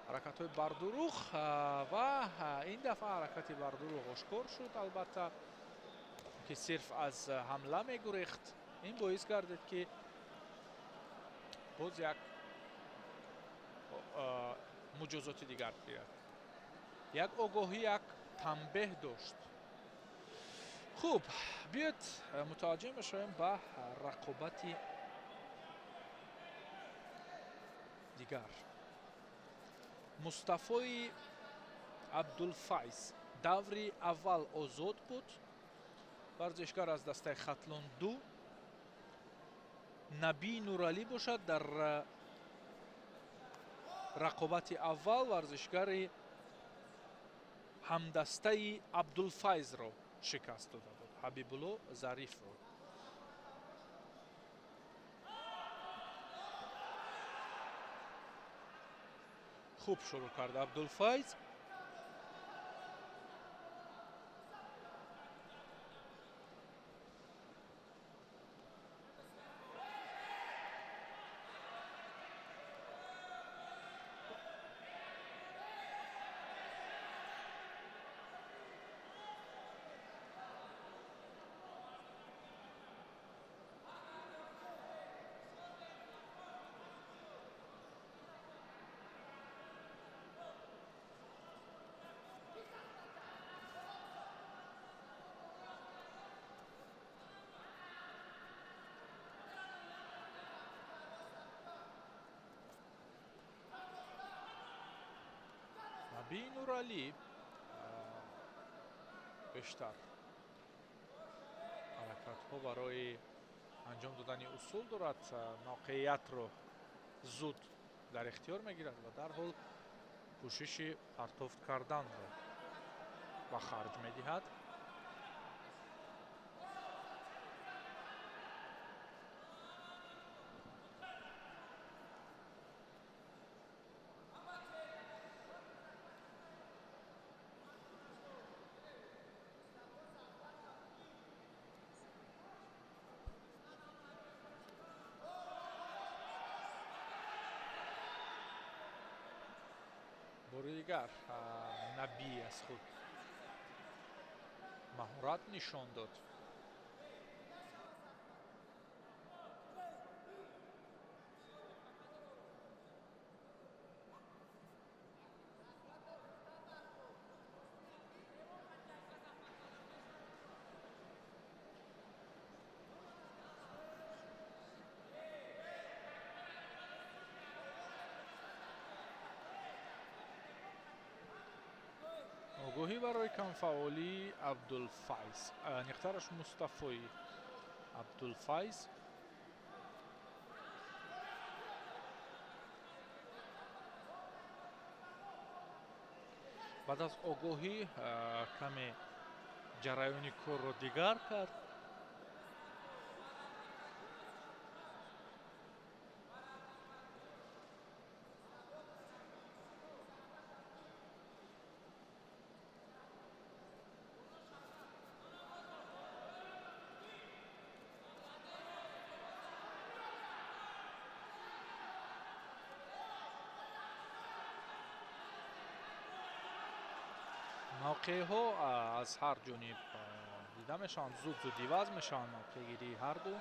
حرکت های بردروغ و این دفعه حرکت بردروغ آشکار شد. البته که صرف از حمله می گریخت. این باعث گردید که باز یک مجازات دیگر گیرد. یک آگاهی، یک تنبیه داشت. خوب، بیاید متوجه بشویم به رقابت دیگر. مصطفی عبدالفیض دوری اول آزاد بود. ورزشکار از دسته خطلون 2. نبی نورعلی باشد در رقابت اول ورزشکار همدسته عبدالفیض را شکست داده بود، حبیب الله ظریف را. خوب شروع کرد عبدالفیض. نبی نورعلی بیشتر حرکت ها برای انجام دادن اصول دارد. موقعیت رو زود در اختیار میگیرد و در حال کوشش پرتافت کردن رو به خرج میدهد. بار دیگر نبی از خود مهارت نشان داد. آگاهی برای کمفعالی عبدالفیض. نختارش مصطفی عبدالفیض. بعد از آگاهی کمی جریان کار را دیگر کرد. موقع ها از هر جانب دیده میشن، زود عوض میشن. موقع گیری هر دو.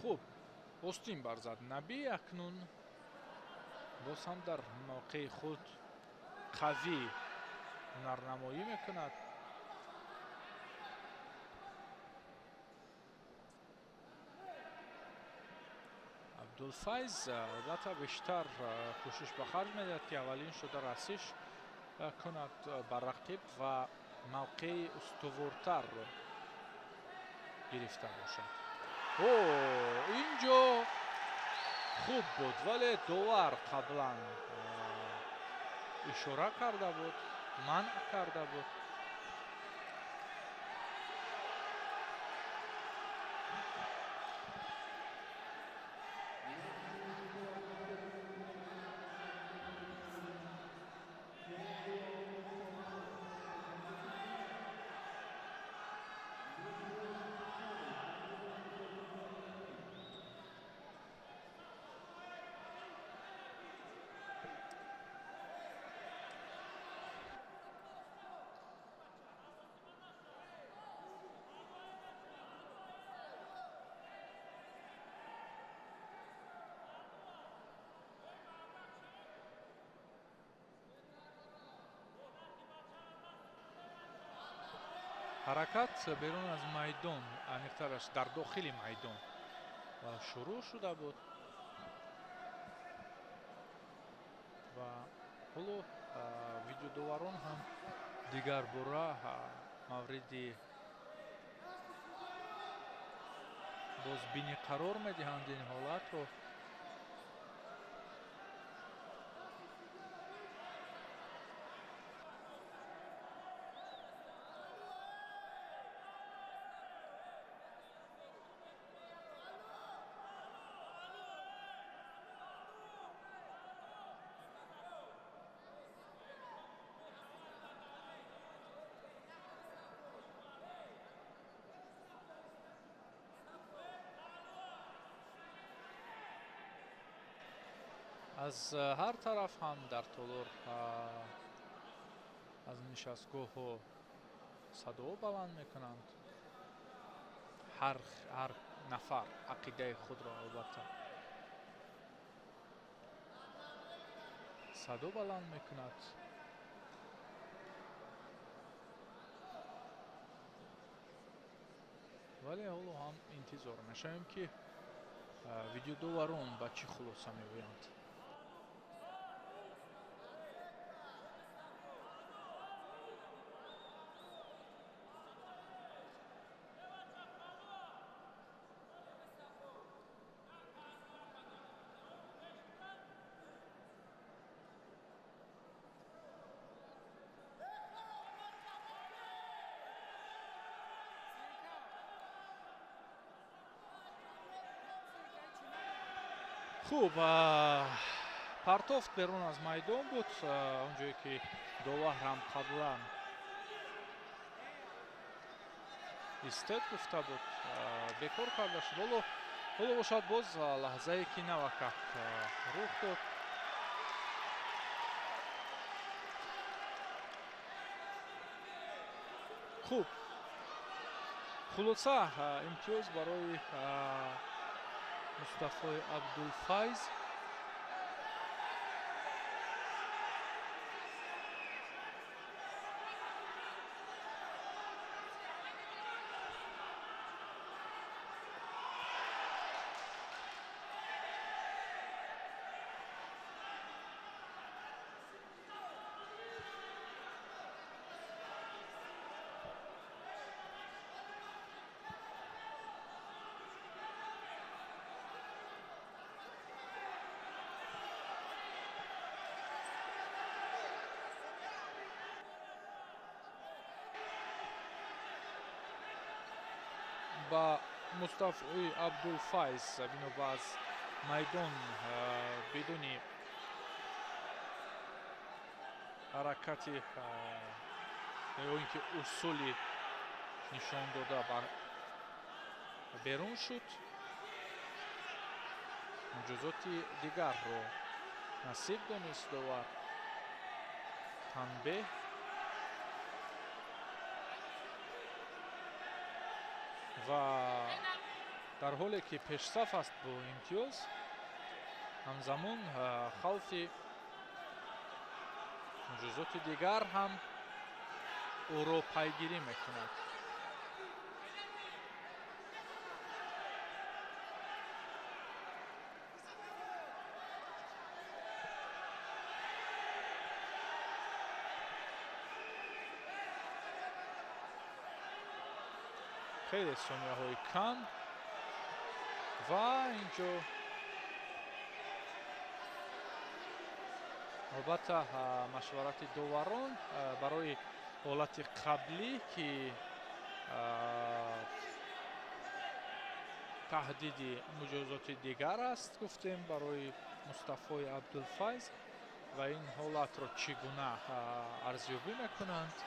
خوب، پستین برزد. نبی اکنون باز هم در موقع خود قوی هنرنمایی میکند. عبدالفیض البته بیشتر کوشش به خرج میدهد که اولین شده رسیش کند بر رقیب و موقع استوارتر رو گرفته باشد. اینجا خوب بود ولی داور قبلا اشاره کرده بود، منع کرده بود. حرکت بیرون از میدان، عمیق‌ترش در داخل میدان و شروع شده بود و حالا ویدیودواران هم دیگر باره مورد بازبینی قرار میدهند این حالت رو. از هر طرف هم در طول از نشستگاه ها صدا بلند میکنند. هر نفر عقیده خود را البته صدا بلند میکند. ولی حالا هم انتظار میشویم که ویدیودواران به چی خلاصه میگویند. خوب، پرتافت بیرون از میدان بود، اونجایی که داور هم قبلا استد گفته بود بکار کرده شد. حالا باشد باز لحظه ای که نوکت رخ داد. خوب، خلاصه امتیاز برای مصطفی عبدالفیض. با مصطفی عبدالفیض بینو باز میدان بدون حرکتی یا اینکه اصولی نشان داده بیرون شد. مجازات دیگر رو نصیب دانست داور. تنبیه و در حالی که پیشصف است با امتیاز، همزمان خوف مجازات دیگر هم او را پیگیری میکند. خیلی ثانیه‌های کم و اینجا البته مشورت داوران برای حالت قبلی که تهدید مجازات دیگر است گفتیم برای مصطفی عبدالفیض و این حالت را چگونه ارزیابی میکنند.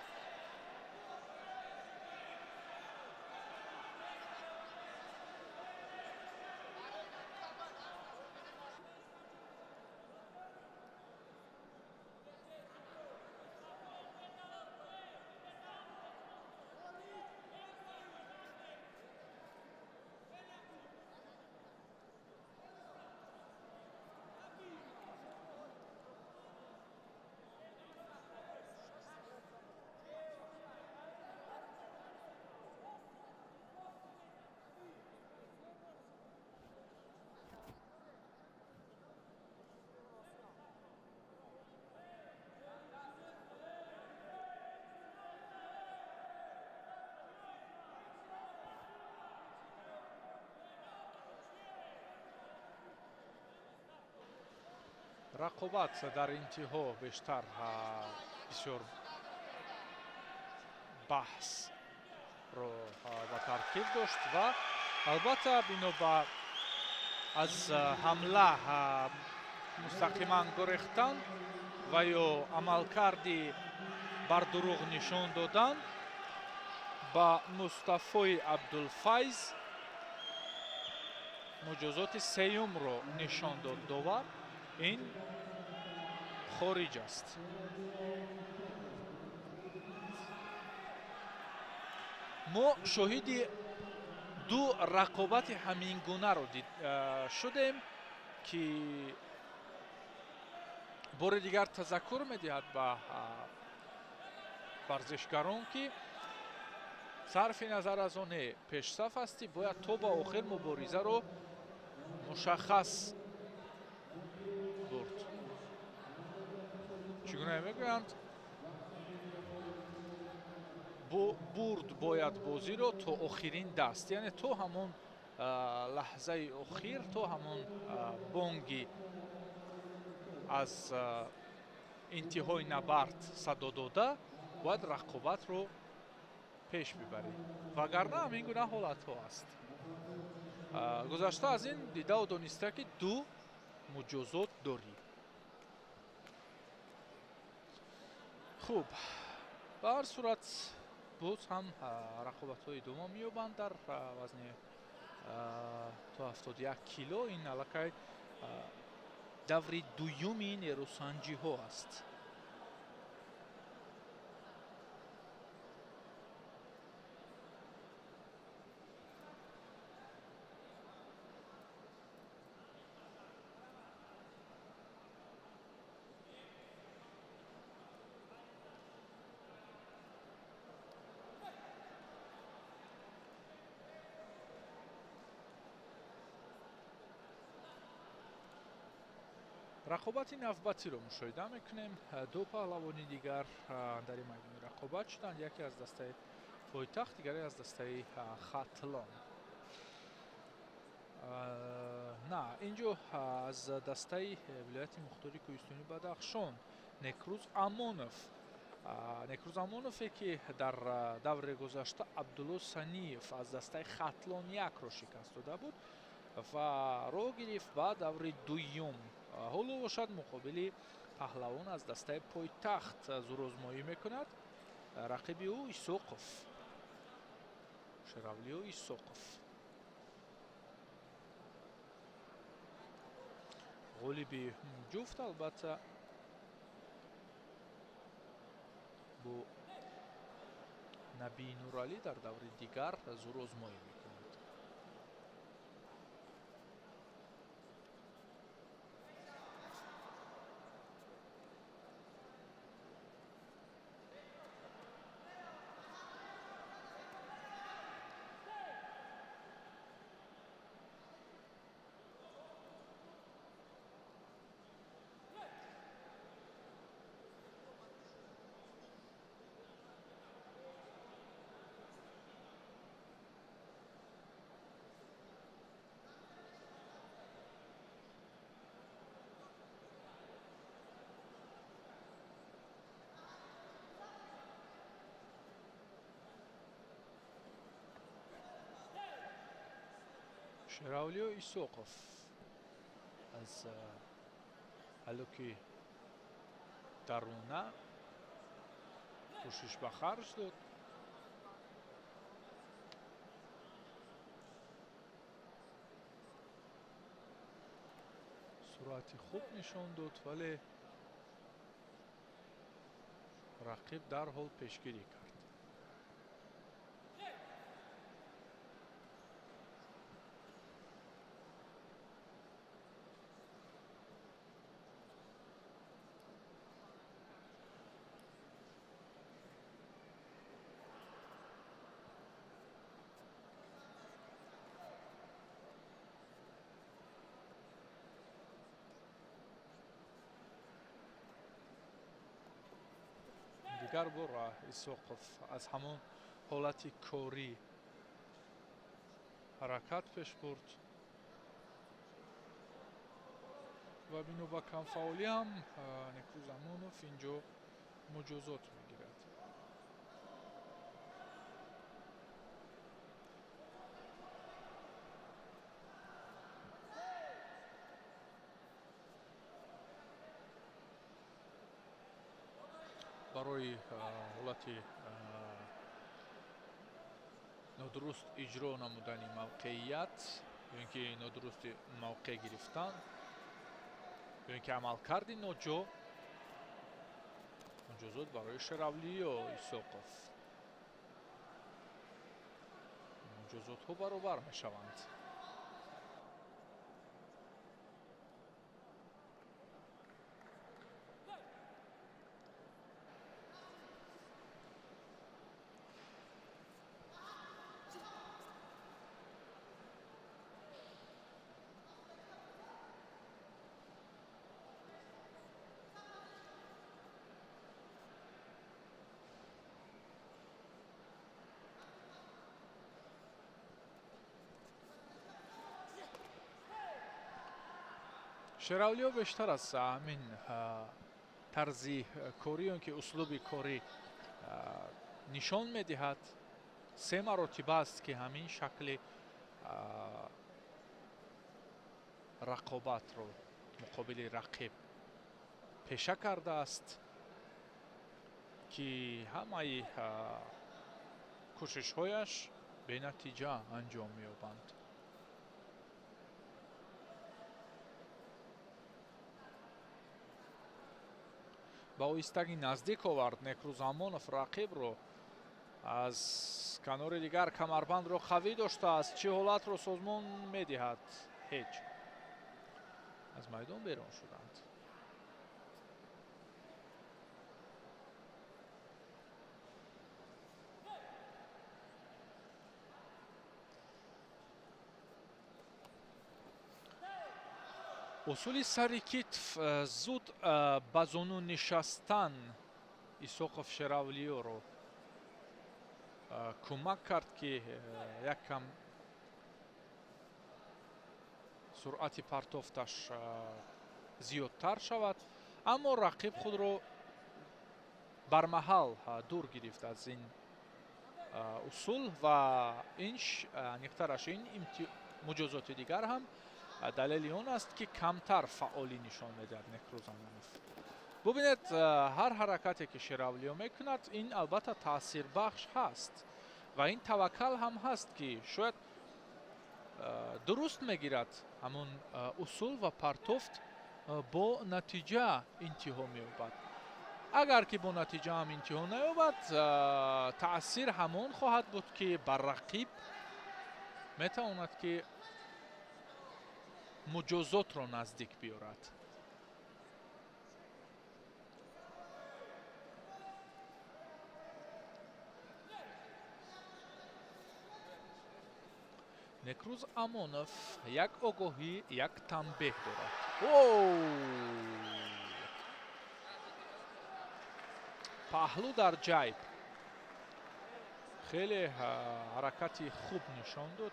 رقابت در انتها بیشتر بسیار بحث رو با ترکیب داشت و البته بنا به از حمله مستقیما گریختن و یا عملکردی بر دروغ نشان دادن با مصطفی عبدالفیض مجازات سیوم رو نشان داد داور. این خارج است. ما شاهد دو رقابت همین گونه رو شدیم که بار دیگر تذکر می‌دهد به ورزشکاران که صرف نظر از آن پیش صف هستی باید تا به آخر مبارزه رو مشخص برد. چگونه میگویند برد باید بازی رو تا آخرین دست، یعنی تا همون لحظه اخیر، تا همون بانگی از انتهای نبرد صدا داده باید رقابت رو پیش ببری، وگرنه همین گونه حالت ها است. گذشته از این دیده و دانسته که دو مجازات داری. خوب، به هر صورت باز هم رقابت های ادامه می‌یابند در وزن تا 71 کیلو. این علاقه دور دویومی نیروسنجی ها است. رقابت نوبتی رو مشاهده میکنیم. دو پهلوانی دیگر در این میدان رقابت شدند، یکی از دسته پایتخت، دیگری از دسته ختلان. نه، اینجا از دسته ولایت مختاری کوهستانی بدخشان نکروز امانوفی که در دور گذشته عبدالله سنیف از دسته ختلان یک رو شکست داده بود و رو گرفت به دور دویم. حالا باشد مقابل پهلوان از دسته پایتخت زورآزمایی میکند. رقیب او ایساقوف، شراولی و ایساقوف. غالب جفت البته با نبی نورالی در دور دیگر زورآزمایی میکند. شراولیو ایسوقف از الوکی درونه کوشش به خرج داد. سرعت خوب نشان داد ولی رقیب در حال پیشگیری کرد. دیگر بار ایسوقف از همون حالت کوری حرکت پیش برد و بینو با کم فعالی هم نیکروز امونوف اینجا مجازات میگیرد. برای حالت نادرست اجرا نمودن موقعیت یا اینکه نادرست موقع گرفتن یا اینکه عمل کردی ناجا مجازات برای شراولی و ایسوقف. مجازات ها برابر می شوند. شراولیو بیشتر از همین طرزی کوری که اسلوب کوری نشان میدهد. 3 مراتبه است که همین شکل رقابت رو مقابل رقیب پیشه کرده است که همه کوشش هایش به نتیجه انجام می‌یابند. با ایستگی نزدیک آورد نیکروز امونوف رقیب رو. از کنار دیگر کمربند رو قوی داشته است. چه حالت رو سازمان میدهد؟ هیچ. از میدان بیرون شدند. اصولی سری کتف زود به زانو نشستن ایسوقف شراولیو رو کمک کرد که یک کم سرعت پرتافتش زیادتر شود، اما رقیب خود رو برمحل دور گرفت از این اصول و این نیخترش این مجازات دیگر هم دلیل اون است که کمتر فعالی نشان میدهد نیکروز امونوف. ببینید هر حرکتی که شراولیو میکند این البته تاثیر بخش هست و این توکل هم هست که شاید درست میگیرد همون اصول و پرتوفت با نتیجه انتها مییابد. اگر که با نتیجه هم انتها نیابد تاثیر همون خواهد بود که بر رقیب میتواند که مجازات رو نزدیک بیارد. نیکروز امونوف یک آگاهی یک تنبیه دارد. پهلو در جیب. خیلی حرکتی خوب نشان داد.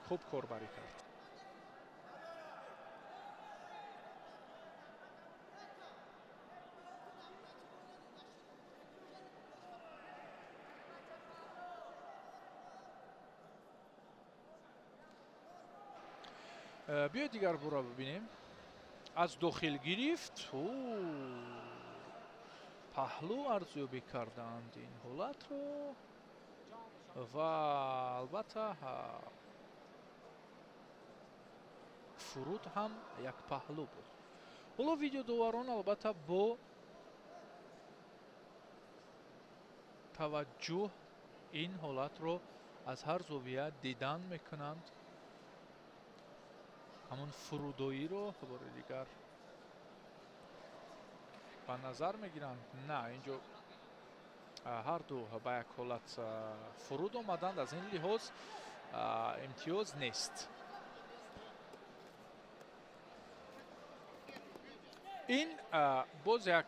خوب کاربری کرد. بیا دیگر برو ببینیم. از داخل گرفت. پهلو ارزیابی کردند این حالت رو و البته فرود هم یک پهلو بود. حالا ویدیو دواران البته با توجه این حالت رو از هر زاویه دیدن میکنند. همون فرودایی رو بار دیگر به نظر میگیرند. نه، اینجا هر دو به یک حالت فرود آمدند. از این لحاظ امتیاز نیست. این باز یک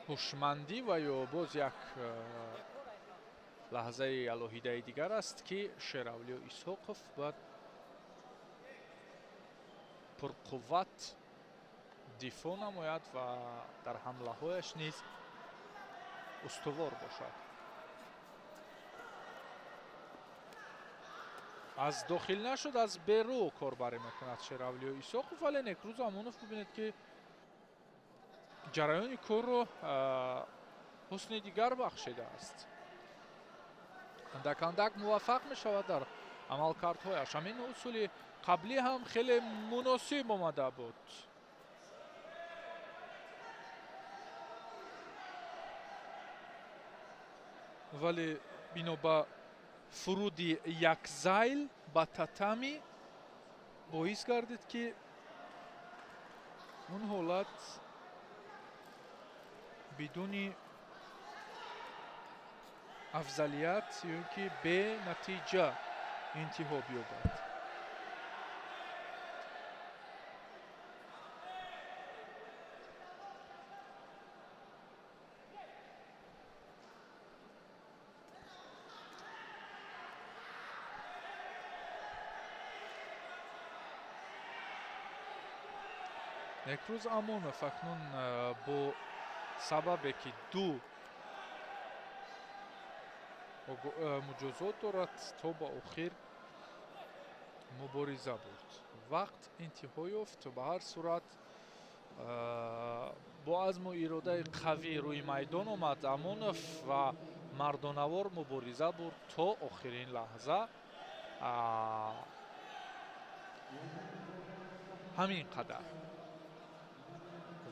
هوشمندی و یا باز یک لحظه الهیده دیگر است که شیراولی اسحاقов باید پرقوت دفاع نماید و در حمله هایش نیز استوار باشد. از داخل نشد، از بیرو کاربری میکند شیراولی اسحاقов، ولی نکروز امونوف ببینید که جریان کار رو حسن دیگر بخشیده است. اندک اندک موفق می شود در عملکردهایش. همین اصول قبلی هم خیلی مناسب آمده بود. ولی بنا به فرود یک زیل با تتمی باعث گردید که اون حالت بدون افضلیت یا که به نتیجه انتها بیابد. نکروز امونوف اکنون با سببی که دو مجازات دارد تا با آخر مبارزه بود. وقت انتها یافت. به هر صورت با عزم و اراده قوی روی میدان آمد امونوف و مردانوار مبارزه برد تا آخرین لحظه. همین قدر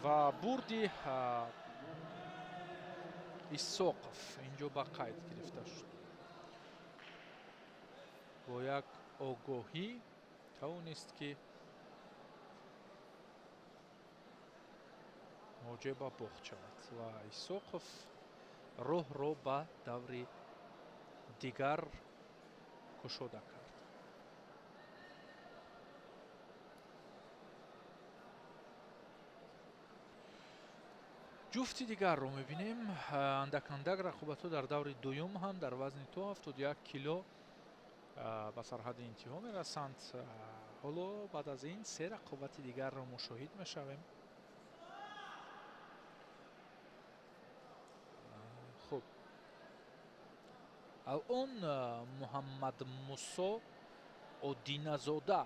و بردی اسحاقов اینجا با قید گرفته شد. با یک آگاهی توانست که موجه با باخت شود و اسحاقов راه را به دور دیگر گشوده کرد. جفتی دیگر رو میبینیم. اندک اندک رقابت ها در دور دوم هم در وزن تا 71 کیلو به سرحد انتها میرسند. حالا بعد از این سه رقابت دیگر رو مشاهده میشویم. خب الان محمد موسی ادینزاده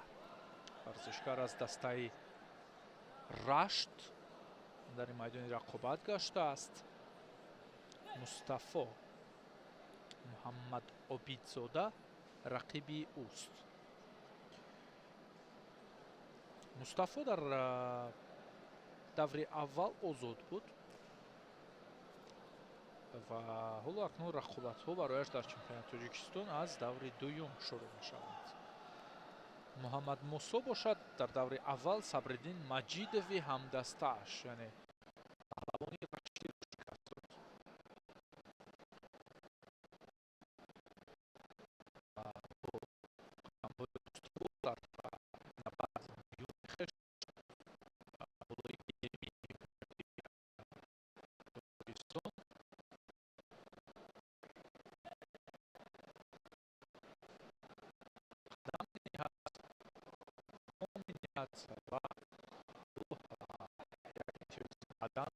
ورزشکار از دسته رشت در میدان رقابت گشته است. مصطفی محمد عبیدزاده رقیبی اوست. مصطفی در دور اول آزاد بود و حالا اکنون رقابت ها برایش در چمپیونات تاجیکستان از دور دوم شروع می شوند. محمد موسی باشد در دور اول صبرالدین مجیدوی همدسته‌اش یعنی پهلوانی رشتی را شکست داد. در نبرد میون خشت حالا ایمی تاجیکستان قدم می‌نهد و یک عدم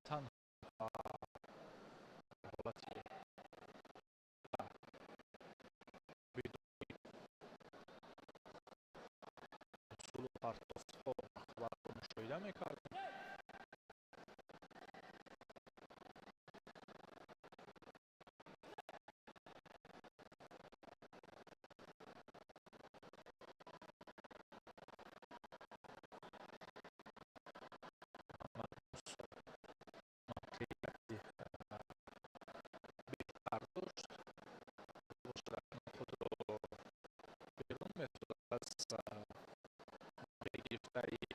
تنها حالتی بدون اصول و پرتافت‌ها خبر مشاهده میکردیم. برداشت خود را بیرون می‌تواند از پیگیری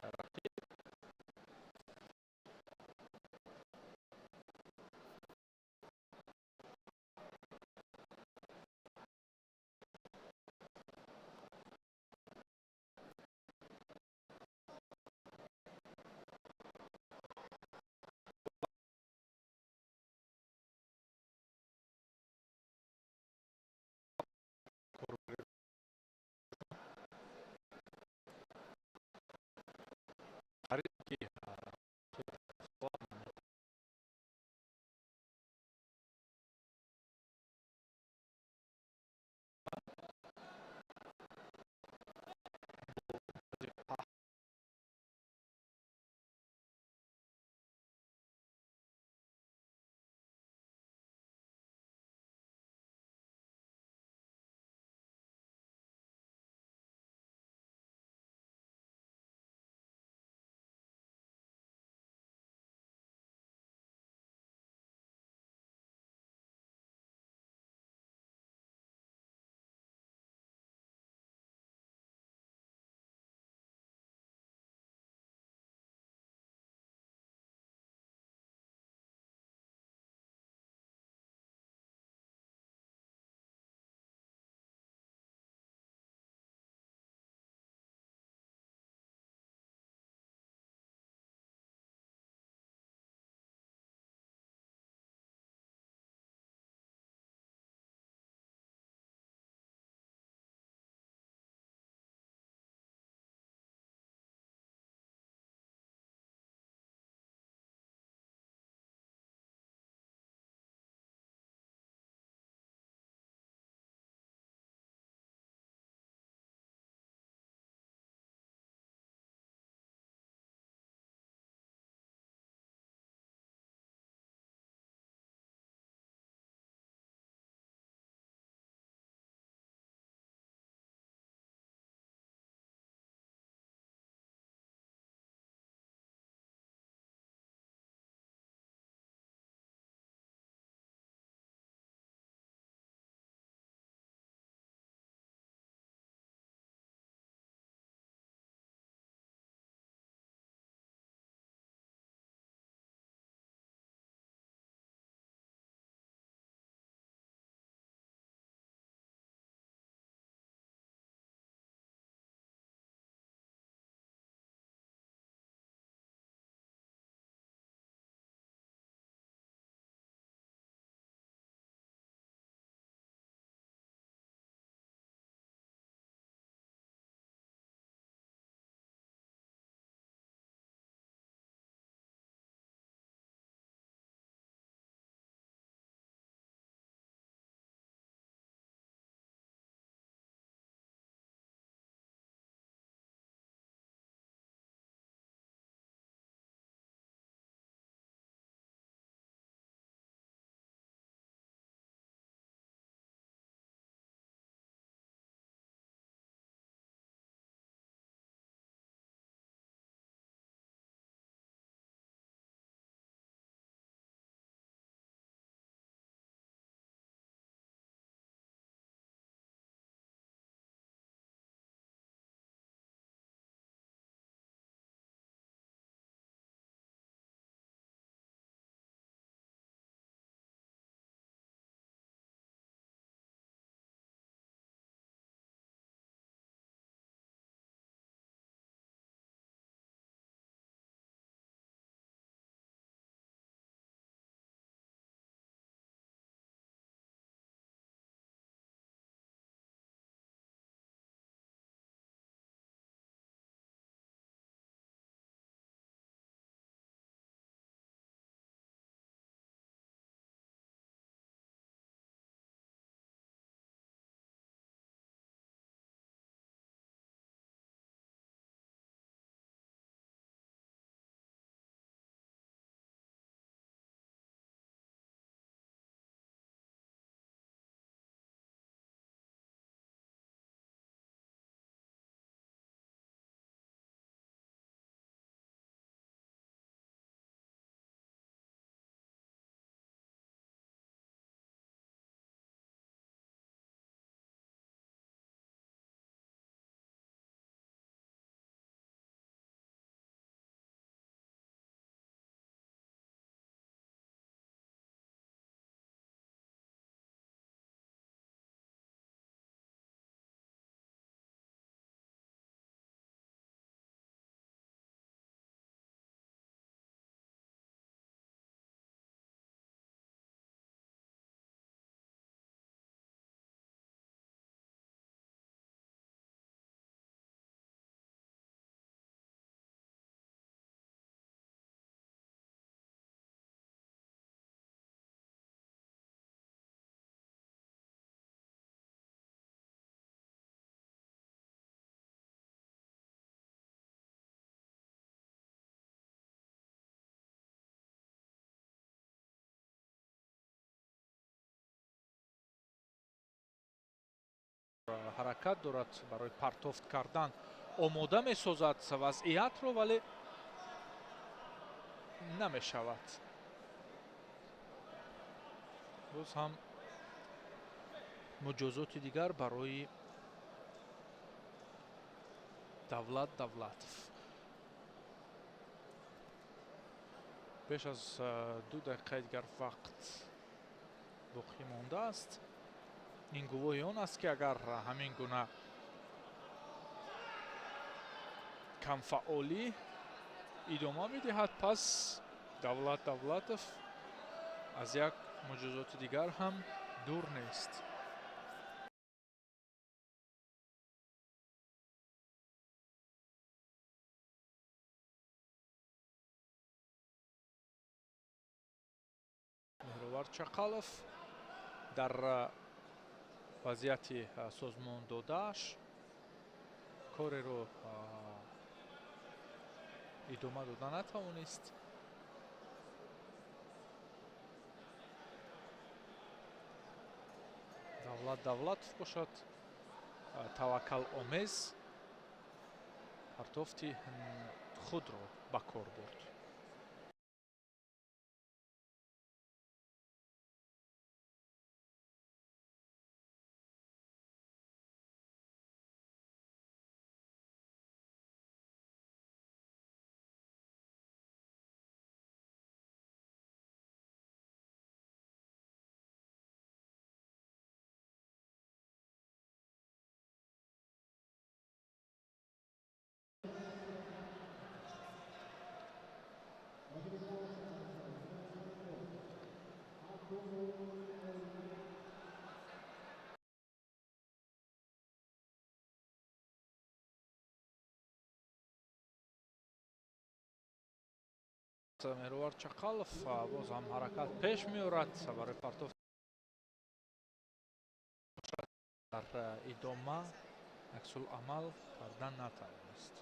ҳаракат дорад барои партофт кардан омода месозад вазъиятро, вале намешавад. боз ҳам муҷозоти дигар барои Давлат Давлатов. беш аз 2 дақиқа дигар вақт боқӣ мондааст. ин гувоҳи он аст ки агар ҳамин гуна камфаъолӣ идома медиҳад, пас Давлат Давлатов аз як муҷозоти дигар ҳам дур нест. меҳровар Чақалов дар вазъияти созмон додааш кореро идома дода натавонист. Давлат Давлатов бошад таваккаломез партофти худро ба кор бурд. меҳровар Чақалов боз ҳам ҳаракат пеш меорад барои партофт дар идома аксуламал кардан натавонист.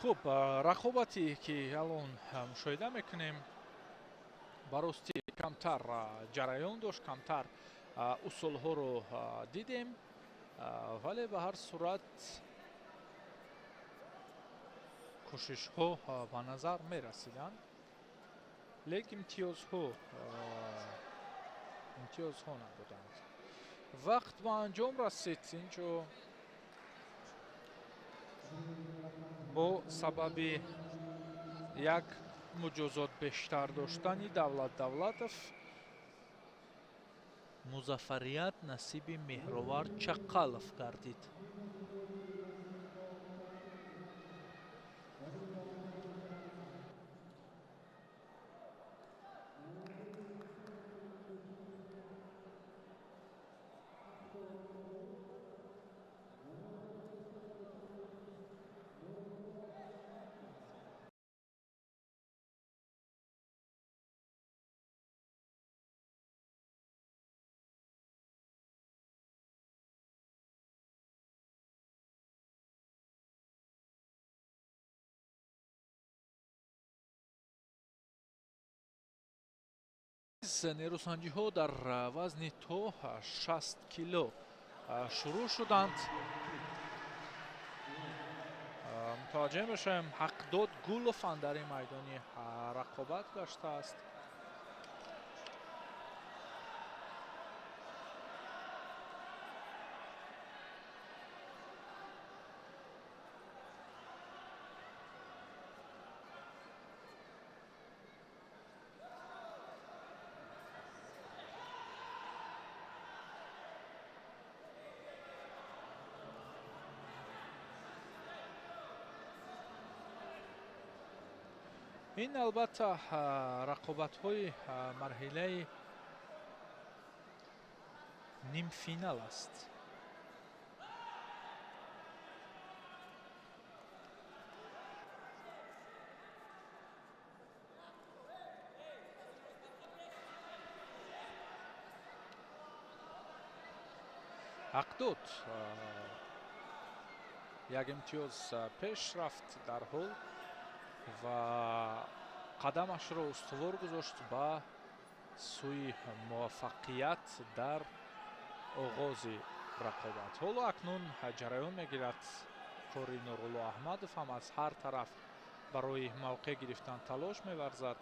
хуб, рақобате ки алон мушоҳида мекунем ба рости камтар ҷараён дошт, камтар усулҳоро дидем, вале ба ҳар сурат кӯшишҳо ба назар мерасиданд, лек имтиёзҳо набуданд. вақт ба анҷом расид. инҷо бо сабаби як муҷозот бештар доштани Давлат Давлатов музаффарият насиби меҳровар Чақалов гардид. нерӯсанҷиҳо дар вазни то 60 кило шурӯъ шуданд. мутаваҷҷеҳ мешавем Ҳақдод Гулов андари майдони рақобат гаштааст. ин албатта рақобатҳои марҳилаи нимфинал аст. ҳақдод як имтиёз пеш рафт дар ҳол ва қадамашро устувор гузошт ба сӯи муваффақият дар оғози рақобат. ҳоло акнун ҷараён мегирад кори Нурулло Аҳмадов ҳам аз ҳар тараф барои мавқеъ гирифтан талош меварзад.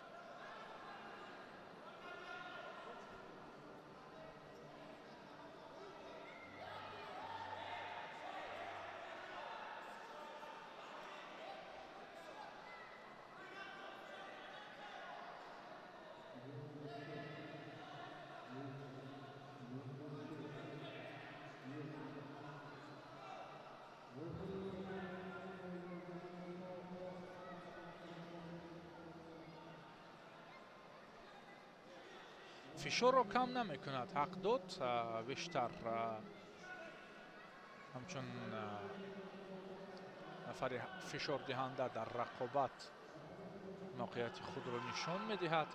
фишорро кам намекунад ҳақдод, бештар ҳамчун нафари фишордиҳанда дар рақобат мавқеияти худро нишон медиҳад.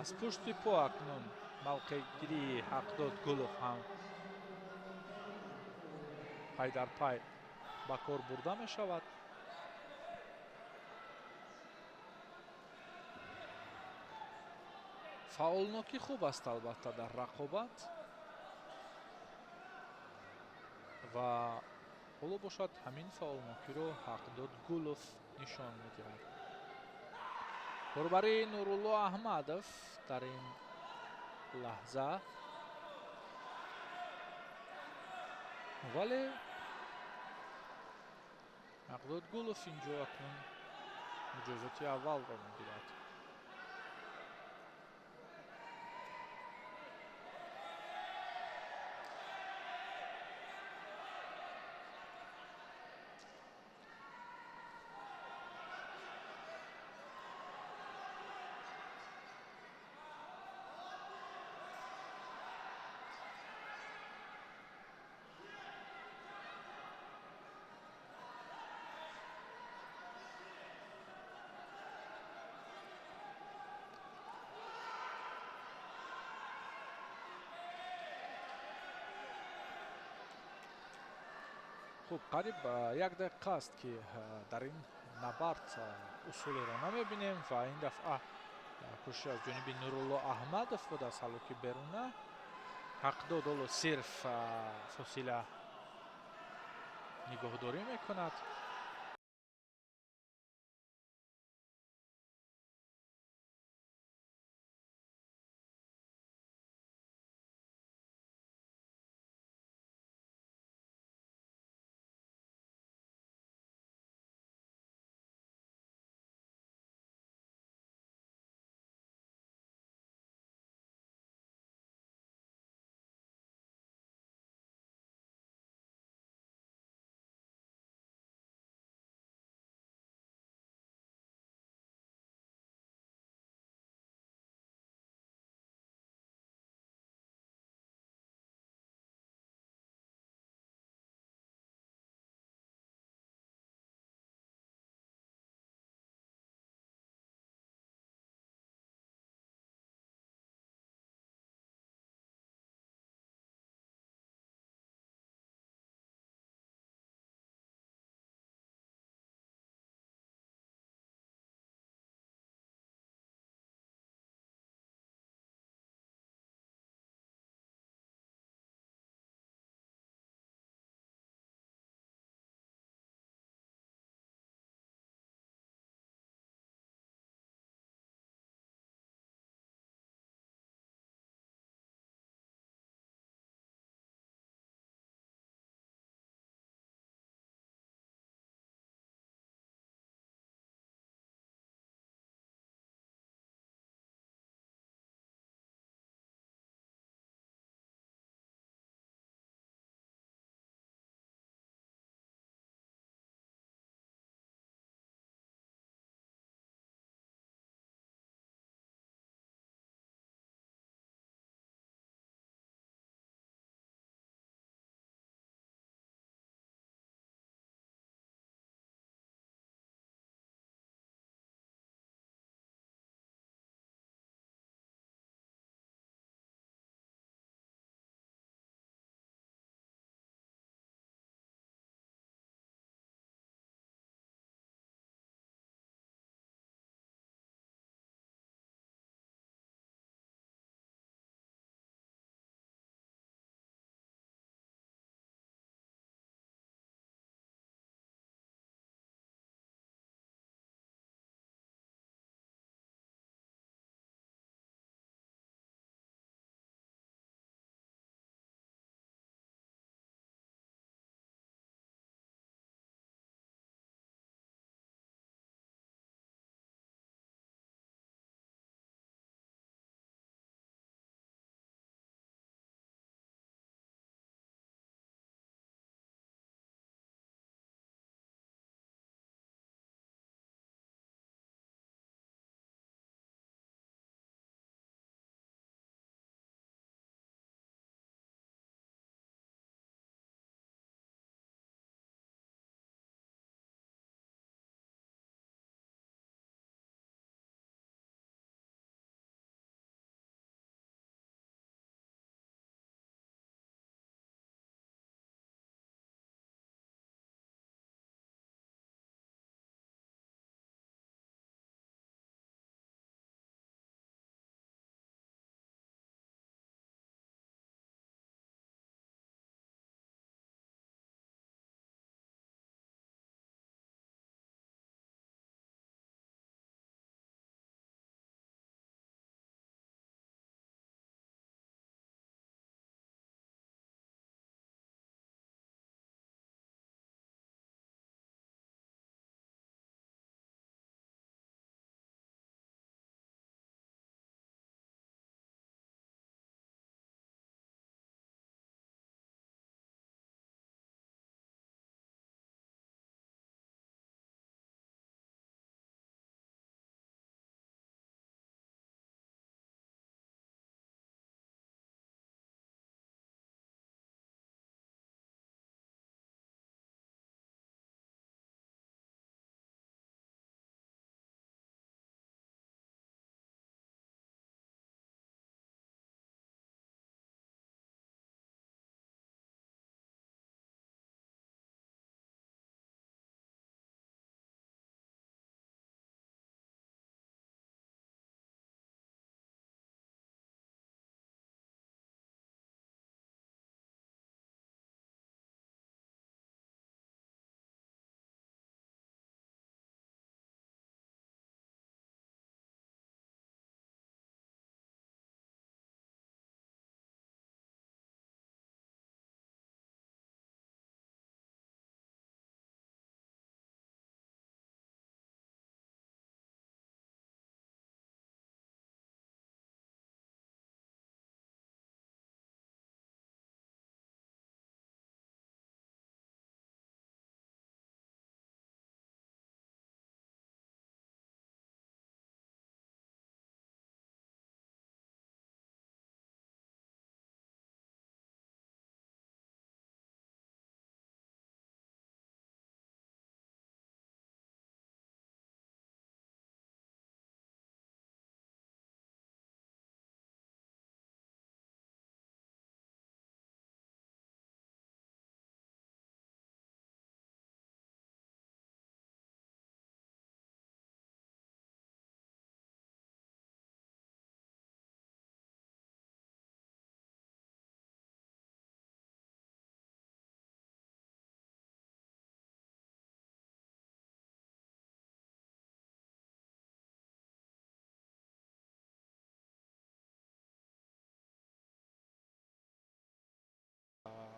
аз пушти по акнун мавқеъгирии ҳақдод Гулов ҳам пай дар пай ба кор бурда мешавад. фаъолнокӣ хуб аст албатта дар рақобат ва ҳоло бошад ҳамин фаъолнокиро ҳақдод Гулов нишон медиҳад. корбари Нурулло Аҳмадов дар ин лаҳза, вале ҳақдод Гулов инҷо акнун муҷозоти аввалро мегирад. хуб, қариб як дақиқа аст ки дар ин набард усулеро намебинем ва ин дафъа кӯшиш аз ҷониби Нурулло Аҳмадов буд аз ҳалоки беруна. ҳақдод ҳоло сирф фосила нигоҳдорӣ мекунад.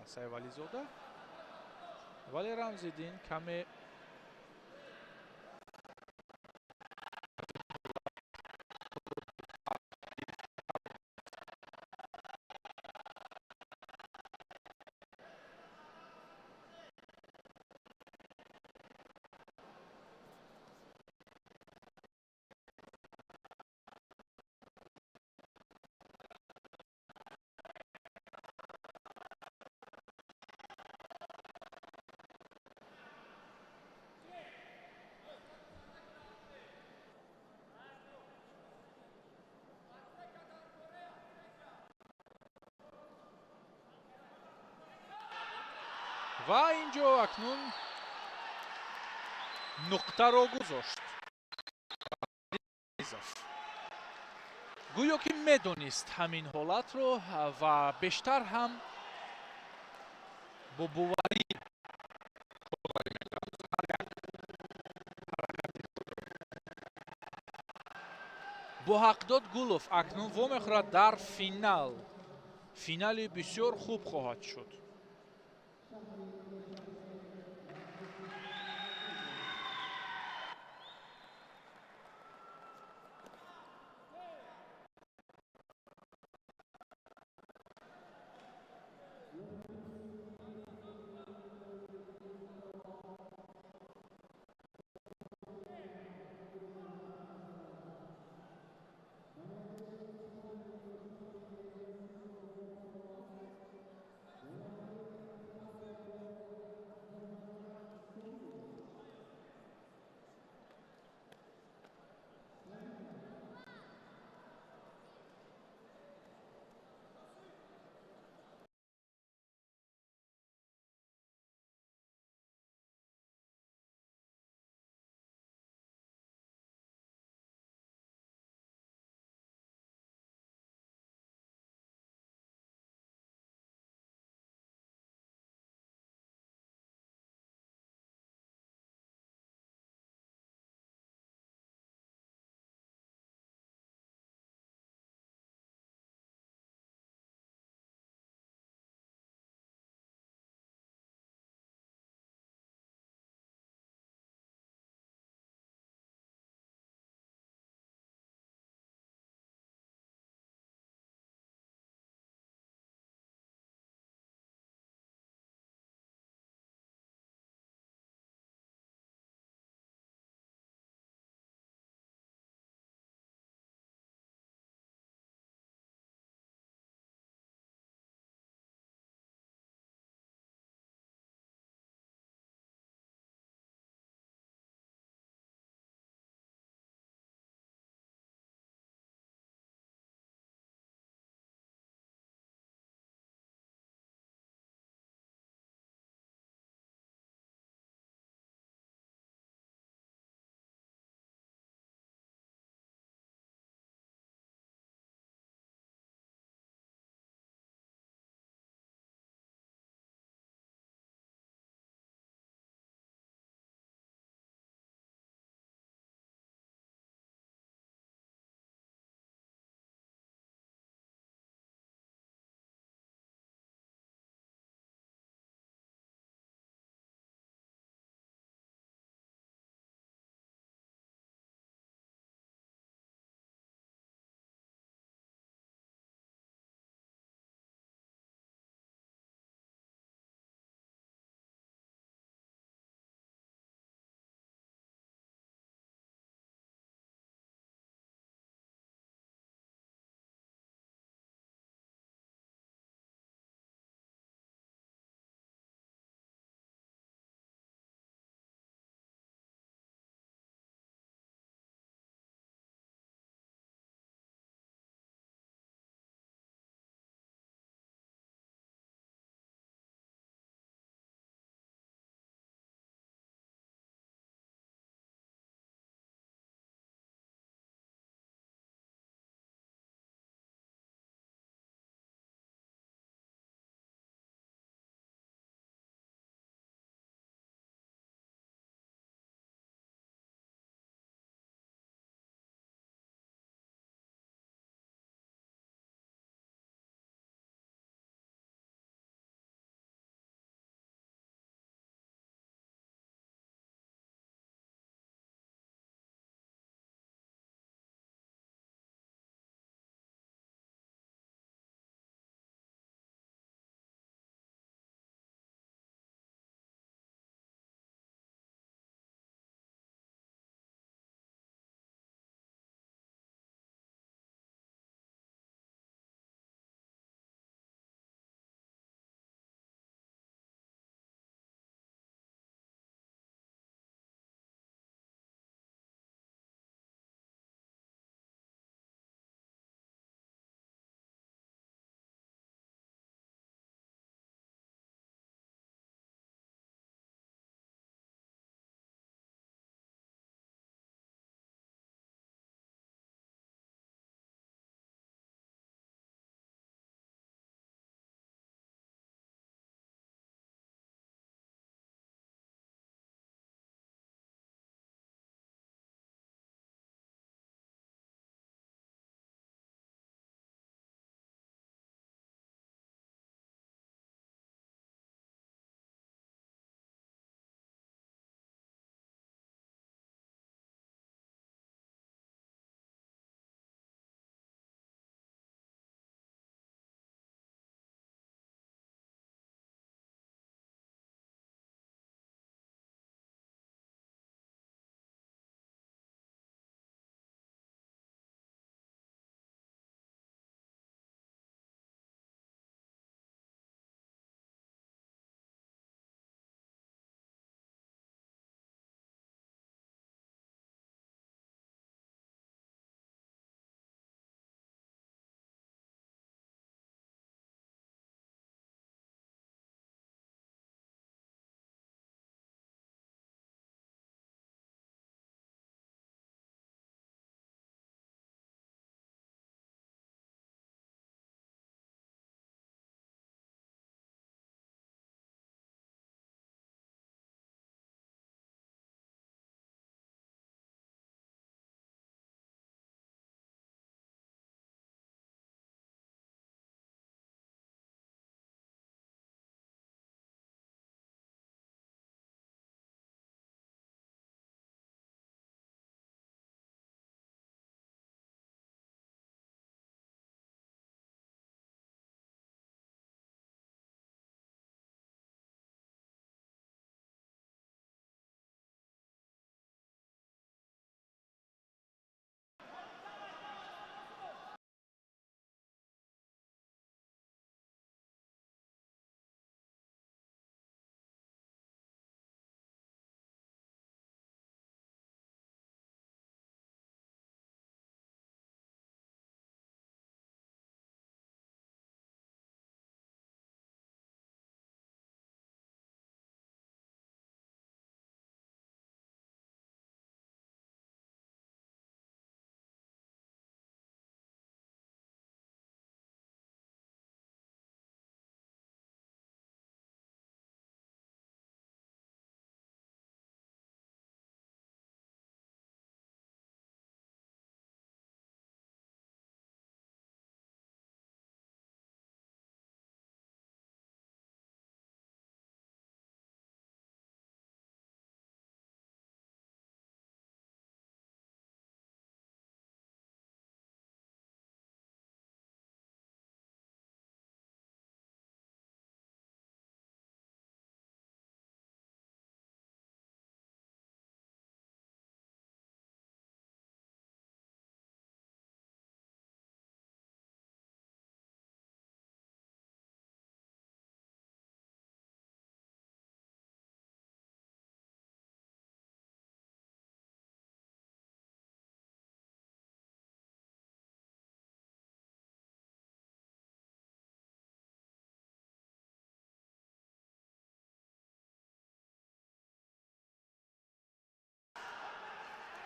Сайвализода. Вале Рамзиддин каме ва инҷо акнун нуқтаро гузошт. гӯё ки медонист ҳамин ҳолатро ва бештар ҳам бо боварӣ бо ҳақдод гулов акнун вомехӯрад дар финали бисёр хуб хоҳад шуд.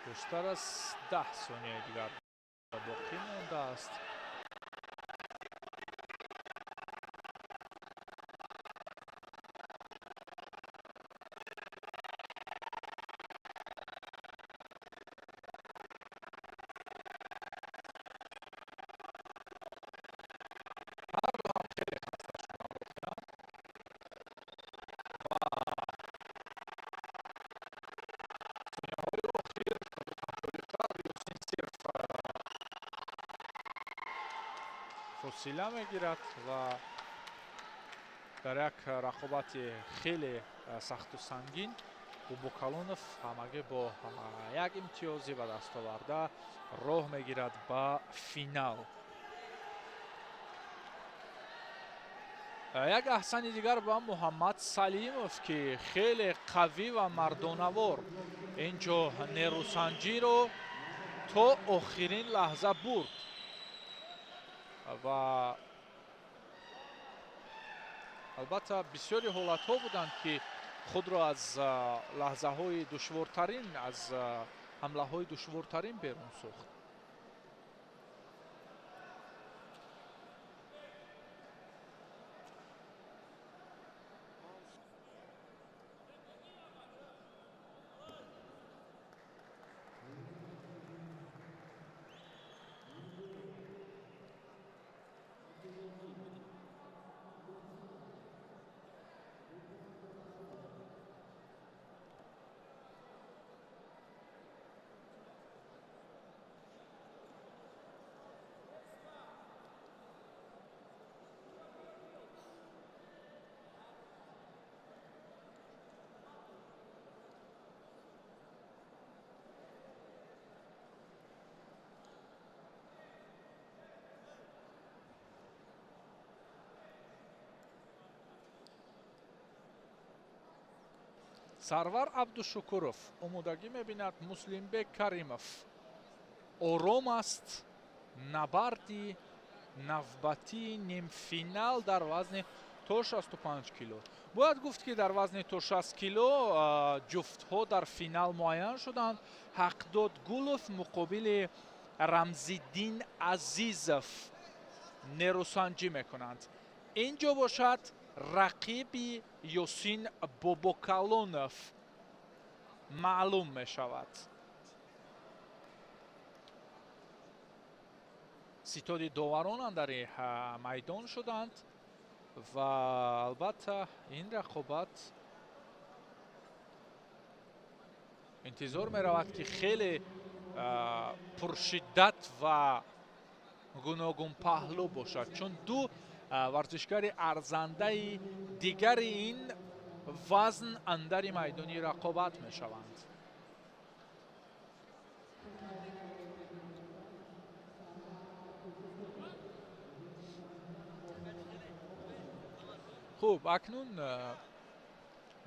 بیشتر از 10 ثانیه دیگر باقی مانده است. فاصله میگیرد و در یک رقابت خیلی سخت و سنگین بوبوکالونوف همگی با یک امتیازی به دست آورده راه میگیرد به فینال. یک احسن دیگر به محمد سلیموف که خیلی قوی و مردانوار اینجا نیروسنجی رو تا آخرین لحظه برد و البته بسیاری حالت ها بودند که خود را از لحظه های دشوارترین از حمله های دشوارترین بیرون ساخت. سرور عبدالشکورов آمادگی می‌بیند. مسلمبек каримов آرام است. نبردی نوبتی نیم فینال در وزن تا 65 کیلو. باید گفت که در وزن تا 60 کیلو جفت ها در فینال معین شدند. حقداد گولوف مقابل رمزیدین عزیزوف نیروسنجی میکنند. اینجا باشد رقیب یاسین بوبوکالونوف معلوم می شود. ستاد داوران در میدان شدند و البته این رقابت انتظار می رود که خیلی پرشدت و گوناگون پهلو باشد، چون دو ورزشکار ارزنده دیگر این وزن اندر میدانی رقابت می شوند. خوب، اکنون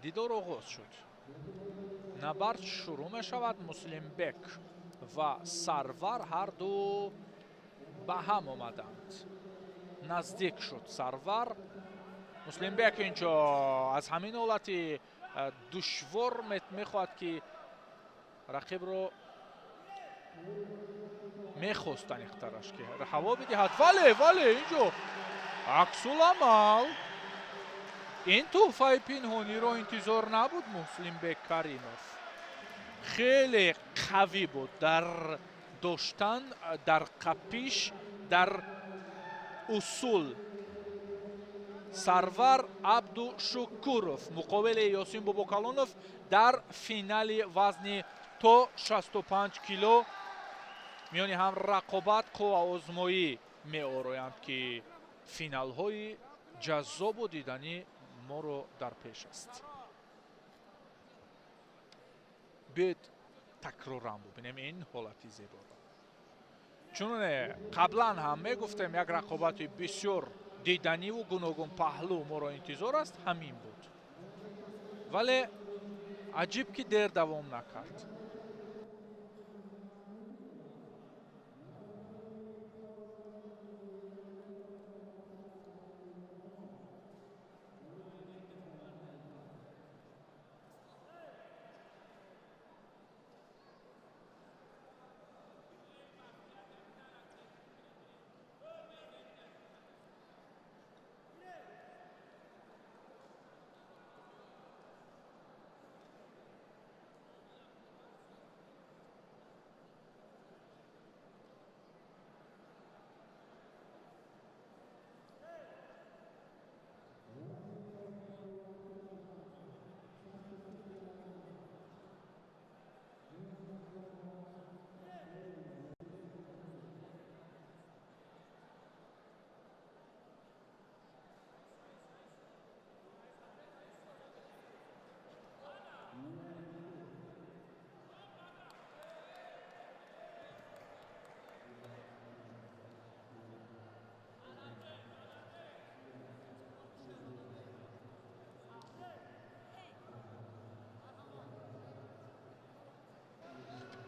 دیدار آغاز شد. نبرد شروع می شود. مسلمبek و سرور هر دو به هم آمدند. نزدیک شد سرور. مسلمبek اینجا از همین حالت دشوار میخواد که رقیب رو میخواست تنیخترش که هوا بدهد، ولی اینجا عکس العمل این تحفه پنهانی رو انتظار نبود. مسلمبek کریموف خیلی قوی بود در داشتن، در قپیش، در اصول. سرور عبدالشکورov مقابل یاسین بوبوکالونوف در فینال وزن تا 65 کیلو میانی هم رقابت و آزمایی می آرایند که فینال های جذاب و دیدنی ما رو در پیش است. بیاید تکرارم ببینیم این حالتی زیبا. چون قبلا هم می گفتم یک رقابت بسیار دیدنی و گوناگون پهلو ما را انتظار است، همین بود، ولی عجیب که دیر دوام نکرد.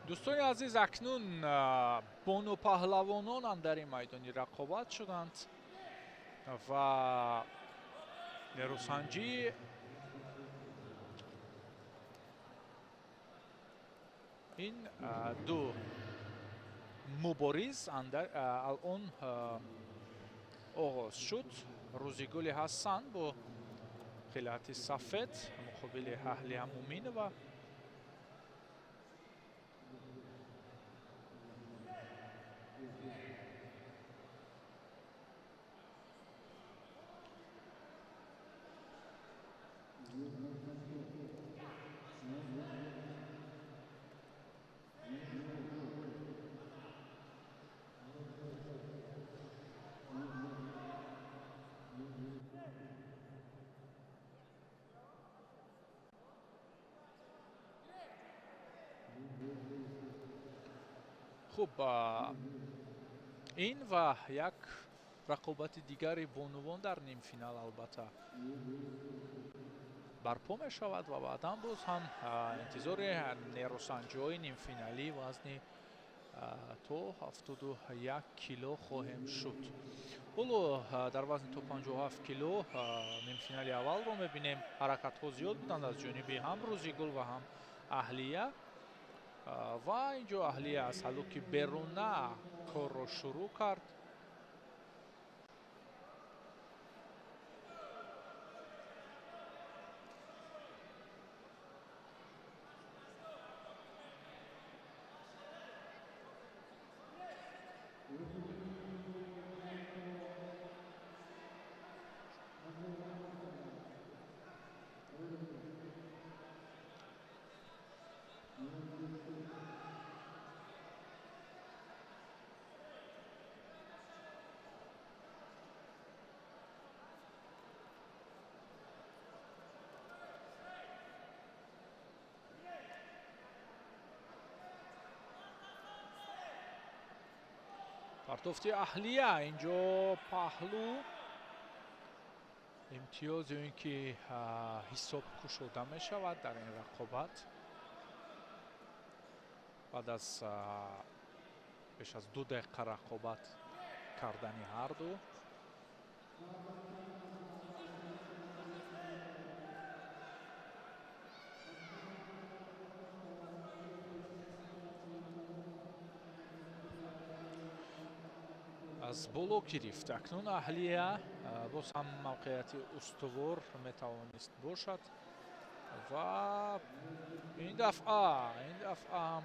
دوستان عزیز اکنون بانو پهلوانان در این میدانی رقابت شدند و نیروسنجی این دو مبارز الان آغاز شد. روزیگل حسن با خلعت سفید مقابل اهلیه مومین و خب این و یک رقابت دیگری بانوان در نیم فینال البته برپا می شود و بعدا باز هم انتظار نیروسنجی های نیم فینالی وزن تا 71 کیلو خواهیم شد. ولو در وزن تا 57 کیلو نیم فینالی اول رو میبینیم حرکت ها زیاد بودند از جانب هم روزیگل و هم اهلیه و اینجا اهلیه از حلوک بیرونه کار رو شروع کرد. پرتافتی اهلیه اینجا پهلو امتیاز این که حساب کشوده می شود در این رقابت بعد از بیش از 2 دقیقه رقابت کردن هر دو. از بالا گرفت اکنون اهلیه باز هم موقعیت استوار میتوانست باشد و این دفعه هم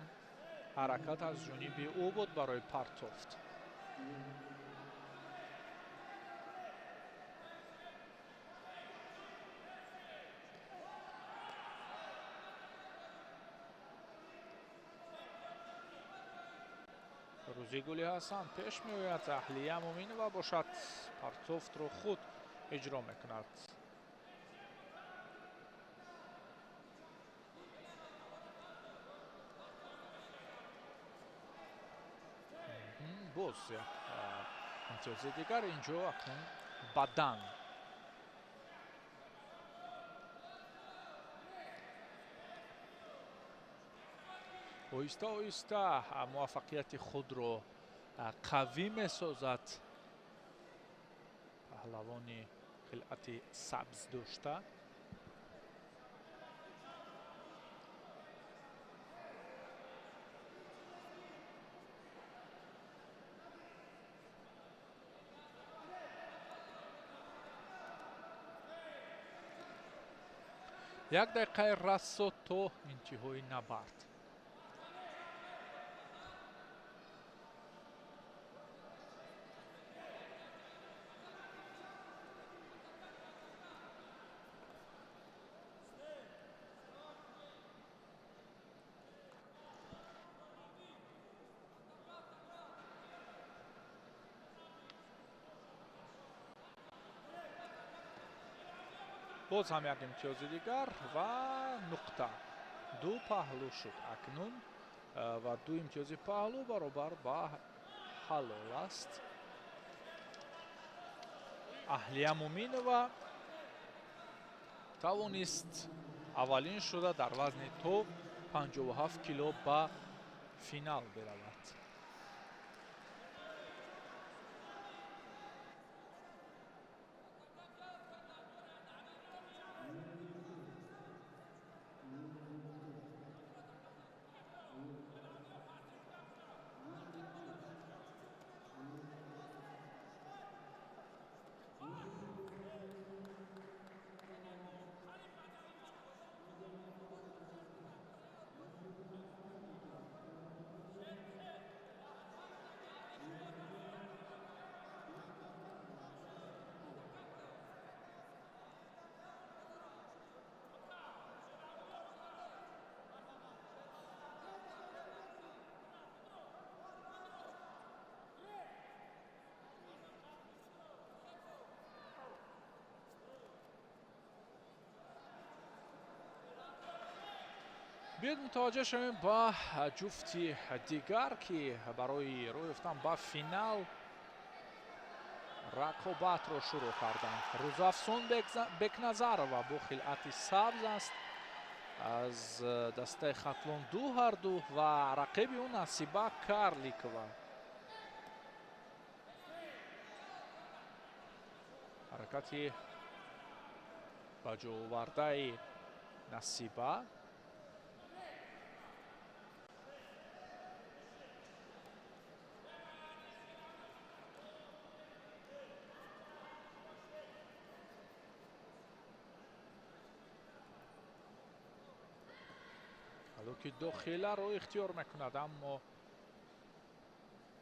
حرکت از جانب او بود برای پرتافت. روزیگل حسن پیش می آید اهلیه مومین و باشد پرتافت رو خود اجرا میکند. باز یک امتیاز دیگر اینجا اکنون بدن آهسته آهسته موفقیت خود رو قوی می سازد پهلوان خلعت سبز داشته. یک دقیقه رسو تا انتهای نبرد. باز هم یک امتیاز دیگر و نقطه دو پهلو شد اکنون و دو امتیاز پهلو برابر با حلال است. اهلیه مومین و توانست اولین شده در وزن تو 57 کیلو با финал беравад. بیاید متوجه شویم با جفتی دیگر که برای روی رفتن با فینال رقابت رو شروع کردند. روزافزون بکنظرова با خلعت سبز است از دسته خطلون دو هر دو و رقیب اون نصیبه کارلیکова. حرکتی با جو آورده نصیبه که داخله رو اختیار میکند اما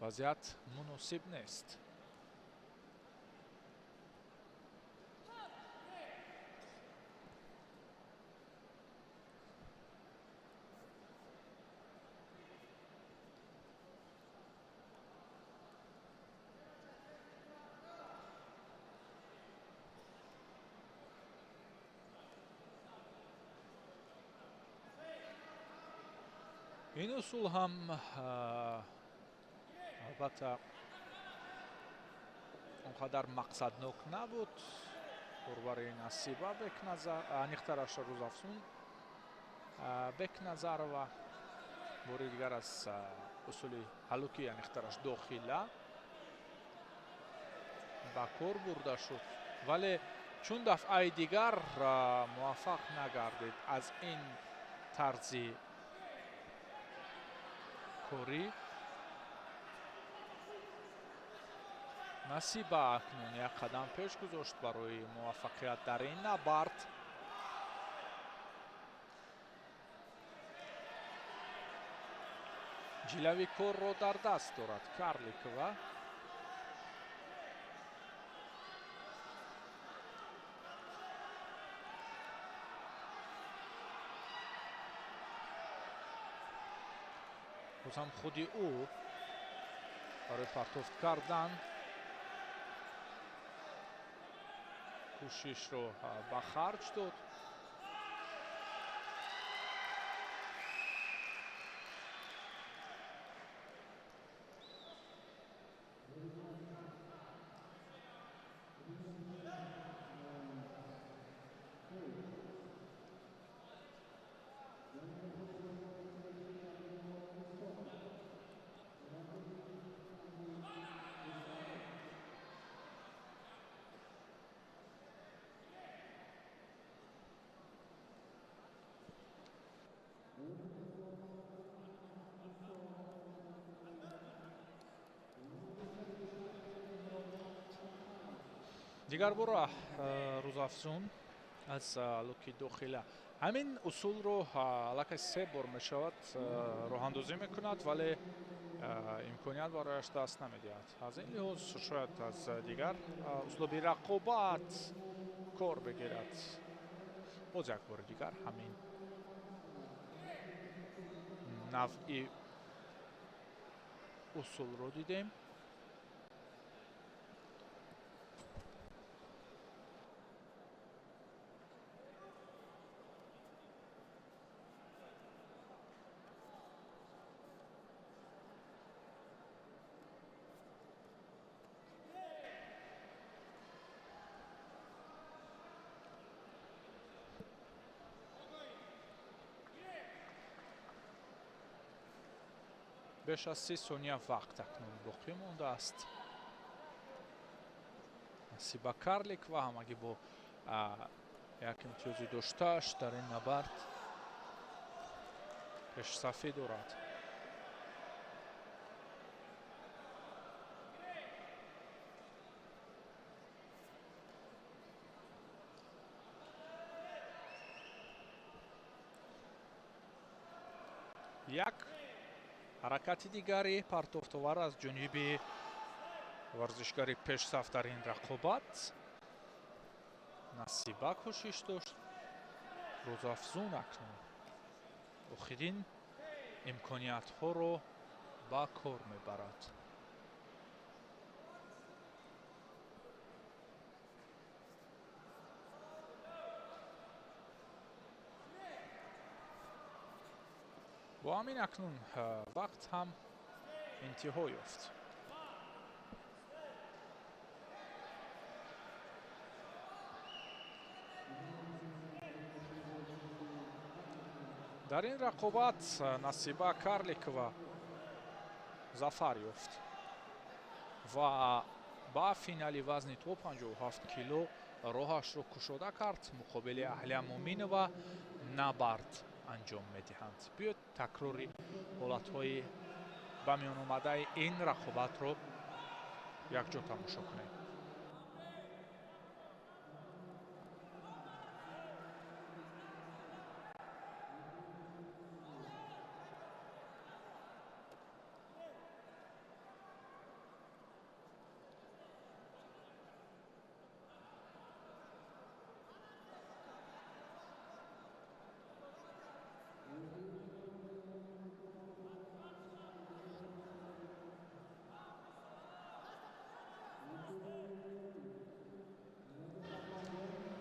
وضعیت مناسب نیست. این اصول هم البته اونقدر مقصدناک نبود. برای نصیبه نیخترش روزافزون بکنظرова باری دیگر از اصول حلوکی نیخترش داخله با کار برده شد ولی چون دفعه دیگر موفق نگردید از این طرز کوری نصیبه اکنون یک قدم پیش گذاشت برای موفقیت در این نبرد. جلوی کور رو در دست دارد کارلیکova. باز هم خودی او برای پرتافت کردن کوشش رو به خرج داد. دیگر بار روزافزون از لوکی داخله همین اصول رو لکه 3 بار می شود راه اندازی می کند ولی امکانیت برایش دست نمیدهد. از این لحاظ شاید از دیگر اسلوبی رقابت کار بگیرد. باز یک بار دیگر همین نوعی اصول رو دیدیم. بیش از 30 ثانیه وقت اکنون باقی مونده است. نصیبه کارلیک و همگی با یک امتیازی داشتهش در این نبرد پیش صفی دارد. یک حرکت دیگری پرتوفتوار از جانب ورزشکاری پیش صف در این رقابت. نصیبه کوشش داشت روزافزون اکنون آخرین امکانیت ها رو با کار میبرد. با همین اکنون وقت هم انتها یافت. در این رقابت نصیبه کارلیکова ظفر یافت و با فینالی وزن تو 57 کیلو راهش رو کشوده کرد. مقابل اهلیه مومینова نبرد انجام میدهند. بیاید تکراری حالتهای به میان آمده این رقابت رو یک جا تماشا کنیم.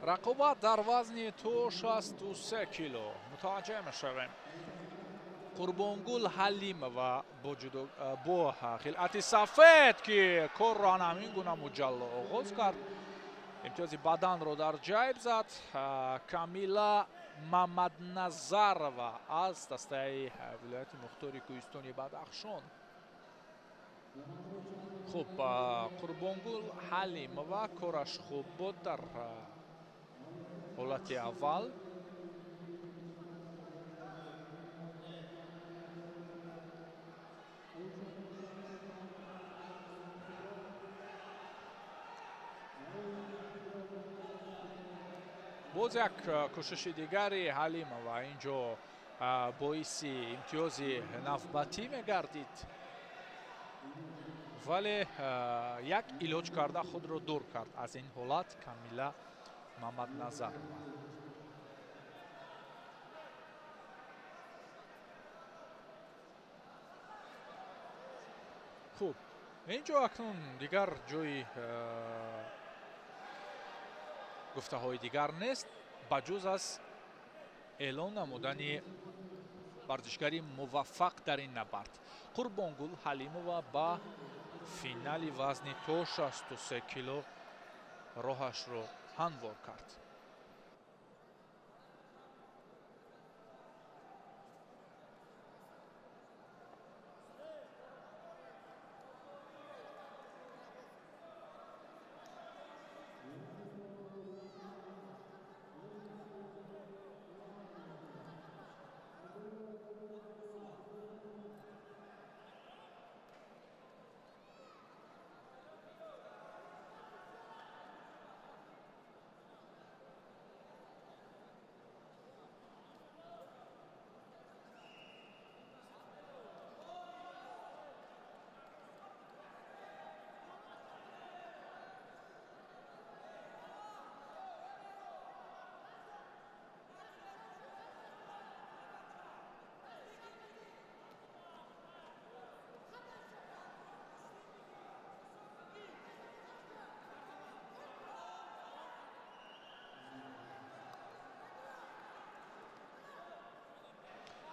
رقابت در وزن تو 63 کیلو متوجه میشویم. قربانگل حلیمова با خلعت سفید که کار را همین گونه مجلل آغاز کرد. امتیاز بدن را در جیب زد. کامیلا محمدنظرova از دسته ولایت مختار کوهستانی بدخشان. خب قربانگل حلیمова کارش خوب بود در حالت اول. باز یک کوشش دیگری حلیمova اینجا باعث امتیاز نوبتی میگردید، ولی یک علاج کرده خود را دور کرد از این حالت کامیلا محمدنظرova. خوب اینجا اکنون دیگر جای گفته های دیگر نیست بجز از اعلان نمودن ورزشکاری موفق در این نبرد. قربانگل حلیمova با فینال وزن تو 63 کیلو راهش رو هموار کرد.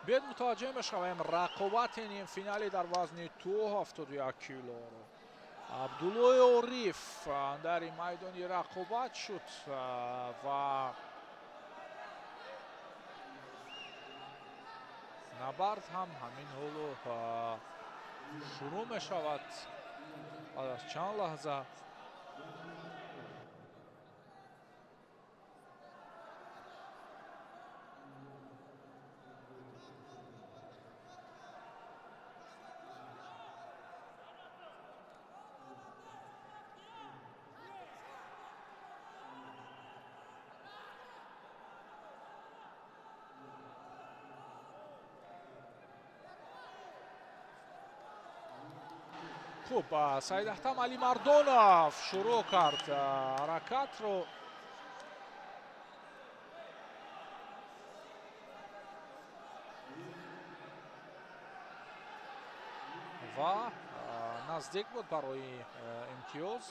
بیاید متوجه بشویم رقابت این فینالی در وزن تو 71 کیلو رو عبدالله عریف در این میدانی رقابت شد و نبرد هم همین حالو шурӯъ мешавад баъд аз чанд лаҳза. хуб, Саидаҳтам Алимардонов шурӯъ кард ҳаракатро. ва наздик буд барои имтиёз.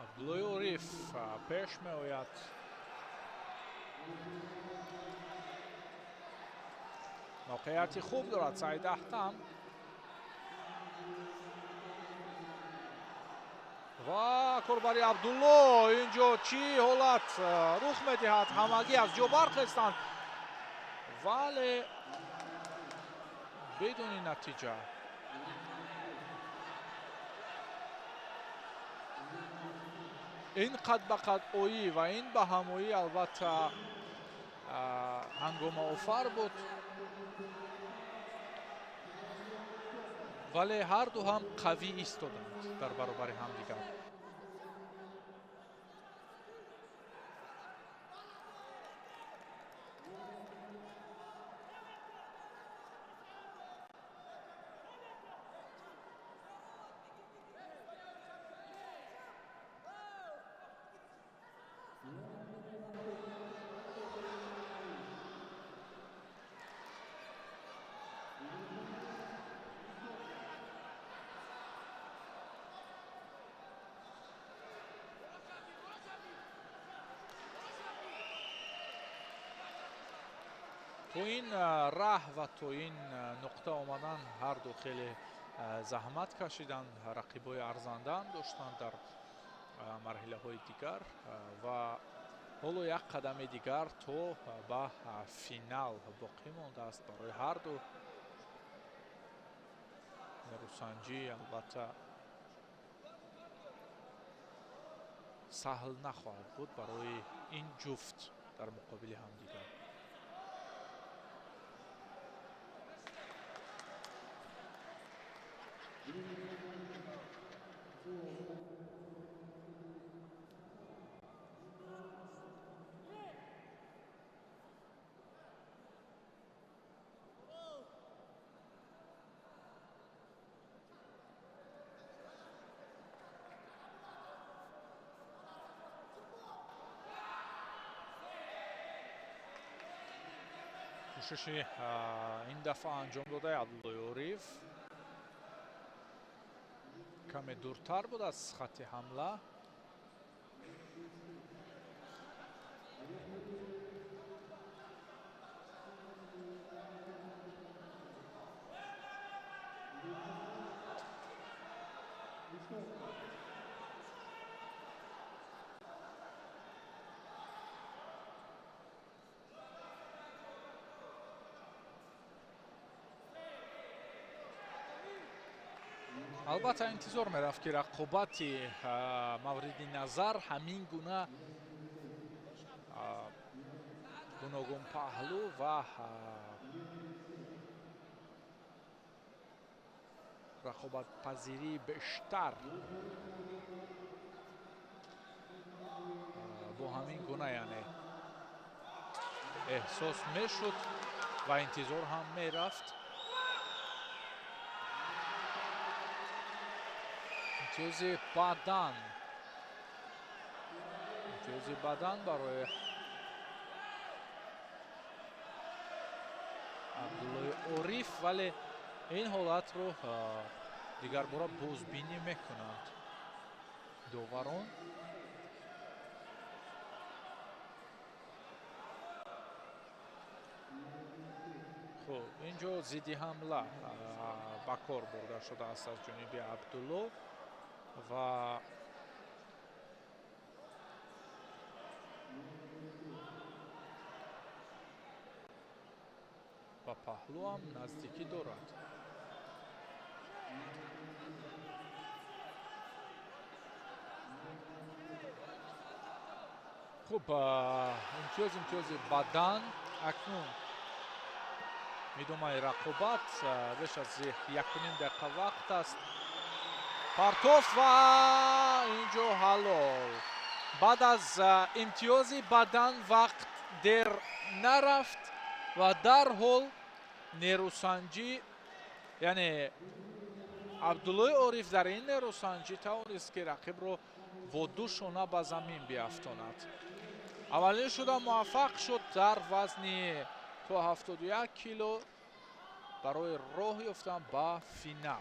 Абдуллои Ориф пеш меояд. موقعیتی خوب دارد سعیداحتم و کورباری عبدالله. اینجا چی حالت رخ میدهد؟ همگی از جا برخستند ولی بدون نتیجه. این قد به قد اویی و این به همویی البته هنگام آفر بود ولی هر دو هم قوی ایستادند در برابر همدیگر. تو این راه و تو این نقطه آمدن هر دو خیلی زحمت کشیدن، رقیبای ارزنده داشتن در مرحله های دیگر و حالا یک قدم دیگر تو به فینال باقی مانده است برای هر دو. نیروسنجی البته سهل نخواهد بود برای این جفت در مقابل همدیگر. کوششی این دفعه انجام داده عبدالله عریف کمی دورتر بود از خط حمله. البته انتظار میرفت که رقابت مورد نظر همین گونه گوناگون پهلو و رقابت پذیری بیشتر با همین گونه یعنی احساس میشد و انتظار هم میرفت. امتیاز بدن برای عبدالله عریف ولی این حالت رو دیگر بار بازبینی میکنند داوران. خب اینجا زیدی حمله با کار برده شده است از جانب عبدالله و با پهلو هم نزدیکی دارد. خب امتیاز بدن اکنون میدومای رقابت بیش از 1.5 دقیقه وقت است. پرتوف و اینجا حلال. بعد از امتیاز بدن وقت در نرفت و در حال نیروسنجی یعنی عبدالله عارف در این نیروسنجی توانست که رقیب رو با 2 شانه به زمین بیافتاند. اولین شده موفق شد در وزن تا 71 کیلو برای راه یافتن به فینال.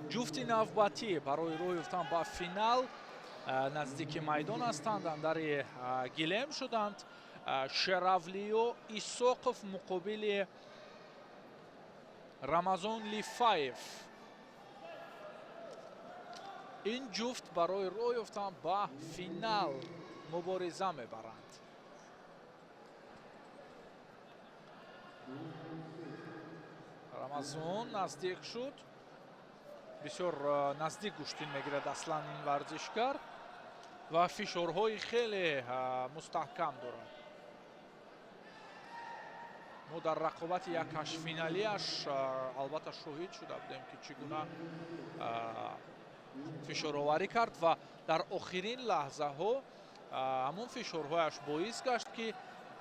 جفتی نوبتی برای راه یافتن به فینال نزدیک میدان هستند. در گلیم شدند. شراولی و ایساقوف مقابل رمضان لیفایف. این جفت برای راه یافتن به فینال مبارزه میبرند. رمضان نزدیک شد. بسیار نزدیک گوشتین میگیرد اصلا این ورزشکار و فشارهای خیلی مستحکم دارد. ما در رقابت یک هشت فینالیش البته شاهد شده بودیم که چگونه فشارآوری کرد و در آخرین لحظه ها همون فشارهایش باعث گشت که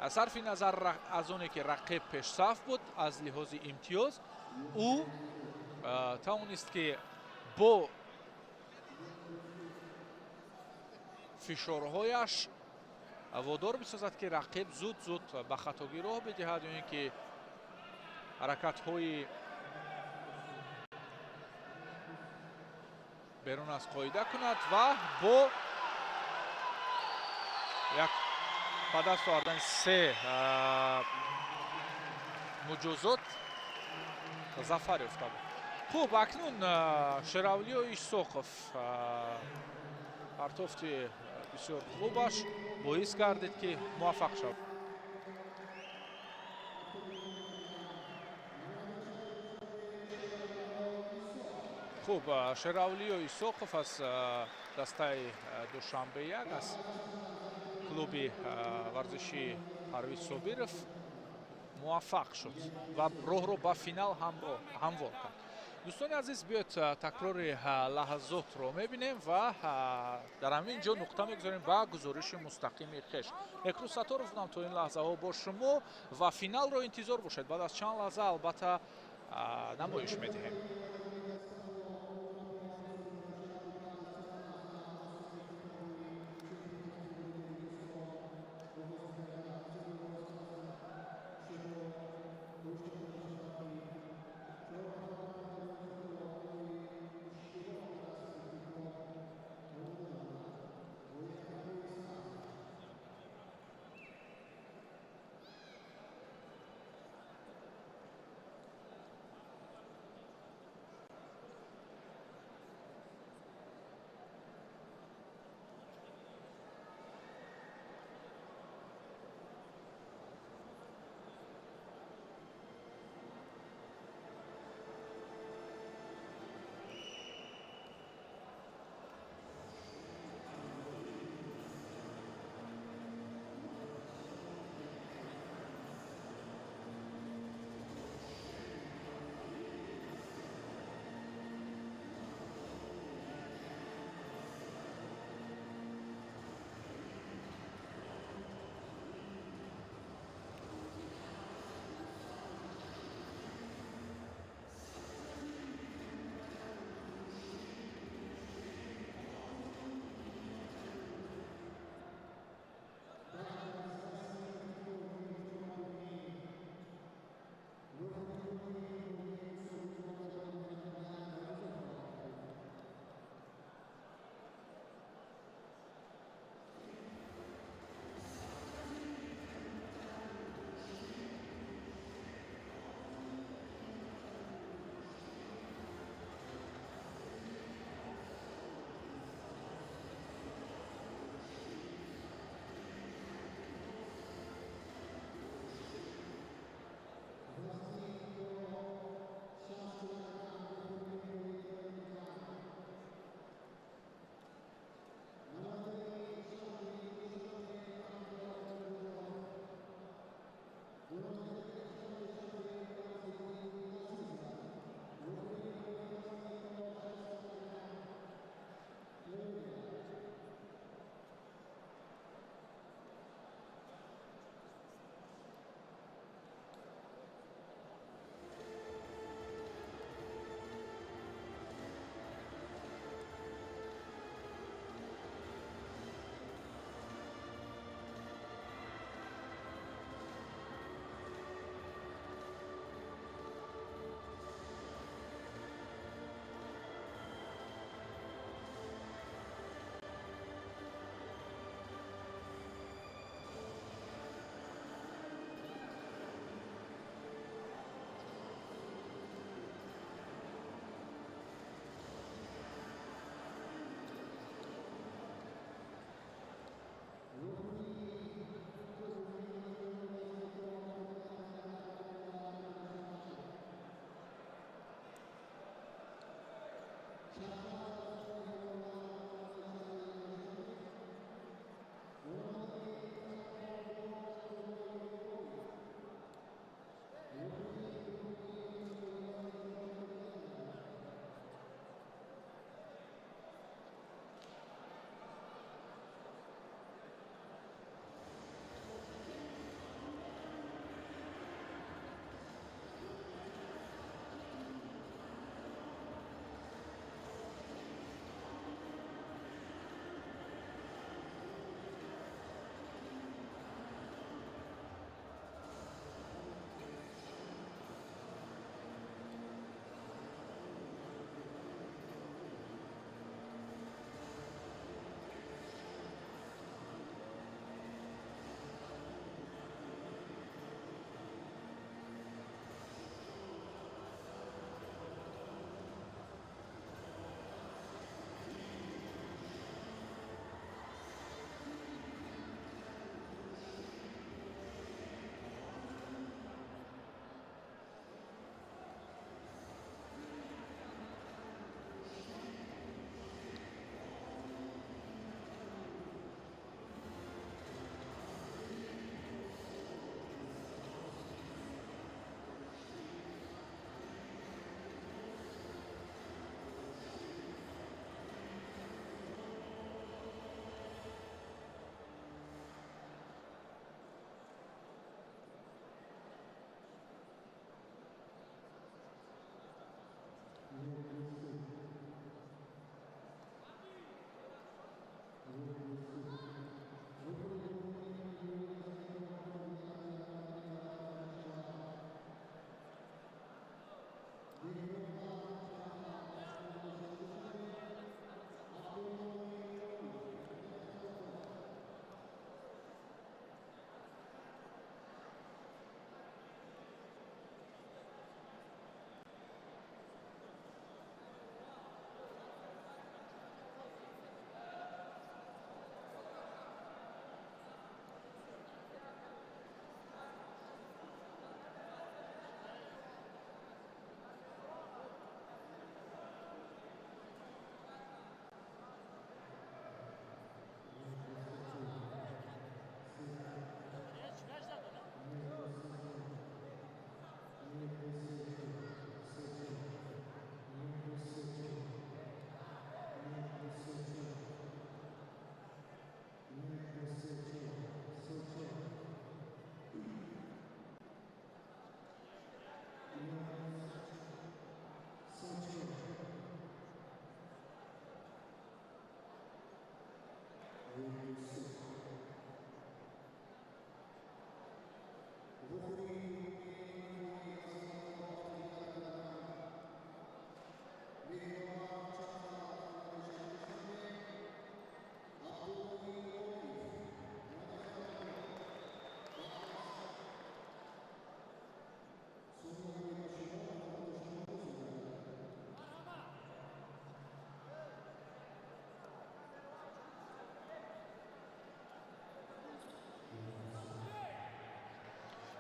صرف نظر از اونی که رقیب پیش صف بود از لحاظ امتیاز او توانست که با فشارهایش وادار بسازد که رقیب زود به خطاگی راه بدهد یا اینکه حرکت‌های بیرون از قاعده کند و با یک به دست آوردن 3 مجازات ظفر یافته بود. خوب اکنون شراولی و ایساقوف پرتافت بسیار خوبش باعث گردید که موفق شد. خوب شراولی و ایساقوف از دسته دوشنبه یک از کلوب ورزشی پرویز صابرов موفق شد و راه رو به فینال هموار کرد. دوستان عزیز بیاید تکرار لحظات رو میبینیم و در همین جا نقطه میگذاریم به گزارش مستقیم خش. اکرو ستا رو بودم تا این لحظه ها با شما و فینال رو انتظار باشید. بعد از چند لحظه البته نمایش میدهیم.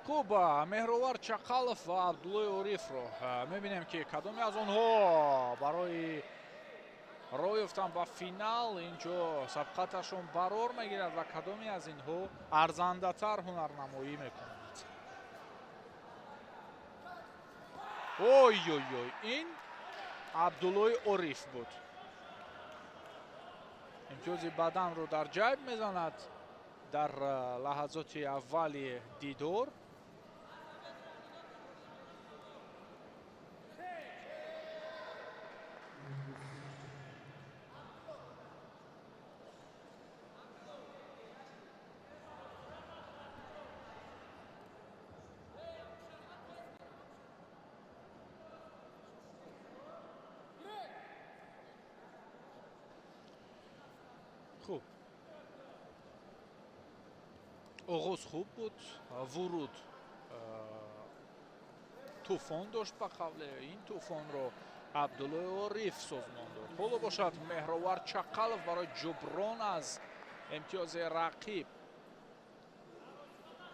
خب مهروار چقالف و عبدالله اوریف رو میبینیم که کدومی از اونها برای روی افتن با فینال اینجا سبقتشون برار میگیرد و کدومی از اینها ارزنده تر هنرنمایی میکنند. اوی اوی اوی، این عبدالله اوریف بود. امتیاز بدن رو در جیب میزند در لحظات اولی دیدار. خوب، آغاز خوب بود. ورود طوفان داشت. به قبل این طوفان رو عبدالله اوریف سازمان داد. حالا باشد مهروار چقالف برای جبران از امتیاز رقیب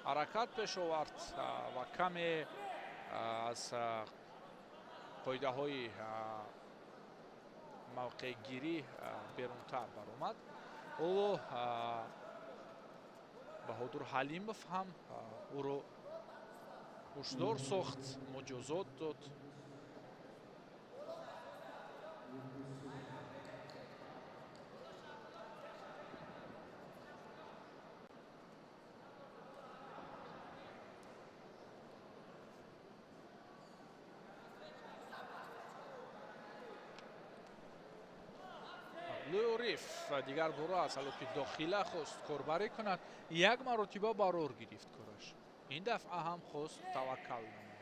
حرکت پیش آورد و کمی از قاعده های мавқеъ гирӣ берунтар баромад. ҳоло Баҳодур Ҳалимов ҳам ӯро ҳушдор сохт, муҷозот дод. Абдуллои Ориф дигар бора аз ҳалоки дохила хост корбарӣ кунад. Як маротиба барор гирифт кораш. Ин дафъа ҳам хост таваккал намояд.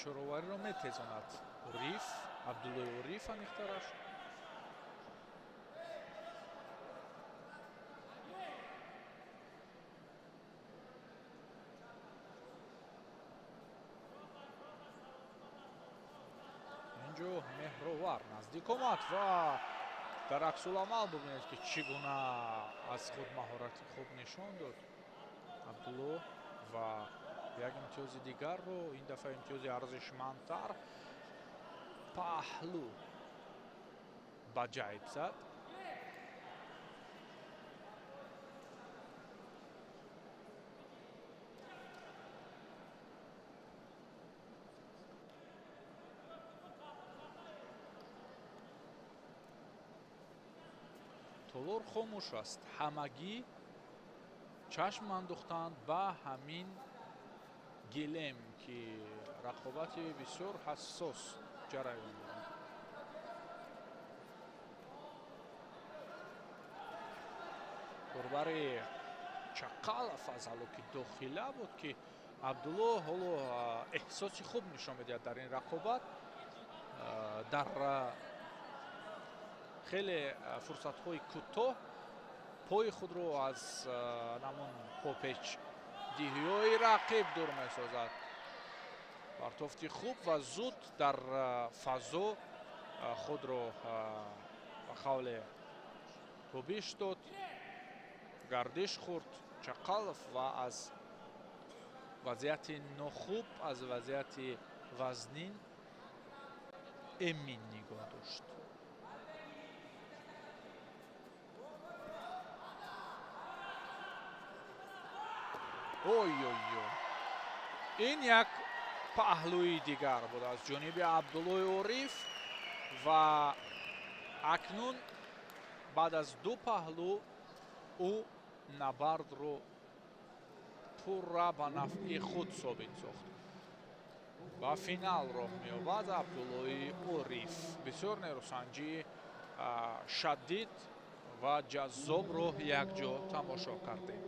фишоровариро метезонад Ориф, Абдуллои Ориф аниқтараш. инҷо Меҳровар наздик омад ва дар аксуламал бубинед ки чӣ гуна аз худ маҳорати хуб нишон дод Абдулло ва як имтиёзи дигарро, ин дафъа имтиёзи арзишмандтар паҳлӯ ба ҷайб зад. толор хомӯш аст. Ҳамагӣ чашм андохтанд ба ҳамин гилем ки рақобати бисёр ҳассос ҷараён дорад. корбари Чақалов аз ҳалоки дохила буд ки Абдулло ҳоло эҳсоси хуб нишон медиҳад дар ин рақобат. Дар хеле фурсатҳои кӯтоҳ пои худро аз намун попечдиҳиҳои рақиб дур месозад. партофти хуб ва зуд дар фазо худро ба қавле тобиш дод. гардиш хӯрд Чақалов ва аз вазъияти нохуб, аз вазъияти вазнин эмин нигоҳ дошт. ин як паҳлӯи дигар буд аз ҷониби Абдуллои Ориф ва акнун баъд аз ду паҳлӯ ӯ набардро пурра ба нафъи худ собит сохт. ба финал роҳ меёбад Абдуллои Ориф. бисёр нерӯсанҷии шадид ва ҷаззобро якҷо тамошо кардем.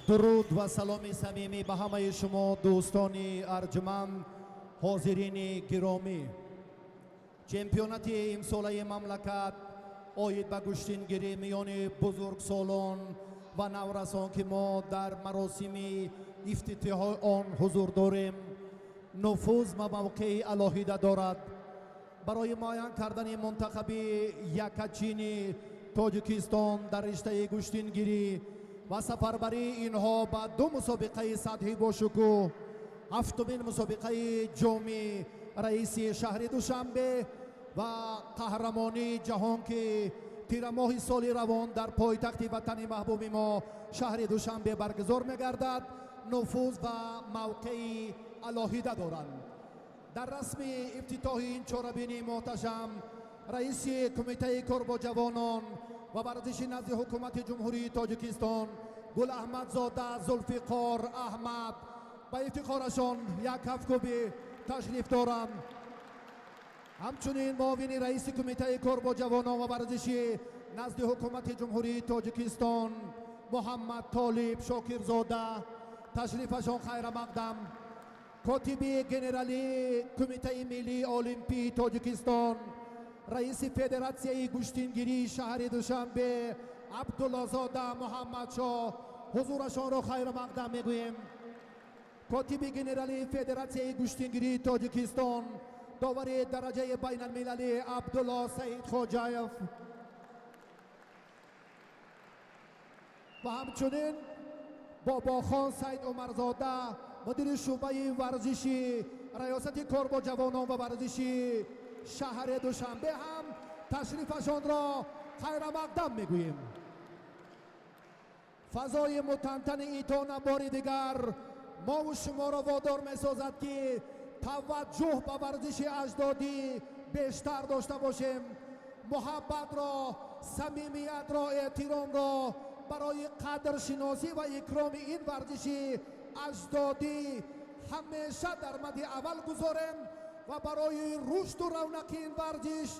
درود و سلام صمیمی به همه شما دوستان ارجمند، حاضرین گرامی. چمپیونات امساله مملکت آید به گشتینگیری میان بزرگسالان و نورسان که ما در مراسم افتتاح آن حضور داریم نفوذ و موقع علاهیده دارد. برای معین کردن منتخب یکچین تاجیکستان در رشته گشتینگیری و سفربری اینها به دو مسابقه سطحی با شکوه، هفتمین مسابقه جام رئیس شهر دوشنبه و قهرمانی جهان که تیر ماه سال روان در پایتخت وطن محبوب ما شهر دوشنبه برگزار می‌گردد نفوذ و موقع علاهیده دارند. در رسم افتتاح این چهاربین محتشم رئیس کمیته کار با جوانان و ورزش نزد حکومت جمهوری تاجیکستان گل احمد زاده ذوالفقار احمد با افتخارشان یک هفت‌کوبی تشریف دارند. همچنین معاون رئیس کمیته کار با جوانان و ورزشی نزد حکومت جمهوری تاجیکستان محمد طالب شاکرزاده تشریفشان خیر مقدم. کاتب گنرالی کمیته ملی المپی تاجیکستان رئیس فدراسیون گشتینگیری شهر دوشنبه عبدالله زاده محمد شاه حضورشان را خیر مقدم میگوییم. کاتب گنرالی فدراسیون گشتینگیری تاجیکستان داور درجه بین المللی عبدالله سعید خوجایف و همچنین بابا خان سعید عمرزاده مدیر شعبه ورزشی ریاست کار با جوانان و ورزشی شهر دوشنبه هم تشریفشان را خیر مقدم میگوییم. فضای متنتن ایتان بار دیگر ما و شما را وادار میسازد که توجه به ورزش اجدادی بیشتر داشته باشیم. محبت را، صمیمیت را، احترام را برای قدرشناسی و اکرام این ورزش اجدادی همیشه در مد اول گذاریم و برای رشد و رونق این ورزش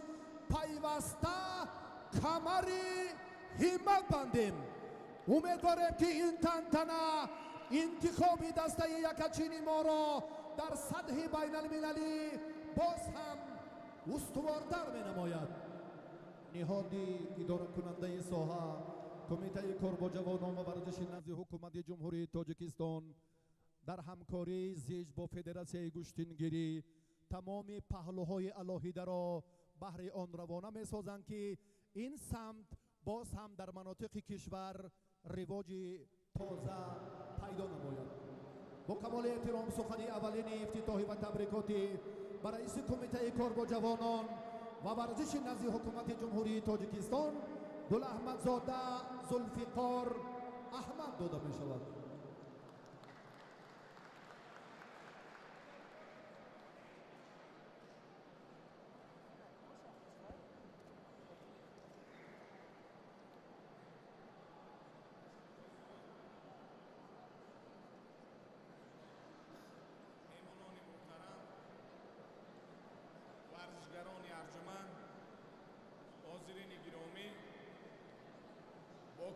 پیوسته کمر همت بندیم. امیدواریم که این تنتنه انتخابی دسته یکچینی ما را در سطح بین المللی باز هم استوارتر می نماید. نهادی اداره کننده ساحه کمیته کار با جوانان و ورزش نزد حکومت جمهوری تاجیکستان در همکاری زیج با فدراسیون گشتینگیری تمام پهلوهای علاهیده را بهر آن روانه می سازند که این سمت باز هم در مناطق کشور رواج تازه پیدا نماید. با کمال احترام سخن اولین افتتاحی و تبریکاتی برای رئیس کمیته کار با جوانان و ورزش نزد حکومت جمهوری تاجیکستان گل احمد زاده ذوالفقار احمد داده می شود.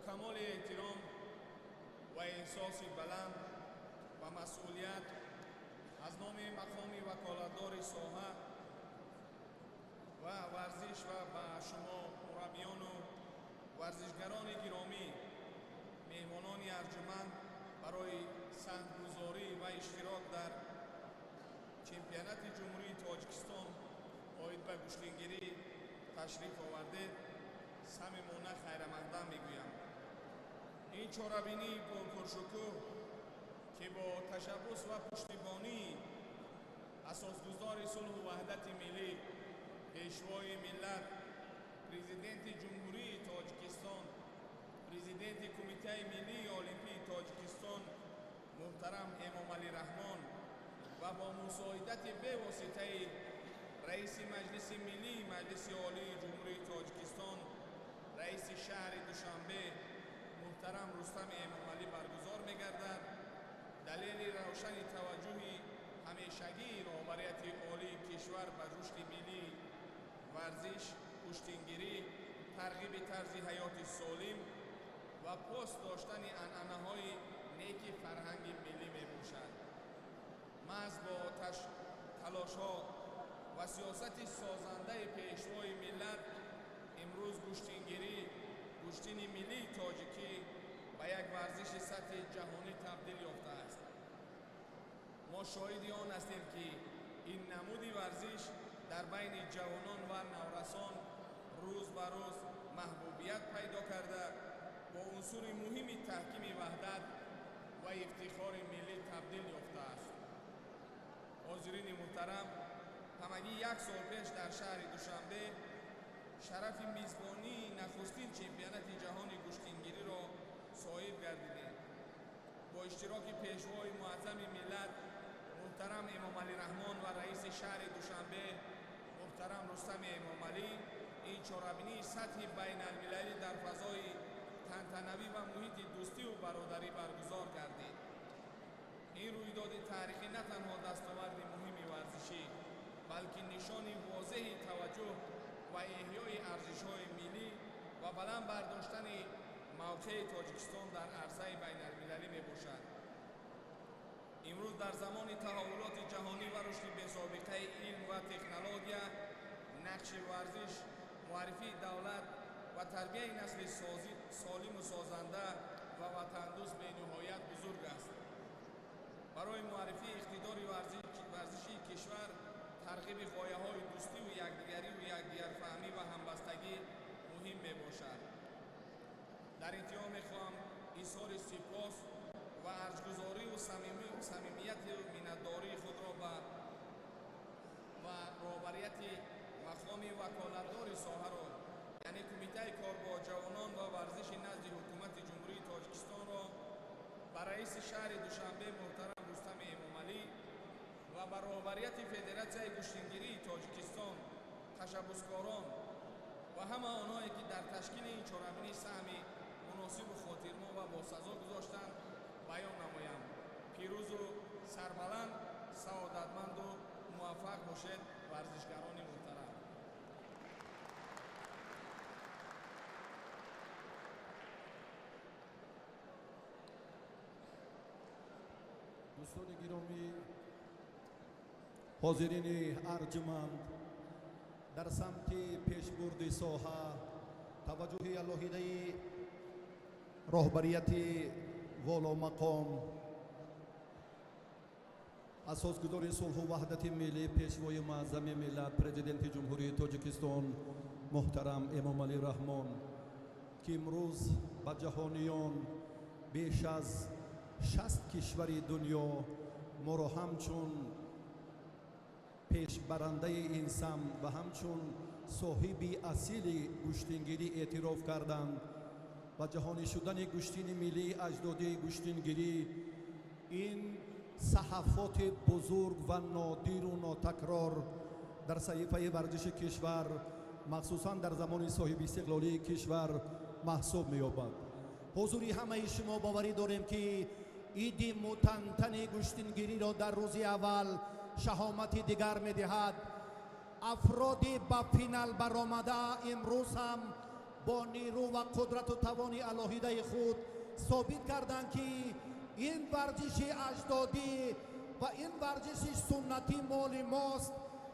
کمال احترام و احساس بلند و مسئولیت از نام مقام وکالتدار ساحه و ورزش و به شما مربیان و ورزشگران گرامی، مهمانان ارجمند برای سهمگذاری و اشتراک در چمپیونات جمهوری تاجیکستان اوید به گشتینگیری تشریف آورده صمیمانه خیرمقدم میگویم. این چهاربینی پرشکوه که با تشبث و پشتیبانی اساسگذار صلح و وحدت ملی، پیشوای ملت، پرزیدنت جمهوری تاجیکستان، پرزیدنت کمیته ملی المپی تاجیکستان محترم امام علی رحمان و با مساعدت بی‌واسطه رئیس مجلس ملی مجلس عالی جمهوری تاجیکستان، رئیس شهر دوشنبه محترم رستم امام علی برگزار می‌گردد. دلیل روشن توجه همیشگی رهبریت عالی کشور به رشد ملی، ورزش، کشتیگیری، ترغیب طرز حیات سالم و پاس داشتن عنعنه‌های نیک فرهنگ ملی میباشد. محض با تلاش‌ها و سیاست سازنده پیشوای ملت امروز کشتین ملی تاجیکی به یک ورزش سطح جهانی تبدیل یافته است. ما شاهد آن هستیم که این نمودی ورزش در بین جوانان و نورسان روز به روز محبوبیت پیدا کرده با عنصر مهم تحکیم وحدت و افتخار ملی تبدیل یافته است. حاضرین محترم، همگی یک سال پیش در شهر دوشنبه شرف میزبانی نخستین چمپیونات جهانی کشتیگیری را صاحب گردیدیم. با اشتراک پیشوای معظم ملت محترم امام علی رحمان و رئیس شهر دوشنبه محترم رستم امام علی، این چهاربینی سطح بین المللی در فضای تنتنوی و محیط دوستی و برادری برگزار کردید. این رویداد تاریخی نه تنها دستاورد مهمی ورزشی بلکه نشانی واضح توجه و احیای ارزش‌های ملی و بلند برداشتن موقع تاجیکستان در عرصه بین المللی میباشد. امروز در زمان تحولات جهانی و رشد بی‌سابقه علم و تکنولوژی، نقش ورزش، معرفی دولت و تربیت نسل سالم و سازنده و وطندوست به نهایت بزرگ است. برای معرفی اقتدار ورزشی کشور، ترغیب غایه‌های دوستی و یکدیگری و یکدیگرفهمی و همبستگی مهم میباشد. در انتها میخواهم اظهار سپاس و ارزگزاری و صمیمیت و منتداری خود را و رهبریت مقام وکالتدار ساحه را، یعنی کمیته کار با جوانان و ورزش نزد حکومت جمهوری تاجیکستان را، با رئیس شهر دوشنبه محترم رستم امام علی و با رهبریت فدراسیون کشتیگیری تاجیکستان، تشبثکاران و همه آنهایی که در تشکیل این چهاربینی سهم مناسب و خاطرما و باسزا گذاشتند بیان نمایم. پیروز و سربلند، سعادتمند و موفق باشید ورزشگران محترم. دوستان گرامی، حاضرین ارجمند، در سمت پیشبرد ساحه توجه الهیده رهبریت والا مقام اساسگذار صلح و وحدت ملی، پیشوای معظم ملت، پرزیدنت جمهوری تاجیکستان محترم امام علی رحمان که امروز به جهانیان بیش از 60 کشور دنیا ما را همچون پیش برنده این سم و همچون صاحب اصیل گشتینگیری اعتراف کردند و جهانی شدن گشتین ملی، اجدادی گشتینگیری، این صحفات بزرگ و نادر و ناتکرار در صحیفه ورزش کشور مخصوصا در زمان صاحب استقلالی کشور محسوب می‌یابد. حضوری همه شما باوری داریم که ایدی متنتن گشتینگیری را در روز اول شهامت دیگر می‌دهد. افرادی با فینال برآمده امروز هم با نیرو و قدرت و توان الهیده خود ثابت کردند که این ورزش اجدادی و این ورزش سنتی مال ماست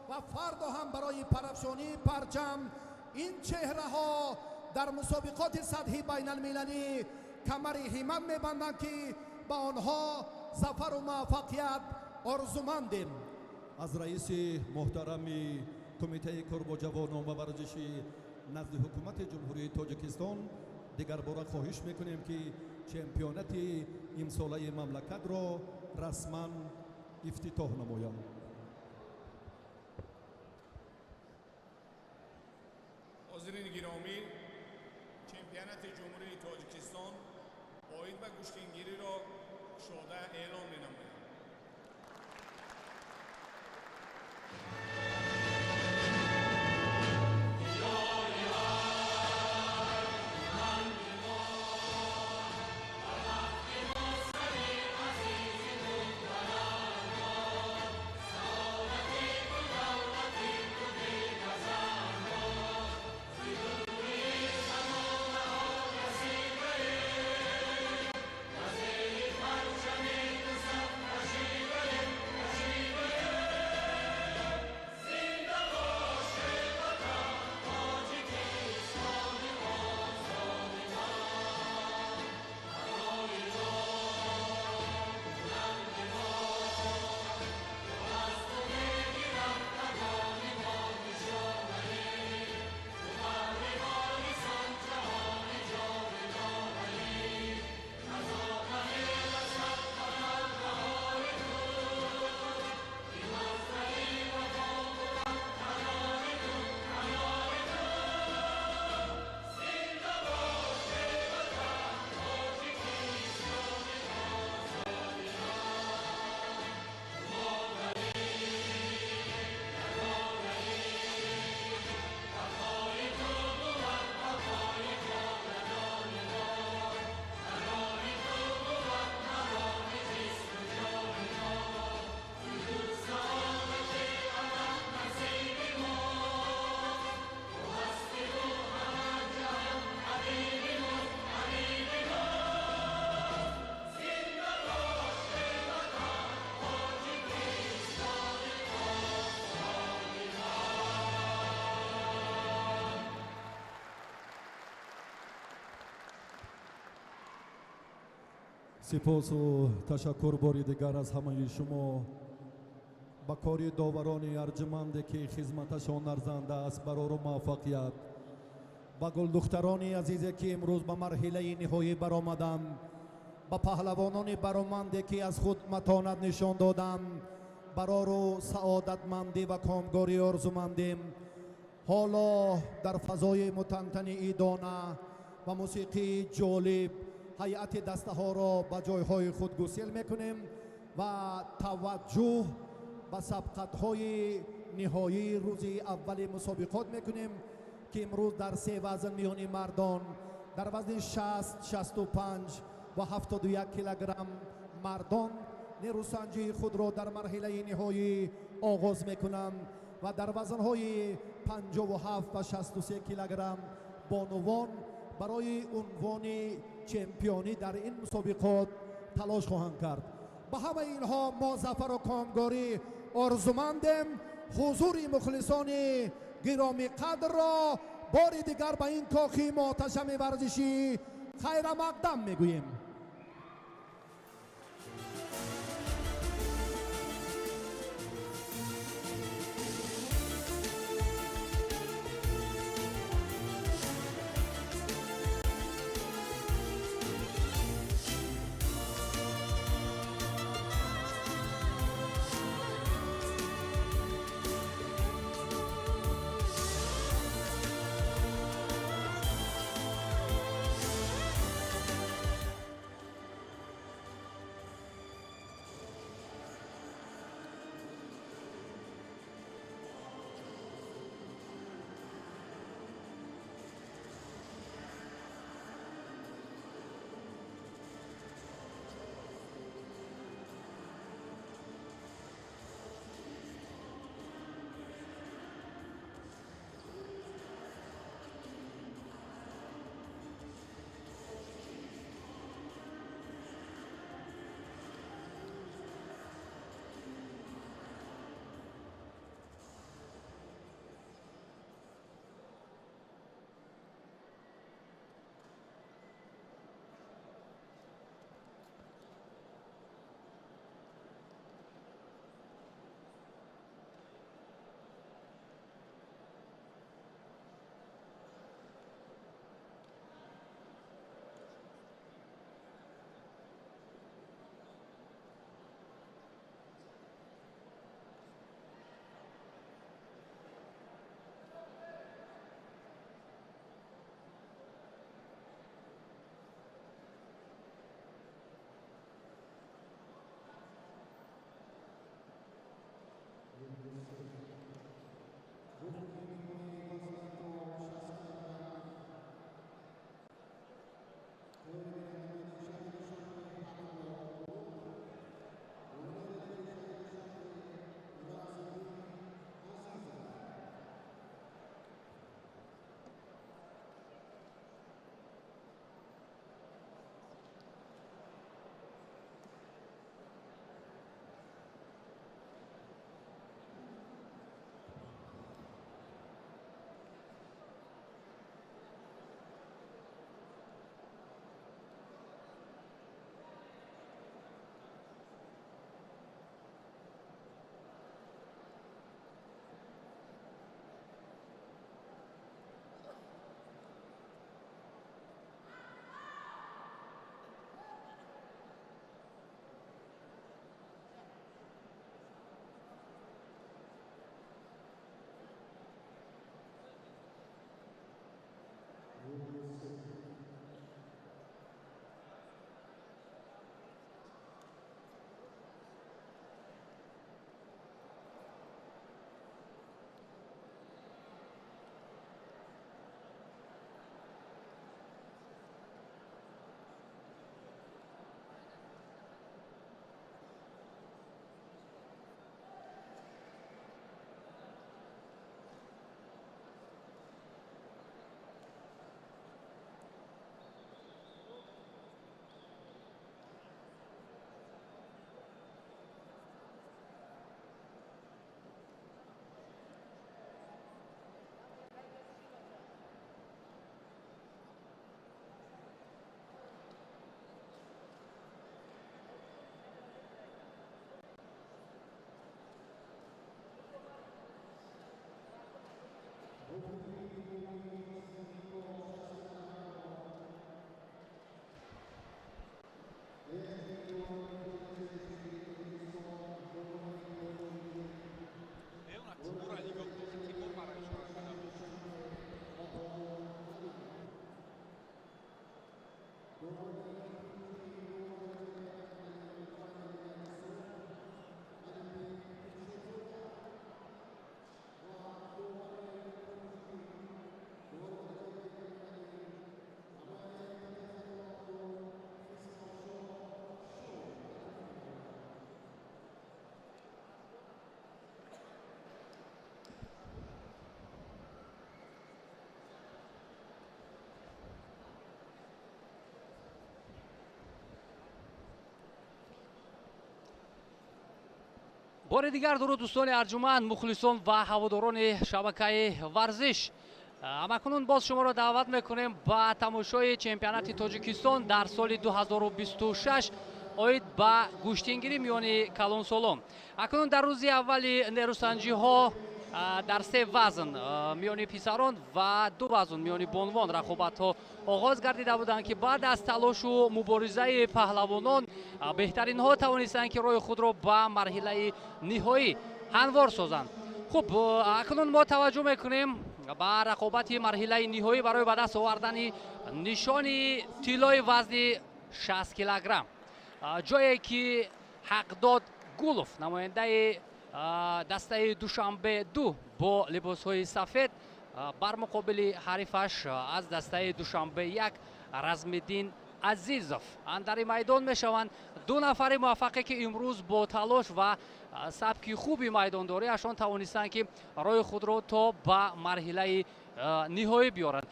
و فردا هم برای پرافشانی پرچم این چهره ها در مسابقات سطحی بین المللی کمر همت میبندند که با آنها ظفر و موفقیت آرزومندیم. از رئیس محترم کمیته کرب جوانان و ورزشی نزد حکومت جمهوری تاجیکستان دیگر بار خواهش میکنیم که چمپیونات امساله مملکت را رسما افتتاح نمایند. حاضرین گرامی، چمپیونات جمهوری تاجیکستان اوید و گشتینگیری را شده اعلام می‌نماید. سپاس و تشکر باری دیگر از همه شما با کاری داوران ارجمند که خدمتشان ارزنده است برای موفقیت، با گل دخترانی عزیزی که امروز به مرحله نهایی برآمدند، با پهلوانان برآمنده که از خود متانت نشان دادند، برای سعادتمندی و کامگاری آرزومندیم. حالا در فضای متنتنی دانه و موسیقی جالب هیئت دسته ها را به جایهای خود گسیل میکنیم و توجه به سبقت های نهایی روز اول مسابقات میکنیم که امروز در 3 وزن میانی مردان در وزن 60, 65 و 71 کیلوگرم مردان نیروسنجی خود را در مرحله نهایی آغاز میکنند و در وزن های 57 و 63 کیلوگرم بانوان برای عنوان چمپیونی در این مسابقات تلاش خواهند کرد. به همه اینها ما ظفر و کامگاری آرزومندیم. حضور مخلصان گرامی قدر را بار دیگر به این کاخ محتشم ورزشی خیر مقدم میگوییم. بار دیگر درود دوستان ارجمند، مخلصان و هواداران شبکه ورزش. همکنون باز شما را دعوت میکنیم به تماشای چمپیونات تاجیکستان در سال 2026 اوید به گوشتینگیری میان کلان سالان. اکنون در روز اولی نیروسنجی ها در 3 وزن میان پیسران و 2 وزن میان بانوان رقابت ها آغاز گردیده بودند که بعد از تلاش و مبارزه پهلوانان بهترین ها توانستند که راه خود را به مرحله نهایی هموار سازند. خب اکنون ما توجه میکنیم به رقابت مرحله نهایی برای به دست آوردن نشان طلای وزن 60 کیلوگرم، جایی که حقداد گولوف نماینده دسته دوشنبه 2 با لباس های سفید بر مقابل حریفش از دسته دوشنبه 1 رزمالدین عزیزوف اندر میدان میشوند. 2 نفر موفقی که امروز با تلاش و سبک خوبی میدانداری اشان توانستند که راه خود را تا به مرحله نهایی بیارند.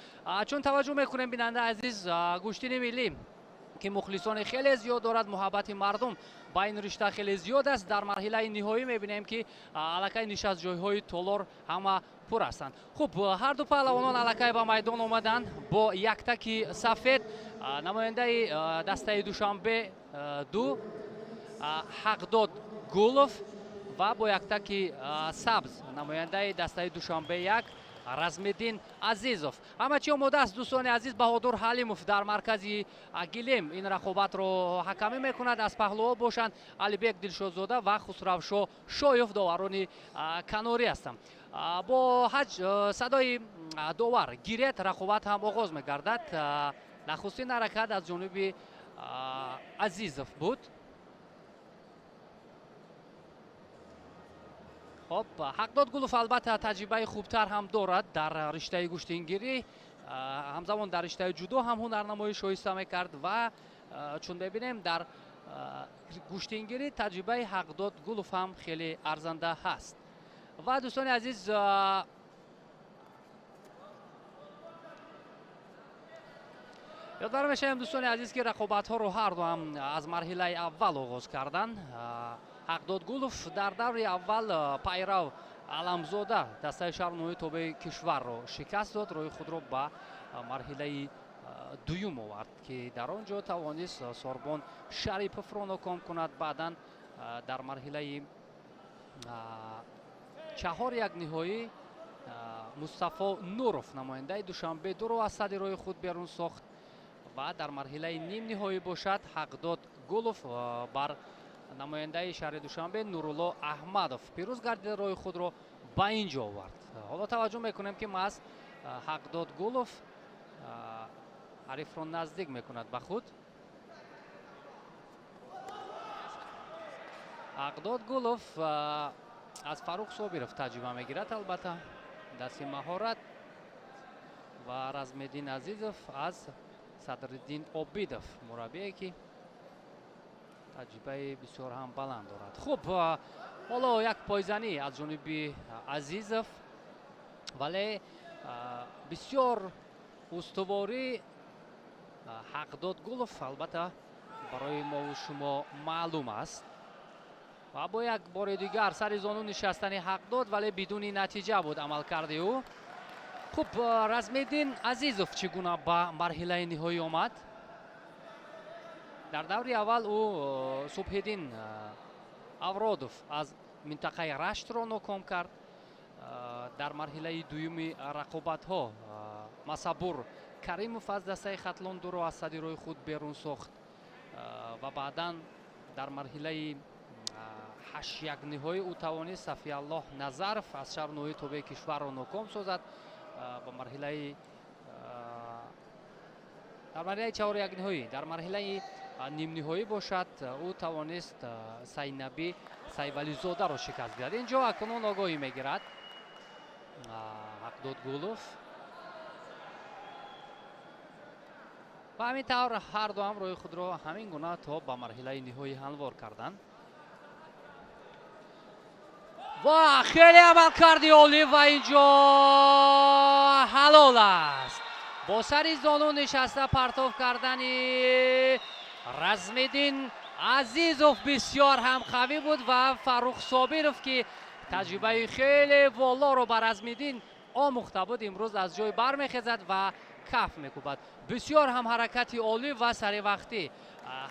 چون توجه میکنیم بیننده عزیز، گوشتین ملی که مخلصان خیلی زیاد دارد، محبت مردم با این رشته خیلی زیاد است. در مرحله نهایی میبینیم که الکای نشست جایهای تالار همه پر هستند. خب هر دو پهلوانان الکای به میدان آمدند با یک تک سفید نماینده دسته دوشنبه 2 حقداد گولوف و با یک تک سبز نماینده دسته دوشنبه 1 رزمالدین عزیزوف. همه چی آماده است دوستان عزیز. بهادر حلیموف در مرکز گلیم این رقابت رو حکمی میکند. از پهلوها باشند علیبک دلشادزاده و خسروشاه شایف داوران کناری هستند. با صدای داور گیرت رقابت هم آغاز میگردد. نخستین حرکت از جانب عزیزوف بود. خب حقداد گولوف البته تجربه خوبتر هم دارد در رشته گوشتینگیری، همزمان در رشته جودو هم هنرنمایی شایسته میکرد و چون ببینیم در گوشتینگیری تجربه حقداد گولوف هم خیلی ارزنده هست. و دوستان عزیز یادآور میشیم دوستان عزیز که رقابت ها رو هر دو هم از مرحله اول آغاز کردن. حقداد گولوف در دور اول پیرو علمزاده دسته شهر تابع کشور را شکست داد، روی خود را به مرحله دوم آورد که در آنجا توانست ساربان شریپوف را ناکام کند. بعدا در مرحله 4-1 نهایی مصطفی نوروف نماینده دوشنبه 2 را از صدر روی خود بیرون ساخت و در مرحله نیم نهایی باشد حقداد گولوف بر نماینده شهر دوشنبه نورالله احمدوف پیروز گردیده روی خود را به اینجا آورد. حالا توجه میکنیم که محض حقداد گولوف حریف را نزدیک میکند به خود. حقداد گولوف از فاروق صابرов تجربه میگیرد البته دستی مهارت و رزمالدین عزیزوف از صدرالدین عابدوف مربی که تجربه بسیار هم بلند دارد. خب حالا یک پایزنی از جانب عزیزوف، ولی بسیار استواری حقداد گولوف البته برای ما و شما معلوم است و با یک بار دیگر سر زانو نشستن حقداد ولی بدون نتیجه بود عمل کرده او. خب رزمالدین عزیزوف چگونه به مرحله نهایی آمد؟ در دور اول او صبحالدین اورادوف از منطقه رشت را ناکام کرد. در مرحله دوم رقابت ها مصبور کریموف از دسته خطلان 2 را از صدر روی خود بیرون ساخت و بعدا در مرحله 8-1 نهایی او توانست صفی الله نظرف از شهر نوی تابع کشور را ناکام سازد. با مرحله در مرحله 4-1 نهایی در مرحله نیم نهایی باشد او توانست سینبی سیولیزاده را شکست دهد. اینجا اکنون آگاهی میگیرد حقداد گولوف و همین طور هر دو هم روی خود را همین گونه تا به مرحله نهایی هموار کردند. و خیلی عمل کردی عالی و اینجا حلال است. با سری زانو نشسته پرتاب کردنی رزمالدین عزیزوف بسیار هم قوی بود و فاروق صابرов که تجربه خیلی والا رو بر رزمیدین آموخته بود امروز از جای برمیخیزد و کف میکوبد. بسیار هم حرکتی عالی و سری وقتی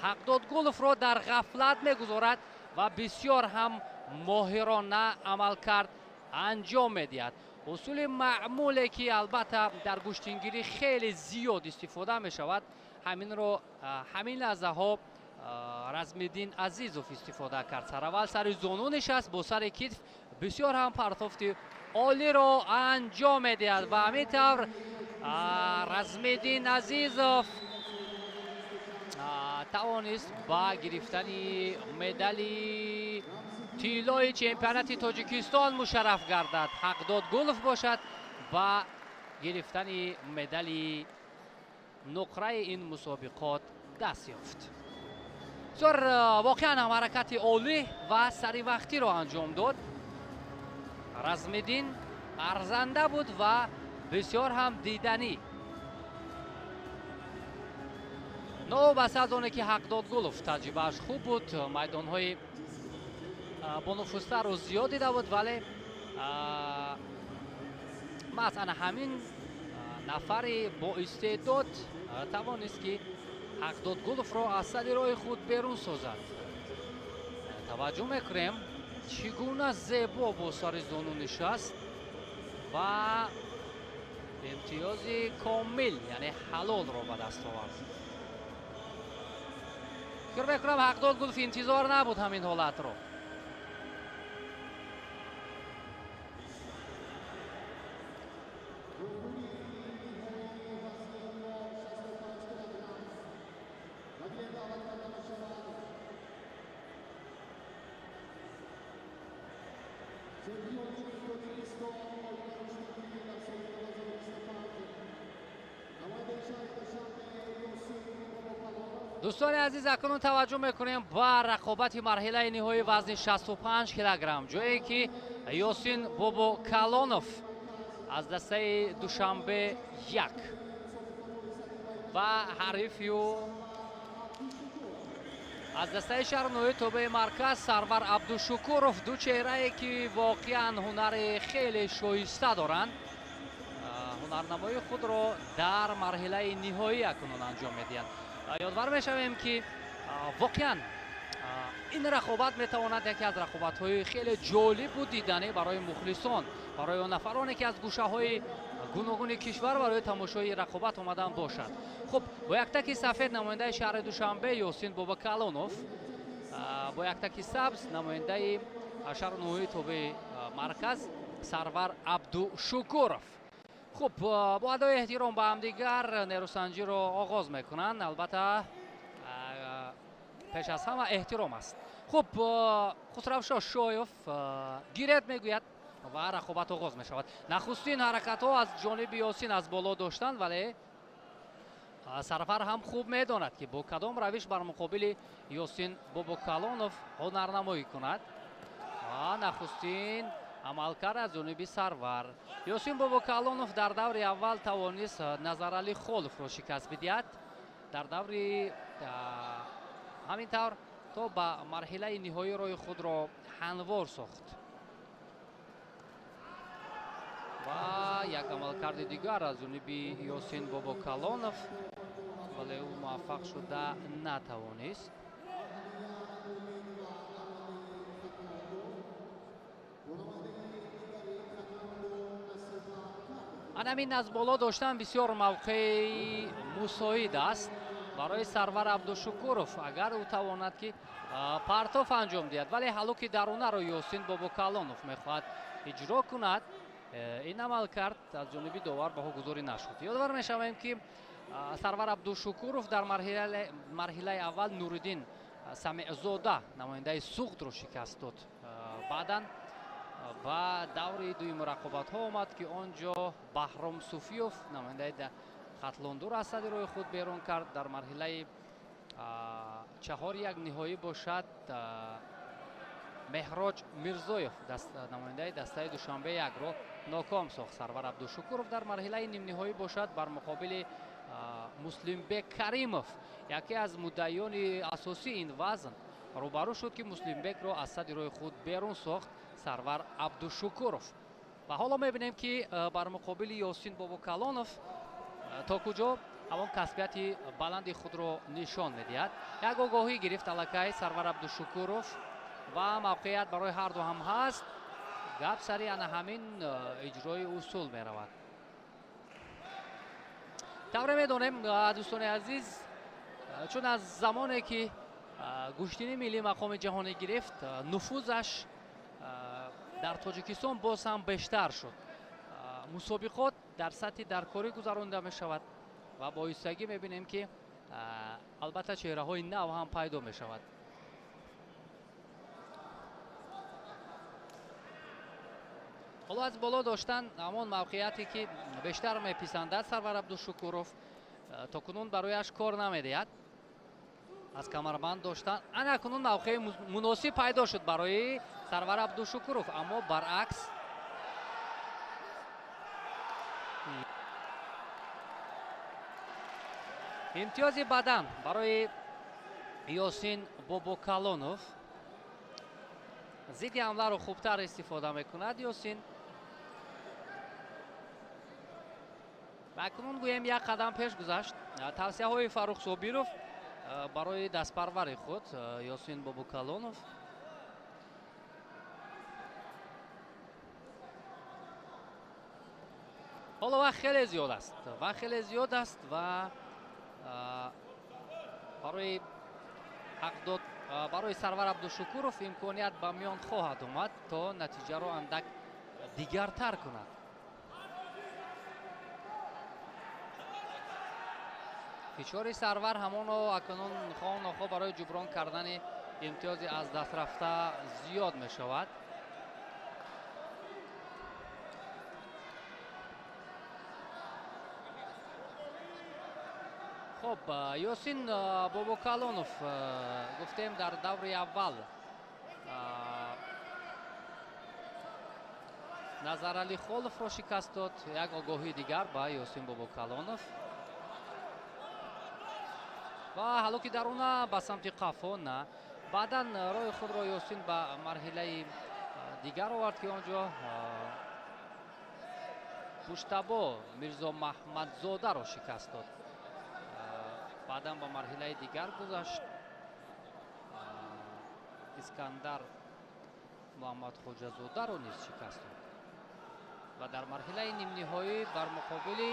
حقداد گلوف رو در غفلت میگذارد و بسیار هم ماهرانه عمل کرد انجام میدهد. اصول معمولی که البته در گوشتینگیری خیلی زیاد استفاده می شود، همین لحظه ها رزمیدین عزیزوف استفاده کرد. سر اول سر زانو نشست، با سر کتف بسیار هم پرتافت عالی را انجام میدهد و همینطور رزمیدین عزیزوف توانست با گرفتن مدال طلای چمپیونات تاجیکستان مشرف گردد. حقداد گلوف باشد و گرفتن مدال نقره این مسابقات دست یافت. بسیار واقعا هم حرکت عالی و سری وقتی را انجام داد. رزمیدین ارزنده بود و بسیار هم دیدنی. بس از آنه که حقداد گلوف تجربهش خوب بود، میدانهای با نفوذتر رو زیاد دیده بود، ولی مثلا همین نفر با استعداد توانست که حقداد گلوف را از سر راه خود بیرون سازد. توجه میکنیم چگونه زیبا با سر زانو نشست و امتیاز کامل یعنی حلال را به دست آورد. فکر میکنم حقداد گلوف انتظار نبود همین حالت را. دوستان عزیز اکنون توجه میکنیم با رقابت مرحله نهایی وزن 65 کیلوگرم، جایی که یاسین بابوکالونوف از دسته دوشنبه یک و حریفیو از دسته شهرنوی توبه مرکز سرور عبدالشکوروف، دو چهره که واقعا هنر خیلی شایسته دارند، هنرنمایی خود را در مرحله نهایی اکنون انجام میدهند. یادآور میشویم که واقعا این رقابت میتواند یکی از رقابت های خیلی جالب و دیدنی برای مخلصان، برای نفرانی که از گوشه های گوناگون کشور برای تماشای رقابت آمدن باشد. خب با یک تک سفید نماینده شهر دوشنبه یاسین بابوکالونوف، با یک تک سبز نماینده شهر نوحی توبه مرکز سرور عبدالشکوروف. خب با ادای احترام به همدیگر نیروسنجی را آغاز میکنن. البته پیش از همه احترام است. خب خسروشاه شایف گیرد میگوید و رقابت آغاز می شود. نخستین حرکت ها از جانب یاسین از بالا داشتند، ولی سرور هم خوب میداند که با کدام روش بر مقابل یاسین بابوکالونوف هنرنمایی کند. نخستین عملکرد از جانب سرور یاسین بابوکالونوف در دور اول توانست نظرعلی خولف را شکست بدهد. در دور همینطور تا به مرحله نهایی راه خود را هموار ساخت و یک عملکرد دیگر از جانب یاسین بابوکالونوف، ولی او موفق شده نتوانست. همین از بالا داشتن بسیار موقع مساعد است برای سرور عبدالشکوروف اگر او تواند که پرتاف انجام دهد، ولی حلوک درونه را یاسین بابوکالونوف میخواهد اجرا کند. این عمل کرد از جانب داور بهاگذاری نشد. یادآور میشویم که سرور عبدالشکوروف در مرحله اول نورالدین سمیعزاده نماینده سوخت را شکست داد. بعداً و دوری دویم رقابت ها آمد که آنجا بهرام صوفیوف نماینده خطلاندور از صدر روی خود بیرون کرد. در مرحله 4-1 نهایی باشد مهراج میرزایف نماینده دسته دوشنبه یک را ناکام ساخت. سرور عبدالشکوروف در مرحله نیم نهایی باشد بر مقابل муслимбек каримов, яке аз муддаиёни асосии ин вазн, рӯбарӯ шуд ки муслимбекро аз садди рӯи худ берун сохт Сарвар Абдушукуров. ва ҳоло мебинем ки бар муқобили Ёсин Бобокалонов то куҷо ҳамон касбияти баланди худро нишон медиҳад. Як огоҳӣ гирифт аллакай Сарвар Абдушукуров ва мавқеият барои ҳарду ҳам ҳаст. гап сари ана ҳамин иҷрои усул меравад. тавре медонем дӯстони азиз, чун аз замоне ки гӯштини миллӣ мақоми ҷаҳонӣ гирифт, нуфузаш дар Тоҷикистон боз ҳам бештар шуд. мусобиқот дар сатҳи даркорӣ гузаронида мешавад ва бо оҳистагӣ мебинем ки албатта чеҳраҳои нав ҳам пайдо мешавад. ҳоло аз боло доштан ҳамон мавқеияте ки бештар меписандад Сарвар Абдушукуров токунун барояш кор намедиҳад. аз камарбанд доштан ана акнун мавқеи муносиб пайдо шуд барои Сарвар Абдушукуров, аммо баръакс имтиёзи бадан барои Ёсин Бобокалонов. зидди ҳамларо хубтар истифода мекунад Ёсин. акнун гӯем як қадам пеш гузашт. тавсияҳои Фарух Собиров барои дастпарвари худ Ёсин Бобокалонов. ҳоло вақт хеле зиёд аст ва барои ҳақдод барои Сарвар Абдушукуров имконият ба миён хоҳад омад то натиҷаро андак дигартар кунад. фишори Сарвар ҳамоно акнун хоҳ нохоҳ барои ҷуброн кардани имтиёзи аз даст рафта зиёд мешавад. хоб Ёсин Бобокалонов гуфтем дар даври аввал Назарали Холовро шикаст дод. як огоҳии дигар ба Ёсин Бобокалонов ва ҳалоки даруна ба самти қафо на. баъдан роҳи худро Ёсин ба марҳилаи дигар овард ки онҷо пуштабо Мирзо Маҳмадзодаро шикаст дод. баъдан ба марҳилаи дигар гузашт. Искандар Муҳаммадхоҷазодаро низ шикаст дод ва дар марҳилаи нимниҳоӣ бар муқобили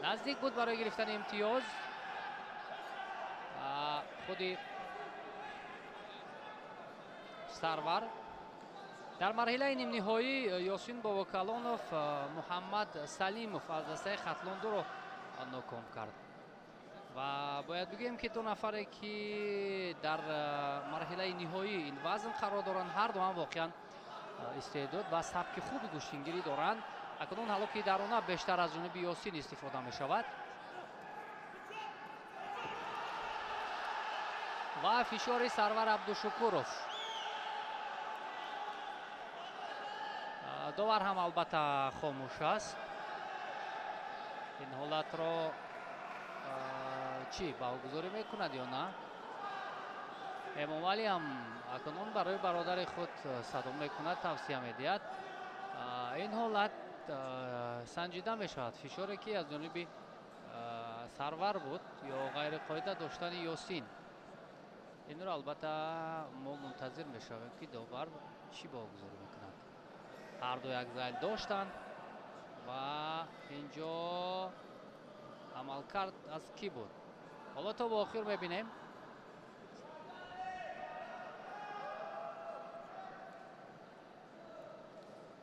наздик буд барои гирифтани имтиёз. худи Сарвар дар марҳилаи нимниҳоӣ Ёсин Бобокалонов Муҳаммад Салимов аз дастаи хатлондуро ноком кард ва бояд бигӯем ки ду нафаре ки дар марҳилаи ниҳоӣ ин вазн қарор доранд, ҳарду ҳам воқеан истеъдод ва сабки хуби гӯштингирӣ доранд. акнун ҳалоки даруна бештар аз ҷониби Ёсин истифода мешавад ва фишори Сарвар Абдушукуров. довар ҳам албатта хомӯш аст. ин ҳолатро чӣ баҳогузорӣ мекунад ё на? эмомалӣ ҳам акнун барои бародари худ садо мекунад, тавсия медиҳад. ин ҳолат санҷида мешавад. фишоре ки аз ҷониби Сарвар буд ё ғайриқоида доштани Ёсин. инро албатта мо мунтазир мешавем ки довар чӣ баҳогузорӣ мекунад. ҳарду як зайл доштанд ва инҷо амалкард аз кӣ буд? ҳоло то ба охир мебинем.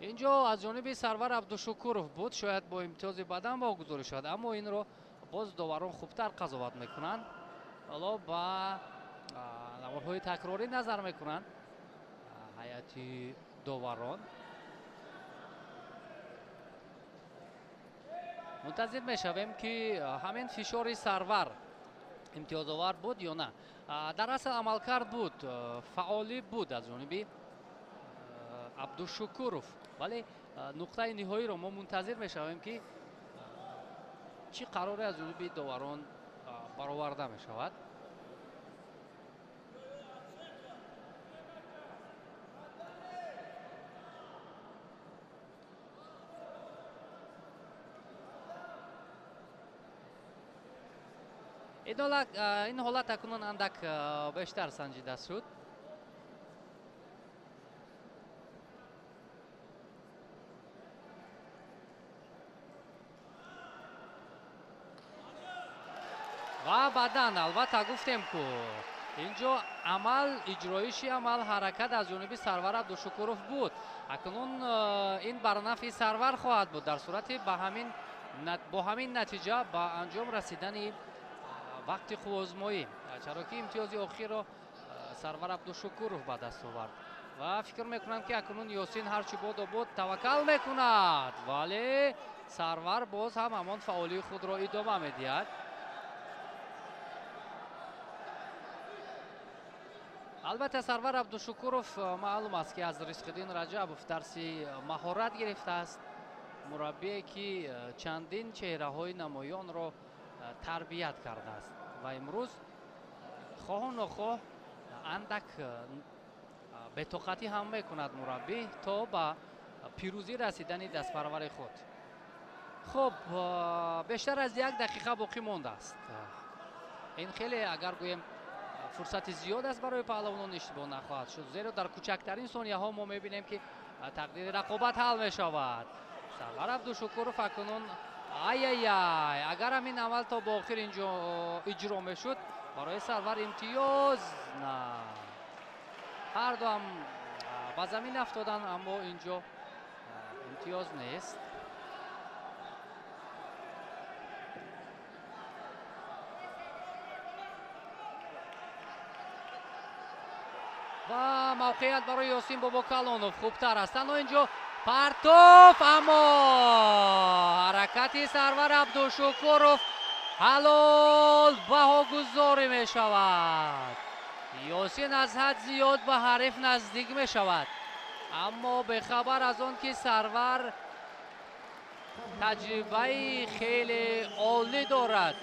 инҷо аз ҷониби Сарвар Абдушукуров буд, шояд бо имтиёзи бадан вогузорӣ шуд, аммо инро боз доварон хубтар қазоват мекунанд. ҳоло ба наворҳои такрорӣ назар мекунанд ҳайати доварон. мунтазир мешавем ки ҳамин фишори Сарвар имтиёзовар буд ё на. дар асл амалкард буд, фаъолӣ буд аз ҷониби абдушукуров. вале нуқтаи ниҳоиро мо мунтазир мешавем ки чӣ қароре аз ҷониби доварон бароварда мешавад. این حالت اکنون اندک بیشتر سنجیده شد. و بعدن البته گفتیم که اینجا عمل اجرایشی عمل حرکت از جانب سرور عبدالشکورов بود. اکنون این برنفع سرور خواهد بود در صورت با همین نتیجه با انجام رسیدن وقتی خوب آزمایی، چرا که امتیاز آخر را سرور عبدالشکورov به دست آورد و فکر میکنم که اکنون یاسین هرچی بود توکل میکند، ولی سرور باز هم همان فعالی خود را ادامه میدهد. البته سرور عبدالشکورov معلوم است که از رزقالدین رجبov درسی مهارت گرفته است، مربی که چندین چهره های نمایان را تربیت کرده است و امروز خواه نخواه اندک بطاقتی هم میکند مربی تا به پیروزی رسیدن دست پرور خود. خب بیشتر از 1 دقیقه باقی مانده است. این خیلی اگر گویم فرصت زیاد است برای پهلوانان اشتباه نخواهد شد، زیرا در کوچکترین ثانیه ها ما میبینیم که تقدیر رقابت حل میشود. سرور عبدالشکورov اکنون اگر همین عمل تا با آخر اینجا اجرا میشد برای سرور امتیاز، نه، هر دو هم با زمین افتادن اما اینجا امتیاز نیست. و موقعیت برای یاسین باباکلانov خوبتر است. اما اینجا پرتوف، اما حرکتی سرور عبدالشکورov حلال بهاگذاری می شود. یاسین از حد زیاد به حریف نزدیک می شود، اما به خبر از آن که سرور تجربه خیلی عالی دارد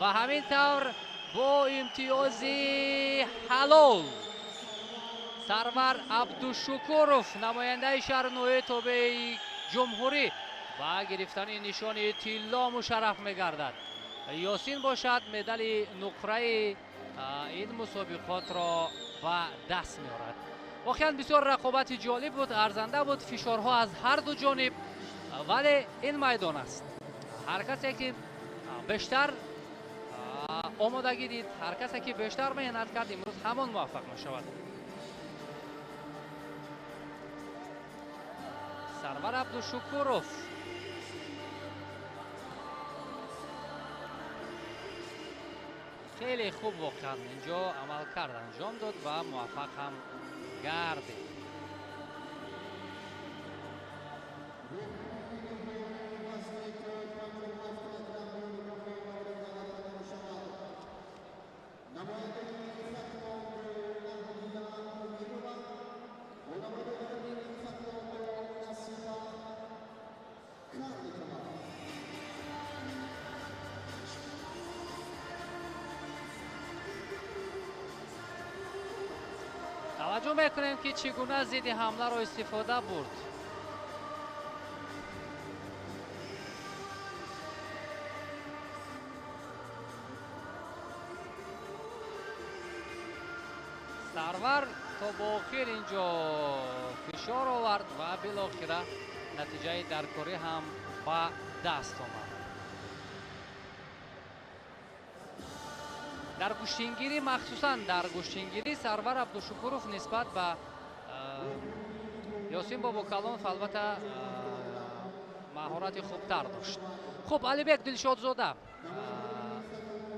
و همینطور با امتیازی حلال سرور عبدالشکورov نماینده شهر نوی تابع جمهوری و گرفتن نشان طلا مشرف می‌گردد. یاسین باشد مدال نقره این مسابقات را به دست می‌آورد. واقعا بسیار رقابت جالب بود، ارزنده بود، فشارها از هر دو جانب، ولی این میدان است. هر کسی که بیشتر آمادگی دید، هر کسی که بیشتر محنت کرد امروز همان موفق می‌شود. سرور عبدالشکورov خیلی خوب واقعا اینجا عمل کرد، انجام داد و موفق هم گردید. توجه میکنیم که چگونه ضد حمله را استفاده برد. سرور تا با آخر اینجا فشار آورد و بالاخره نتیجه درکاری هم به دست آمد. در گوشتینگیری، مخصوصا در گوشتینگیری سرور عبدالشکورov نسبت به یاسین باباکلانov البته مهارت خوبتر داشت. خب علیبک دلشادزاده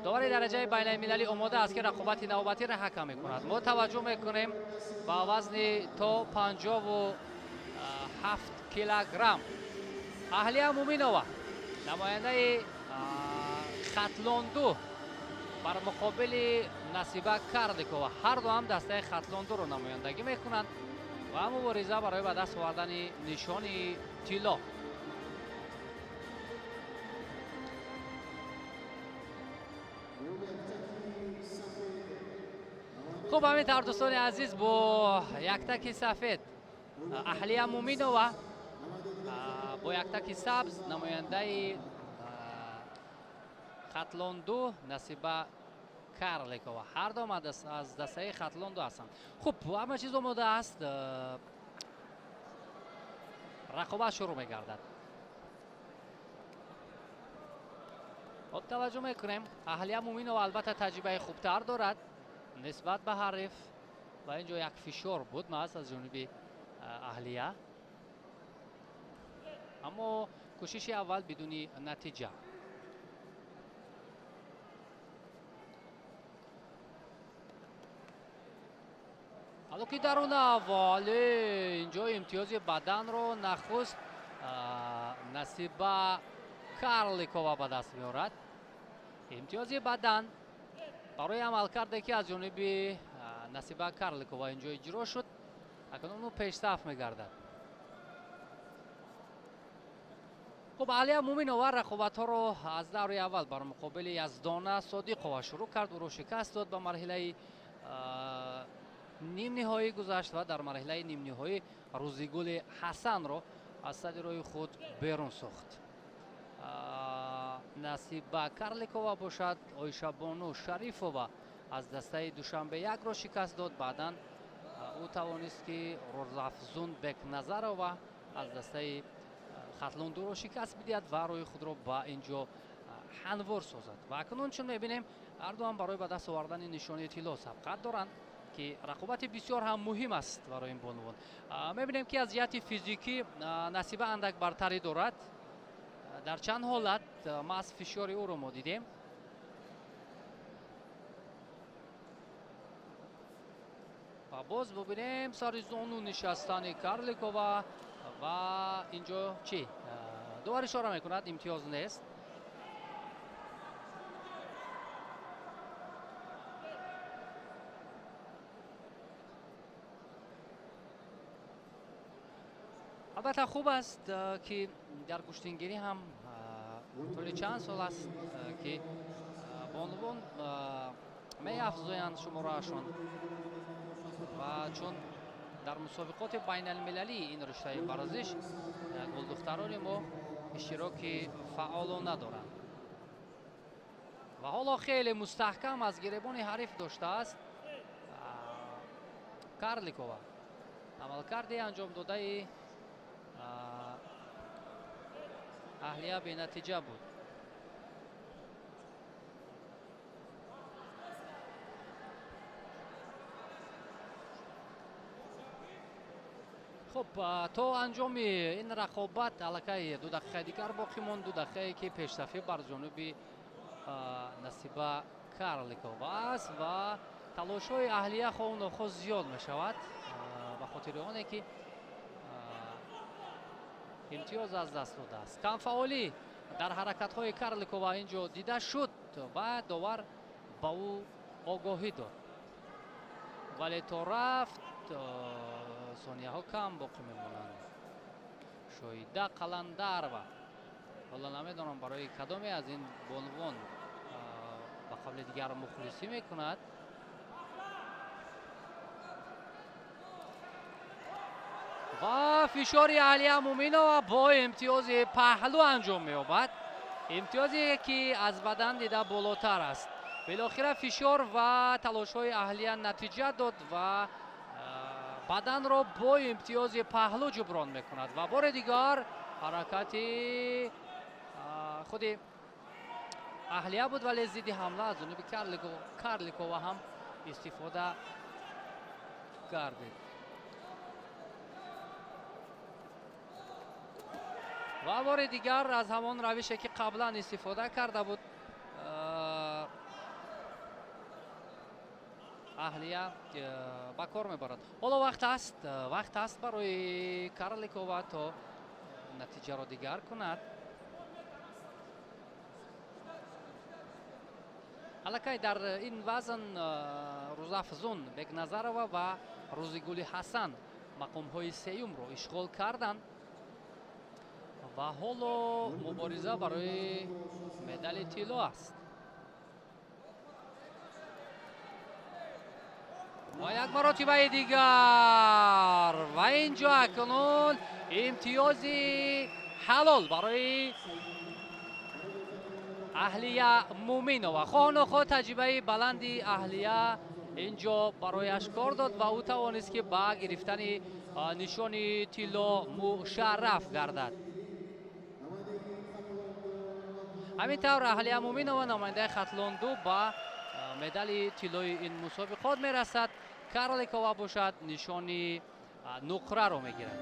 داور درجه بین المللی آماده است که رقابت نوبتی را حکم میکند. ما توجه میکنیم با وزن تا 57 کیلوگرم اهلیه مومینова نماینده خطلاندو بر مقابل نصیبه کاردیکова، هر دو هم دسته خطلاندو رو نمایندگی میکنند و ва мубориза барои ба даст овардани нишони тилло. хуб, ҳамин тавр дӯстони азиз, бо яктаки сафед Аҳлия Муминова бо яктаки сабз намояндаи хатлонду Насиба Карликова, ҳар дом аз дастаи хатлонду ҳастанд. хуб, ҳама чиз омода аст, рақобат шурӯъ мегардад. хуб, таваҷҷӯҳ мекунем, Аҳлия Муминова албатта таҷрибаи хубтар дорад нисбат ба ҳариф ва ин ҷо як фишор буд маҳз аз ҷониби Аҳлия, аммо кӯшиши аввал бидуни натиҷа. алоки даруна, вале инҷо имтиёзи баданро нахуст Насиба Карликова ба даст меорад. имтиёзи бадан барои амалкарде ки аз ҷониби Насиба Карликова инҷо иҷро шуд, акнун ӯ пешсаф мегардад. хуб, Аҳлия Муминова рақобатҳоро аз даври аввал бар муқобили Яздона Содиқова шурӯъ кард, ӯро шикаст дод, ба марҳилаи нимниҳоӣ гузашт ва дар марҳилаи нимниҳоӣ Рӯзигули Ҳасанро аз садди роҳи худ берун сохт. Насиба Карликова бошад Ойшабону Шарифова аз дастаи Душанбе якро шикаст дод. Баъдан ӯ тавонист ки Розафзун Бекназарова аз дастаи хатлондуро шикаст бидиҳад ва рӯи худро ба инҷо ҳанвор созад. Ва акнун чун мебинем, ҳардуам барои ба даст овардани нишони тилло сабқат доранд ки рақобати бисёр ҳам муҳим аст барои ин бонувон. Мебинем ки аз ҷиҳати физикӣ Насиба андак бартарӣ дорад. дар чанд ҳолат маҳз фишори ӯро мо дидем. ва боз бубинем сари зону нишастани Карликова ва инҷо чӣ? довар ишора мекунад, имтиёз нест. албатта хуб аст ки дар куштингирӣ ҳам тӯли чанд сол аст ки бонувон меафзоянд шумораашон ва чун дар мусобиқоти байналмилалии ин риштаи варзиш гулдухтарони мо иштироки фаъолона доранд ва ҳоло хеле мустаҳкам аз гиребони ҳариф доштааст Карликова. амалкарди анҷомдодаи Аҳлия бенатиҷа буд. хуб, то анҷоми ин рақобат аллакай 2 дақиқаи дигар боқӣ монд. 2 дақиқае ки пешсафӣ бар ҷониби Насиба Карликова аст ва талошҳои Аҳлия хоҳу нохоҳ зиёд мешавад ба хотири оне ки имтиёз аз даст додааст. камфаъолӣ дар ҳаракатҳои Карликова инҷо дида шуд ва довар ба ӯ огоҳӣ дод, вале то рафт сонияҳо кам боқӣ мемонанд. Шоида Қаландарова, ҳоло намедонам барои кадоме аз ин бонувон ба қабли дигар мухлисӣ мекунад. ва фишори Аҳлия Муминова бо имтиёзи паҳлӯ анҷом меёбад. имтиёзе ки аз бадан дида болотар аст. белохира фишор ва талошҳои Аҳлия натиҷа дод ва баданро бо имтиёзи паҳлӯ ҷуброн мекунад. ва бори дигар ҳаракати худи Аҳлия буд, вале зидди ҳамла аз ҷониби Карликова ҳам истифода гардид. ва бори дигар аз ҳамон равише ки қаблан истифода карда буд Аҳлия ба кор мебарад. ҳоло вақт аст барои Карликова то натиҷаро дигар кунад. аллакай дар ин вазн Рӯзафзун Бекназарова ва Рӯзигули Ҳасан мақомҳои сеюмро ишғол карданд ва ҳоло мубориза барои медали тилло аст. ва як маротибаи дигар ва инҷо акнун имтиёзи ҳалол барои аҳлия муминова. хоҳонохоҳ таҷрибаи баланди аҳлия инҷо барояш кор дод ва ӯ тавонист ки ба гирифтани нишони тилло мушарраф гардад. ҳамин тавр аҳлия муминова номаяндаи хатлонду ба медали тиллои ин мусобиқот мерасад. Карликова бошад нишони нуқраро мегирад.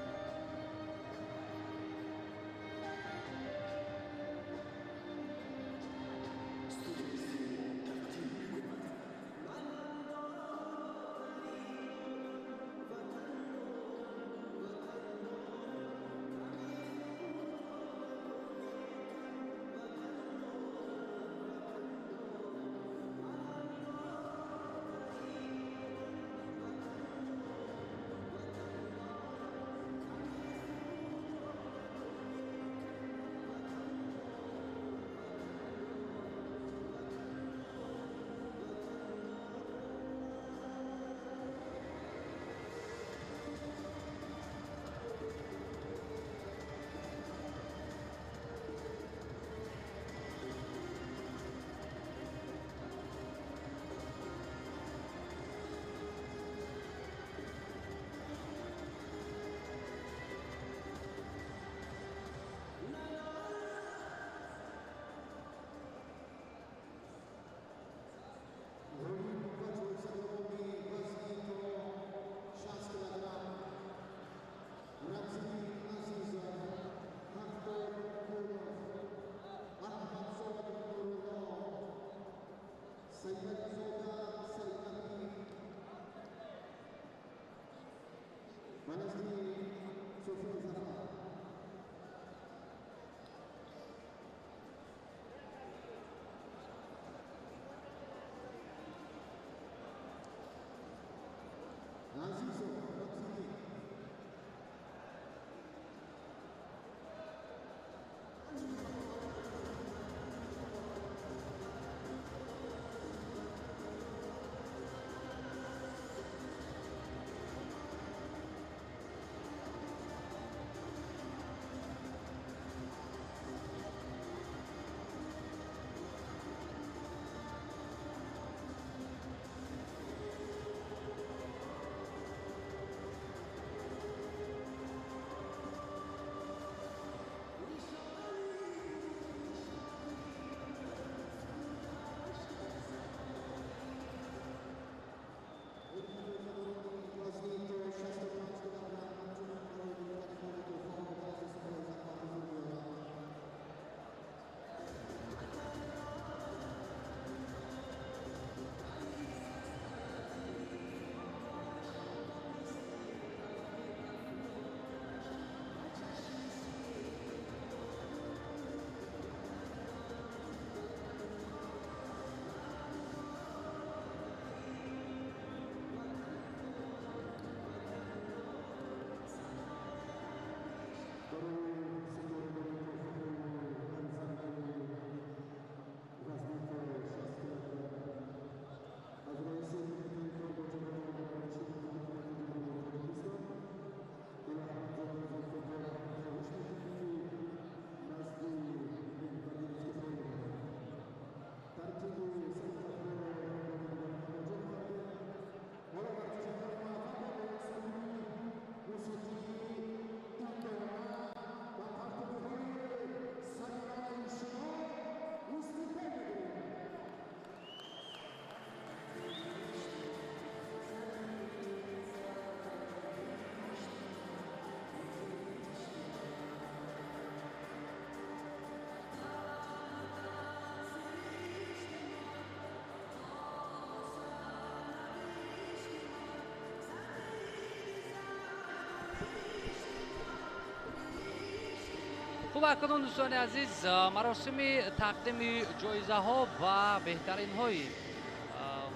خوب اکنون دوستان عزیز مراسم تقدیم جایزه ها و بهترین های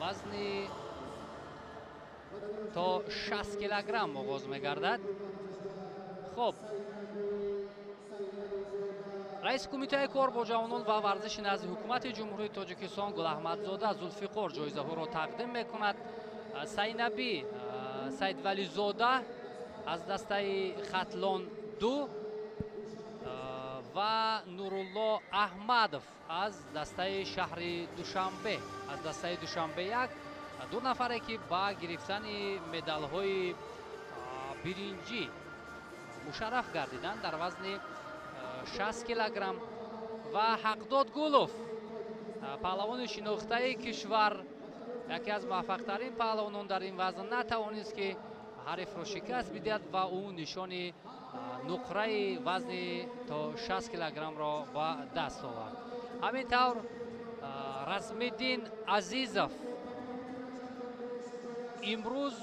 وزن تا 60 کیلوگرم آغاز می‌گردد. خب رئیس کمیته کار با جوانان و ورزش نزد حکومت جمهوری تاجیکستان گلاحمدزاده زلفیقار جایزه ها را تقدیم می‌کند. سینبی سیدولی زاده از دسته خطلان 2 و نورالله احمدов از دسته شهر دوشنبه از دسته دوشنبه 1 دو نفره که با گرفتن مدال های برنجی مشرف گردیدند در وزن 60 کیلوگرم و حقداد گولوف پهلوان شناخته کشور یکی از موفق‌ترین پهلوانان در این وزن نتوانست که حریف را شکست بدهد و او نشان نقره وزن تا 60 کیلوگرم را به دست آورد. همینطور رزمالدین عزیزов امروز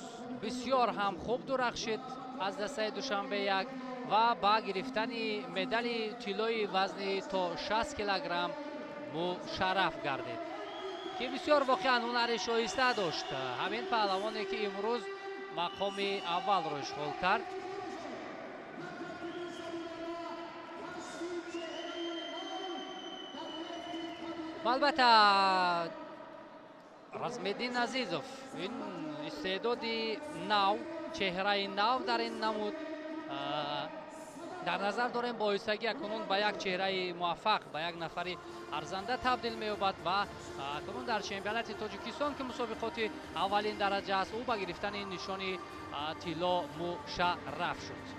بسیار هم خوب درخشید از دسته دوشنبه 1 و با گرفتن مدال طلایی وزن تا 60 کیلوگرم مشرف گردید که بسیار واقعا هنر شایسته داشت. همین پهلوانی که امروز مقام اول را اشغال کرد. البته رزمالدین عزیزов این استعدادی نو چهره نو در این نمود در نظر داریم با ایستگی اکنون به یک چهره موفق به یک نفر ارزنده تبدیل می‌یابد و اکنون در چمپیونات تاجیکستان که مسابقات اولین درجه است او به گرفتن این نشان طلا مشرف شد.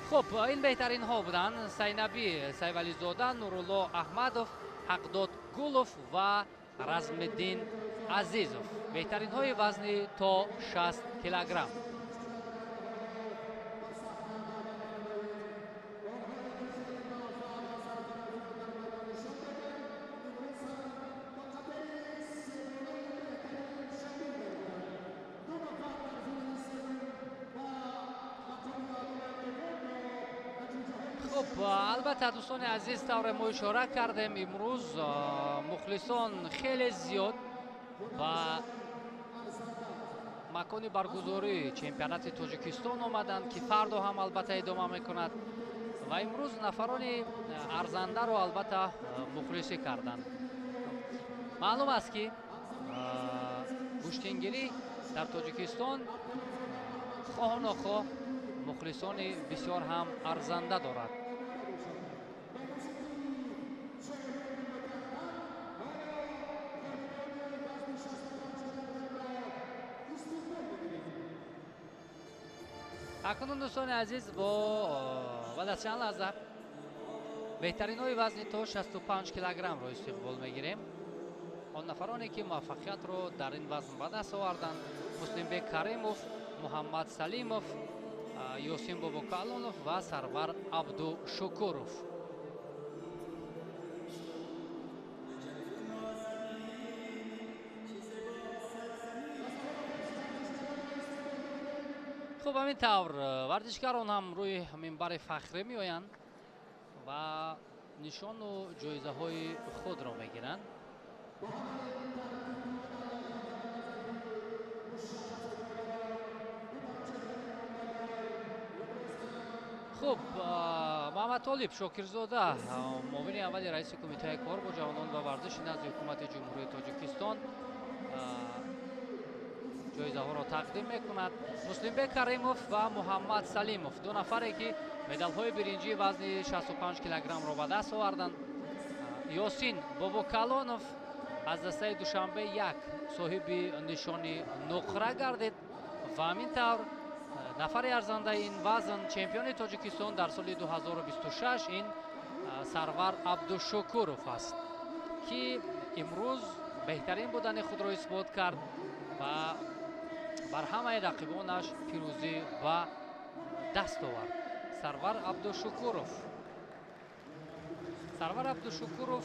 خب این بهترین ها بودند: سینبی سیدولی زاده، نورالله احمدов، حقداد گولوف و رزمالدین عزیزов. بهترین های وزن تا 60 کیلوگرم. البته دوستان عزیز طور ما اشاره کردیم امروز مخلصان خیلی زیاد و مکان برگزاری چمپیونات تاجیکستان آمدند که فردا هم البته ادامه میکند و امروز نفران ارزنده رو البته مخلصی کردند. معلوم است که گوشتنگیری در تاجیکستان خواه نخواه مخلصان بسیار هم ارزنده دارد. اکنون دوستان عزیز با در چند لحظه بهترین های وزن تا 65 کیلوگرم را استقبال میگیریم. آن نفرانی که موفقیت رو در این وزن به دست آوردند: مسلمبек کریمов، محمد سلیمов، یاسین بابوکالونов و سرور عبدوشکورов. خب همین طور ورزشکاران هم روی منبر فخری می آیند و نشان و جایزه های خود را می گیرند. خب محمد طالب شاکرزاده معاون اول رئیس کمیته کار با جوانان و ورزش نزد حکومت جمهوری تاجیکستان جایزه ها را تقدیم میکند. مسلمبek کریمov و محمد سلیمov دو نفری که مدال های برنجی وزن 65 کیلوگرم را به دست آوردند. یاسین بابوکالونov از دسته دوشنبه 1 صاحب نشان نقره گردید و همینطور نفر ارزنده این وزن چمپیون تاجیکستان در سال 2026 این سرور عبدوشکورov است که امروز بهترین بودن خود را اثبات کرد و بر همه رقیبانش پیروزی و دست آورد. سرور عبدوشکورov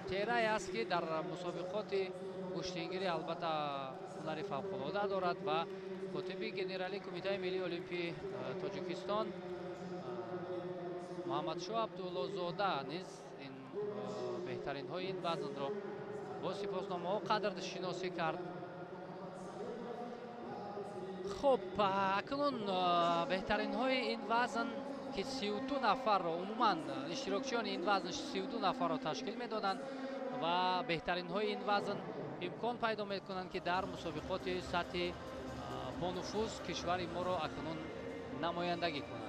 چهره است که در مسابقات کشتیگیری البته هنر فوق‌العاده دارد و کاتب گنرالی کمیته ملی المپی تاجیکستان محمدشاه عبدالله زاده نیز این بهترین های این وزن را با سپاسنامه ها قدر شناسی کرد. خب اکنون بهترین های این وزن که 32 نفر رو عموما اشتراکچیان این وزن 32 نفر رو تشکیل میدادند و بهترین های این وزن امکان پیدا میکنند که در مسابقات سطح با نفوذ کشور ما رو اکنون نمایندگی کنند.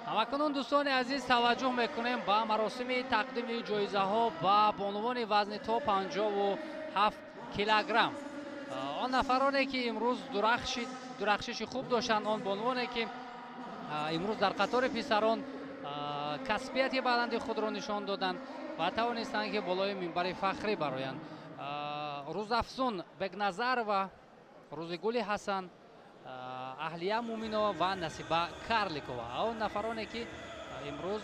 همکنون دوستان عزیز توجه میکنیم با مراسم تقدیم جایزه ها با بانوان وزن تا 57 کیلوگرم. آن نفرانی که امروز درخشش خوب داشتند، آن بانوانی که امروز در قطار پسران کسبیت بلند خود را نشان دادند و توانستند که بالای منبر فخری برآیند. روزافزون بگنظر و روزگل حسن، اهلیه مومینова و نصیبه کارلیکова آن نفرانی که امروز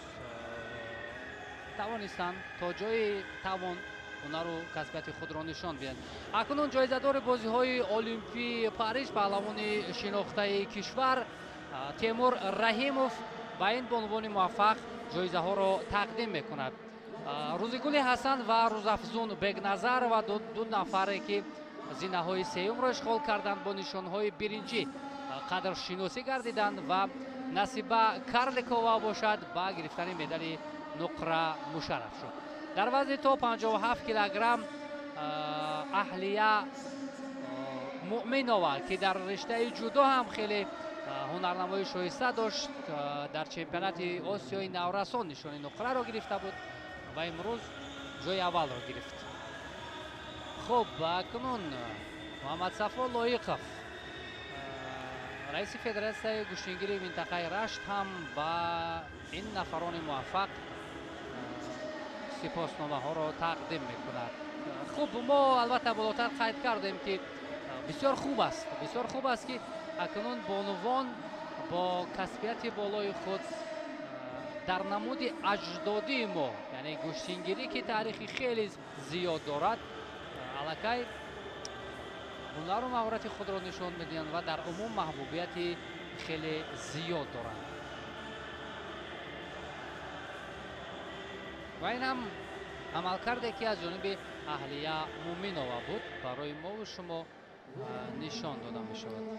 توانستند تا جای توان اونا رو کسبیت خود را نشان دهند. اکنون جایزه‌دار بازی‌های المپی پاریس پهلوان شناخته کشور تیمور رحیموف با این بانوان موفق جایزه ها را تقدیم میکند. روزگل حسن و روزافزون بگنظر و دو نفری که زینه های سیوم را اشغال کردند با نشان های برنجی قدر شناسی گردیدند و نصیبه کارلیکова باشد با گرفتن مدال نقره مشرف شد. در وزن تا 57 کیلوگرم اهلیه مومینова که در رشته جودو هم خیلی هنرنمای شایسته داشت، در چمپیونات آسیای نورسان نشان نقره را گرفته بود و امروز جای اول را گرفت. خب اکنون محمد صفا لایقов رئیس فدراسیون گوشتنگیری منطقه رشت هم با این نفران موفق سپاسنامه ها را تقدیم میکند. خب ما البته بالاتر قید کردیم که بسیار خوب است، بسیار خوب است که اکنون بانوان با کسبیت بالای خود در نمود اجدادی ما، یعنی گوشتینگیری که تاریخی خیلی زیاد دارد، الکی هنر و مهارت خود را نشان میدهند و در عموم محبوبیت خیلی زیاد دارند. و این هم عملکردی که از جانب اهلیه مومینова بود برای ما و شما نشان داده می شود.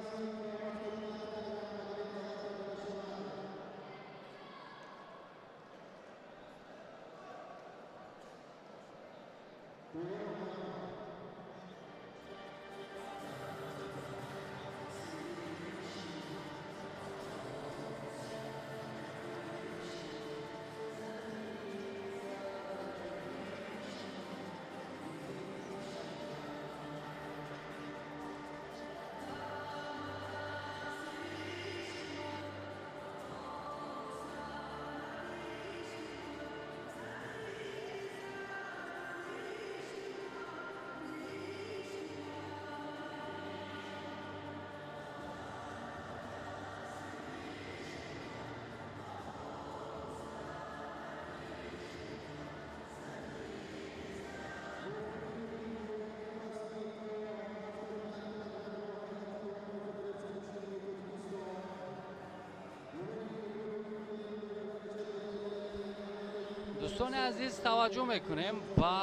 دوستان عزیز توجه میکنیم با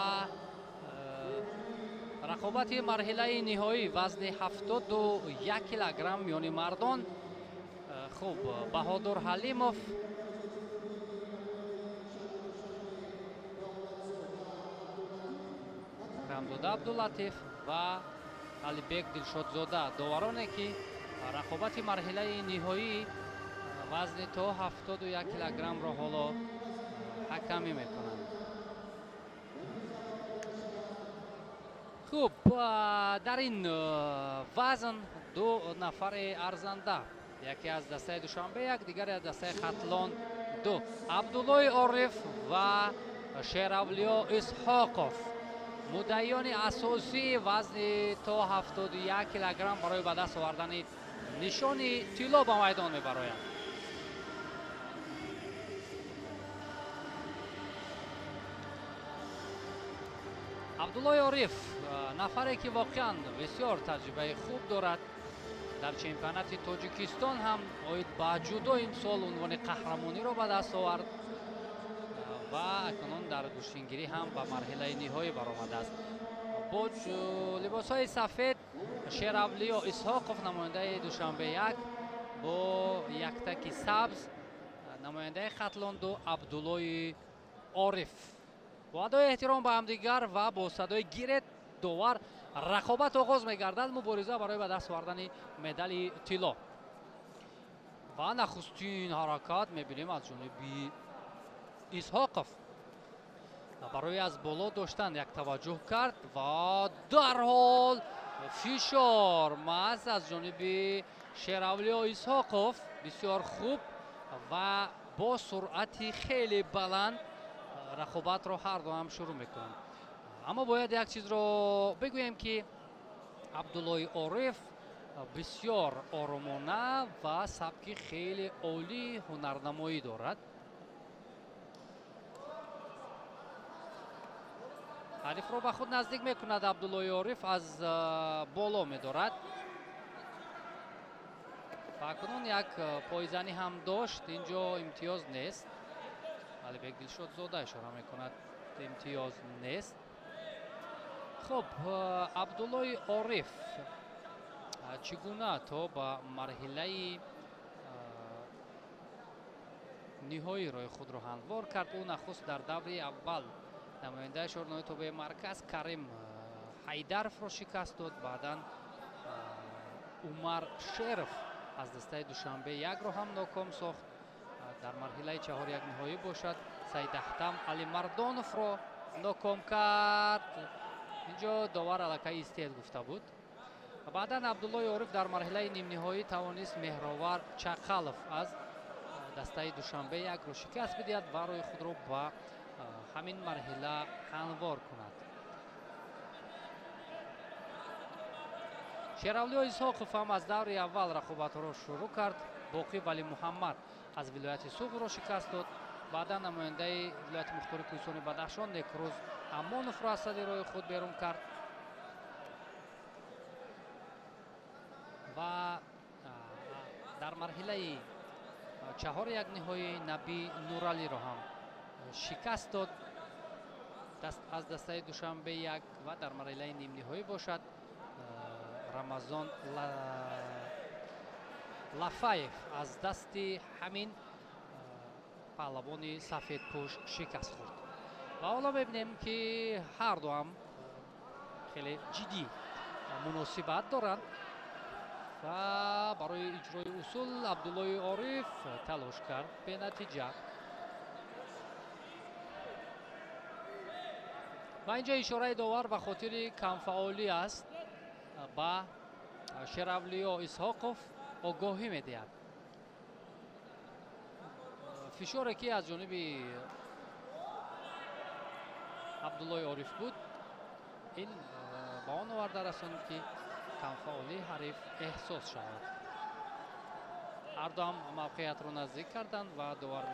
رقابت مرحله نهایی وزن 71 کیلوگرم میان مردان. خوب بهادر حلیمов، رمزاده عبداللطیف و علیبек دلشودزاده داورانی که رقابت مرحله نهایی وزن تا 71 کیلوگرم را حالا حکمی میکنند. خوب در این وزن دو نفر ارزنده، یکی از دسته دوشنبه یک، دیگری از دسته خطلان دو، عبدالله عارف و شیراولیا اسحاقов مدعیان اساسی وزن تا 71 کیلوگرم برای به دست آوردن نشان طلا به میدان میبرند. عبدالله عارف نفری که واقعا بسیار تجربه خوب دارد، در چمپیونات تاجیکستان هم اوید با جودو امسال عنوان قهرمانی را به دست آورد و اکنون در گوشتینگیری هم به مرحله نهایی برآمده است. با لباس های سفید شیراولیا اسحاقов نماینده دوشنبه یک، با یک تک سبز نماینده خطلان دو عبدالله عارف. با ادای احترام به همدیگر و با صدای گیرت داور رقابت آغاز می‌گردد، مبارزه برای به دست آوردن مدال طلا. و نخستین حرکت می‌بینیم از جانب اسحاقов برای از بالا داشتن یک توجه کرد و در حال فشار محض از جانب شیراولیا اسحاقов بسیار خوب و با سرعت خیلی بلند رقابت را هر دو هم شروع میکنند. اما باید یک چیز را بگویم که عبدالله عارف بسیار آرامانه و سبک خیلی عالی هنرنمایی دارد. حریف را به خود نزدیک میکند. عبدالله عارف از بالا میدارد. فکنون یک پایزنی هم داشت، اینجا امتیاز نیست. علیبек دلشودزاده اشاره میکند امتیاز نیست. خب عبدالله عارف چگونه تا به مرحله نهایی راه خود را هموار کرد؟ او نخست در دور اول نماینده شورنامه توبه مرکز کریم حیدرов را شکست داد. بعدا عمر شیرов از دسته دوشنبه یک را هم ناکام ساخت. در مرحله 4-1 نهایی باشد سید احتم علی مردانov را ناکام کرد. اینجا داور الکی استید گفته بود. بعدا عبدالله عارف در مرحله نیم نهایی توانست مهراور چقلov از دسته دوشنبه یک را شکست بدهد و روی خود را به همین مرحله هموار کند. шеравлиё исҳоқов ҳам аз даври аввал рақобатро шурӯъ кард. боқӣ вали муҳаммад аз вилояти суғро шикаст дод. баъдан намояндаи вилояти мухтори кӯҳистони бадахшон некрӯз амоновро аз садди роҳи худ берун кард ва дар марҳилаи чаҳори якниҳоӣ наби нуралиро ҳам шикаст дод аз дастаи душанбе 1 ва дар марҳилаи нимниҳоӣ бошад рамазон лафаев аз дасти ҳамин паҳлавони сафедпӯш шикаст хӯрд. ва ҳоло мебинем ки ҳарду ҳам хеле ҷиддӣ муносибат доранд ва барои иҷрои усул абдуллои ориф талош кард, бенатиҷа. ва инҷо ишораи довар ба хотири камфаъолӣ аст ба шеравлиё исҳоқов огоҳӣ медиҳад. фишоре ки аз ҷониби абдуллои ориф буд, ин ба он оварда расонд ки камфаъолии ҳариф эҳсос шавад. ҳарду ҳам мавқеиятро наздик карданд ва довар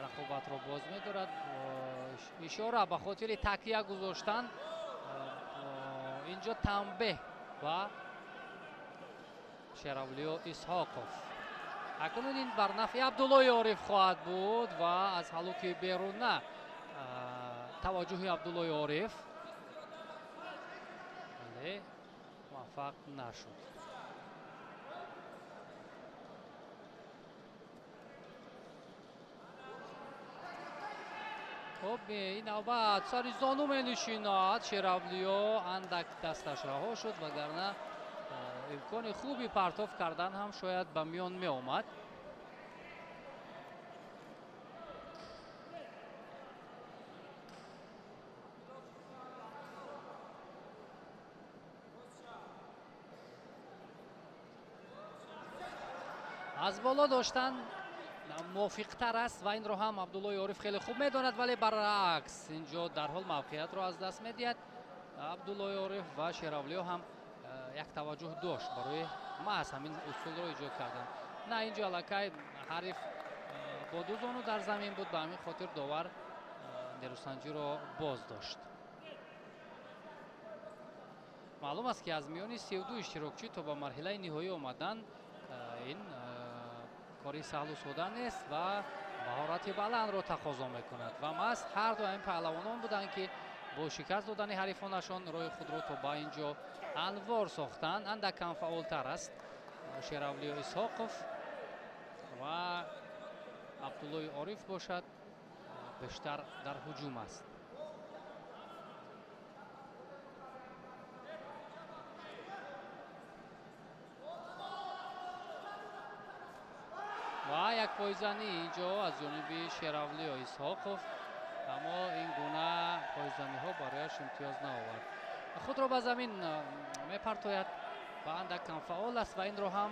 рақобатро боз медорад. ишора ба хотири такя гузоштан инҷо танбеҳ ба шеравлиё исҳоқов. акнун ин бар нафъи абдуллои ориф хоҳад буд ва аз ҳалуки беруна таваҷҷӯҳи абдуллои ориф вале муваффақ нашуд. хоб ин навбат сари зону менишинад. шеравлиё андак дасташ раҳо шуд, вагарна имкони хуби партов кардан ҳам шояд ба миён меомад. аз боло доштан мувофиқтар аст ва инро ҳам абдуллои ориф хеле хуб медонад, вале баръакс инҷо дарҳол мавқеиятро аз даст медиҳад. абдуллои ориф ва шеравлиё ҳам як таваҷҷӯҳ дошт барои маҳз ҳамин усулро иҷод кардан. на инҷо аллакай ҳариф бо ду зону дар замин буд, ба ҳамин хотир довар нерӯсанҷиро боз дошт. маълум аст ки аз миёни 32 иштирокчӣ то ба марҳилаи ниҳоӣ омадан ин кори саҳлу сода нест ва маҳорати баландро тақозо мекунад ва маҳз ҳарду ҳамин паҳлавонон буданд ки бо шикаст додани ҳарифонашон роҳи худро то ба инҷо анвор сохтанд. андак камфаъолтар аст шеравлиё исҳоқов ва абдуллои ориф бошад бештар дар ҳуҷум аст. ва як пойзанӣ инҷо аз ҷониби шеравлиё исҳоқов, аммо ин гуна пойзаниҳо барояш имтиёз наовард. худро ба замин мепартояд ва андак камфаъол аст ва инро ҳам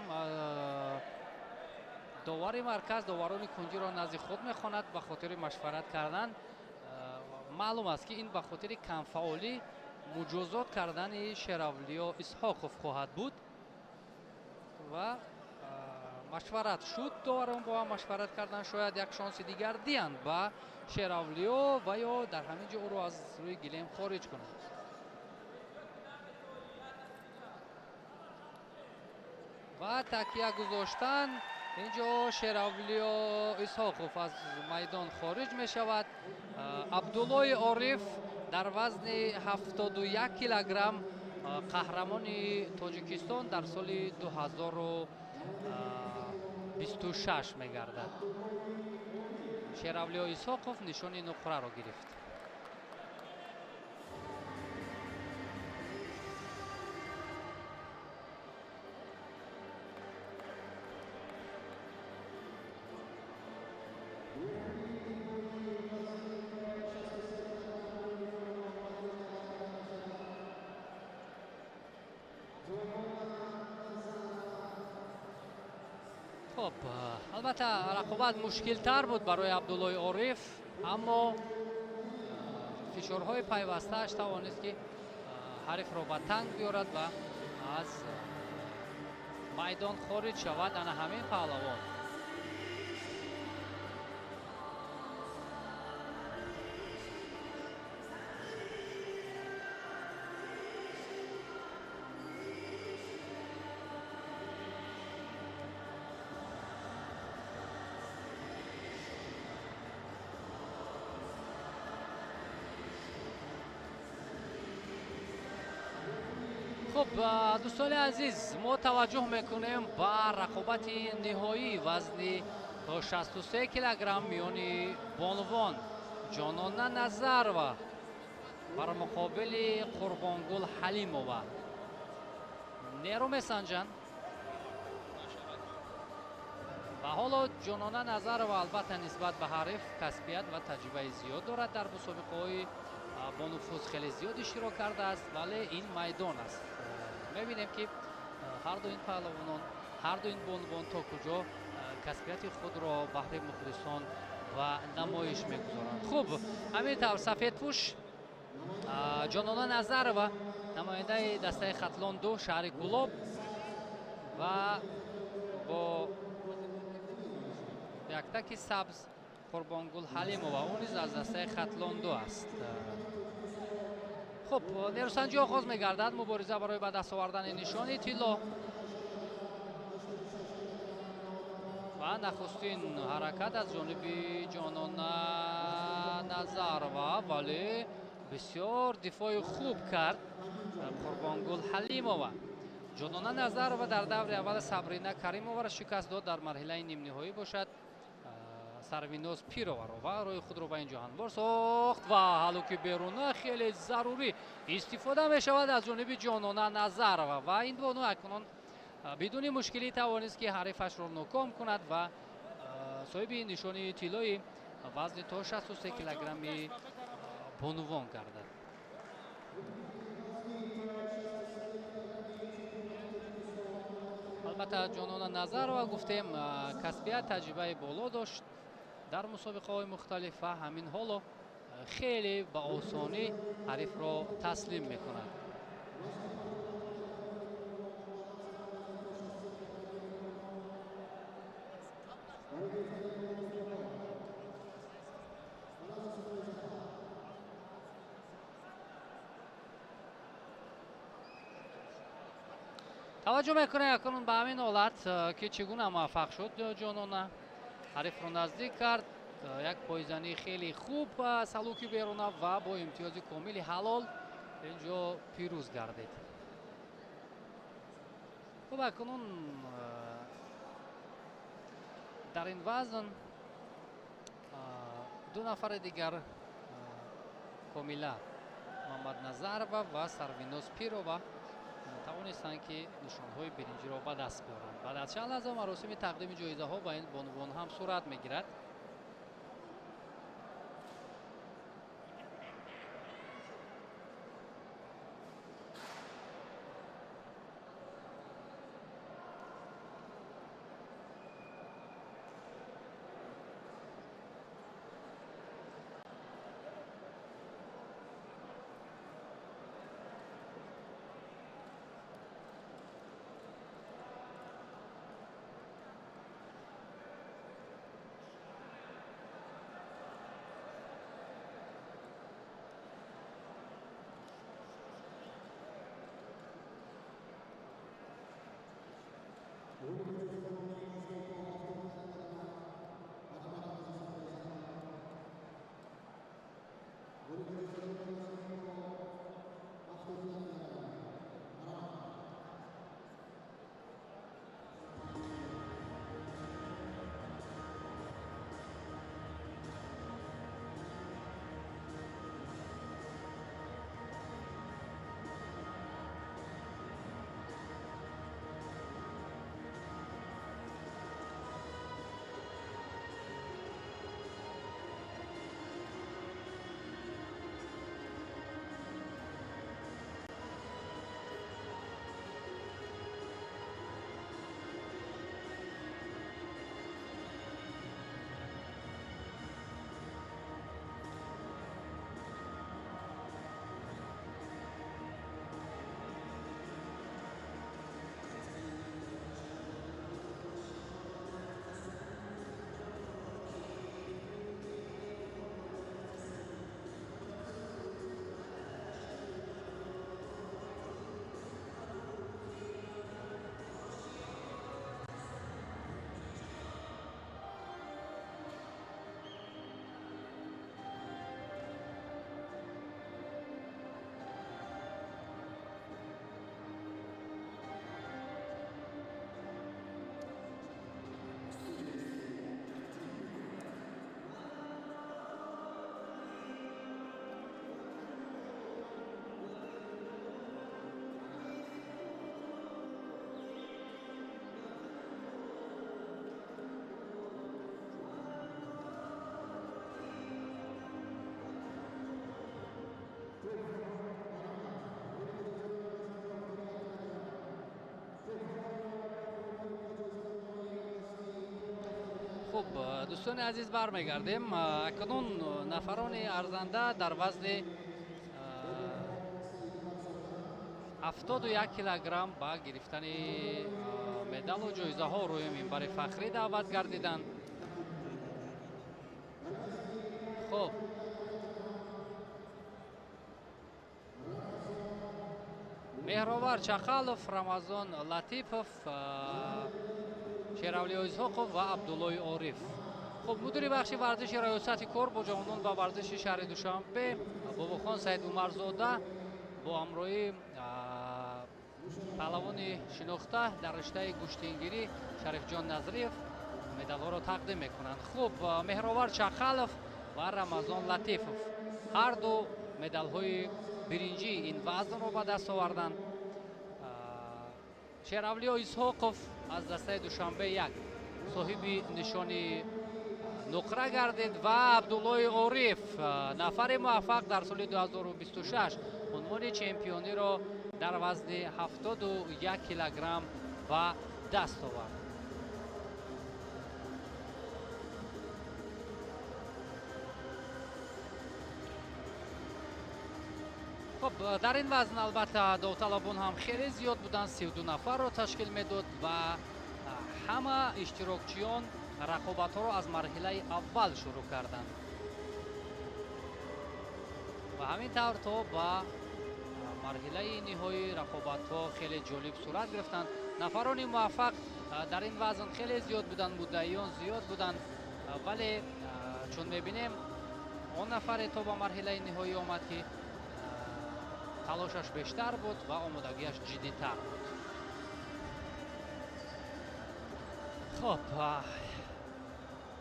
довари марказ доварони кунҷиро назди худ мехонад ба хотири машварат кардан. маълум аст ки ин ба хотири камфаъолӣ муҷозот кардани шеравлиё исҳоқов хоҳад буд ва машварат шуд. доварон бо ҳам машварат кардан шояд як шонси дигар диҳанд ба шеравлиё ва ё дар ҳамин ҷо ӯро аз рӯи гилем хориҷ кунанд. ва такя гузоштан инҷо шеравлиё исҳоқов аз майдон хориҷ мешавад. абдуллои ориф дар вазни 71 килограмм қаҳрамони тоҷикистон дар соли 2026 мегардад. шеравлиё исҳоқов нишони нуқраро гирифт. خب البته رقابت مشکل‌تر بود برای عبدالله عارف، اما فشارهای پیوسته‌اش توانست که حریف را به تنگ بیارد و аз майдон хорид шавад ана ҳамин паҳлавон. خب دوستان عزیز ما توجه میکنیم با رقابت نهایی وزن 63 کیلوگرم میان بانوان جانانه نظرова بر مقابل قربانگل حلیمова. نرو месанҷанд و حالا جانانه نظرова البته نسبت به حریف کسبیت و تجربه زیاد دارد. در مسابقه‌های با نفوذ خیلی زیادی شروع کرده است ولی این میدان است. می‌بینیم که هر دو این پهلوانان هر دو این بانوان تا کجا کسبیت خود را بهر مخلصان و نمایش می‌گذارند. خوب همینطور سفیدپوش جانانه نظرова نماینده دسته خطلان دو شهر گلاب و با یک تکی سبز قربانگل حلیمова اون نیز از دسته خطلان دو است. خب نیروسنجی آغاز می‌گردد. مبارزه برای به دست آوردن نشان طلا و نخستین حرکت از جانب جانانه نظرова ولی بسیار دفاع خوب کرد قربانگل حلیمова. جانانه نظرова در دور اول صبرینه کریمова را شکست داد. در مرحله نیم نهایی باشد سروینوز پیرova و روی خود رو به این جهانوار ساخت و حلوک بیرونه خیلی ضروری استفاده می شود از جانب جانانه نظرова و این بانو اکنون بدون مشکلی توانست که حریفش را ناکام کند و صاحب نشانی طلای وزن تا 63 کیلوگرمی بانوان گردد. البته جانانه نظرова گفتیم کسبیت تجربه بالا داشت در مسابقه های مختلف و همین حالا خیلی با آسانی حریف را تسلیم میکند. توجه میکنه اکنون به همین حالت که چگونه موفق شد جانانه حریف را نزدیک کرد. یک پایزنی خیلی خوب سلوکی بیرونه و با امتیاز کامل حلال اینجا پیروز گردید. خب اکنون در این وزن دو نفر دیگر کاملا محمد نظرова و سروینوز پیرova توانستند که نشانهای برنجی را به دست بیارند. بعد از چند لحظه مراسم تقدیم جایزه ها با این بانوان هم صورت میگیرد. خب دوستان عزیز برمیگردیم. اکنون نفران ارزنده در وزن 71 کیلوگرم با گرفتن مدال و جایزه ها روی منبر فخری دعوت گردیدند. خب مهراور چخالов، рамазон латипов، шеравли исҳоқов ва абдуллои ориф. خب مدیر بخش ورزش ریاست کار با جوانان و ورزش شهر دوشنبه باباخان سید عمرزاده با همراهی پهلوان شناخته در رشته گشتینگیری شریف جان نظریف مدال ها را تقدیم میکنند. خب مهراور چخالов و рамазон латипов هر دو مدال های برنجی این وزن را به دست آوردند. شیراولی اسحاقов از دسته دوشنبه یک صاحب نشانی نقره گردید و عبدالله عارف نفر موفق در سال 2026 عنوان چمپیونی را در وزن 71 کیلوگرم به دست آورد. خب در این وزن البته داوطلبان هم خیلی زیاد بودند، 32 نفر را تشکیل میداد و همه اشتراکچیان رقابت ها را از مرحله اول شروع کردند و همین طور تا با مرحله نهایی رقابت ها خیلی جالب صورت گرفتند. نفران موفق در این وزن خیلی زیاد بودند، مدعیان زیاد بودند، ولی چون میبینیم اون نفر تا با مرحله نهایی آمد که تلاشش بیشتر بود و آمادگیش جدی‌تر بود. خب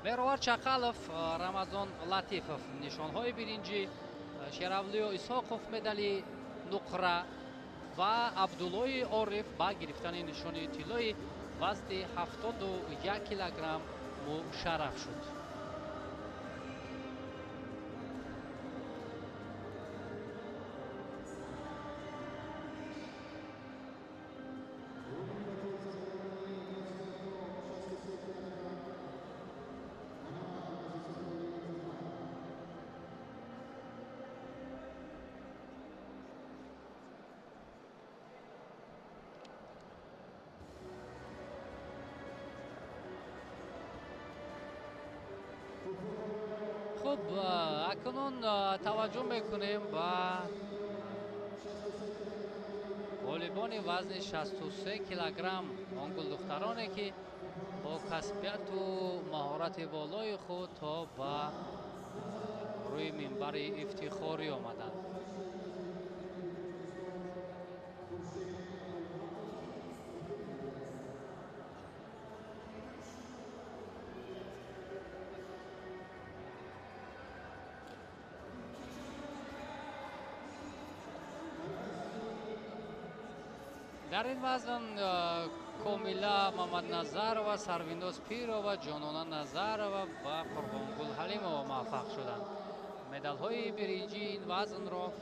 مهراور چخالов، рамазон латипов нишонҳои биринҷӣ، шеравлиё исҳоқов медали нуқра ва абдуллои ориф ба гирифтани нишони тиллои вазни 71 килограмм мушарраф шуд. خب اکنون توجه میکنیم با غالبان وزن 63 کیلوگرم آنگل دخترانی که با کسبیت و مهارت بالای خود تا با روی منبر افتخاری آمدند. در این وزن کامیلا محمدنظرова، سرویندوز پیرova، جانانا نظرova و قربانگل حلیمova موفق شدند. مدال های برنجی این وزن را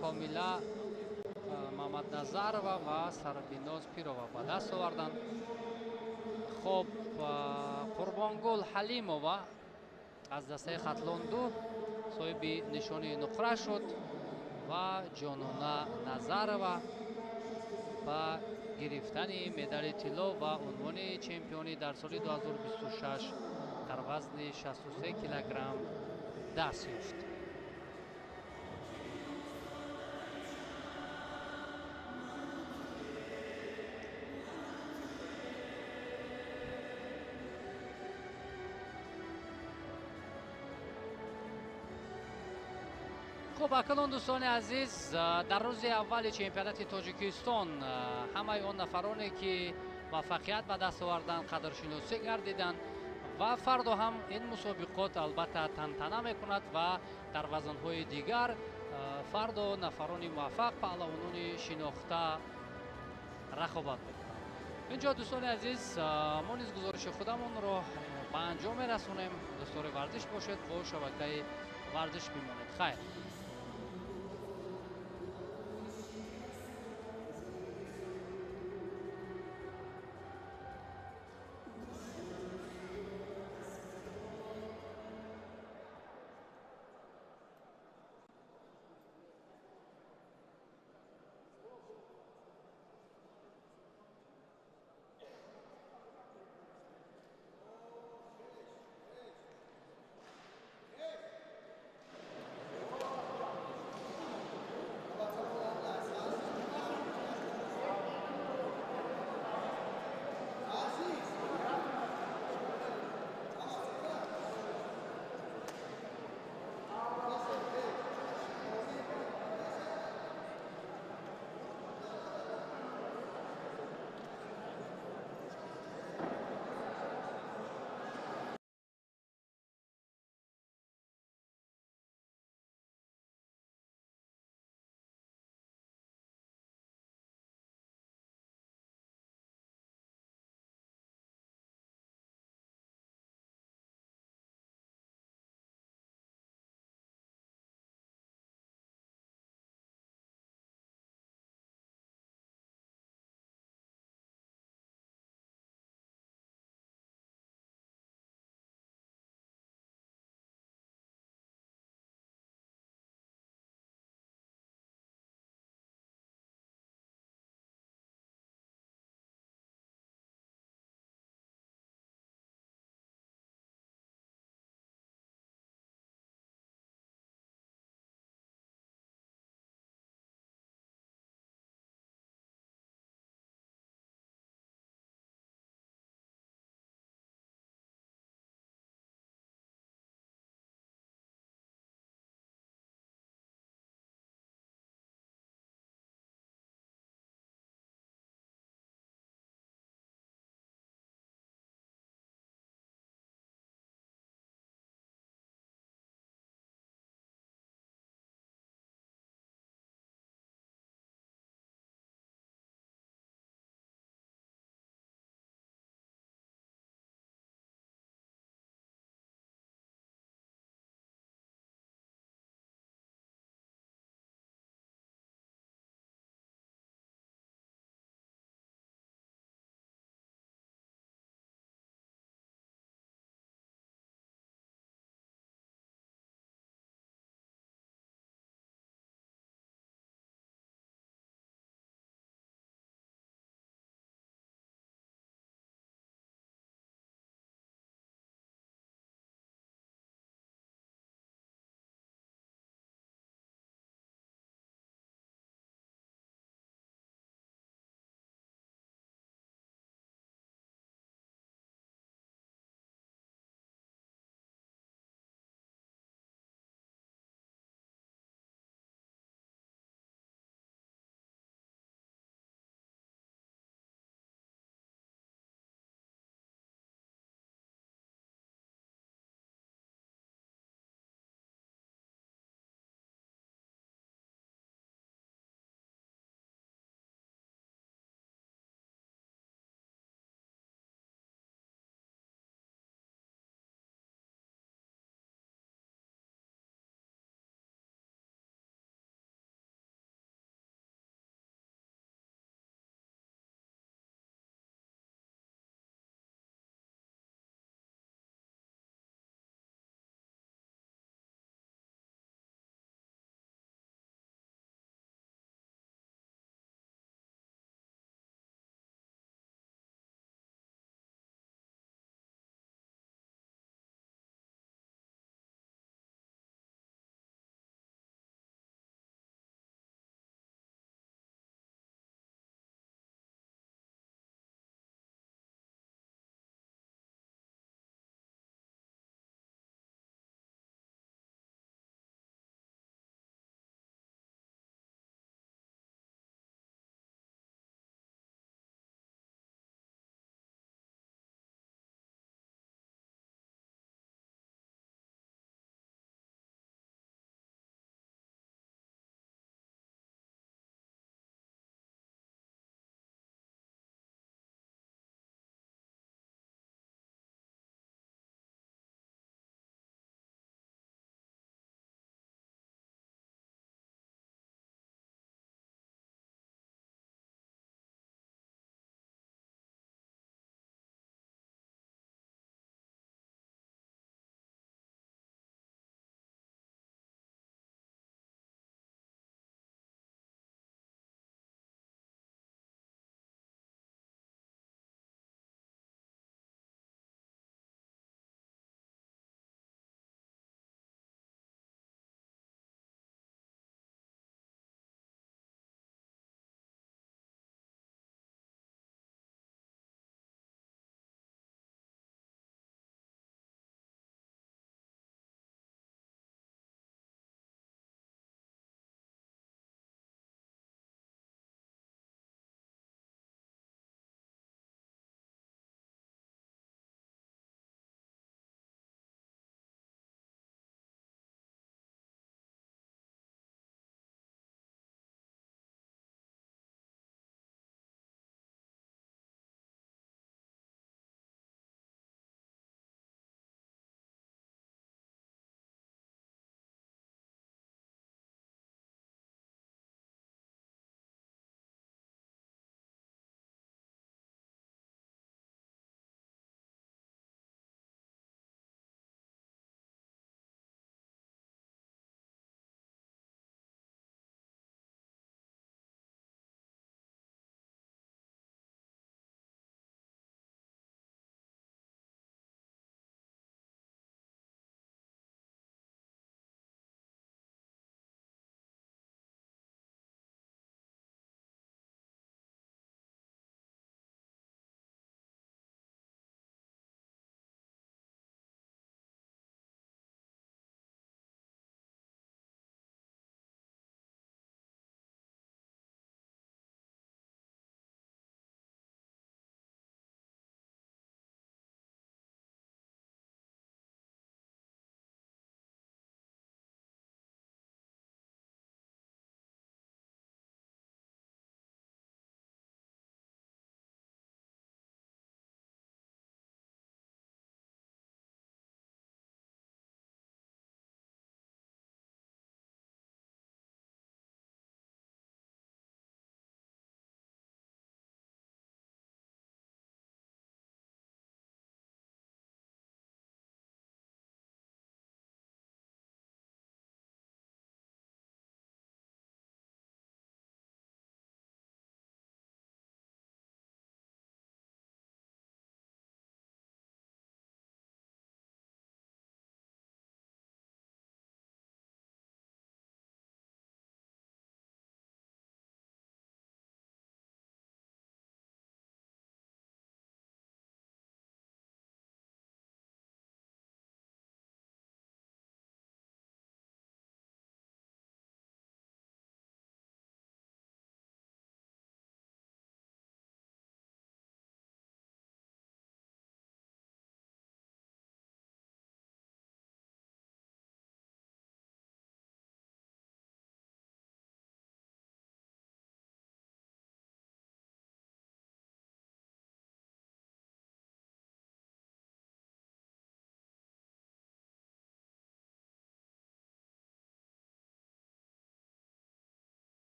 کامیلا محمدنظرova و سرویندوز پیرova به دست آوردند. خب قربانگل حلیمova از دسته خطلان دو صاحب نشانی نقره شد و جانانا نظرova با گرفتن مدال طلا و عنوان چمپیونی در سال 2026 در وزن 63 کیلوگرم دست یافت. خب اکنون دوستان عزیز در روز اول چمپیونات تاجیکستان همه آن نفرانی که موفقیت به دست آوردند قدرشناسی گردیدند و فردا هم این مسابقات البته تنطنه میکند و در وزنهای دیگر فردا نفران موفق پهلوانان شناخته رقابت میکنند. اینجا دوستان عزیز ما نیز گزارش خودمون را به انجام میرسونیم. دوستان ورزش باشید، با شبکه ورزش بمانید. خیر.